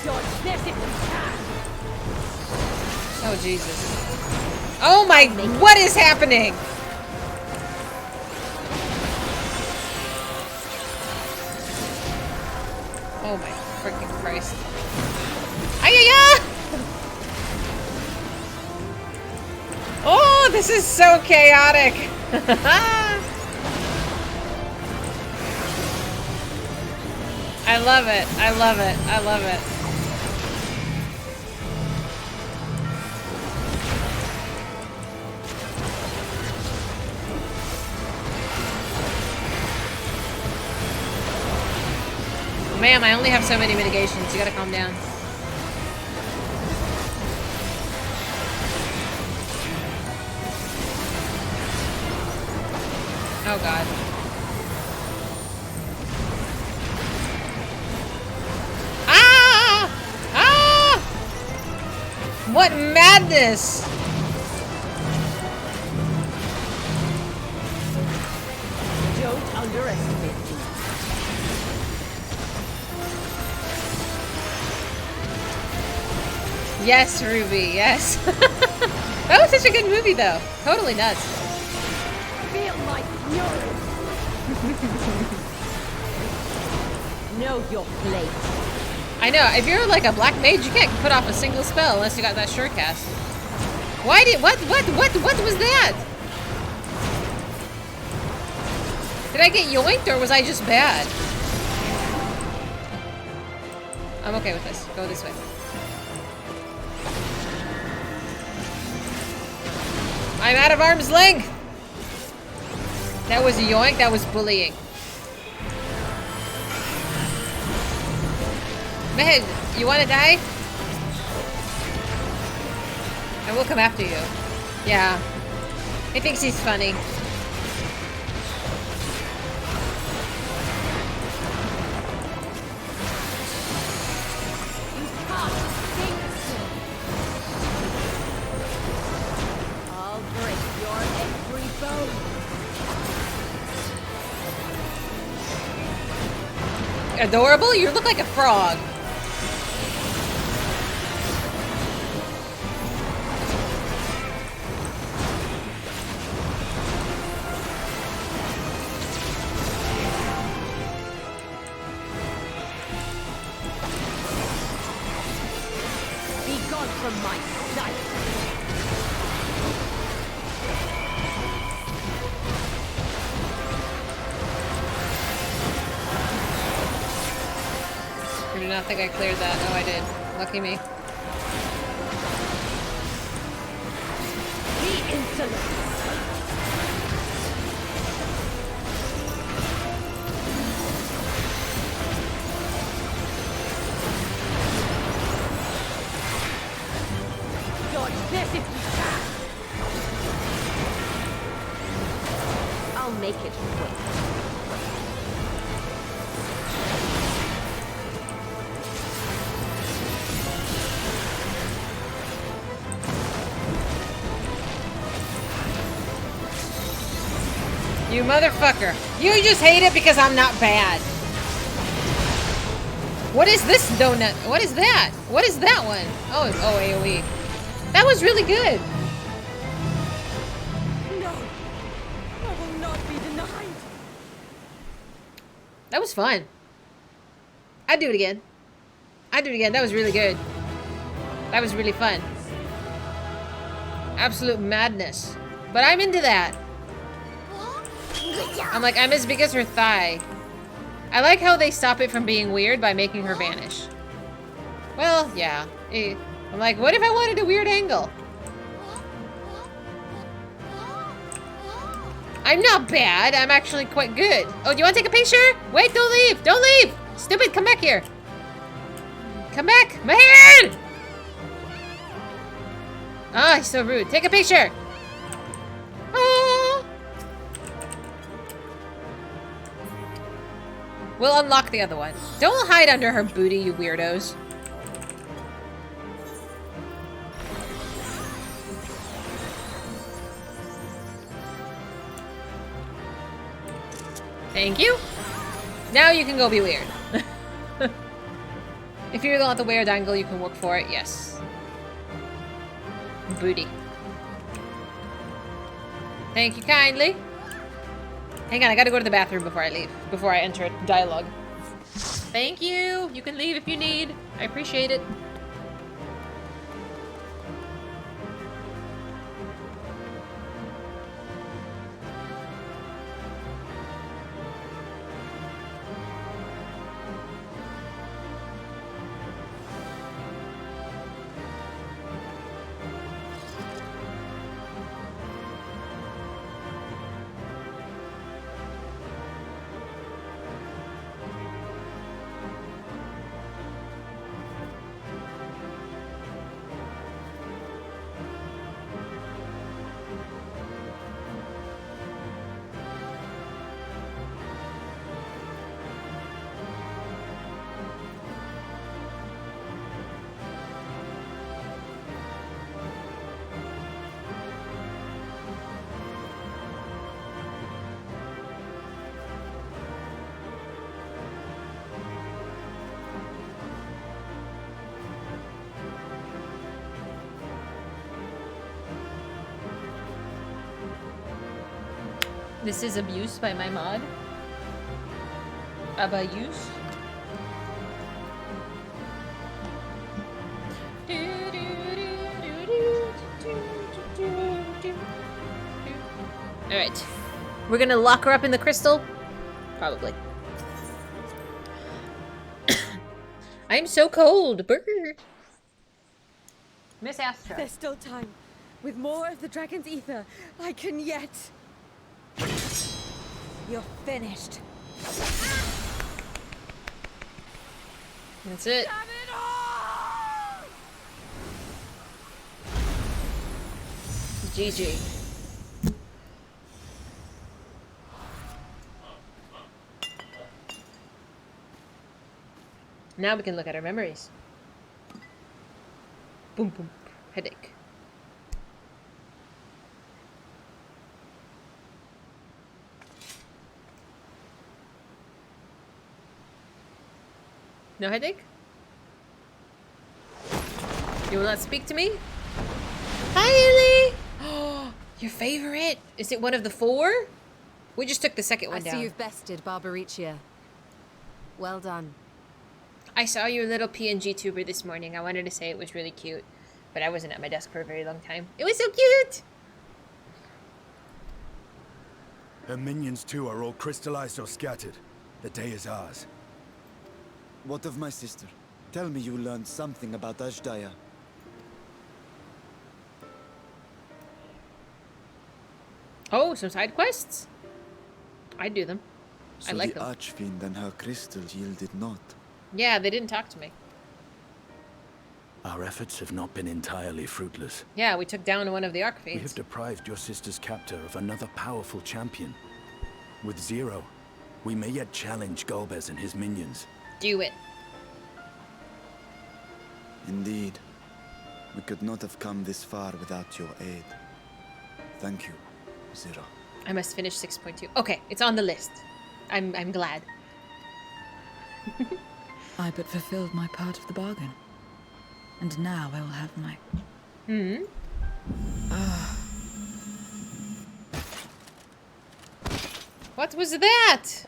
Dodge this if you can. Oh, Jesus. Oh my, what is happening? Oh my freaking Christ. Ay-ya-ya! Oh, this is so chaotic! I love it. I love it. I love it. Ma'am, I only have so many mitigations. You gotta calm down. Oh god. Ah! Ah! What madness! Don't underestimate me. Yes, Ruby, yes. That was such a good movie, though. Totally nuts. Feel my fury. Know your place. I know, if you're like a black mage, you can't put off a single spell unless you got that sure cast. Why did, what was that? Did I get yoinked or was I just bad? I'm okay with this. Go this way. I'm out of arm's length! That was a yoink, that was bullying. Mehed, you wanna die? I will come after you. Yeah. He thinks he's funny. I'll break your every bone. Adorable? You look like a frog. Be gone from my sight. I do not think I cleared that. Oh, I did. Lucky me. Be insolent. Dodge this if you can. I'll make it quick. You motherfucker. You just hate it because I'm not bad. What is this donut? What is that? What is that one? Oh, AoE. That was really good. No, I will not be denied. That was fun. I'd do it again. I'd do it again. That was really good. That was really fun. Absolute madness. But I'm into that. I'm like, I'm as big as her thigh. I like how they stop it from being weird by making her vanish. Well, yeah. I'm like, what if I wanted a weird angle? I'm not bad. I'm actually quite good. Oh, do you want to take a picture? Wait, don't leave. Don't leave. Stupid, come back here. Come back. My hand! Ah, he's so rude. Take a picture. Oh. We'll unlock the other one. Don't hide under her booty, you weirdos. Thank you. Now you can go be weird. If you want the weird angle, you can work for it. Yes. Booty. Thank you kindly. Hang on, I gotta go to the bathroom before I leave. Before I enter dialogue. Thank you. You can leave if you need. I appreciate it. This is abuse by my mod. Abuse. Alright. We're gonna lock her up in the crystal? Probably. I'm so cold. Brr. Miss Astra. There's still time. With more of the dragon's ether, I can yet... You're finished. That's it. Damn it all! GG. Now we can look at our memories. Boom, boom. Headache. No headache? You will not speak to me? Hi, Ellie! Oh, your favorite? Is it one of the 4? We just took the second one I down. see you've bested Barbaricia. Well done. I saw your little PNG tuber this morning. I wanted to say it was really cute, but I wasn't at my desk for a very long time. It was so cute! Her minions too are all crystallized or scattered. The day is ours. What of my sister? Tell me you learned something about Ashdaya. Oh, some side quests? I do them. So I like the them. Archfiend and her crystal yielded not. Yeah, they didn't talk to me. Our efforts have not been entirely fruitless. Yeah, we took down one of the We have Archfiends. deprived your sister's captor of another powerful champion. With Zero, we may yet challenge Golbez and his minions. Do it. Indeed. We could not have come this far without your aid. Thank you, Zero. I must finish 6.2. Okay, it's on the list. I'm glad. I but fulfilled my part of the bargain. And now I will have my... What was that?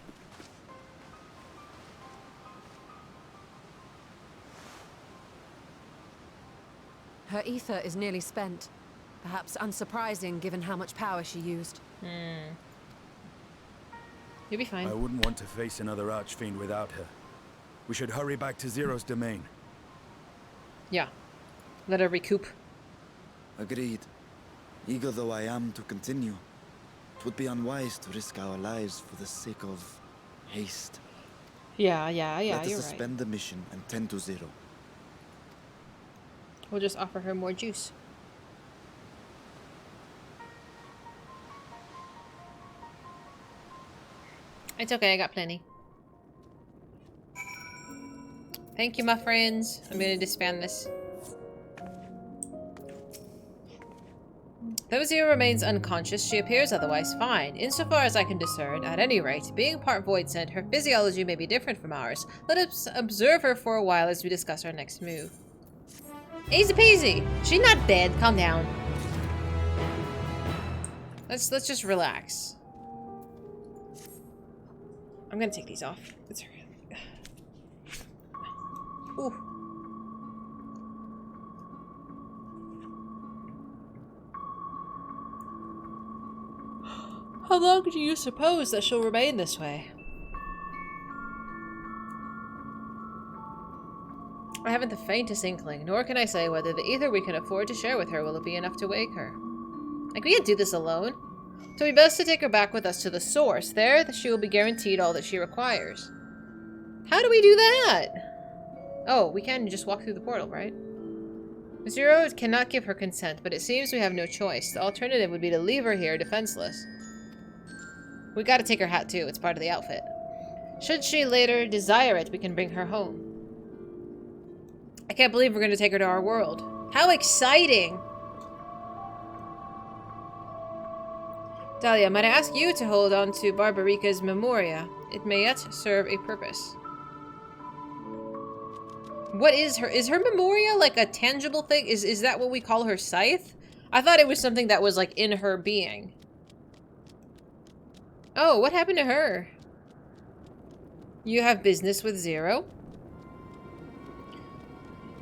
Her ether is nearly spent. Perhaps unsurprising given how much power she used. You'll be fine. I wouldn't want to face another Archfiend without her. We should hurry back to Zero's domain. Yeah. Let her recoup. Agreed. Eager though I am to continue, it would be unwise to risk our lives for the sake of haste. Yeah, Let you're us right. suspend the mission and tend to Zero. We'll just offer her more juice. It's okay, I got plenty. Thank you, my friends. I'm gonna disband this. Though Zero remains unconscious, she appears otherwise fine. Insofar as I can discern, at any rate, being part void sent, her physiology may be different from ours. Let us observe her for a while as we discuss our next move. Easy peasy! She's not dead, calm down. Let's just relax. I'm gonna take these off. It's Ooh. How long do you suppose that she'll remain this way? I haven't the faintest inkling, nor can I say whether the ether we can afford to share with her will be enough to wake her. Like, we can't do this alone. So it'd be best to take her back with us to the source. There, she will be guaranteed all that she requires. How do we do that? Oh, we can just walk through the portal, right? Zero cannot give her consent, but it seems we have no choice. The alternative would be to leave her here defenseless. We gotta take her hat too, it's part of the outfit. Should she later desire it, we can bring her home. I can't believe we're gonna take her to our world. How exciting! Dahlia, might I ask you to hold on to Barbarica's Memoria? It may yet serve a purpose. What is her Memoria like a tangible thing? Is that what we call her scythe? I thought it was something that was like in her being. Oh, what happened to her? You have business with Zero?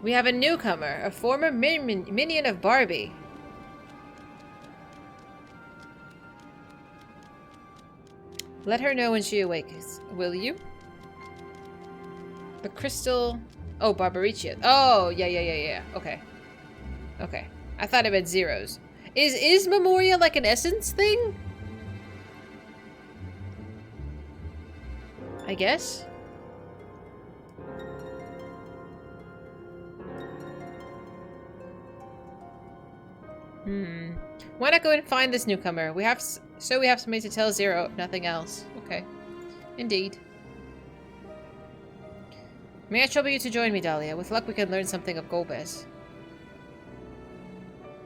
We have a newcomer, a former minion of Barbie. Let her know when she awakens, will you? The crystal... Oh, Barbaricia. Oh, yeah. Okay. Okay. I thought it meant zeros. Is Memoria like an essence thing? I guess? Why not go and find this newcomer? We have somebody to tell Zero, if nothing else. Okay. Indeed. May I trouble you to join me, Dahlia? With luck, we can learn something of Golbez.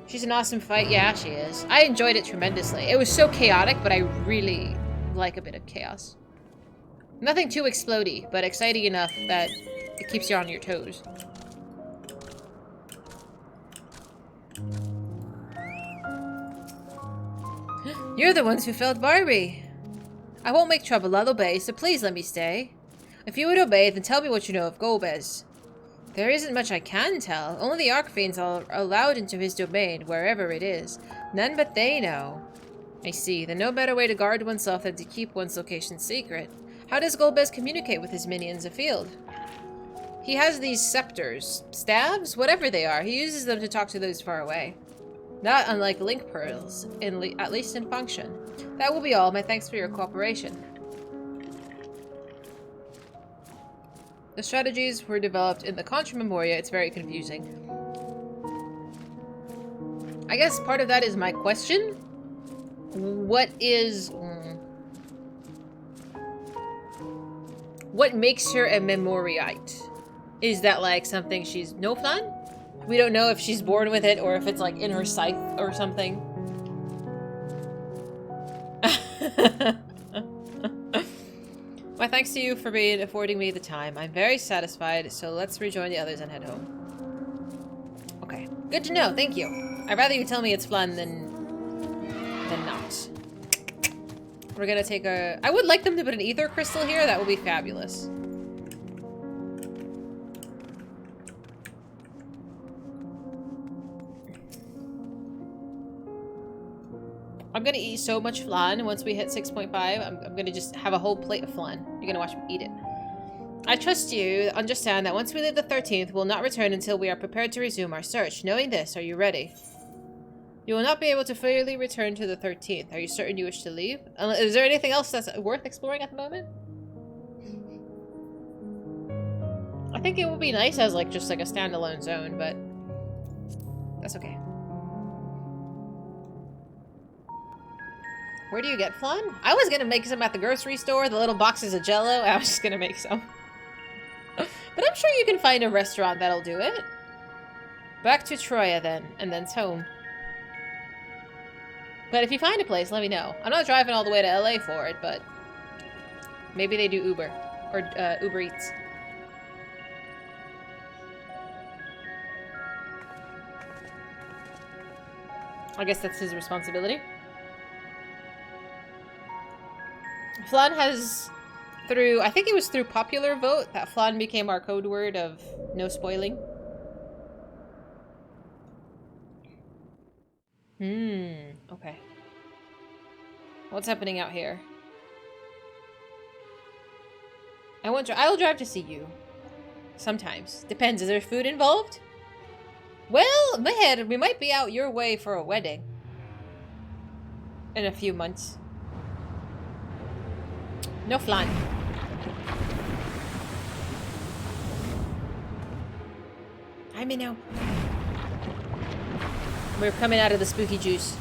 She's an awesome fight. Yeah, she is. I enjoyed it tremendously. It was so chaotic, but I really like a bit of chaos. Nothing too explodey, but exciting enough that it keeps you on your toes. You're the ones who felled Barbie. I won't make trouble, I'll obey, so please let me stay. If you would obey, then tell me what you know of Golbez. There isn't much I can tell. Only the Archfiends are allowed into his domain, wherever it is. None but they know. I see. Then no better way to guard oneself than to keep one's location secret. How does Golbez communicate with his minions afield? He has these scepters. Stabs? Whatever they are. He uses them to talk to those far away. Not unlike link pearls, at least in function. That will be all. My thanks for your cooperation. The strategies were developed in the Contra Memoria. It's very confusing. I guess part of that is my question. What is... What makes her a Memoriite? Is that like something she's no fun? We don't know if she's born with it or if it's like in her scythe or something. My thanks to you for affording me the time. I'm very satisfied, so let's rejoin the others and head home. Okay. Good to know, thank you. I'd rather you tell me it's fun than not. We're gonna take a... I would like them to put an ether crystal here, that would be fabulous. I'm gonna eat so much flan once we hit 6.5. I'm gonna just have a whole plate of flan. You're gonna watch me eat it. I trust you understand that once we leave the 13th, we'll not return until we are prepared to resume our search. Knowing this, are you ready? You will not be able to fully return to the 13th. Are you certain you wish to leave? Is there anything else that's worth exploring at the moment? I think it would be nice as like just like a standalone zone, but that's okay. Where do you get flan? I was gonna make some at the grocery store, the little boxes of Jell-O. I was just gonna make some. But I'm sure you can find a restaurant that'll do it. Back to Troya then, and then's home. But if you find a place, let me know. I'm not driving all the way to LA for it, but maybe they do Uber. Or Uber Eats. I guess that's his responsibility. Flan has through, I think it was through popular vote that flan became our code word of no spoiling. Okay. What's happening out here? I'll drive to see you. Sometimes. Depends. Is there food involved? Well, Mehed, we might be out your way for a wedding. In a few months. No flan. I may know. We're coming out of the spooky juice.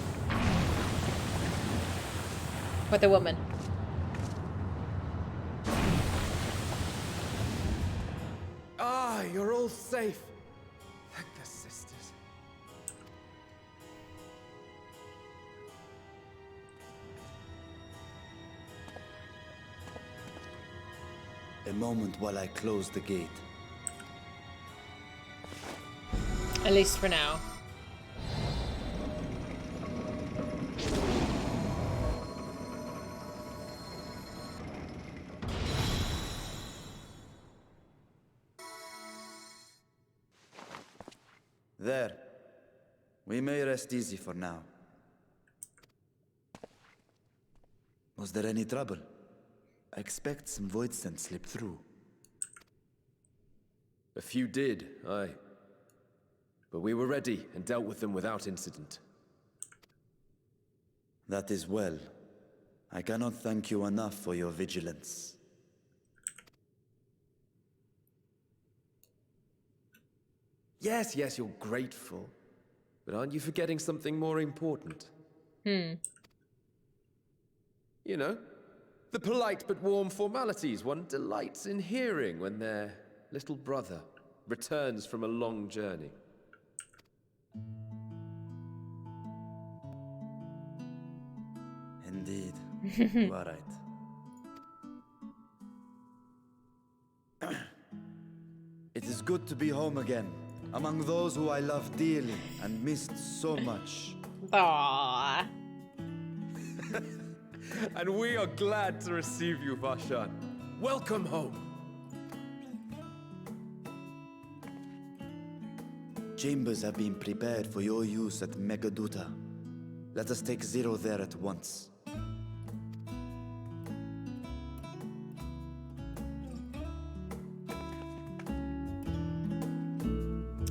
With the woman. Ah, you're all safe. Thank the sisters. A moment while I close the gate. At least for now. There. We may rest easy for now. Was there any trouble? I expect some void scent slipped through. A few did, aye. But we were ready and dealt with them without incident. That is well. I cannot thank you enough for your vigilance. Yes, you're grateful. But aren't you forgetting something more important? You know, the polite but warm formalities one delights in hearing when their little brother returns from a long journey. Indeed. You are right. It is good to be home again, among those who I love dearly and missed so much. Aww. And we are glad to receive you, Vashan. Welcome home. Chambers have been prepared for your use at Megaduta. Let us take Zero there at once.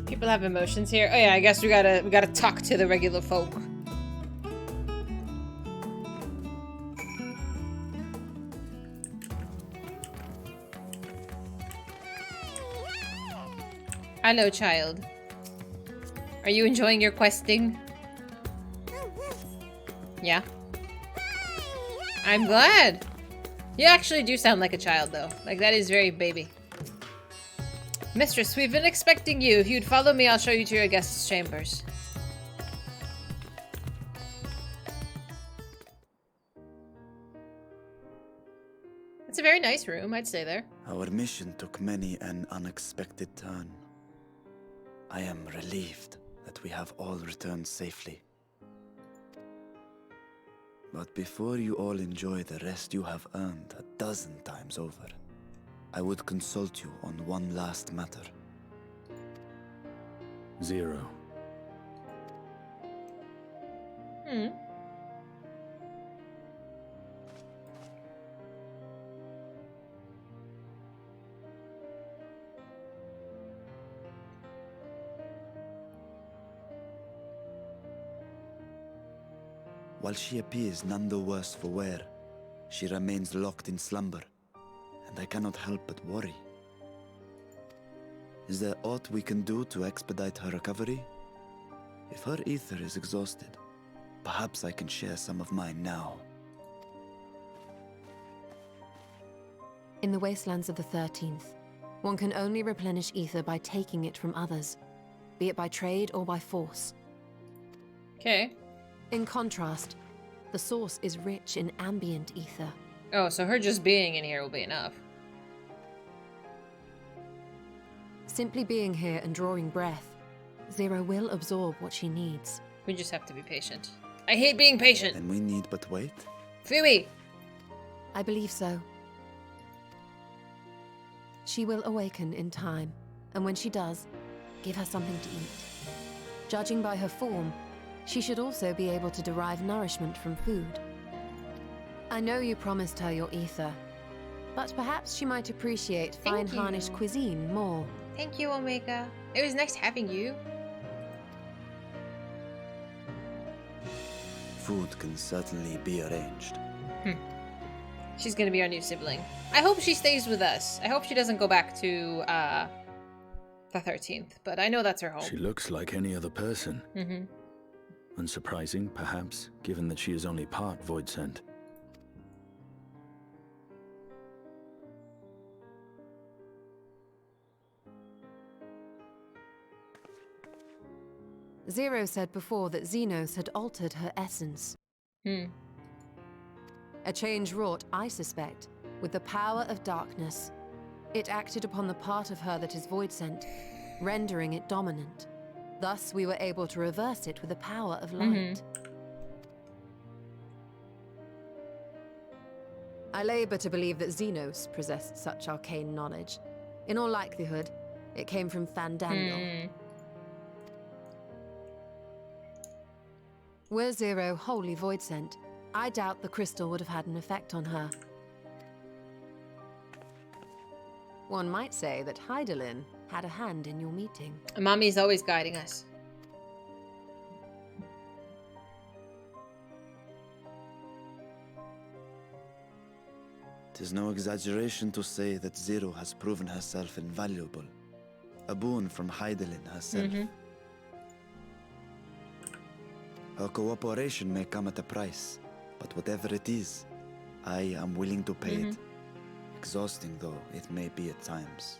People have emotions here. Oh yeah, I guess we gotta talk to the regular folk. Hello, child. Are you enjoying your questing? Yeah. I'm glad. You actually do sound like a child, though. Like, that is very baby. Mistress, we've been expecting you. If you'd follow me, I'll show you to your guest's chambers. It's a very nice room. I'd stay there. Our mission took many an unexpected turn. I am relieved that we have all returned safely. But before you all enjoy the rest you have earned 12 times over, I would consult you on one last matter. Zero. While she appears none the worse for wear, she remains locked in slumber, and I cannot help but worry. Is there aught we can do to expedite her recovery? If her ether is exhausted, perhaps I can share some of mine now. In the wastelands of the 13th, one can only replenish ether by taking it from others, be it by trade or by force. Okay. In contrast, the source is rich in ambient ether. Oh, so her just being in here will be enough. Simply being here and drawing breath, Zero will absorb what she needs. We just have to be patient. I hate being patient! And we need but wait? Fui! I believe so. She will awaken in time, and when she does, give her something to eat. Judging by her form, she should also be able to derive nourishment from food. I know you promised her your ether, but perhaps she might appreciate fine harnished cuisine more. Thank you, Omega. It was nice having you. Food can certainly be arranged. She's gonna be our new sibling. I hope she stays with us. I hope she doesn't go back to the 13th, but I know that's her home. She looks like any other person. Unsurprising, perhaps, given that she is only part void sent. Zero said before that Xenos had altered her essence. A change wrought, I suspect, with the power of darkness. It acted upon the part of her that is void-sent, rendering it dominant. Thus, we were able to reverse it with the power of light. I labor to believe that Xenos possessed such arcane knowledge. In all likelihood, it came from Fandaniel. Were Zero wholly void-sent, I doubt the crystal would have had an effect on her. One might say that Hydaelyn had a hand in your meeting. Mommy's always guiding us. It is no exaggeration to say that Zero has proven herself invaluable. A boon from Hydaelyn herself. Her cooperation may come at a price, but whatever it is, I am willing to pay it. Exhausting though it may be at times.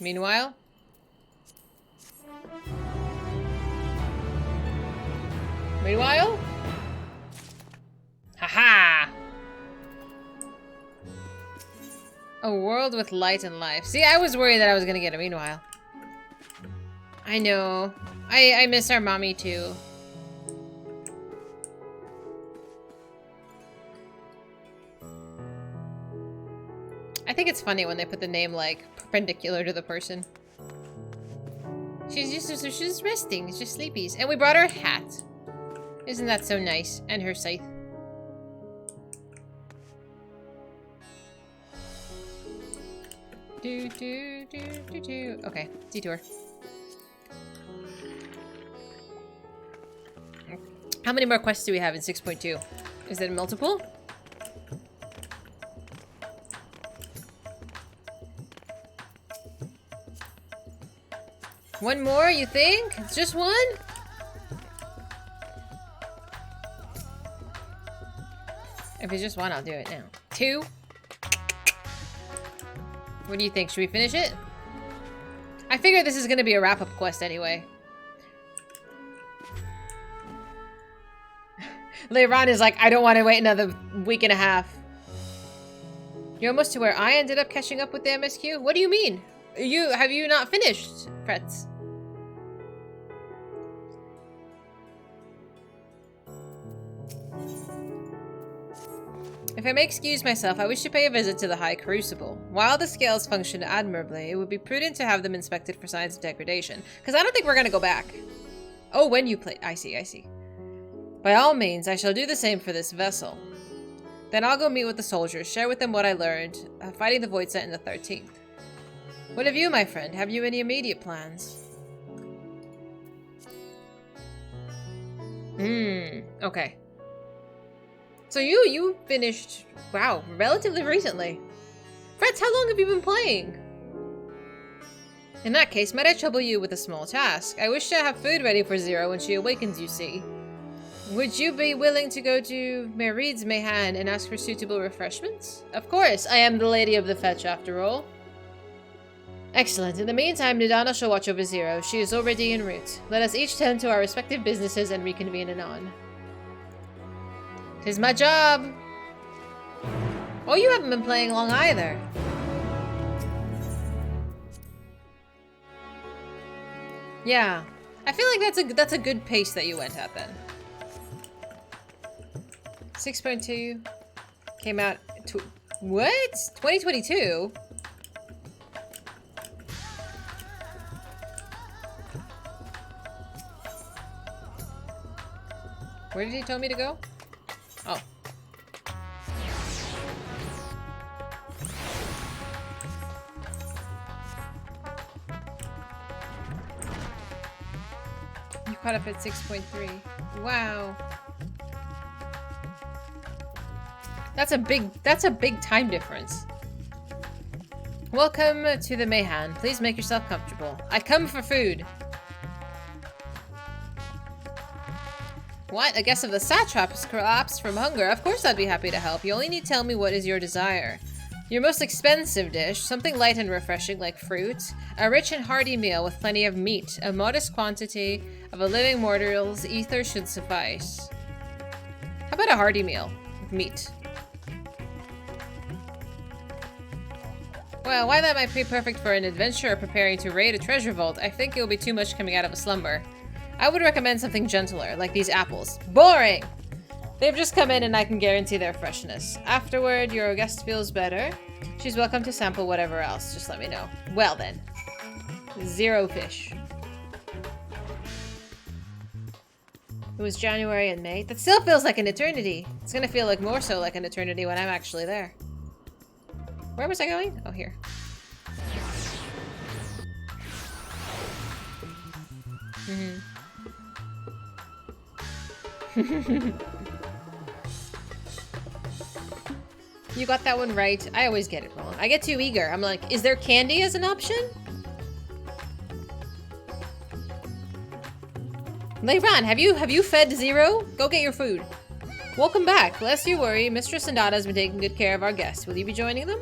Meanwhile? Haha! A world with light and life. See, I was worried that I was gonna get a meanwhile. I know. I miss our mommy too. I think it's funny when they put the name like perpendicular to the person. She's just resting. It's just sleepies. And we brought her a hat. Isn't that so nice? And her scythe. Okay, detour. How many more quests do we have in 6.2? Is it multiple? One more, you think? It's just one? If it's just one, I'll do it now. 2? What do you think? Should we finish it? I figure this is gonna be a wrap-up quest anyway. Leiron is like, I don't want to wait another week and a half. You're almost to where I ended up catching up with the MSQ? What do you mean? Have you not finished, Fretz? If I may excuse myself, I wish to pay a visit to the High Crucible. While the scales function admirably, it would be prudent to have them inspected for signs of degradation. Because I don't think we're going to go back. Oh, when you play... I see. By all means, I shall do the same for this vessel. Then I'll go meet with the soldiers, share with them what I learned, fighting the Void Set in the 13th. What of you, my friend? Have you any immediate plans? Okay. So you finished, wow, relatively recently. Fretz, how long have you been playing? In that case, might I trouble you with a small task? I wish to have food ready for Zero when she awakens, you see. Would you be willing to go to Merid's Mehan and ask for suitable refreshments? Of course, I am the lady of the fetch after all. Excellent. In the meantime, Nidana shall watch over Zero. She is already en route. Let us each tend to our respective businesses and reconvene anon. 'Tis my job! Oh, you haven't been playing long either. Yeah. I feel like that's a good pace that you went at then. 6.2 came out. What? 2022? Where did he tell me to go? Oh. You caught up at 6.3. Wow. That's a big time difference. Welcome to the Mayhan. Please make yourself comfortable. I come for food. What? A guest of the satrap has collapsed from hunger. Of course I'd be happy to help. You only need to tell me what is your desire. Your most expensive dish, something light and refreshing like fruit. A rich and hearty meal with plenty of meat. A modest quantity of a living mortal's ether should suffice. How about a hearty meal with meat? Well, while that might be perfect for an adventurer preparing to raid a treasure vault, I think it will be too much coming out of a slumber. I would recommend something gentler, like these apples. Boring! They've just come in and I can guarantee their freshness. Afterward, your guest feels better. She's welcome to sample whatever else. Just let me know. Well then. 0 fish. It was January and May. That still feels like an eternity. It's gonna feel like more so like an eternity when I'm actually there. Where was I going? Oh, here. You got that one right. I always get it wrong. I get too eager. I'm like, is there candy as an option? Leiran, have you fed Zero? Go get your food. Welcome back. Lest you worry, Mistress Sandata has been taking good care of our guests. Will you be joining them?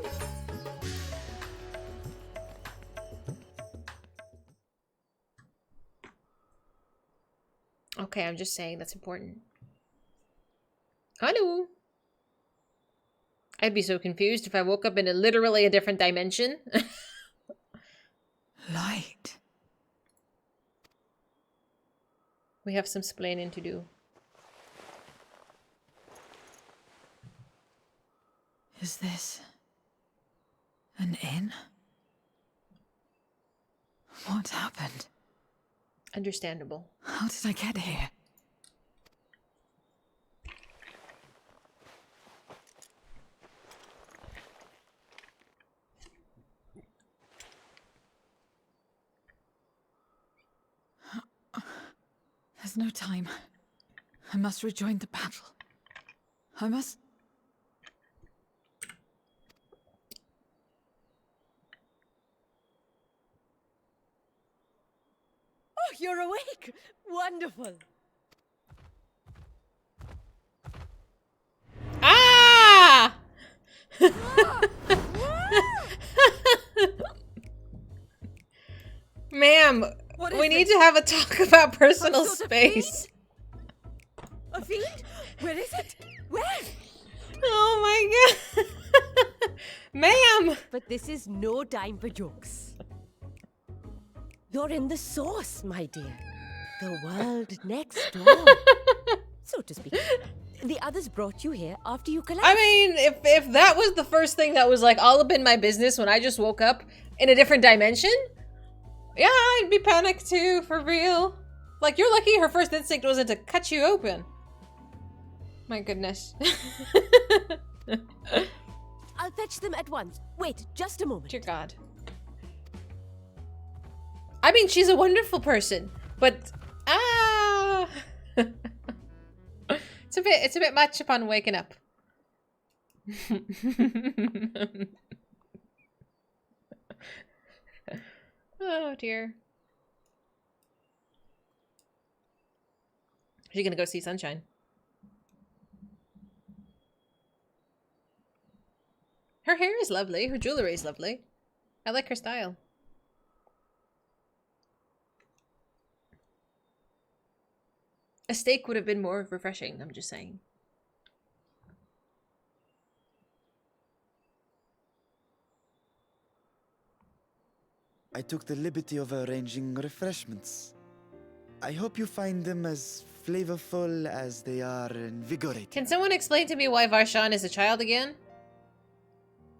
Okay, I'm just saying that's important. Hello. I'd be so confused if I woke up in literally a different dimension. Light. We have some splaining to do. Is this an inn? What happened? Understandable. How did I get here? There's no time. I must rejoin the battle. I must... Oh, you're awake! Wonderful! Ah! Ma'am, we need to have a talk about personal space. A fiend? Where is it? Where? Oh my god. Ma'am! But this is no time for jokes. You're in the source, my dear. The world next door. So to speak. The others brought you here after you collapsed. I mean, if that was the first thing that was like all up in my business when I just woke up in a different dimension, yeah, I'd be panicked too, for real. Like, you're lucky her first instinct wasn't to cut you open. My goodness. I'll fetch them at once. Wait, just a moment. Dear God. I mean, she's a wonderful person, but it's a bit much upon waking up. Oh dear. She's gonna go see Sunshine. Her hair is lovely. Her jewelry is lovely. I like her style. A steak would have been more refreshing, I'm just saying. I took the liberty of arranging refreshments. I hope you find them as flavorful as they are invigorating. Can someone explain to me why Varshan is a child again?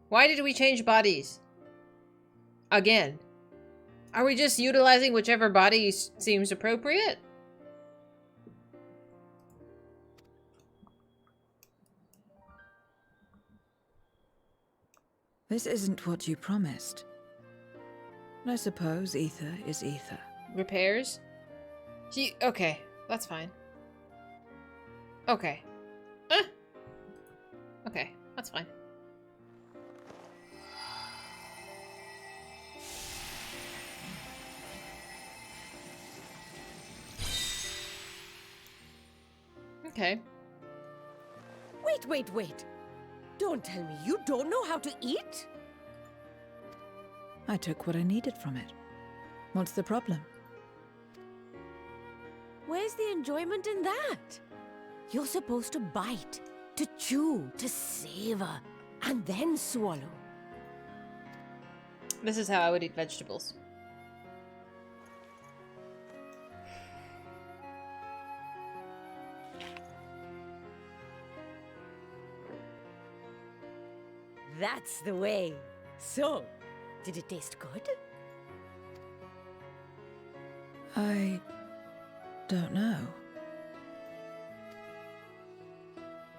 Why did we change bodies? Again. Are we just utilizing whichever body seems appropriate? This isn't what you promised. I suppose ether is ether. Repairs? Okay, that's fine. Okay. Okay, that's fine. Okay. Wait. Don't tell me you don't know how to eat? I took what I needed from it. What's the problem? Where's the enjoyment in that? You're supposed to bite, to chew, to savor, and then swallow. This is how I would eat vegetables. That's the way. So, did it taste good? I don't know.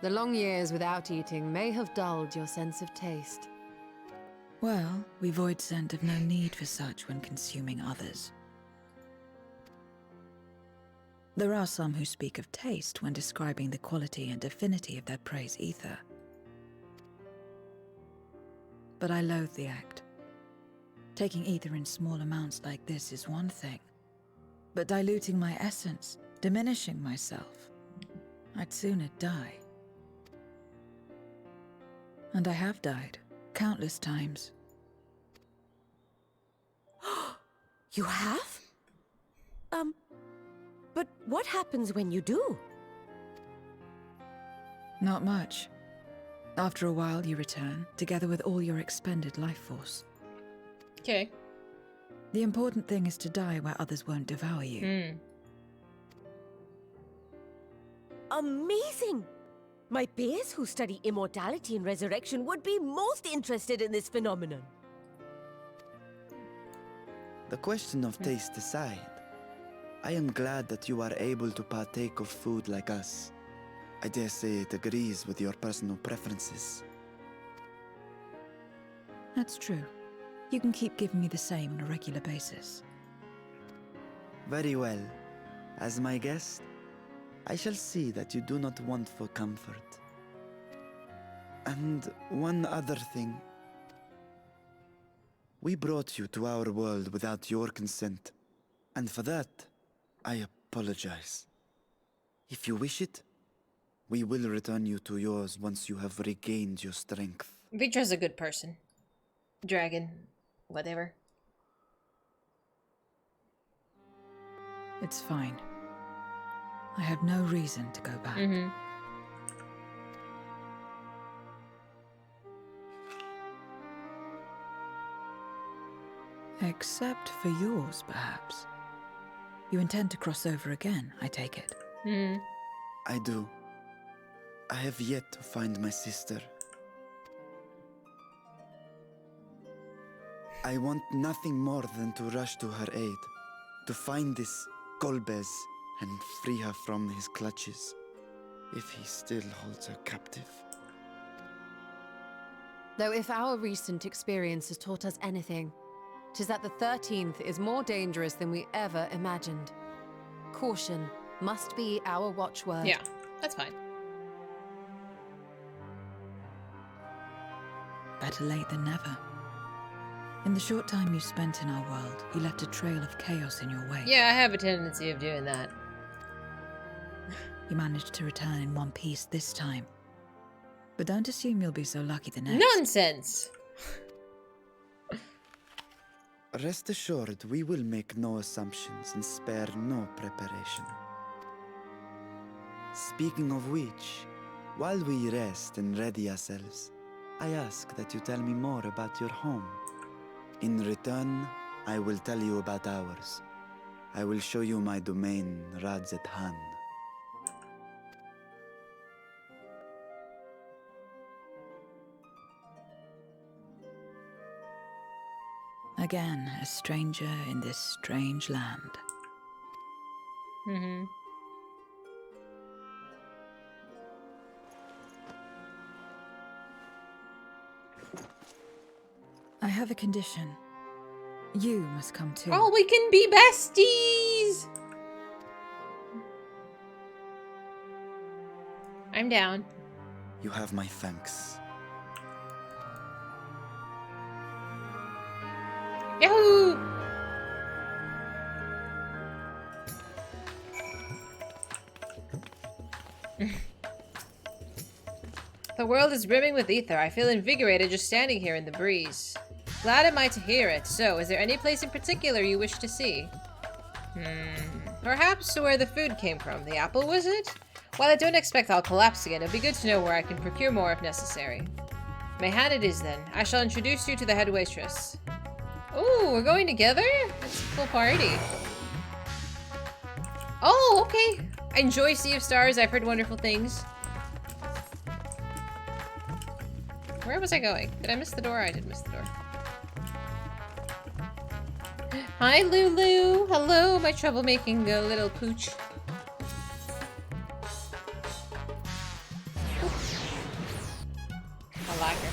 The long years without eating may have dulled your sense of taste. Well, we void scent have no need for such when consuming others. There are some who speak of taste when describing the quality and affinity of their prey's ether. But I loathe the act. Taking ether in small amounts like this is one thing, but diluting my essence, diminishing myself, I'd sooner die. And I have died, countless times. You have? But what happens when you do? Not much. After a while, you return, together with all your expended life force. Okay. The important thing is to die where others won't devour you. Amazing! My peers who study immortality and resurrection would be most interested in this phenomenon. The question of taste aside, I am glad that you are able to partake of food like us. I dare say it agrees with your personal preferences. That's true. You can keep giving me the same on a regular basis. Very well. As my guest, I shall see that you do not want for comfort. And one other thing. We brought you to our world without your consent, and for that, I apologize. If you wish it, we will return you to yours once you have regained your strength. Vitra's a good person. Dragon. Whatever. It's fine. I have no reason to go back. Except for yours, perhaps. You intend to cross over again, I take it. I do. I have yet to find my sister. I want nothing more than to rush to her aid, to find this Golbez and free her from his clutches, if he still holds her captive. Though if our recent experience has taught us anything, 'tis that the 13th is more dangerous than we ever imagined. Caution must be our watchword. Yeah, that's fine. Better late than never. In the short time you spent in our world, you left a trail of chaos in your wake. Yeah, I have a tendency of doing that. You managed to return in one piece this time. But don't assume you'll be so lucky the next. Nonsense! Rest assured, we will make no assumptions and spare no preparation. Speaking of which, while we rest and ready ourselves, I ask that you tell me more about your home. In return, I will tell you about ours. I will show you my domain, Radzethan. Again, a stranger in this strange land. Mm-hmm. I have a condition. You must come too. Oh, we can be besties! I'm down. You have my thanks. Yahoo! The world is brimming with ether. I feel invigorated just standing here in the breeze. Glad am I to hear it. So, is there any place in particular you wish to see? Perhaps where the food came from. The apple, was it? While I don't expect I'll collapse again, it'd be good to know where I can procure more if necessary. Mayhan it is then. I shall introduce you to the head waitress. Ooh, we're going together? That's a full party. Oh, okay. I enjoy Sea of Stars. I've heard wonderful things. Where was I going? Did I miss the door? I did miss the door. Hi, Lulu. Hello, my troublemaking little pooch. I like her.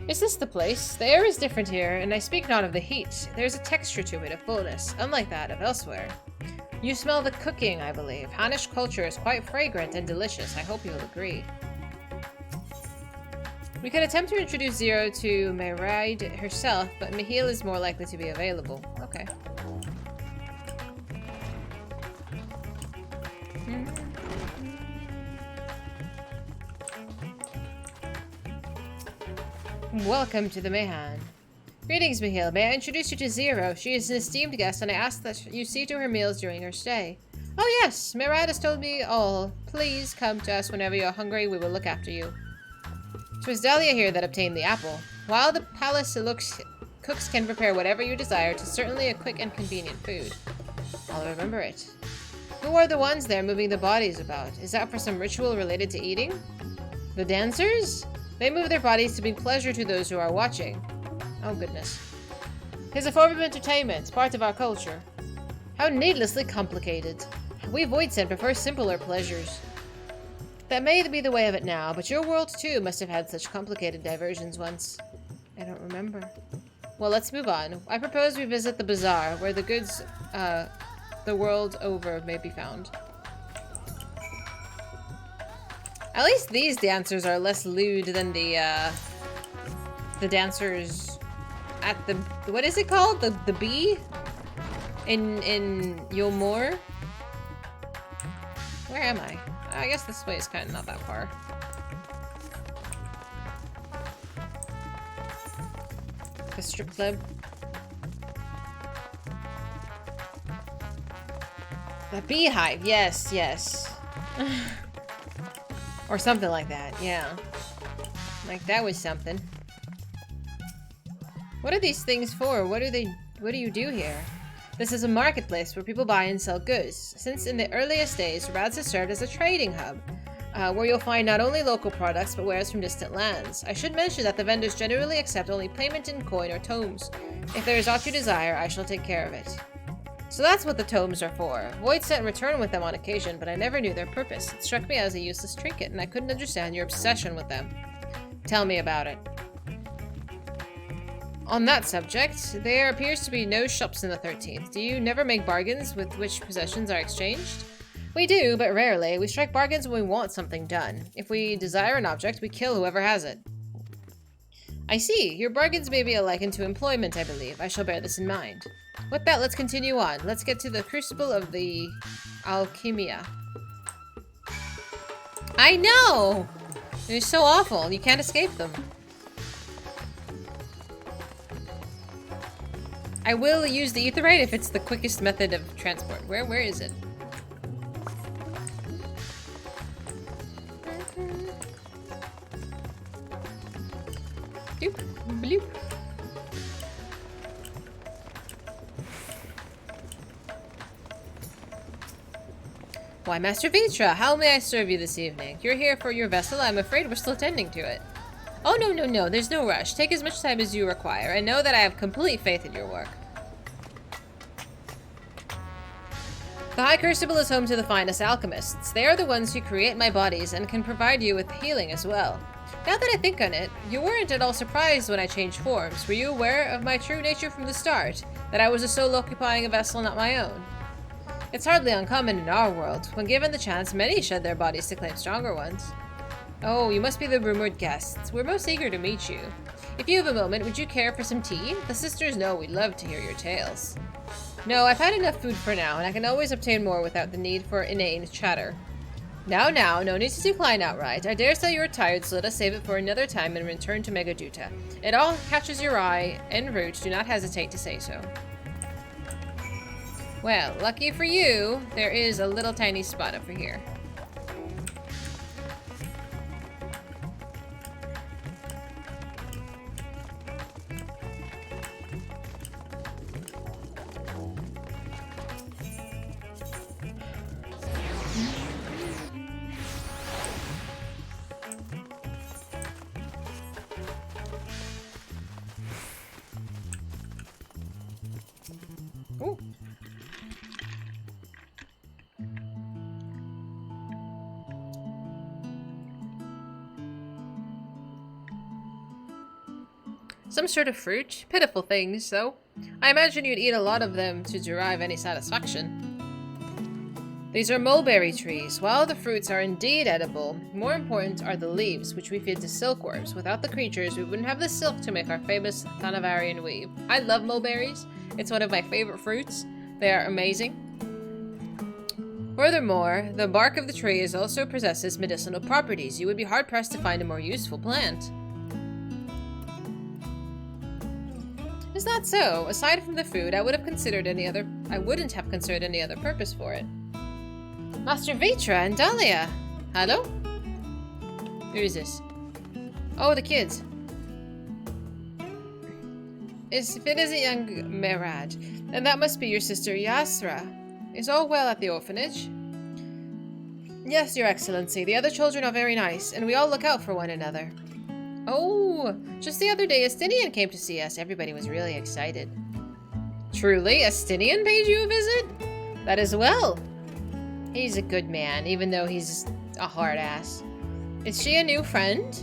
Is this the place? The air is different here, and I speak not of the heat. There's a texture to it, a fullness, unlike that of elsewhere. You smell the cooking, I believe. Hanish culture is quite fragrant and delicious. I hope you'll agree. We could attempt to introduce Zero to Meraid herself, but Mihail is more likely to be available. Okay. Welcome to the Mayhan. Greetings, Mihail. May I introduce you to Zero? She is an esteemed guest, and I ask that you see to her meals during her stay. Oh yes, Meraid has told me all. Please come to us whenever you're hungry. We will look after you. 'Twas Dahlia here that obtained the apple. While the palace cooks can prepare whatever you desire, 'tis certainly a quick and convenient food. I'll remember it. Who are the ones there moving the bodies about? Is that for some ritual related to eating? The dancers? They move their bodies to bring pleasure to those who are watching. Oh goodness. 'Tis a form of entertainment, part of our culture. How needlessly complicated. We Voidsent prefer simpler pleasures. That may be the way of it now, but your world too must have had such complicated diversions once. I don't remember. Well, let's move on. I propose we visit the bazaar, where the goods, the world over may be found. At least these dancers are less lewd than the dancers at the, what is it called? The bee? In Yulmore? Where am I? I guess this way is kind of not that far. The strip club. The beehive, yes, yes. Or something like that, yeah. Like that was something. What are these things for? What do you do here? This is a marketplace where people buy and sell goods. Since in the earliest days, Rads has served as a trading hub, where you'll find not only local products, but wares from distant lands. I should mention that the vendors generally accept only payment in coin or tomes. If there is aught you desire, I shall take care of it. So that's what the tomes are for. Voidsent return with them on occasion, but I never knew their purpose. It struck me as a useless trinket, and I couldn't understand your obsession with them. Tell me about it. On that subject, there appears to be no shops in the 13th. Do you never make bargains with which possessions are exchanged? We do, but rarely. We strike bargains when we want something done. If we desire an object, we kill whoever has it. I see. Your bargains may be likened to employment, I believe. I shall bear this in mind. With that, let's continue on. Let's get to the Crucible of the Alchemia. I know! They're so awful. You can't escape them. I will use the Aetheryte if it's the quickest method of transport. Where is it? Doop, bloop. Why, Master Vitra, how may I serve you this evening? You're here for your vessel. I'm afraid we're still tending to it. Oh, no. There's no rush. Take as much time as you require, and know that I have complete faith in your work. The High Crucible is home to the finest alchemists. They are the ones who create my bodies and can provide you with healing as well. Now that I think on it, you weren't at all surprised when I changed forms. Were you aware of my true nature from the start? That I was a soul occupying a vessel not my own? It's hardly uncommon in our world. When given the chance, many shed their bodies to claim stronger ones. Oh, you must be the rumored guests. We're most eager to meet you. If you have a moment, would you care for some tea? The sisters know we'd love to hear your tales. No, I've had enough food for now, and I can always obtain more without the need for inane chatter. Now, no need to decline outright. I dare say you are tired, so let us save it for another time and return to Megaduta. It all catches your eye en route, do not hesitate to say so. Well, lucky for you, there is a little tiny spot over here. Ooh. Some sort of fruit? Pitiful things, though. I imagine you'd eat a lot of them to derive any satisfaction. These are mulberry trees. While the fruits are indeed edible, more important are the leaves, which we feed to silkworms. Without the creatures, we wouldn't have the silk to make our famous Thanavarian weave. I love mulberries. It's one of my favorite fruits. They are amazing. Furthermore, the bark of the tree also possesses medicinal properties. You would be hard-pressed to find a more useful plant. Is that so? Aside from the food, I wouldn't have considered any other purpose for it. Master Vitra and Dahlia! Hello? Who is this? Oh, the kids. If it isn't young Merad, then that must be your sister Yasra. Is all well at the orphanage? Yes, Your Excellency. The other children are very nice, and we all look out for one another. Oh, just the other day, Astinian came to see us. Everybody was really excited. Truly, Astinian paid you a visit? That is well. He's a good man, even though he's a hard ass. Is she a new friend?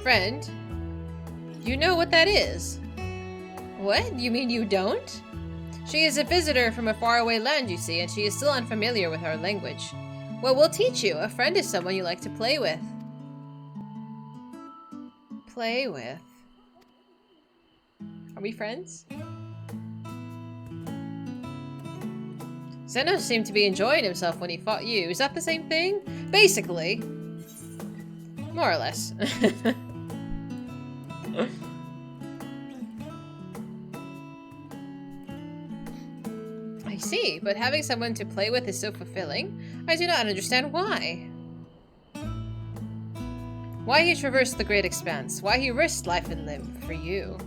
Friend? You know what that is? What? You mean you don't? She is a visitor from a faraway land, you see, and she is still unfamiliar with our language. Well, we'll teach you. A friend is someone you like to play with. Play with? Are we friends? Zenos seemed to be enjoying himself when he fought you. Is that the same thing? Basically. More or less. I see, but having someone to play with is so fulfilling. I do not understand why. Why he traversed the great expanse. Why he risked life and limb for you.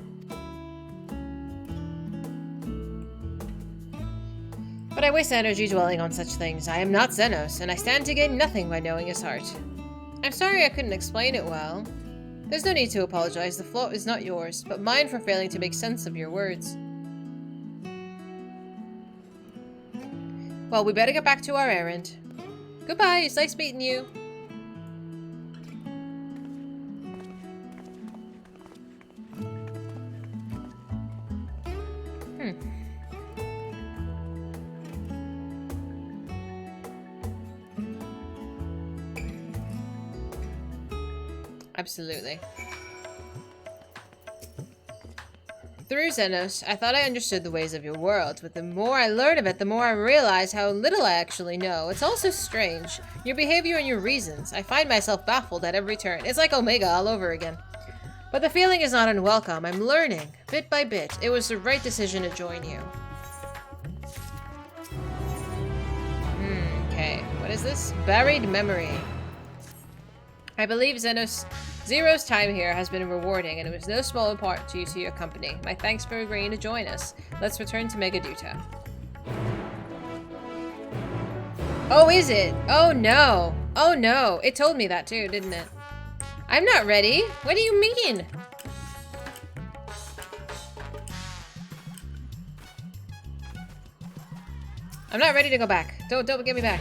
But I waste energy dwelling on such things. I am not Zenos, and I stand to gain nothing by knowing his heart. I'm sorry I couldn't explain it well. There's no need to apologize. The fault is not yours, but mine for failing to make sense of your words. Well, we better get back to our errand. Goodbye, it's nice meeting you. Absolutely. Through Zenos, I thought I understood the ways of your world, but the more I learn of it, the more I realize how little I actually know. It's all so strange. Your behavior and your reasons. I find myself baffled at every turn. It's like Omega all over again. But the feeling is not unwelcome. I'm learning, bit by bit. It was the right decision to join you. Okay, what is this? Buried memory. I believe Zero's time here has been rewarding, and it was no small part due to your company. My thanks for agreeing to join us. Let's return to Megaduta. Oh, is it? Oh, no. Oh, no. It told me that, too, didn't it? I'm not ready. What do you mean? I'm not ready to go back. Don't get me back.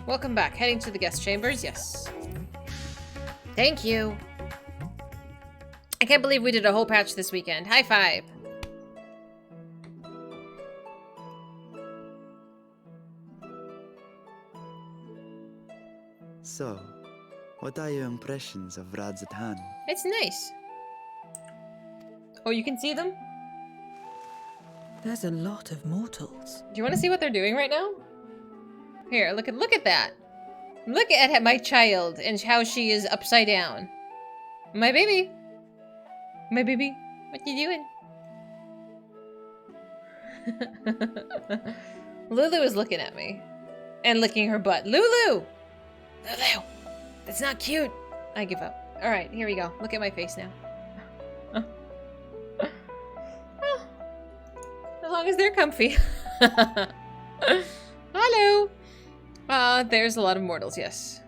Welcome back. Heading to the guest chambers. Yes. Thank you. I can't believe we did a whole patch this weekend. High five. So, what are your impressions of Radzatan? It's nice. Oh, you can see them? There's a lot of mortals. Do you want to see what they're doing right now? Here, look at that. Look at my child and how she is upside down. My baby. My baby. What you doing? Lulu is looking at me. And licking her butt. Lulu! Lulu! That's not cute. I give up. Alright, here we go. Look at my face now. As long as they're comfy. Hello! There's a lot of mortals, yes.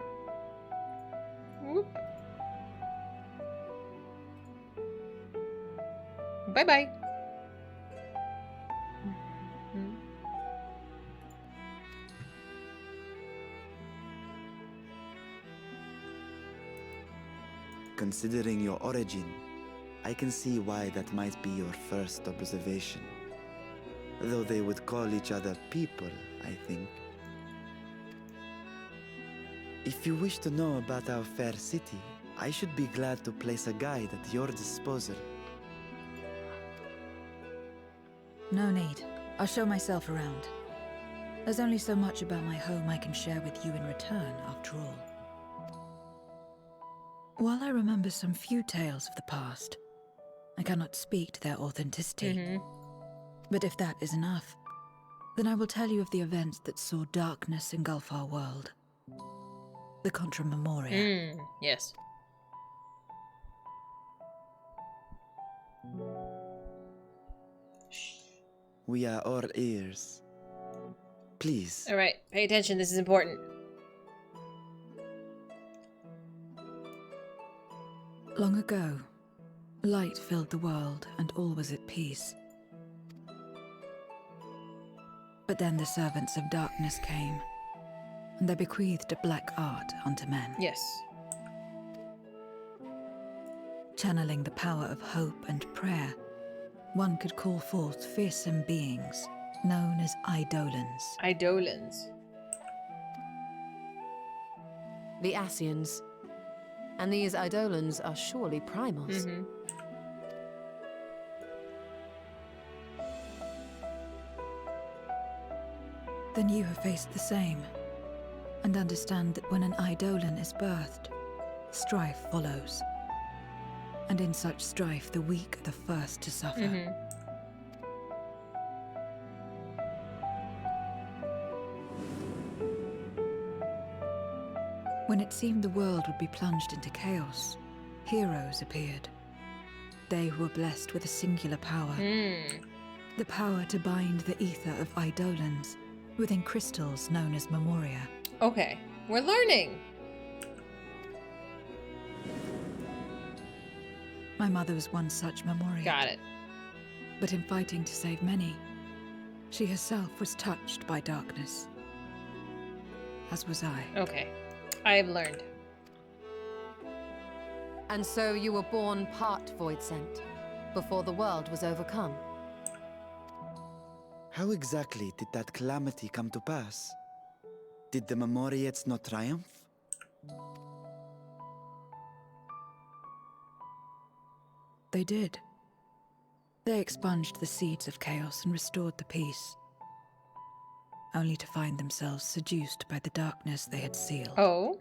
Whoop. Bye-bye. Considering your origin, I can see why that might be your first observation. Though they would call each other people, I think. If you wish to know about our fair city, I should be glad to place a guide at your disposal. No need. I'll show myself around. There's only so much about my home I can share with you in return, after all. While I remember some few tales of the past, I cannot speak to their authenticity. But if that is enough, then I will tell you of the events that saw darkness engulf our world. The Contra Memoria. Yes. We are all ears. Please. Alright, pay attention, this is important. Long ago, light filled the world and all was at peace. But then the servants of darkness came, and they bequeathed a black art unto men. Yes. Channeling the power of hope and prayer, one could call forth fearsome beings known as Eidolons. Eidolons. The Ascians. And these Eidolons are surely primals. Then you have faced the same, and understand that when an Eidolon is birthed, strife follows. And in such strife, the weak are the first to suffer. When it seemed the world would be plunged into chaos, heroes appeared. They who were blessed with a singular power. The power to bind the ether of Eidolons within crystals known as Memoria. Okay, we're learning. My mother was one such Memoria. Got it. But in fighting to save many, she herself was touched by darkness. As was I. Okay, I have learned. And so you were born part Void Sent, before the world was overcome. How exactly did that calamity come to pass? Did the Memoriates not triumph? They did. They expunged the seeds of chaos and restored the peace, only to find themselves seduced by the darkness they had sealed. Oh?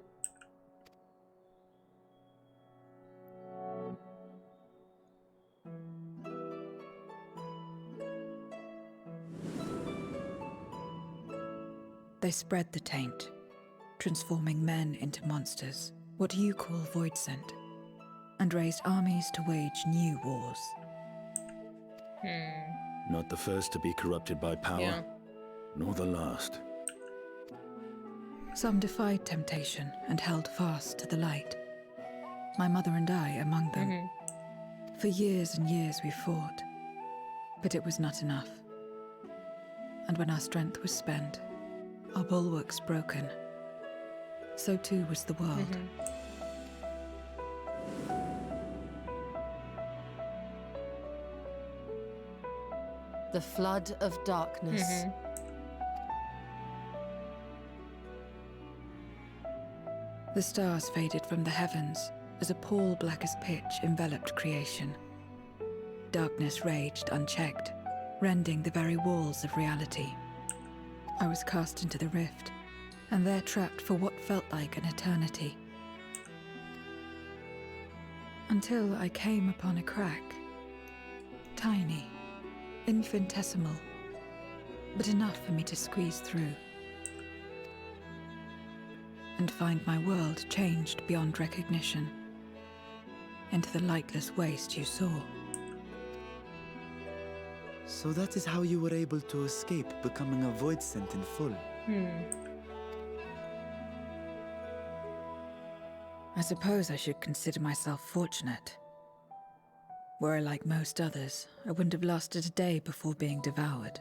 They spread the taint, transforming men into monsters, what you call Void Sent. and raised armies to wage new wars. Not the first to be corrupted by power, nor the last. Some defied temptation and held fast to the light. My mother and I among them. For years and years we fought, but it was not enough. And when our strength was spent, our bulwarks broken, so too was the world. The flood of darkness. The stars faded from the heavens as a pall black as pitch enveloped creation. Darkness raged unchecked, rending the very walls of reality. I was cast into the rift, and there trapped for what felt like an eternity. Until I came upon a crack. Tiny, infinitesimal, but enough for me to squeeze through. And find my world changed beyond recognition, into the lightless waste you saw. So that is how you were able to escape becoming a void scent in full. I suppose I should consider myself fortunate. Were I like most others, I wouldn't have lasted a day before being devoured.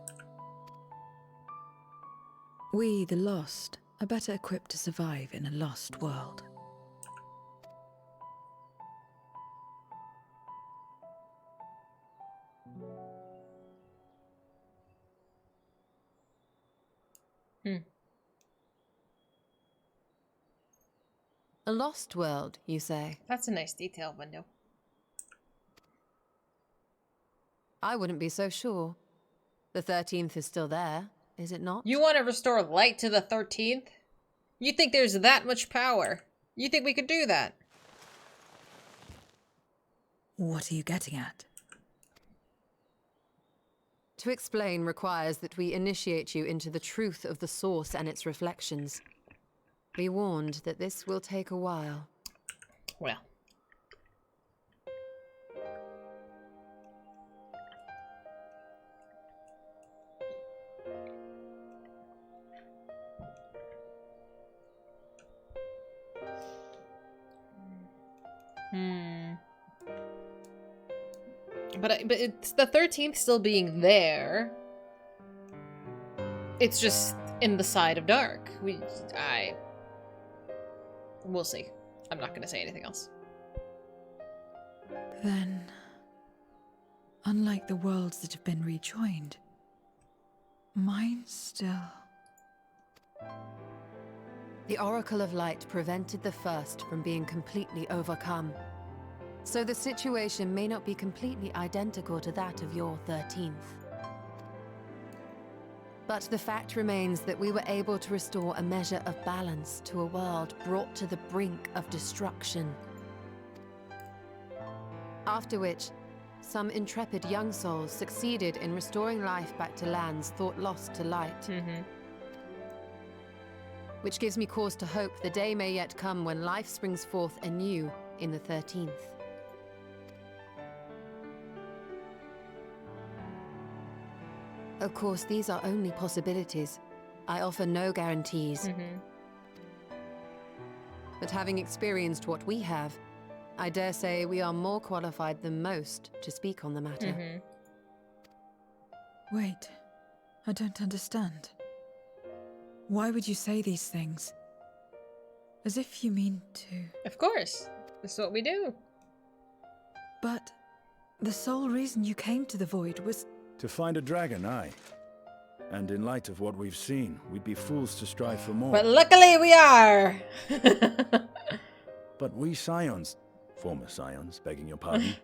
We, the lost, are better equipped to survive in a lost world. A lost world, you say? That's a nice detail window. I wouldn't be so sure. The 13th is still there, is it not? You want to restore light to the 13th? You think there's that much power? You think we could do that? What are you getting at? To explain requires that we initiate you into the truth of the source and its reflections. Be warned that this will take a while. Well. But it's the 13th still being there. It's just in the side of dark. We'll see. I'm not going to say anything else. Then, unlike the worlds that have been rejoined, mine still... The Oracle of Light prevented the first from being completely overcome. So the situation may not be completely identical to that of your 13th. But the fact remains that we were able to restore a measure of balance to a world brought to the brink of destruction. After which, some intrepid young souls succeeded in restoring life back to lands thought lost to light. Which gives me cause to hope the day may yet come when life springs forth anew in the 13th. Of course, these are only possibilities. I offer no guarantees. But having experienced what we have, I dare say we are more qualified than most to speak on the matter. Wait, I don't understand. Why would you say these things? As if you mean to... Of course. This is what we do. But the sole reason you came to the Void was... To find a dragon, aye. And in light of what we've seen, we'd be fools to strive for more. But luckily we are! But we Scions, former Scions, begging your pardon,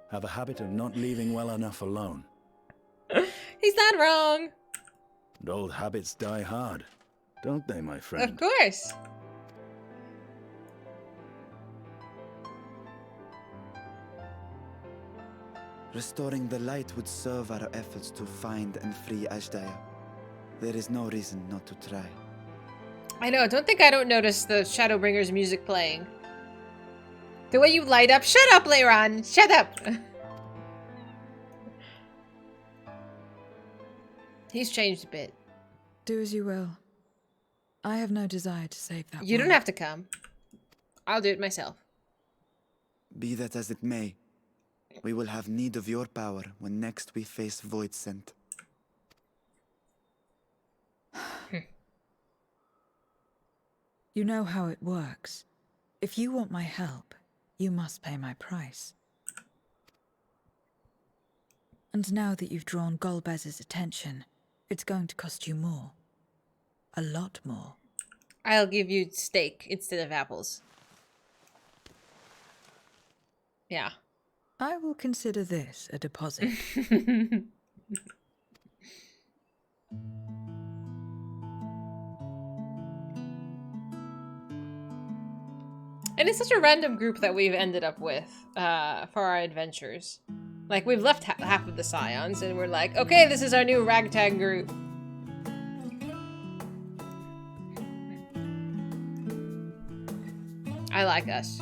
have a habit of not leaving well enough alone. He's not wrong! And old habits die hard, don't they, my friend? Of course! Restoring the light would serve our efforts to find and free Ashdaya. There is no reason not to try. I know, don't think I don't notice the Shadowbringers music playing. The way you light up. Shut up, Leiron. Shut up. He's changed a bit. Do as you will. I have no desire to save that You don't world. have to come. I'll do it myself. Be that as it may, we will have need of your power when next we face Voidsent. You know how it works. If you want my help, you must pay my price. And now that you've drawn Golbez's attention, it's going to cost you more. A lot more. I'll give you steak instead of apples. Yeah. I will consider this a deposit. And it's such a random group that we've ended up with for our adventures. Like, we've left half of the Scions, and we're like, okay, this is our new ragtag group. I like us.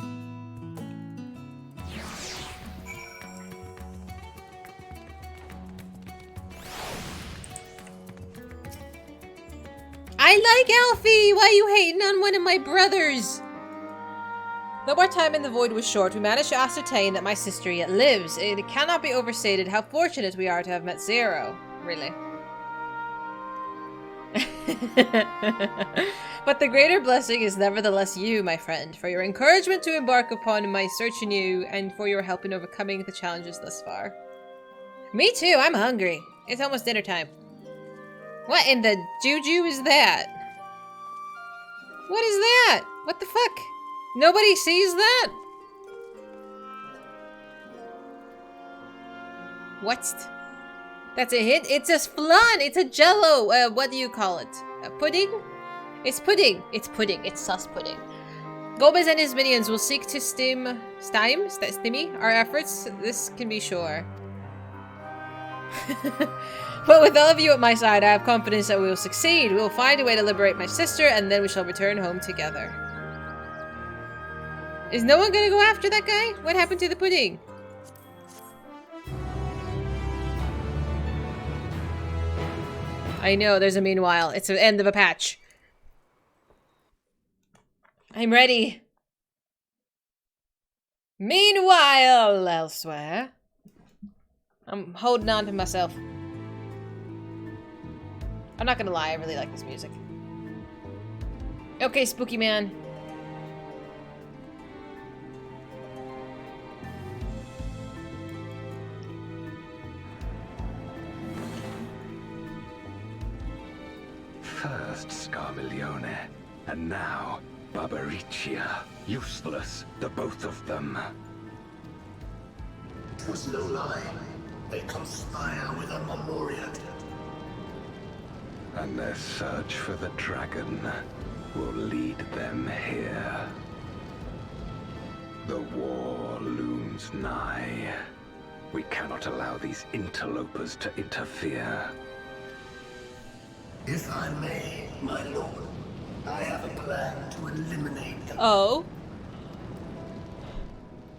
I like Alfie! Why are you hating on one of my brothers? Though our time in the void was short, we managed to ascertain that my sister yet lives. It cannot be overstated how fortunate we are to have met Zero. Really. But the greater blessing is nevertheless you, my friend, for your encouragement to embark upon my search anew, and for your help in overcoming the challenges thus far. Me too, I'm hungry. It's almost dinner time. What in the juju is that? What is that? What the fuck? Nobody sees that? What? That's a hit? It's a flan! It's a jello! What do you call it? A pudding? It's pudding! It's pudding. It's sus pudding. Golbez and his minions will seek to stymie our efforts, this can be sure. But with all of you at my side, I have confidence that we will succeed. We will find a way to liberate my sister, and then we shall return home together. Is no one gonna go after that guy? What happened to the pudding? I know, there's a meanwhile. It's the end of a patch. I'm ready. Meanwhile, elsewhere. I'm holding on to myself. I'm not gonna lie, I really like this music. Okay, Spooky Man. First Scarmiglione, and now Barbariccia. Useless, the both of them. It was no lie. They conspire with a Memoriat. And their search for the dragon will lead them here. The war looms nigh. We cannot allow these interlopers to interfere. If I may, my lord, I have a plan to eliminate them. Oh?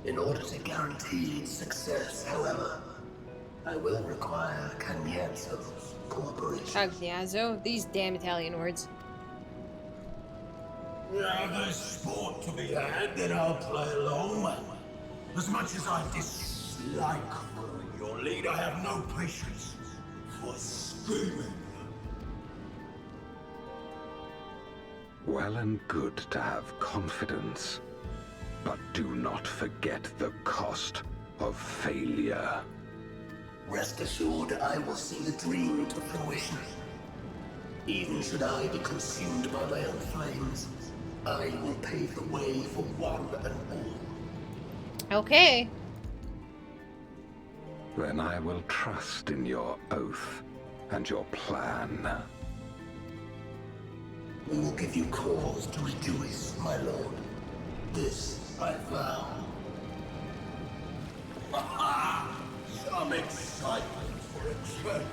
In order to guarantee its success, however, I will require Cagnazzo's cooperation. Cagnazzo? These damn Italian words. Now there's sport to be had, then I'll play along. As much as I dislike following your lead, I have no patience for scheming. Well and good to have confidence, but do not forget the cost of failure. Rest assured, I will see the dream to fruition. Even should I be consumed by my own flames, I will pave the way for one and all. Okay. Then I will trust in your oath and your plan. We will give you cause to rejoice, my lord. This I vow. Aha! Some excitement for a change.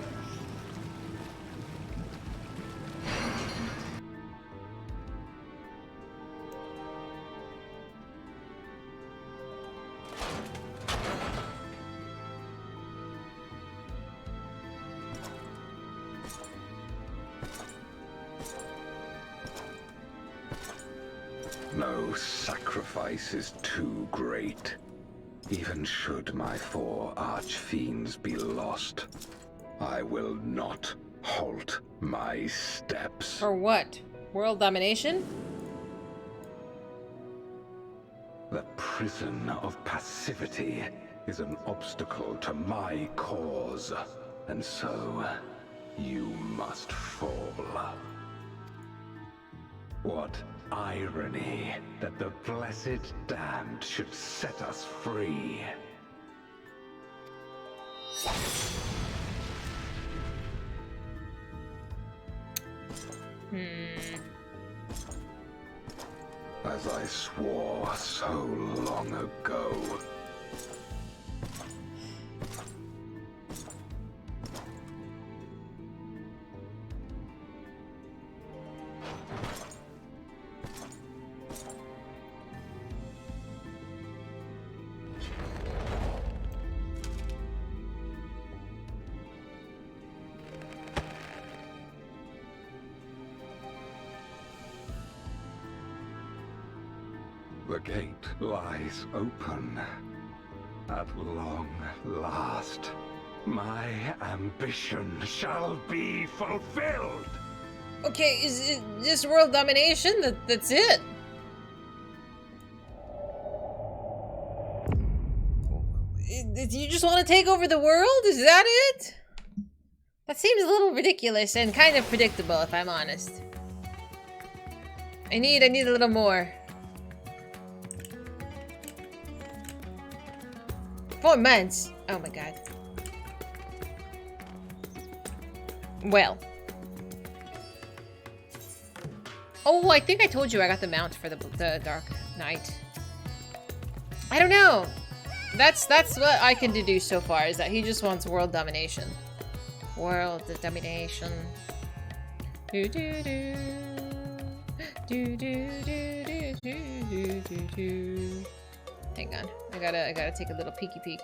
No sacrifice is too great. Even should my 4 archfiends be lost, I will not halt my steps. For what? World domination? The prison of passivity is an obstacle to my cause, and so you must fall. What irony that the blessed damned should set us free. As I swore so long ago. The gate lies open. At long last, my ambition shall be fulfilled. Okay, is it just world domination? That's it? You just want to take over the world? Is that it? That seems a little ridiculous and kind of predictable, if I'm honest. I need a little more. 4 months. Oh my god. Well. Oh, I think I told you I got the mount for the Dark Knight. I don't know. That's what I can deduce so far, is that he just wants world domination. World domination. Do do do. Do do do do do do do. Hang on. I gotta take a little peeky peek.